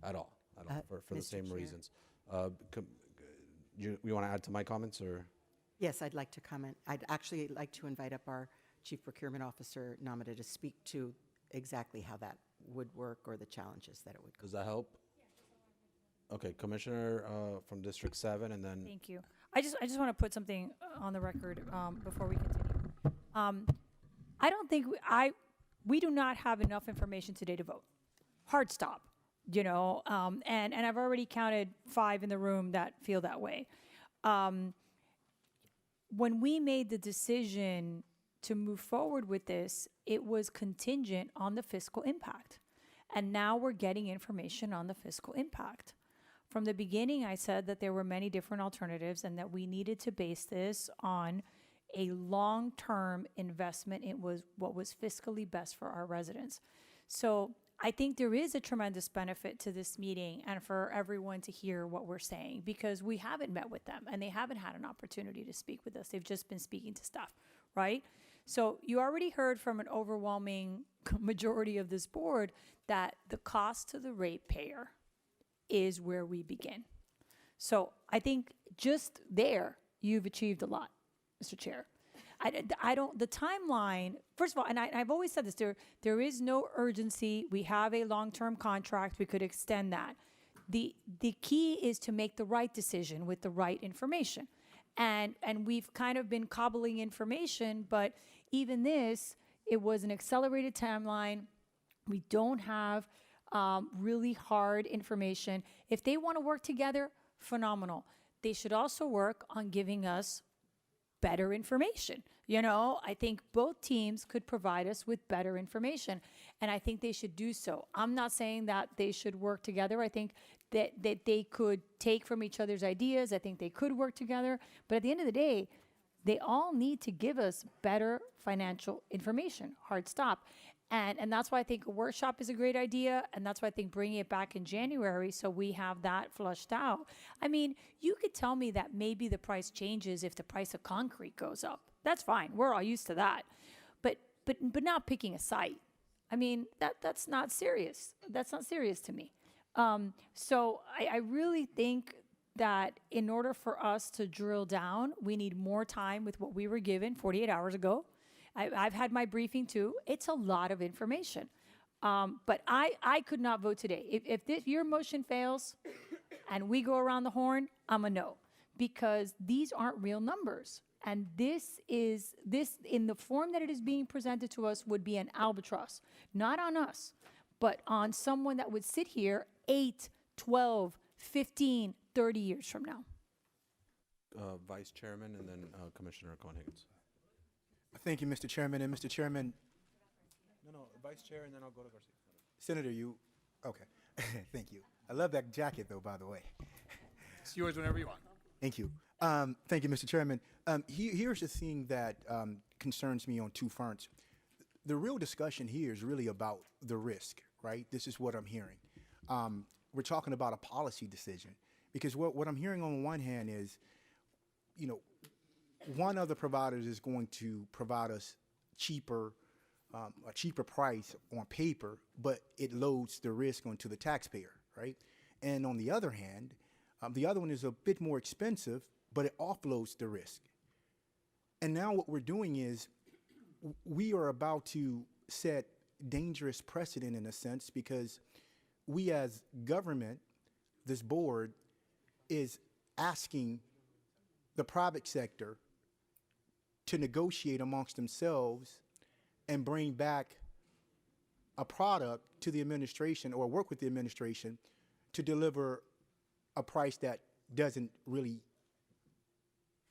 at all for the same reasons. You want to add to my comments, or? Yes, I'd like to comment. I'd actually like to invite up our Chief Procurement Officer, Namada, to speak to exactly how that would work or the challenges that it would. Does that help? Okay, Commissioner from District 7, and then Thank you. I just want to put something on the record before we continue. I don't think we do not have enough information today to vote. Hard stop, you know, and I've already counted 5 in the room that feel that way. When we made the decision to move forward with this, it was contingent on the fiscal impact. And now we're getting information on the fiscal impact. From the beginning, I said that there were many different alternatives and that we needed to base this on a long-term investment. It was what was fiscally best for our residents. So I think there is a tremendous benefit to this meeting and for everyone to hear what we're saying, because we haven't met with them and they haven't had an opportunity to speak with us. They've just been speaking to staff, right? So you already heard from an overwhelming majority of this board that the cost to the ratepayer is where we begin. So I think just there, you've achieved a lot, Mr. Chair. I don't, the timeline, first of all, and I've always said this, there is no urgency. We have a long-term contract. We could extend that. The key is to make the right decision with the right information. And we've kind of been cobbling information, but even this, it was an accelerated timeline. We don't have really hard information. If they want to work together, phenomenal. They should also work on giving us better information. You know, I think both teams could provide us with better information, and I think they should do so. I'm not saying that they should work together. I think that they could take from each other's ideas. I think they could work together, but at the end of the day, they all need to give us better financial information. Hard stop. And that's why I think a workshop is a great idea, and that's why I think bringing it back in January so we have that flushed out. I mean, you could tell me that maybe the price changes if the price of concrete goes up. That's fine. We're all used to that. But not picking a site. I mean, that's not serious. That's not serious to me. So I really think that in order for us to drill down, we need more time with what we were given 48 hours ago. I've had my briefing too. It's a lot of information. But I could not vote today. If your motion fails and we go around the horn, I'm a no. Because these aren't real numbers. And this in the form that it is being presented to us would be an albatross. Not on us, but on someone that would sit here 8, 12, 15, 30 years from now. Vice Chairman and then Commissioner Cohen-Higgins. Thank you, Mr. Chairman. And Mr. Chairman, no, Vice Chair, and then I'll go to Garcia. Senator, okay. Thank you. I love that jacket, though, by the way. It's yours whenever you want. Thank you. Thank you, Mr. Chairman. Here's the thing that concerns me on 2 fronts. The real discussion here is really about the risk, right? This is what I'm hearing. We're talking about a policy decision, because what I'm hearing on one hand is, you know, one other provider is going to provide us a cheaper price on paper, but it loads the risk onto the taxpayer, right? And on the other hand, the other one is a bit more expensive, but it offloads the risk. And now what we're doing is we are about to set dangerous precedent in a sense, because we as government, this board, is asking the private sector to negotiate amongst themselves and bring back a product to the administration or work with the administration to deliver a price that doesn't really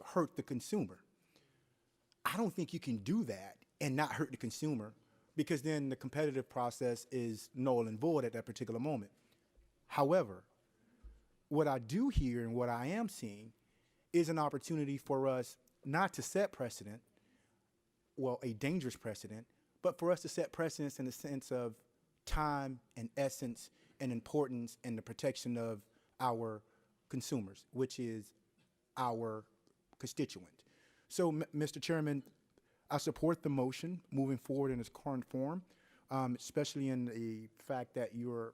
hurt the consumer. I don't think you can do that and not hurt the consumer, because then the competitive process is null and void at that particular moment. However, what I do hear and what I am seeing is an opportunity for us not to set precedent, well, a dangerous precedent, but for us to set precedents in the sense of time and essence and importance and the protection of our consumers, which is our constituent. So, Mr. Chairman, I support the motion moving forward in its current form, especially in the fact that you're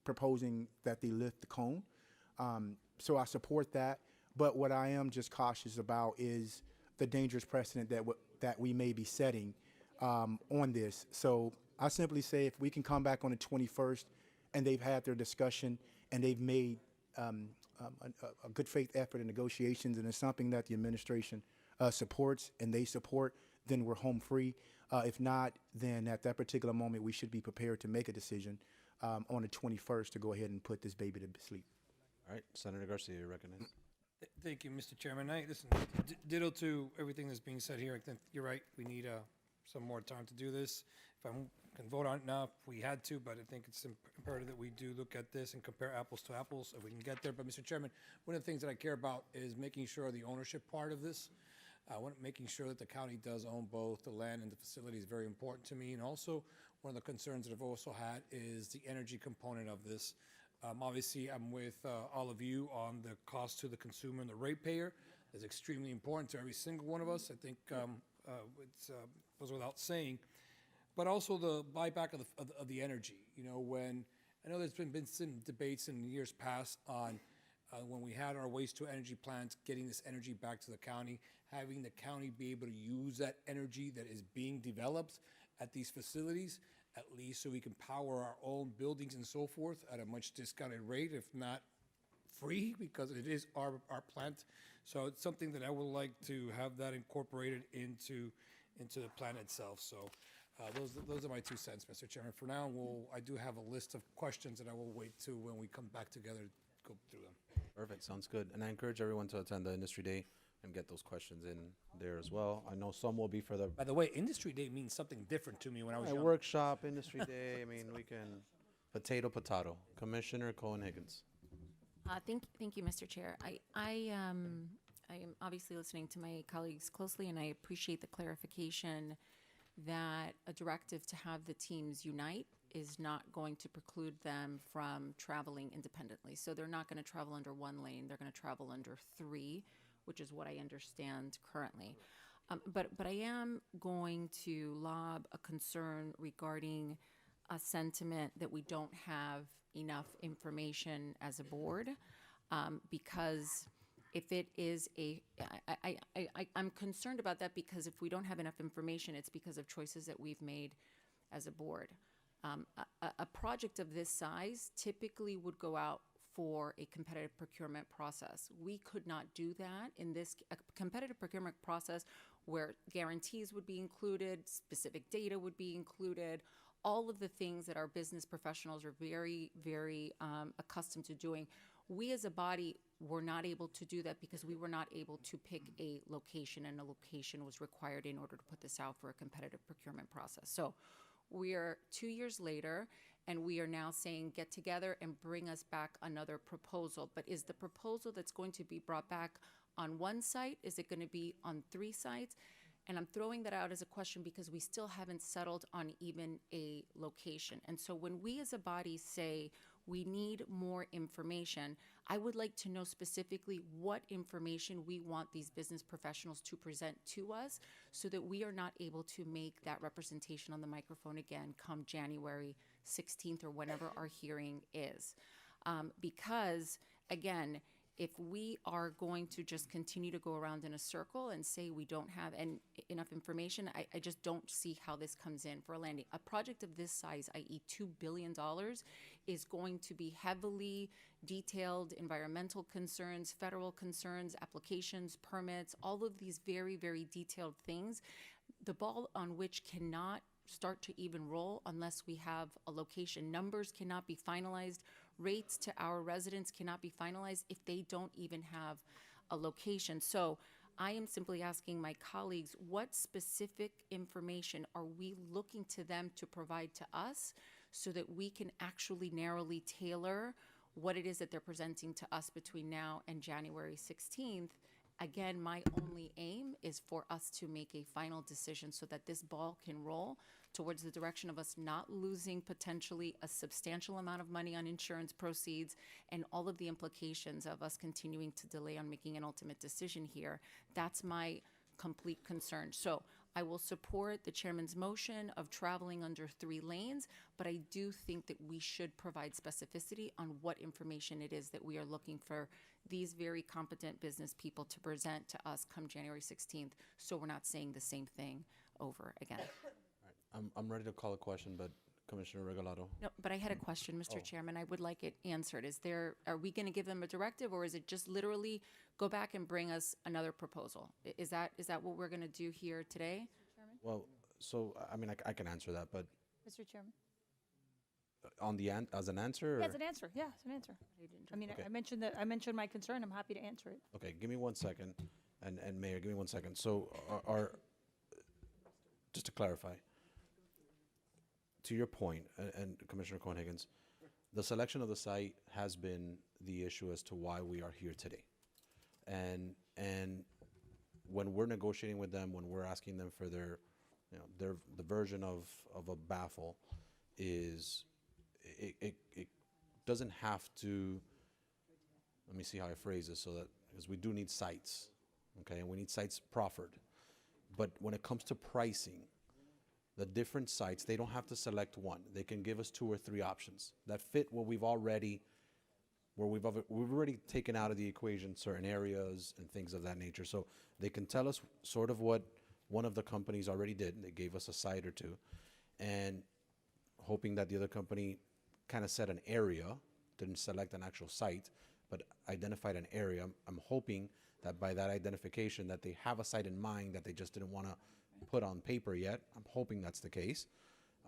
proposing that they lift the cone. So I support that. But what I am just cautious about is the dangerous precedent that we may be setting on this. So I simply say if we can come back on the 21st and they've had their discussion and they've made a good faith effort in negotiations and it's something that the administration supports and they support, then we're home free. If not, then at that particular moment, we should be prepared to make a decision on the 21st to go ahead and put this baby to sleep. All right, Senator Garcia, you're recognized. Thank you, Mr. Chairman. Listen, ditto to everything that's being said here. I think you're right. We need some more time to do this. If I can vote on it now, if we had to, but I think it's imperative that we do look at this and compare apples to apples if we can get there. But, Mr. Chairman, one of the things that I care about is making sure the ownership part of this, making sure that the county does own both the land and the facility is very important to me. And also, one of the concerns that I've also had is the energy component of this. Obviously, I'm with all of you on the cost to the consumer and the ratepayer. It's extremely important to every single one of us. I think it goes without saying. But also the buyback of the energy. You know, when I know there's been some debates in years past on when we had our waste to energy plants, getting this energy back to the county, having the county be able to use that energy that is being developed at these facilities, at least so we can power our own buildings and so forth at a much discounted rate, if not free, because it is our plant. So it's something that I would like to have that incorporated into the plan itself. So those are my 2 cents, Mr. Chairman. For now, I do have a list of questions that I will wait to when we come back together to go through them. Perfect, sounds good. And I encourage everyone to attend the Industry Day and get those questions in there as well. I know some will be for the By the way, Industry Day means something different to me when I was young. workshop, Industry Day. I mean, we can potato. Commissioner Cohen-Higgins. Thank you, Mr. Chair. I am obviously listening to my colleagues closely, and I appreciate the clarification that a directive to have the teams unite is not going to preclude them from traveling independently. So they're not going to travel under one lane. They're going to travel under 3, which is what I understand currently. But I am going to lob a concern regarding a sentiment that we don't have enough information as a board, because if it is I'm concerned about that, because if we don't have enough information, it's because of choices that we've made as a board. A project of this size typically would go out for a competitive procurement process. We could not do that in this competitive procurement process where guarantees would be included, specific data would be included, all of the things that our business professionals are very, very accustomed to doing. We as a body were not able to do that because we were not able to pick a location, and a location was required in order to put this out for a competitive procurement process. So we are 2 years later, and we are now saying get together and bring us back another proposal. But is the proposal that's going to be brought back on one site? Is it going to be on 3 sites? And I'm throwing that out as a question because we still haven't settled on even a location. And so when we as a body say we need more information, I would like to know specifically what information we want these business professionals to present to us so that we are not able to make that representation on the microphone again come January 16th or whenever our hearing is. Because, again, if we are going to just continue to go around in a circle and say we don't have enough information, I just don't see how this comes in for a landing. A project of this size, i.e. $2 billion, is going to be heavily detailed environmental concerns, federal concerns, applications, permits, all of these very, very detailed things, the ball on which cannot start to even roll unless we have a location. Numbers cannot be finalized. Rates to our residents cannot be finalized if they don't even have a location. So I am simply asking my colleagues, what specific information are we looking to them to provide to us so that we can actually narrowly tailor what it is that they're presenting to us between now and January 16th? Again, my only aim is for us to make a final decision so that this ball can roll towards the direction of us not losing potentially a substantial amount of money on insurance proceeds and all of the implications of us continuing to delay on making an ultimate decision here. That's my complete concern. So I will support the chairman's motion of traveling under 3 lanes, but I do think that we should provide specificity on what information it is that we are looking for these very competent business people to present to us come January 16th, so we're not saying the same thing over again. I'm ready to call a question, but Commissioner Regalado. No, but I had a question, Mr. Chairman. I would like it answered. Are we going to give them a directive, or is it just literally go back and bring us another proposal? Is that what we're going to do here today? Well, so I mean, I can answer that, but Mr. Chairman? on the as an answer. Yeah, or- it's an answer. Yeah, it's an answer. I mean, Okay. I mentioned my concern. I'm happy to answer it. Okay, give me 1 second, and Mayor, give me 1 second. So, just to clarify, to your point, and Commissioner Cohen-Higgins, the selection of the site has been the issue as to why we are here today, and when we're negotiating with them, when we're asking them for their, the version of a baffle, is it doesn't have to. Let me see how I phrase this so that, because we do need sites, okay, and we need sites proffered. But when it comes to pricing, the different sites, they don't have to select one. They can give us 2 or 3 options that fit what we've already taken out of the equation certain areas and things of that nature. So they can tell us sort of what one of the companies already did. They gave us a site or 2, and hoping that the other company kind of set an area, didn't select an actual site, but identified an area. I'm hoping that by that identification that they have a site in mind that they just didn't want to put on paper yet. I'm hoping that's the case.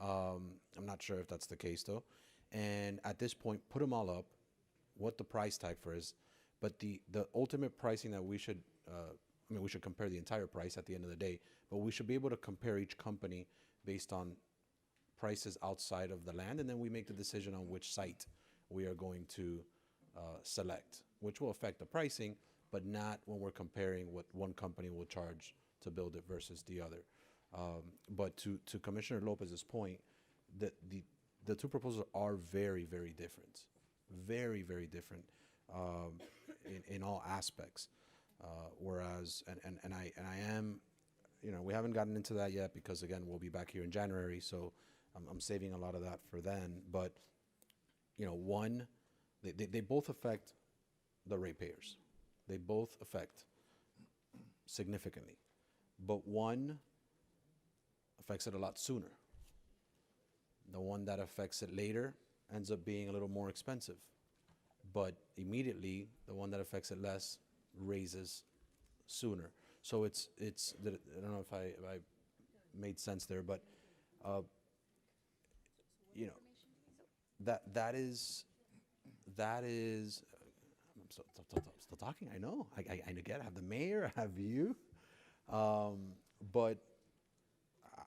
I'm not sure if that's the case though. And at this point, put them all up, what the price tag for is, but the ultimate pricing that we should, we should compare the entire price at the end of the day, but we should be able to compare each company based on prices outside of the land, and then we make the decision on which site we are going to select, which will affect the pricing, but not when we're comparing what one company will charge to build it versus the other. But to Commissioner Lopez's point, the 2 proposals are very, very different, very, very different in all aspects. Whereas, and I am, we haven't gotten into that yet because again, we'll be back here in January, so I'm saving a lot of that for then. But one, they both affect the ratepayers. They both affect significantly, but one affects it a lot sooner. The one that affects it later ends up being a little more expensive, but immediately the one that affects it less raises sooner. So it's I don't know if I made sense there, but that is I'm still talking. I know. I get. I have the mayor. I have you, but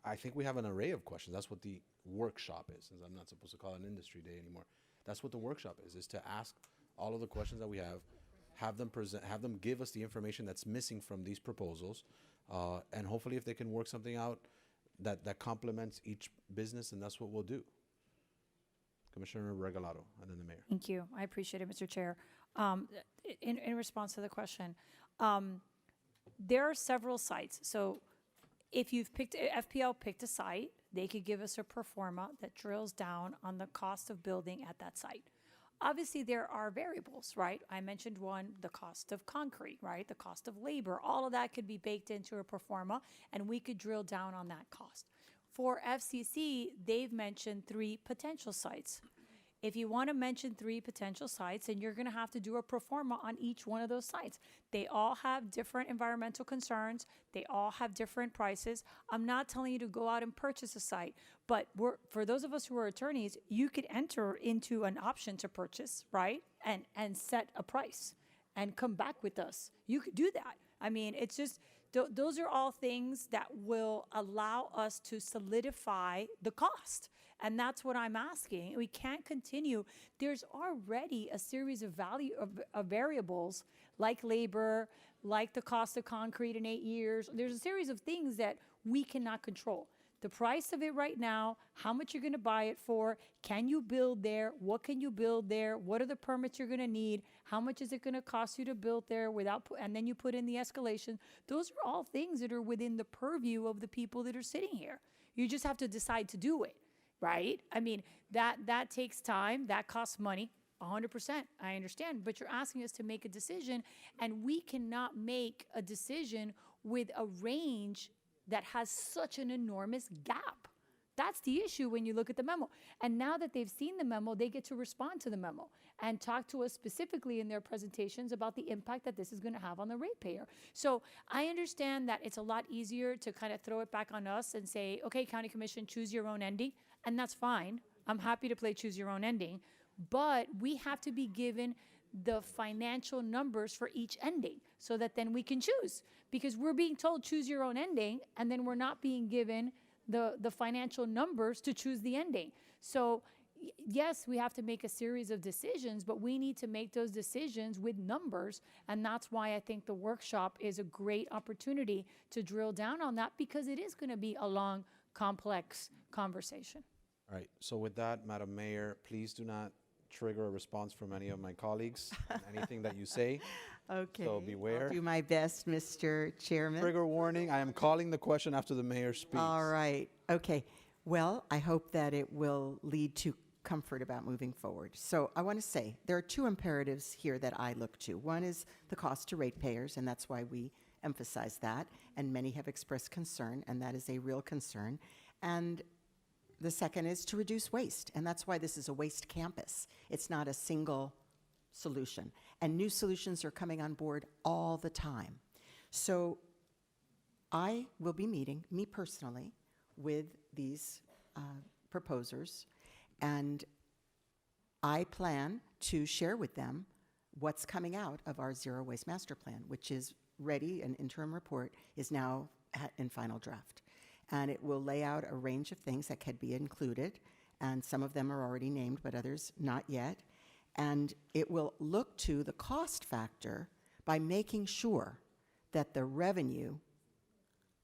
I think we have an array of questions. That's what the workshop is. Since I'm not supposed to call it an industry day anymore, that's what the workshop is to ask all of the questions that we have them present, have them give us the information that's missing from these proposals, and hopefully, if they can work something out that complements each business, and that's what we'll do. Commissioner Regalado, and then the mayor. Thank you. I appreciate it, Mr. Chair. In response to the question, there are several sites. So if FPL picked a site, they could give us a pro forma that drills down on the cost of building at that site. Obviously, there are variables, right? I mentioned one, the cost of concrete, right? The cost of labor. All of that could be baked into a pro forma, and we could drill down on that cost. For FCC, they've mentioned 3 potential sites. If you want to mention 3 potential sites, then you're going to have to do a pro forma on each one of those sites. They all have different environmental concerns. They all have different prices. I'm not telling you to go out and purchase a site, but for those of us who are attorneys, you could enter into an option to purchase, right? And set a price and come back with us. You could do that. I mean, it's just, those are all things that will allow us to solidify the cost. And that's what I'm asking. We can't continue. There's already a series of variables like labor, like the cost of concrete in 8 years. There's a series of things that we cannot control. the price of it right now, how much you're going to buy it for, can you build there, what can you build there, what are the permits you're going to need, how much is it going to cost you to build there and then you put in the escalation. Those are all things that are within the purview of the people that are sitting here. You just have to decide to do it, right? I mean, that takes time, that costs money. 100%, I understand, but you're asking us to make a decision, and we cannot make a decision with a range that has such an enormous gap. That's the issue when you look at the memo. And now that they've seen the memo, they get to respond to the memo and talk to us specifically in their presentations about the impact that this is going to have on the ratepayer. So I understand that it's a lot easier to kind of throw it back on us and say, okay, County Commission, choose your own ending, and that's fine. I'm happy to play choose your own ending. But we have to be given the financial numbers for each ending so that then we can choose. Because we're being told choose your own ending, and then we're not being given the financial numbers to choose the ending. So yes, we have to make a series of decisions, but we need to make those decisions with numbers. And that's why I think the workshop is a great opportunity to drill down on that, because it is going to be a long, complex conversation. All right, so with that, Madam Mayor, please do not trigger a response from any of my colleagues on anything that you say. Okay. So beware. I'll do my best, Mr. Chairman. Trigger warning, I am calling the question after the mayor speaks. All right. Okay. Well, I hope that it will lead to comfort about moving forward. So I want to say there are two imperatives here that I look to. One is the cost to ratepayers, and that's why we emphasize that. And many have expressed concern, and that is a real concern. And the second is to reduce waste, and that's why this is a waste campus. It's not a single solution. And new solutions are coming on board all the time. So I will be meeting, me personally, with these proposers, and I plan to share with them what's coming out of our Zero Waste Master Plan, which is ready. An interim report is now in final draft. And it will lay out a range of things that could be included, and some of them are already named, but others not yet. And it will look to the cost factor by making sure that the revenue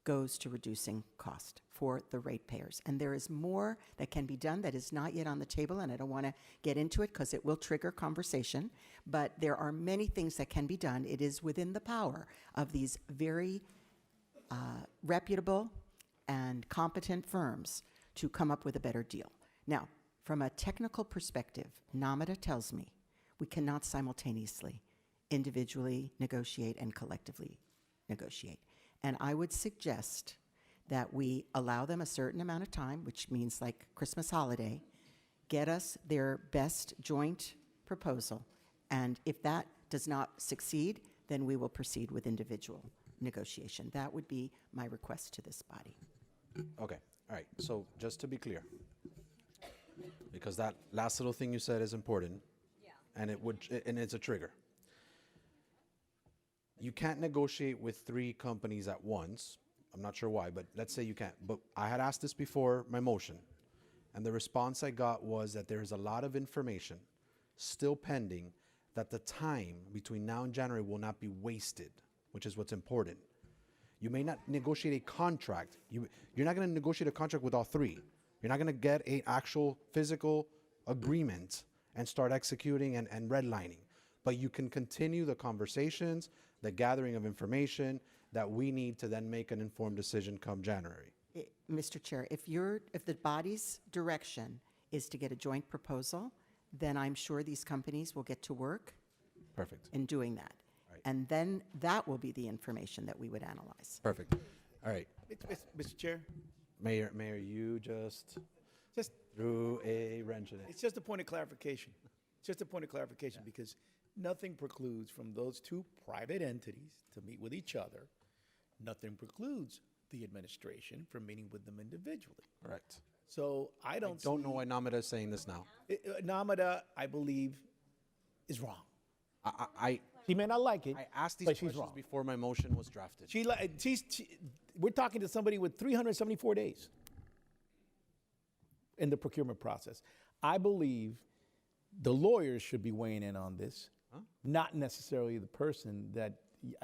goes to reducing cost for the ratepayers. And there is more that can be done that is not yet on the table, and I don't want to get into it because it will trigger conversation, but there are many things that can be done. It is within the power of these very reputable and competent firms to come up with a better deal. Now, from a technical perspective, NAMADA tells me we cannot simultaneously individually negotiate and collectively negotiate. And I would suggest that we allow them a certain amount of time, which means like Christmas holiday, get us their best joint proposal. And if that does not succeed, then we will proceed with individual negotiation. That would be my request to this body. Okay, all right, so just to be clear, because that last little thing you said is important, and it's a trigger. You can't negotiate with 3 companies at once. I'm not sure why, but let's say you can't. But I had asked this before my motion, and the response I got was that there's a lot of information still pending, that the time between now and January will not be wasted, which is what's important. You may not negotiate a contract. You're not going to negotiate a contract with all 3. You're not going to get an actual physical agreement and start executing and redlining. But you can continue the conversations, the gathering of information that we need to then make an informed decision come January. Mr. Chair, if the body's direction is to get a joint proposal, then I'm sure these companies will get to work Perfect. in doing that. And then that will be the information that we would analyze. Perfect. All right. Mr. Chair? Mayor, you just threw a wrench in it. It's just a point of clarification. Because nothing precludes from those 2 private entities to meet with each other. Nothing precludes the administration from meeting with them individually. Correct. So I don't know why NAMADA is saying this now. NAMADA, I believe, is wrong. I She may not like it. I asked these but she's questions wrong. before my motion was drafted. We're talking to somebody with 374 days in the procurement process. I believe the lawyers should be weighing in on this, not necessarily the person that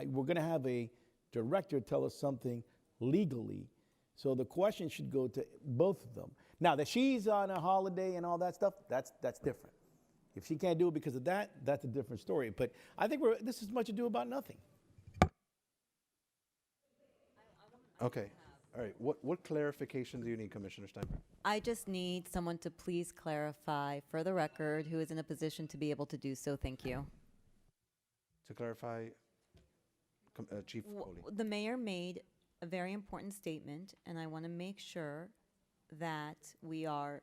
we're going to have a director tell us something legally So the question should go to both of them. Now that she's on a holiday and all that stuff, that's different. If she can't do it because of that, that's a different story. But I think this is much ado about nothing. Okay. All right. What clarification do you need, Commissioner Steinberg? I just need someone to please clarify for the record who is in a position to be able to do so. Thank you. To clarify, Chief Foley. The mayor made a very important statement, and I want to make sure that we are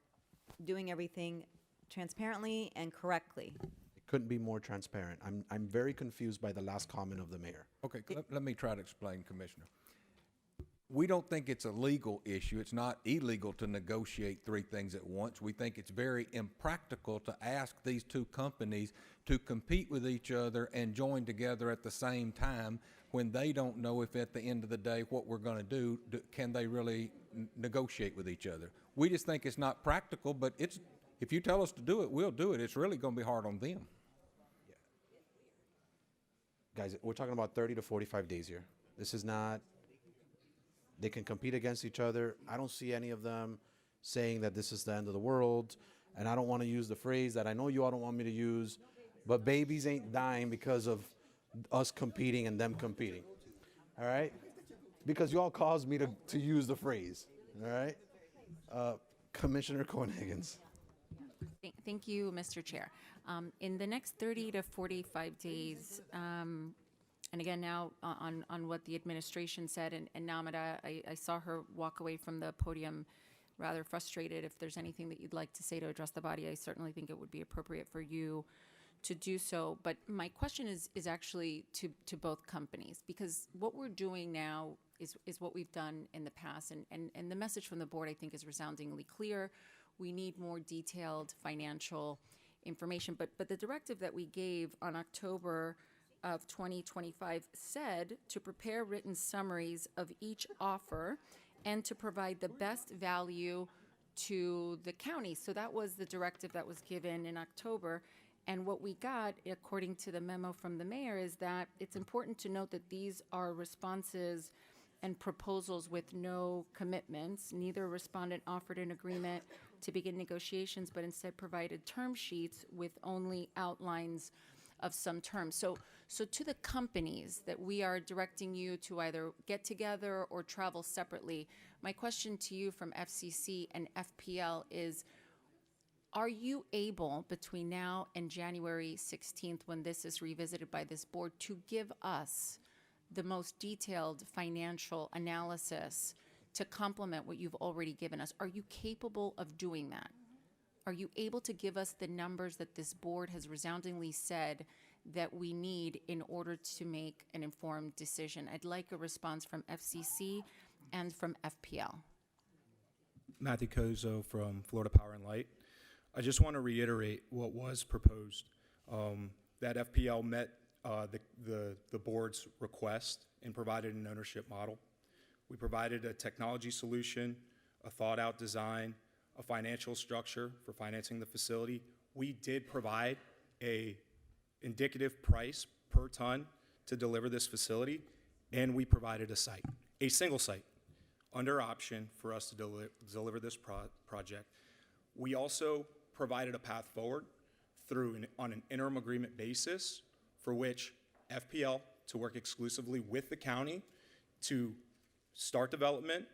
doing everything transparently and correctly. It couldn't be more transparent. I'm very confused by the last comment of the mayor. Okay, let me try to explain, Commissioner. We don't think it's a legal issue. It's not illegal to negotiate three things at once. We think it's very impractical to ask these two companies to compete with each other and join together at the same time when they don't know if at the end of the day what we're going to do, can they really negotiate with each other. We just think it's not practical, but if you tell us to do it, we'll do it. It's really going to be hard on them. Guys, we're talking about 30 to 45 days here. This is not, they can compete against each other. I don't see any of them saying that this is the end of the world. And I don't want to use the phrase that I know you all don't want me to use, but babies ain't dying because of us competing and them competing. All right? Because you all caused me to use the phrase. All right? Commissioner Cohen-Higgins. Thank you, Mr. Chair. In the next 30 to 45 days, and again now on what the administration said, and Namada, I saw her walk away from the podium rather frustrated. If there's anything that you'd like to say to address the body, I certainly think it would be appropriate for you to do so. But my question is actually to both companies, because what we're doing now is what we've done in the past, and the message from the board I think is resoundingly clear. We need more detailed financial information, but the directive that we gave on October of 2025 said to prepare written summaries of each offer and to provide the best value to the county. So that was the directive that was given in October. And what we got, according to the memo from the mayor, is that it's important to note that these are responses and proposals with no commitments. Neither respondent offered an agreement to begin negotiations, but instead provided term sheets with only outlines of some terms. So to the companies that we are directing you to either get together or travel separately, my question to you from FCC and FPL is, are you able between now and January 16th, when this is revisited by this board, to give us the most detailed financial analysis to complement what you've already given us? Are you capable of doing that? Are you able to give us the numbers that this board has resoundingly said that we need in order to make an informed decision? I'd like a response from FCC and from FPL. Matthew Kozo from Florida Power and Light. I just want to reiterate what was proposed. That FPL met the board's request and provided an ownership model. We provided a technology solution, a thought-out design, a financial structure for financing the facility. We did provide a indicative price per ton to deliver this facility, and we provided a site, a single site, under option for us to deliver this project. We also provided a path forward on an interim agreement basis for which FPL to work exclusively with the county to start development,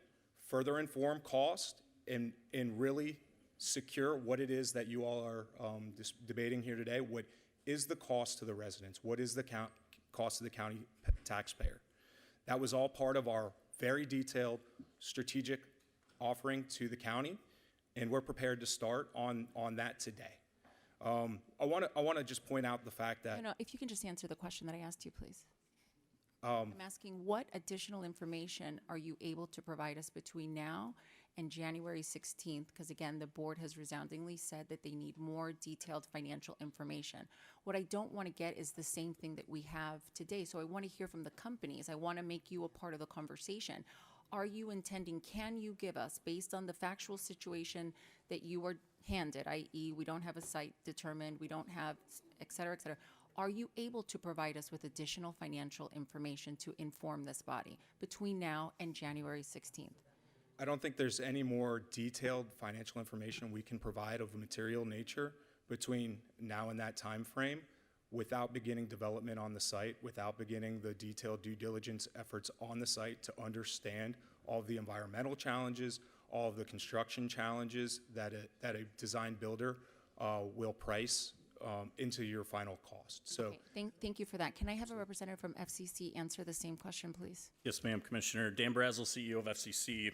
further inform cost, and really secure what it is that you all are debating here today. What is the cost to the residents? What is the cost to the county taxpayer? That was all part of our very detailed strategic offering to the county, and we're prepared to start on that today. I want to just point out the fact that— No, if you can just answer the question that I asked you, please. I'm asking, what additional information are you able to provide us between now and January 16th? Because again, the board has resoundingly said that they need more detailed financial information. What I don't want to get is the same thing that we have today. So I want to hear from the companies. I want to make you a part of the conversation. Are you intending, can you give us, based on the factual situation that you were handed, i.e. we don't have a site determined, we don't have, et cetera, are you able to provide us with additional financial information to inform this body between now and January 16th? I don't think there's any more detailed financial information we can provide of a material nature between now and that time frame without beginning development on the site, without beginning the detailed due diligence efforts on the site to understand all of the environmental challenges, all of the construction challenges that a design builder will price into your final cost. So. Okay, thank you for that. Can I have a representative from FCC answer the same question, please? Yes, ma'am, Commissioner. Dan Brazel, CEO of FCC.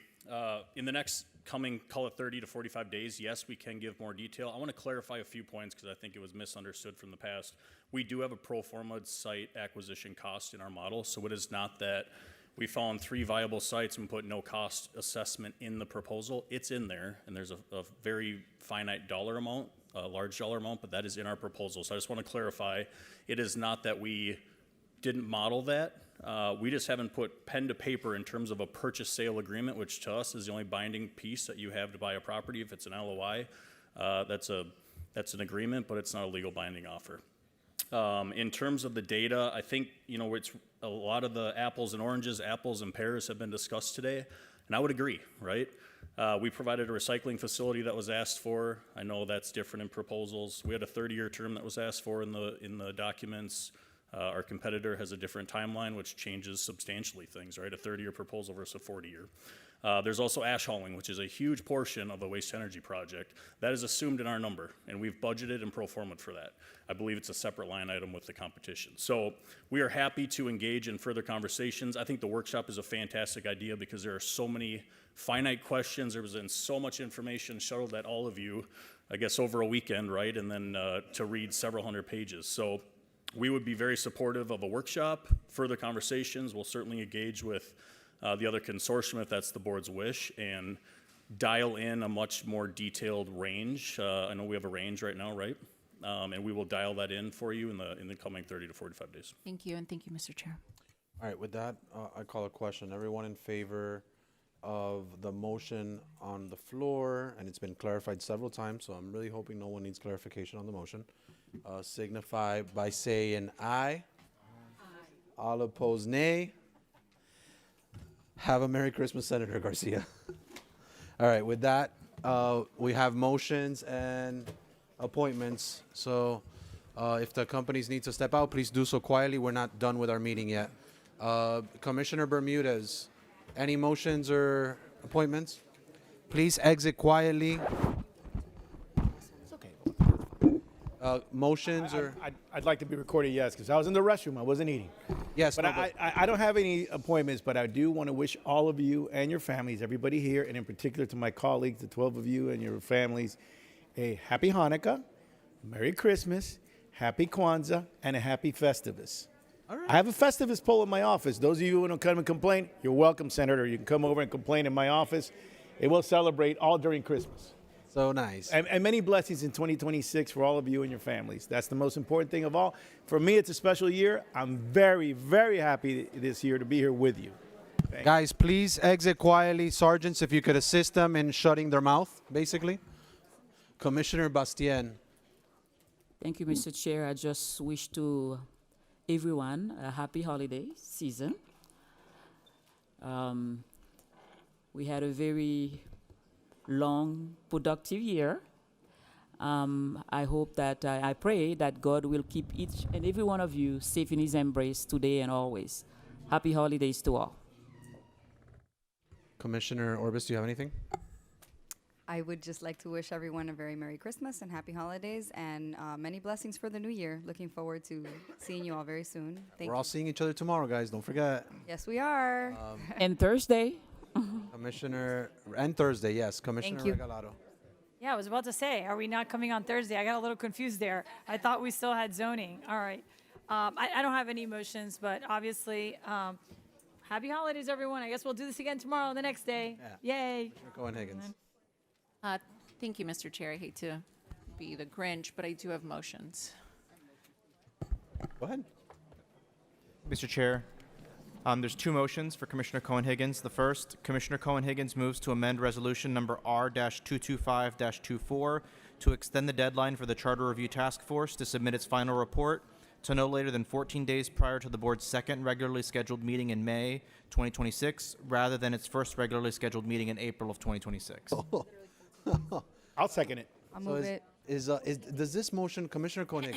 In the next coming, call it 30 to 45 days, yes, we can give more detail. I want to clarify a few points because I think it was misunderstood from the past. We do have a pro forma site acquisition cost in our model, so it is not that we found 3 viable sites and put no cost assessment in the proposal. It's in there, and there's a very finite dollar amount, a large dollar amount, but that is in our proposal. So I just want to clarify, it is not that we didn't model that. We just haven't put pen to paper in terms of a purchase sale agreement, which to us is the only binding piece that you have to buy a property. If it's an LOI, that's an agreement, but it's not a legal binding offer. In terms of the data, I think, it's a lot of the apples and oranges, apples and pears have been discussed today, and I would agree, right? We provided a recycling facility that was asked for. I know that's different in proposals. We had a 30-year term that was asked for in the documents. Our competitor has a different timeline, which changes substantially things, right? A 30-year proposal versus a 40-year. There's also ash hauling, which is a huge portion of a waste energy project. That is assumed in our number, and we've budgeted and pro forma'd for that. I believe it's a separate line item with the competition. So we are happy to engage in further conversations. I think the workshop is a fantastic idea because there are so many finite questions. There was so much information shuttled at all of you, I guess, over a weekend, right? And then to read several hundred pages. So we would be very supportive of a workshop, further conversations. We'll certainly engage with the other consortium if that's the board's wish, and dial in a much more detailed range. I know we have a range right now, right? And we will dial that in for you in the coming 30 to 45 days. Thank you, and thank you, Mr. Chair. All right, with that, I call a question. Everyone in favor of the motion on the floor, and it's been clarified several times, so I'm really hoping no one needs clarification on the motion. Signify by saying aye. Aye. All opposed, nay. Have a Merry Christmas, Senator Garcia. All right, with that, we have motions and appointments. So if the companies need to step out, please do so quietly. We're not done with our meeting yet. Commissioner Bermudez, any motions or appointments? Please exit quietly. Motions or? I'd like to be recorded, yes, because I was in the restroom. I wasn't eating. Yes. But I don't have any appointments, but I do want to wish all of you and your families, everybody here, and in particular to my colleagues, the 12 of you and your families, a happy Hanukkah, Merry Christmas, Happy Kwanzaa, and a Happy Festivus. All right. I have a Festivus poll in my office. Those of you who don't come and complain, you're welcome, Senator. You can come over and complain in my office. It will celebrate all during Christmas. So nice. And many blessings in 2026 for all of you and your families. That's the most important thing of all. For me, it's a special year. I'm very, very happy this year to be here with you. Guys, please exit quietly. Sergeants, if you could assist them in shutting their mouth, basically. Commissioner Bastien. Thank you, Mr. Chair. I just wish to everyone a happy holiday season. We had a very long, productive year. I hope that, I pray that God will keep each and every one of you safe in his embrace today and always. Happy holidays to all. Commissioner Orbis, do you have anything? I would just like to wish everyone a very Merry Christmas and Happy Holidays and many blessings for the new year. Looking forward to seeing you all very soon. Thank We're you. all seeing each other tomorrow, guys. Don't forget. Yes, we are. And Thursday. Commissioner, and Thursday, yes. Commissioner you. Regalado. Yeah, I was about to say, are we not coming on Thursday? I got a little confused there. I thought we still had zoning. All right. I don't have any motions, but obviously, happy holidays, everyone. I guess we'll do this again tomorrow, the next day. Yeah. Yay. Commissioner Cohen-Higgins. Thank you, Mr. Chair. I hate to be the Grinch, but I do have motions. Go ahead. Mr. Chair, there's two motions for Commissioner Cohen-Higgins. The first, Commissioner Cohen-Higgins moves to amend resolution number R-225-24 to extend the deadline for the Charter Review Task Force to submit its final report to no later than 14 days prior to the board's second regularly scheduled meeting in May 2026, rather than its first regularly scheduled meeting in April of 2026. I'll second it. I'll So move it. does this motion, Commissioner Koenig,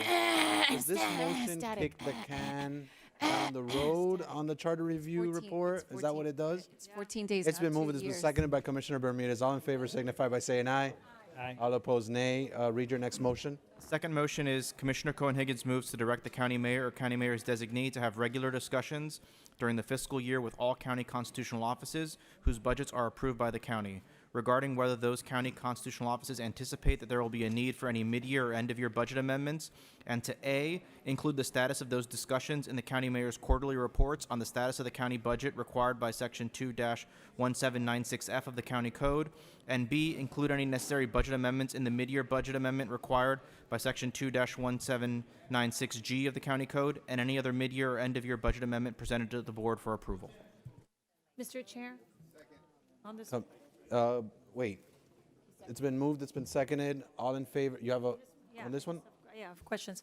does this motion kick the can down the road on the charter review report? Is that what it does? It's 14 days. It's been not moved. 2 It's been years. seconded by Commissioner Bermudez. All in favor signify by saying aye. Aye. All opposed, nay. Read your next motion. Second motion is Commissioner Cohen-Higgins moves to direct the county mayor or county mayor's designee to have regular discussions during the fiscal year with all county constitutional offices whose budgets are approved by the county, regarding whether those county constitutional offices anticipate that there will be a need for any mid-year or end-of-year budget amendments, and to A, include the status of those discussions in the county mayor's quarterly reports on the status of the county budget required by Section 2-1796F of the county code, and B, include any necessary budget amendments in the mid-year budget amendment required by Section 2-1796G of the county code, and any other mid-year or end-of-year budget amendment presented to the board for approval. Mr. Chair? On this, Wait. It's been moved. It's been seconded. All in favor? You have a Yeah. on this one? yeah, I have questions.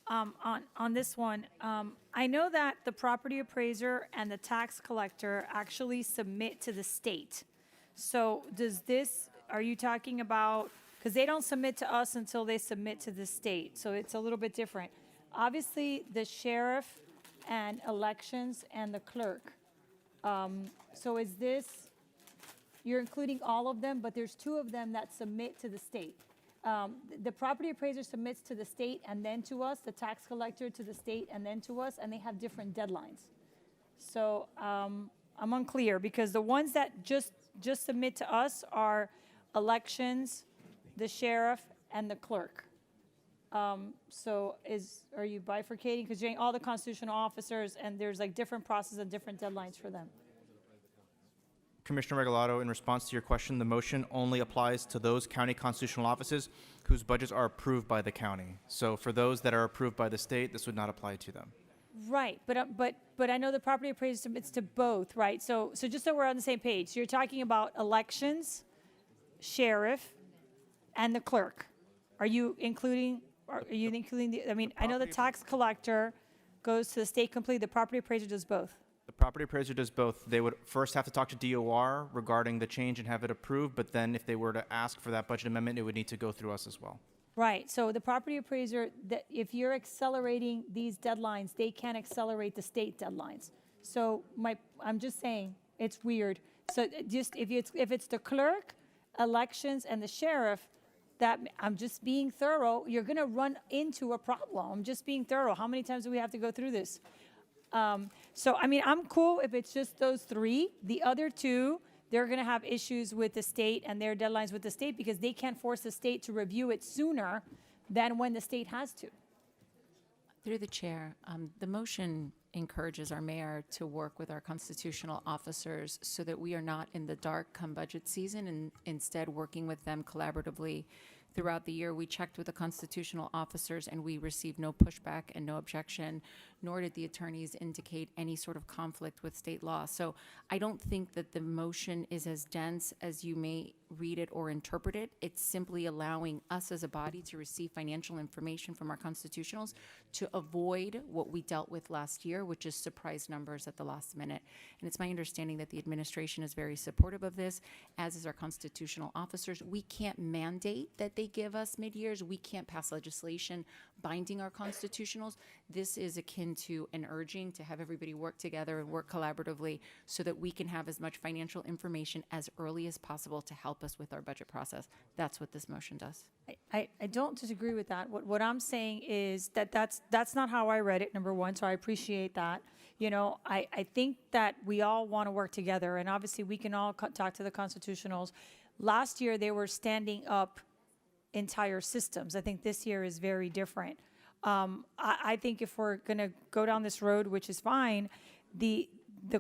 On this one, I know that the property appraiser and the tax collector actually submit to the state. So are you talking about, because they don't submit to us until they submit to the state, so it's a little bit different. Obviously, the sheriff and elections and the clerk. So is this, you're including all of them, but there's two of them that submit to the state. The property appraiser submits to the state and then to us, the tax collector to the state and then to us, and they have different deadlines. So I'm unclear, because the ones that just submit to us are elections, the sheriff, and the clerk. So are you bifurcating? Because you're all the constitutional officers, and there's like different processes and different deadlines for them. Commissioner Regalado, in response to your question, the motion only applies to those county constitutional offices whose budgets are approved by the county. So for those that are approved by the state, this would not apply to them. Right, but I know the property appraiser submits to both, right? So just so we're on the same page, so you're talking about elections, sheriff, and the clerk. Are you including I mean, I know the tax collector goes to the state completely, the property appraiser does both. The property appraiser does both. They would first have to talk to DOR regarding the change and have it approved, but then if they were to ask for that budget amendment, it would need to go through us as well. Right, so the property appraiser, that if you're accelerating these deadlines, they can't accelerate the state deadlines. So I'm just saying, it's weird. So just, if it's the clerk, elections, and the sheriff, that, I'm just being thorough, you're gonna run into a problem. I'm just being thorough. How many times do we have to go through this? So, I mean, I'm cool if it's just those three. The other two, they're going to have issues with the state and their deadlines with the state, because they can't force the state to review it sooner than when the state has to. Through the chair, the motion encourages our mayor to work with our constitutional officers so that we are not in the dark come budget season, and instead working with them collaboratively throughout the year. We checked with the constitutional officers and we received no pushback and no objection, nor did the attorneys indicate any sort of conflict with state law. So I don't think that the motion is as dense as you may read it or interpret it. It's simply allowing us as a body to receive financial information from our constitutionals to avoid what we dealt with last year, which is surprise numbers at the last minute. And it's my understanding that the administration is very supportive of this, as is our constitutional officers. We can't mandate that they give us mid-years. We can't pass legislation binding our constitutionals. This is akin to an urging to have everybody work together and work collaboratively so that we can have as much financial information as early as possible to help us with our budget process. That's what this motion does. I don't disagree with that. What I'm saying is that's not how I read it, number one, so I appreciate that. You know, I think that we all want to work together, and obviously we can all talk to the constitutionals. Last year, they were standing up entire systems. I think this year is very different. I think if we're going to go down this road, which is fine, the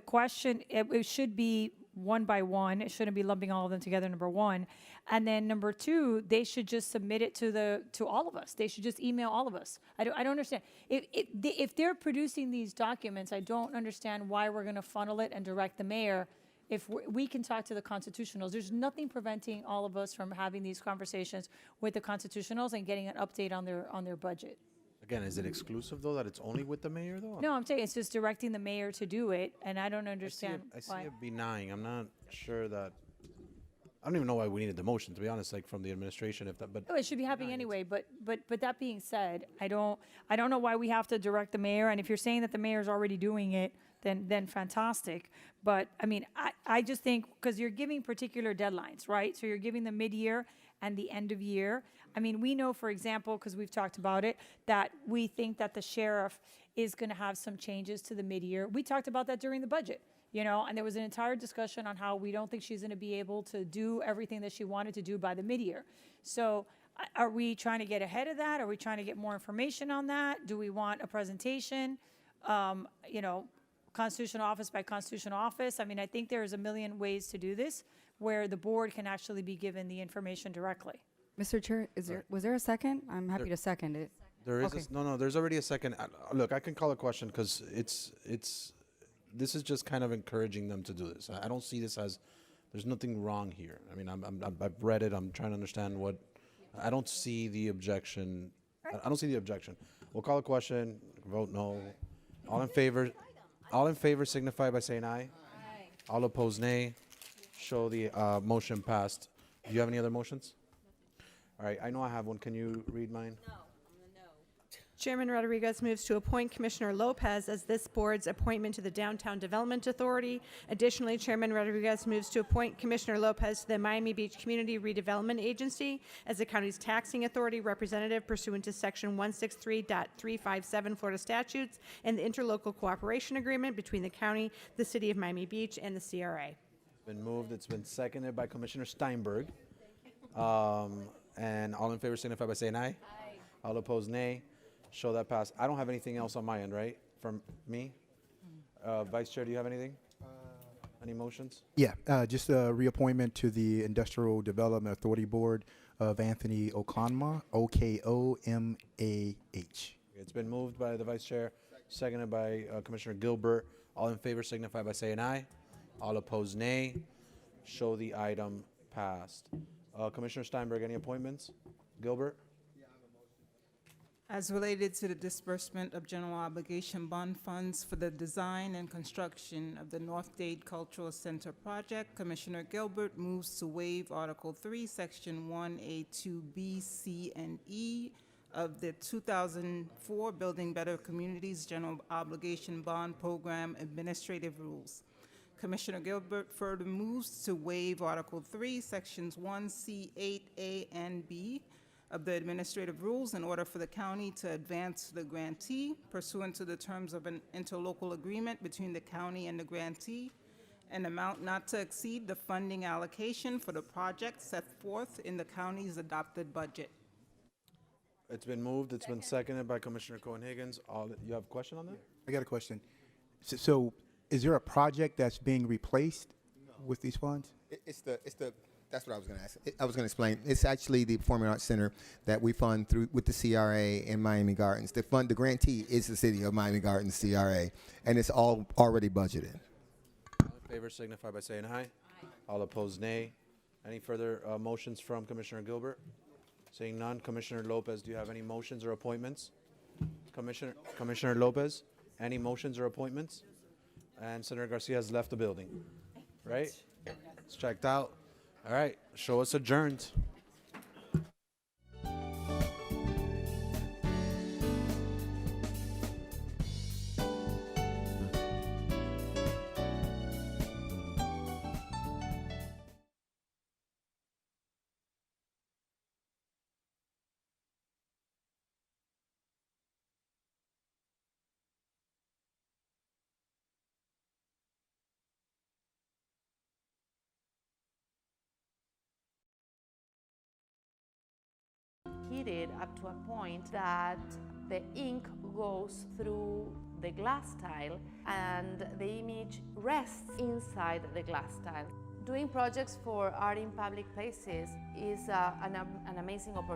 question, it should be one by one. It shouldn't be lumping all of them together, number one. And then number two, they should just submit it to all of us. They should just email all of us. I don't understand. If they're producing these documents, I don't understand why we're going to funnel it and direct the mayor. If we can talk to the constitutionals, there's nothing preventing all of us from having these conversations with the constitutionals and getting an update on their budget. Again, is it exclusive though that it's only with the mayor though? No, I'm saying it's just directing the mayor to do it, and I don't understand I see why. it benign. I'm not sure that. I don't even know why we needed the motion, to be honest. Like from the administration, if that. But Oh, it should be happening anyway, but that being said, I don't know why we have to direct the mayor, and if you're saying that the mayor's already doing it, then fantastic. But, I mean, I just think, because you're giving particular deadlines, right? So you're giving the mid-year and the end of year. I mean, we know, for example, because we've talked about it, that we think that the sheriff is gonna have some changes to the mid-year. We talked about that during the budget. You know, and there was an entire discussion on how we don't think she's going to be able to do everything that she wanted to do by the mid-year. So are we trying to get ahead of that? Are we trying to get more information on that? Do we want a presentation? You know, constitutional office by constitutional office? I mean, I think there's a million ways to do this where the board can actually be given the information directly. Mr. Chair, was there a second? I'm happy to second it. there is Okay. no. There's already a second. Look, I can call a question because it's. This is just kind of encouraging them to do this. I don't see this as. There's nothing wrong here. I mean, I've read it. I'm trying to understand what. I don't see the objection. I don't see the objection. We'll call a question. Vote no. All in favor. All in favor signify by saying aye. All opposed, nay. Show the motion passed. Do you have any other motions? All right. I know I have one. Can you read mine? No. Chairman Rodriguez moves to appoint Commissioner Lopez as this board's appointment to the Downtown Development Authority. Additionally, Chairman Rodriguez moves to appoint Commissioner Lopez to the Miami Beach Community Redevelopment Agency as the county's taxing authority representative pursuant to Section 163.357 Florida statutes and the interlocal cooperation agreement between the county, the city of Miami Beach, and the CRA. It's been moved. It's been seconded by Commissioner Steinberg. And all in favor signify by saying aye. Aye. All opposed, nay. Show that pass. I don't have anything else on my end, right? From me? Vice Chair, do you have anything? Any motions? Yeah, just a reappointment to the Industrial Development Authority Board of Anthony Okonma, O-K-O-M-A-H. It's been moved by the Vice Chair, seconded by Commissioner Gilbert. All in favor signify by saying aye. All opposed, nay. Show the item passed. Commissioner Steinberg, any appointments? Gilbert? As related to the disbursement of general obligation bond funds for the design and construction of the North Dade Cultural Center project, Commissioner Gilbert moves to waive Article 3, Section 1A, 2B, C, and E of the 2004 Building Better Communities General Obligation Bond Program Administrative Rules. Commissioner Gilbert further moves to waive Article 3, Sections 1C, 8A, and B of the administrative rules in order for the county to advance the grantee pursuant to the terms of an interlocal agreement between the county and the grantee, an amount not to exceed the funding allocation for the project set forth in the county's adopted budget. It's been moved. It's been seconded by Commissioner Cohen-Higgins. You have a question on that? I got a question. So is there a project that's being replaced with these funds? That's what I was going to ask. I was going to explain. It's actually the Performing Arts Center that we fund through with the CRA in Miami Gardens. The grantee is the city of Miami Gardens CRA, and it's all already budgeted. All in favor signify by saying aye. Aye. All opposed, nay. Any further motions from Commissioner Gilbert? Seeing none, Commissioner Lopez, do you have any motions or appointments? Commissioner Lopez, any motions or appointments? And Senator Garcia has left the building, right? It's checked out. All right, show us adjourned. Heated up to a point that the ink goes through the glass tile and the image rests inside the glass tile. Doing projects for art in public places is an amazing opportunity.